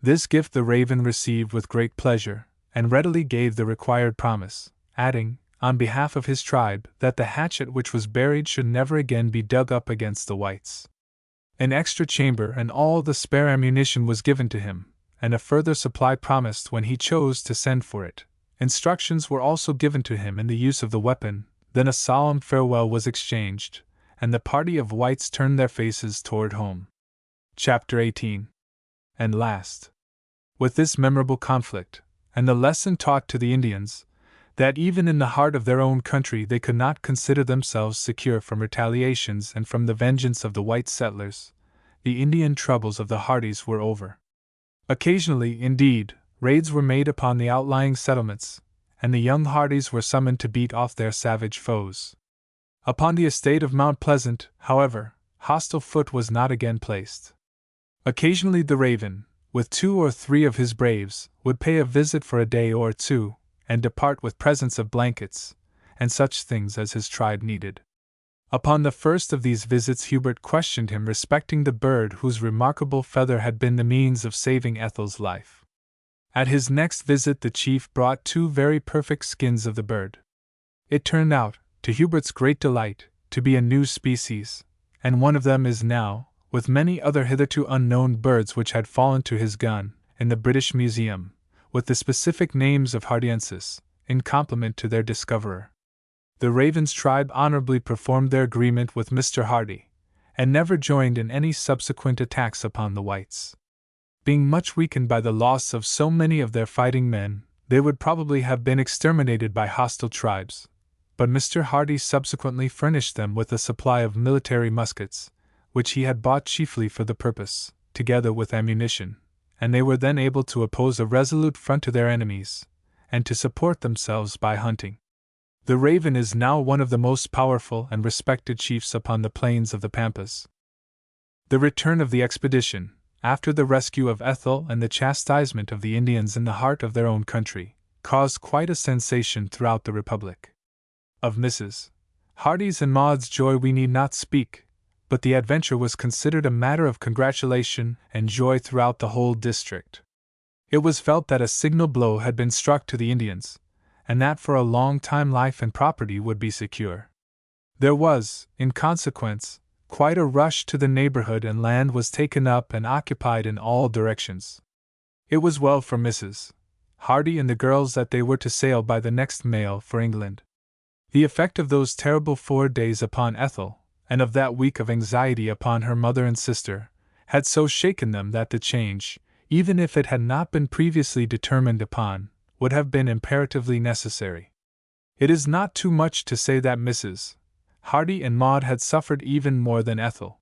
This gift the Raven received with great pleasure, and readily gave the required promise, adding, on behalf of his tribe, that the hatchet which was buried should never again be dug up against the whites. An extra chamber and all the spare ammunition was given to him, and a further supply promised when he chose to send for it. Instructions were also given to him in the use of the weapon. Then a solemn farewell was exchanged, and the party of whites turned their faces toward home. Chapter 18. And last. With this memorable conflict, and the lesson taught to the Indians, that even in the heart of their own country they could not consider themselves secure from retaliations and from the vengeance of the white settlers, the Indian troubles of the Hardys were over. Occasionally, indeed, raids were made upon the outlying settlements, and the young Hardys were summoned to beat off their savage foes. Upon the estate of Mount Pleasant, however, hostile foot was not again placed. Occasionally the Raven, with 2 or 3 of his braves, would pay a visit for a day or 2, and depart with presents of blankets, and such things as his tribe needed. Upon the first of these visits Hubert questioned him respecting the bird whose remarkable feather had been the means of saving Ethel's life. At his next visit the chief brought 2 very perfect skins of the bird. It turned out, to Hubert's great delight, to be a new species, and one of them is now, with many other hitherto unknown birds which had fallen to his gun, in the British Museum, with the specific names of Hardiensis, in compliment to their discoverer. The Raven's tribe honorably performed their agreement with Mr. Hardy, and never joined in any subsequent attacks upon the whites. Being much weakened by the loss of so many of their fighting men, they would probably have been exterminated by hostile tribes, but Mr. Hardy subsequently furnished them with a supply of military muskets, which he had bought chiefly for the purpose, together with ammunition, and they were then able to oppose a resolute front to their enemies, and to support themselves by hunting. The Raven is now one of the most powerful and respected chiefs upon the plains of the Pampas. The return of the expedition, after the rescue of Ethel and the chastisement of the Indians in the heart of their own country, caused quite a sensation throughout the Republic. Of Mrs. Hardy's and Maud's joy we need not speak, but the adventure was considered a matter of congratulation and joy throughout the whole district. It was felt that a signal blow had been struck to the Indians, and that for a long time life and property would be secure. There was, in consequence, quite a rush to the neighborhood, and land was taken up and occupied in all directions. It was well for Mrs. Hardy and the girls that they were to sail by the next mail for England. The effect of those terrible 4 days upon Ethel, and of that week of anxiety upon her mother and sister, had so shaken them that the change, even if it had not been previously determined upon, would have been imperatively necessary. It is not too much to say that Mrs. Hardy and Maud had suffered even more than Ethel.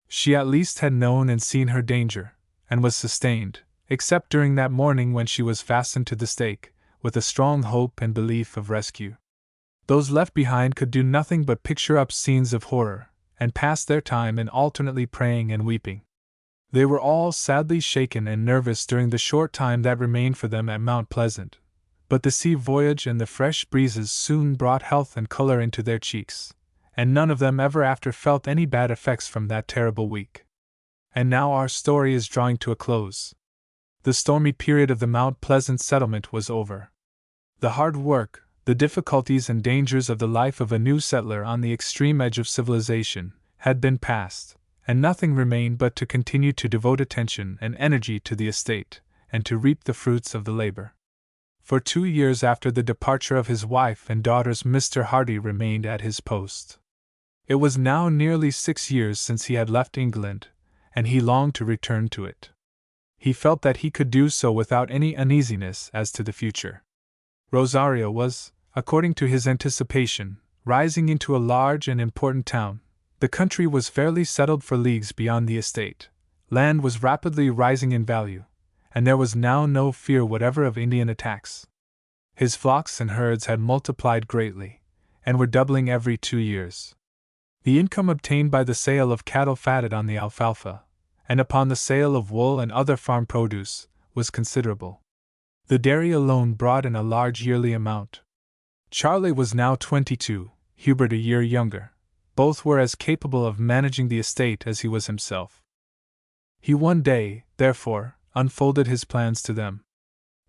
She at least had known and seen her danger, and was sustained, except during that morning when she was fastened to the stake, with a strong hope and belief of rescue. Those left behind could do nothing but picture up scenes of horror, and pass their time in alternately praying and weeping. They were all sadly shaken and nervous during the short time that remained for them at Mount Pleasant, but the sea voyage and the fresh breezes soon brought health and color into their cheeks, and none of them ever after felt any bad effects from that terrible week. And now our story is drawing to a close. The stormy period of the Mount Pleasant settlement was over. The hard work, the difficulties and dangers of the life of a new settler on the extreme edge of civilization had been passed, and nothing remained but to continue to devote attention and energy to the estate, and to reap the fruits of the labor. For 2 years after the departure of his wife and daughters, Mr. Hardy remained at his post. It was now nearly 6 years since he had left England, and he longed to return to it. He felt that he could do so without any uneasiness as to the future. Rosario was, according to his anticipation, rising into a large and important town. The country was fairly settled for leagues beyond the estate. Land was rapidly rising in value, and there was now no fear whatever of Indian attacks. His flocks and herds had multiplied greatly, and were doubling every 2 years. The income obtained by the sale of cattle fatted on the alfalfa, and upon the sale of wool and other farm produce, was considerable. The dairy alone brought in a large yearly amount. Charlie was now 22, Hubert a year younger. Both were as capable of managing the estate as he was himself. He one day, therefore, unfolded his plans to them.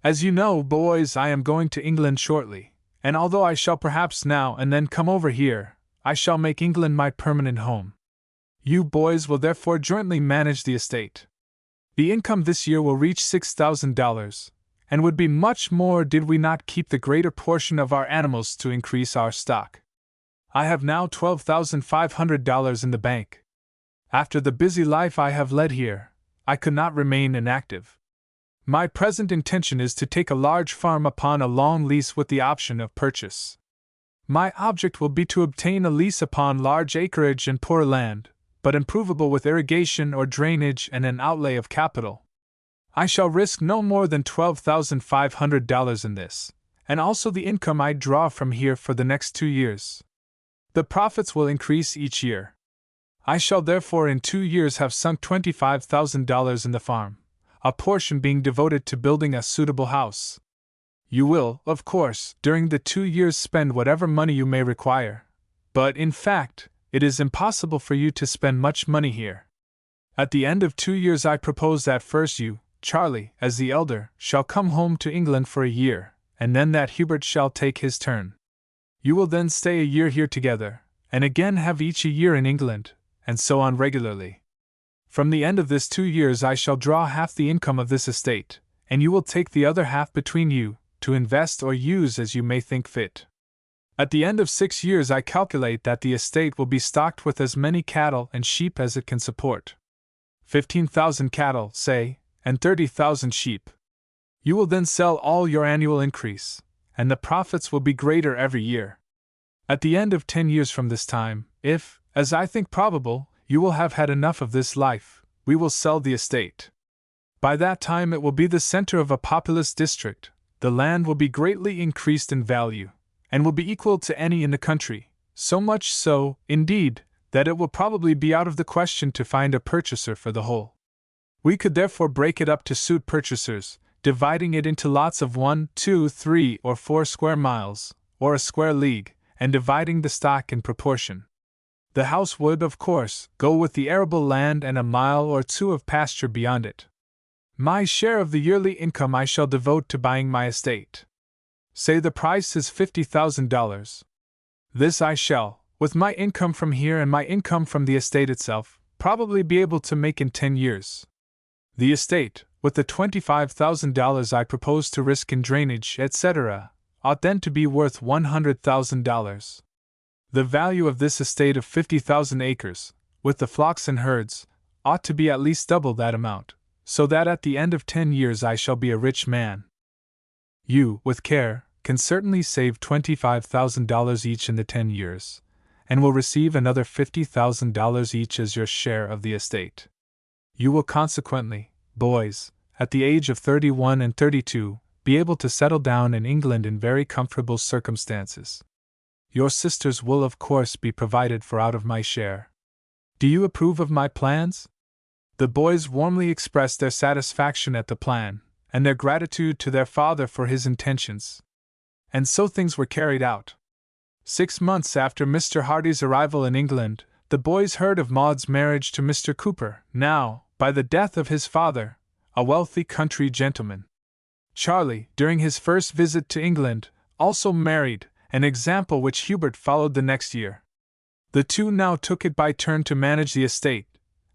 "As you know, boys, I am going to England shortly, and although I shall perhaps now and then come over here, I shall make England my permanent home. You boys will therefore jointly manage the estate. The income this year will reach $6,000, and would be much more did we not keep the greater portion of our animals to increase our stock. I have now $12,500 in the bank. After the busy life I have led here, I could not remain inactive. My present intention is to take a large farm upon a long lease with the option of purchase. My object will be to obtain a lease upon large acreage and poor land, but improvable with irrigation or drainage and an outlay of capital. I shall risk no more than $12,500 in this, and also the income I draw from here for the next 2 years. The profits will increase each year. I shall therefore in 2 years have sunk $25,000 in the farm, a portion being devoted to building a suitable house. You will, of course, during the 2 years spend whatever money you may require, but, in fact, it is impossible for you to spend much money here. At the end of 2 years I propose that first you, Charlie, as the elder, shall come home to England for a year, and then that Hubert shall take his turn. You will then stay a year here together, and again have each a year in England, and so on regularly. From the end of this 2 years I shall draw half the income of this estate, and you will take the other half between you, to invest or use as you may think fit. At the end of 6 years I calculate that the estate will be stocked with as many cattle and sheep as it can support. 15,000 cattle, say, and 30,000 sheep. You will then sell all your annual increase, and the profits will be greater every year. At the end of 10 years from this time, if, as I think probable, you will have had enough of this life, we will sell the estate. By that time it will be the center of a populous district. The land will be greatly increased in value, and will be equal to any in the country, so much so, indeed, that it will probably be out of the question to find a purchaser for the whole. We could therefore break it up to suit purchasers, dividing it into lots of 1, 2, 3, or 4 square miles, or a square league, and dividing the stock in proportion. The house would, of course, go with the arable land and a mile or 2 of pasture beyond it. My share of the yearly income I shall devote to buying my estate. Say the price is $50,000. This I shall, with my income from here and my income from the estate itself, probably be able to make in 10 years. The estate, with the $25,000 I propose to risk in drainage, etc., ought then to be worth $100,000. The value of this estate of 50,000 acres, with the flocks and herds, ought to be at least double that amount, so that at the end of 10 years I shall be a rich man. You, with care, can certainly save $25,000 each in the 10 years, and will receive another $50,000 each as your share of the estate. You will consequently, boys, at the age of 31 and 32, be able to settle down in England in very comfortable circumstances. Your sisters will of course be provided for out of my share. Do you approve of my plans? The boys warmly expressed their satisfaction at the plan, and their gratitude to their father for his intentions. And so things were carried out. 6 months after Mr. Hardy's arrival in England, the boys heard of Maud's marriage to Mr. Cooper, now, by the death of his father, a wealthy country gentleman. Charlie, during his first visit to England, also married, an example which Hubert followed the next year. The two now took it by turn to manage the estate,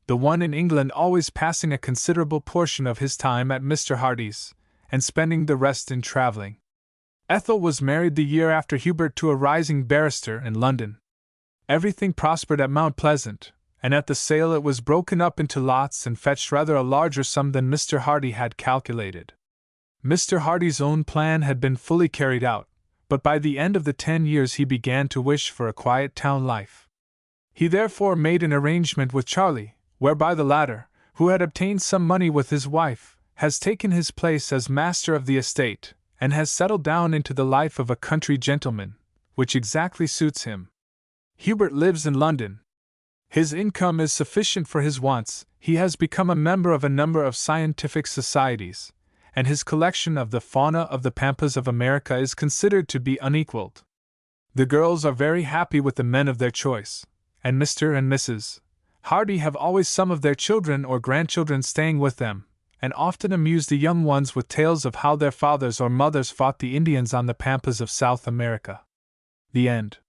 the one in England always passing a considerable portion of his time at Mr. Hardy's, and spending the rest in travelling. Ethel was married the year after Hubert to a rising barrister in London. Everything prospered at Mount Pleasant, and at the sale it was broken up into lots and fetched rather a larger sum than Mr. Hardy had calculated. Mr. Hardy's own plan had been fully carried out, but by the end of the 10 years he began to wish for a quiet town life. He therefore made an arrangement with Charlie, whereby the latter, who had obtained some money with his wife, has taken his place as master of the estate, and has settled down into the life of a country gentleman, which exactly suits him. Hubert lives in London. His income is sufficient for his wants, he has become a member of a number of scientific societies, and his collection of the fauna of the Pampas of America is considered to be unequaled. The girls are very happy with the men of their choice, and Mr. and Mrs. Hardy have always some of their children or grandchildren staying with them, and often amuse the young ones with tales of how their fathers or mothers fought the Indians on the Pampas of South America. The end.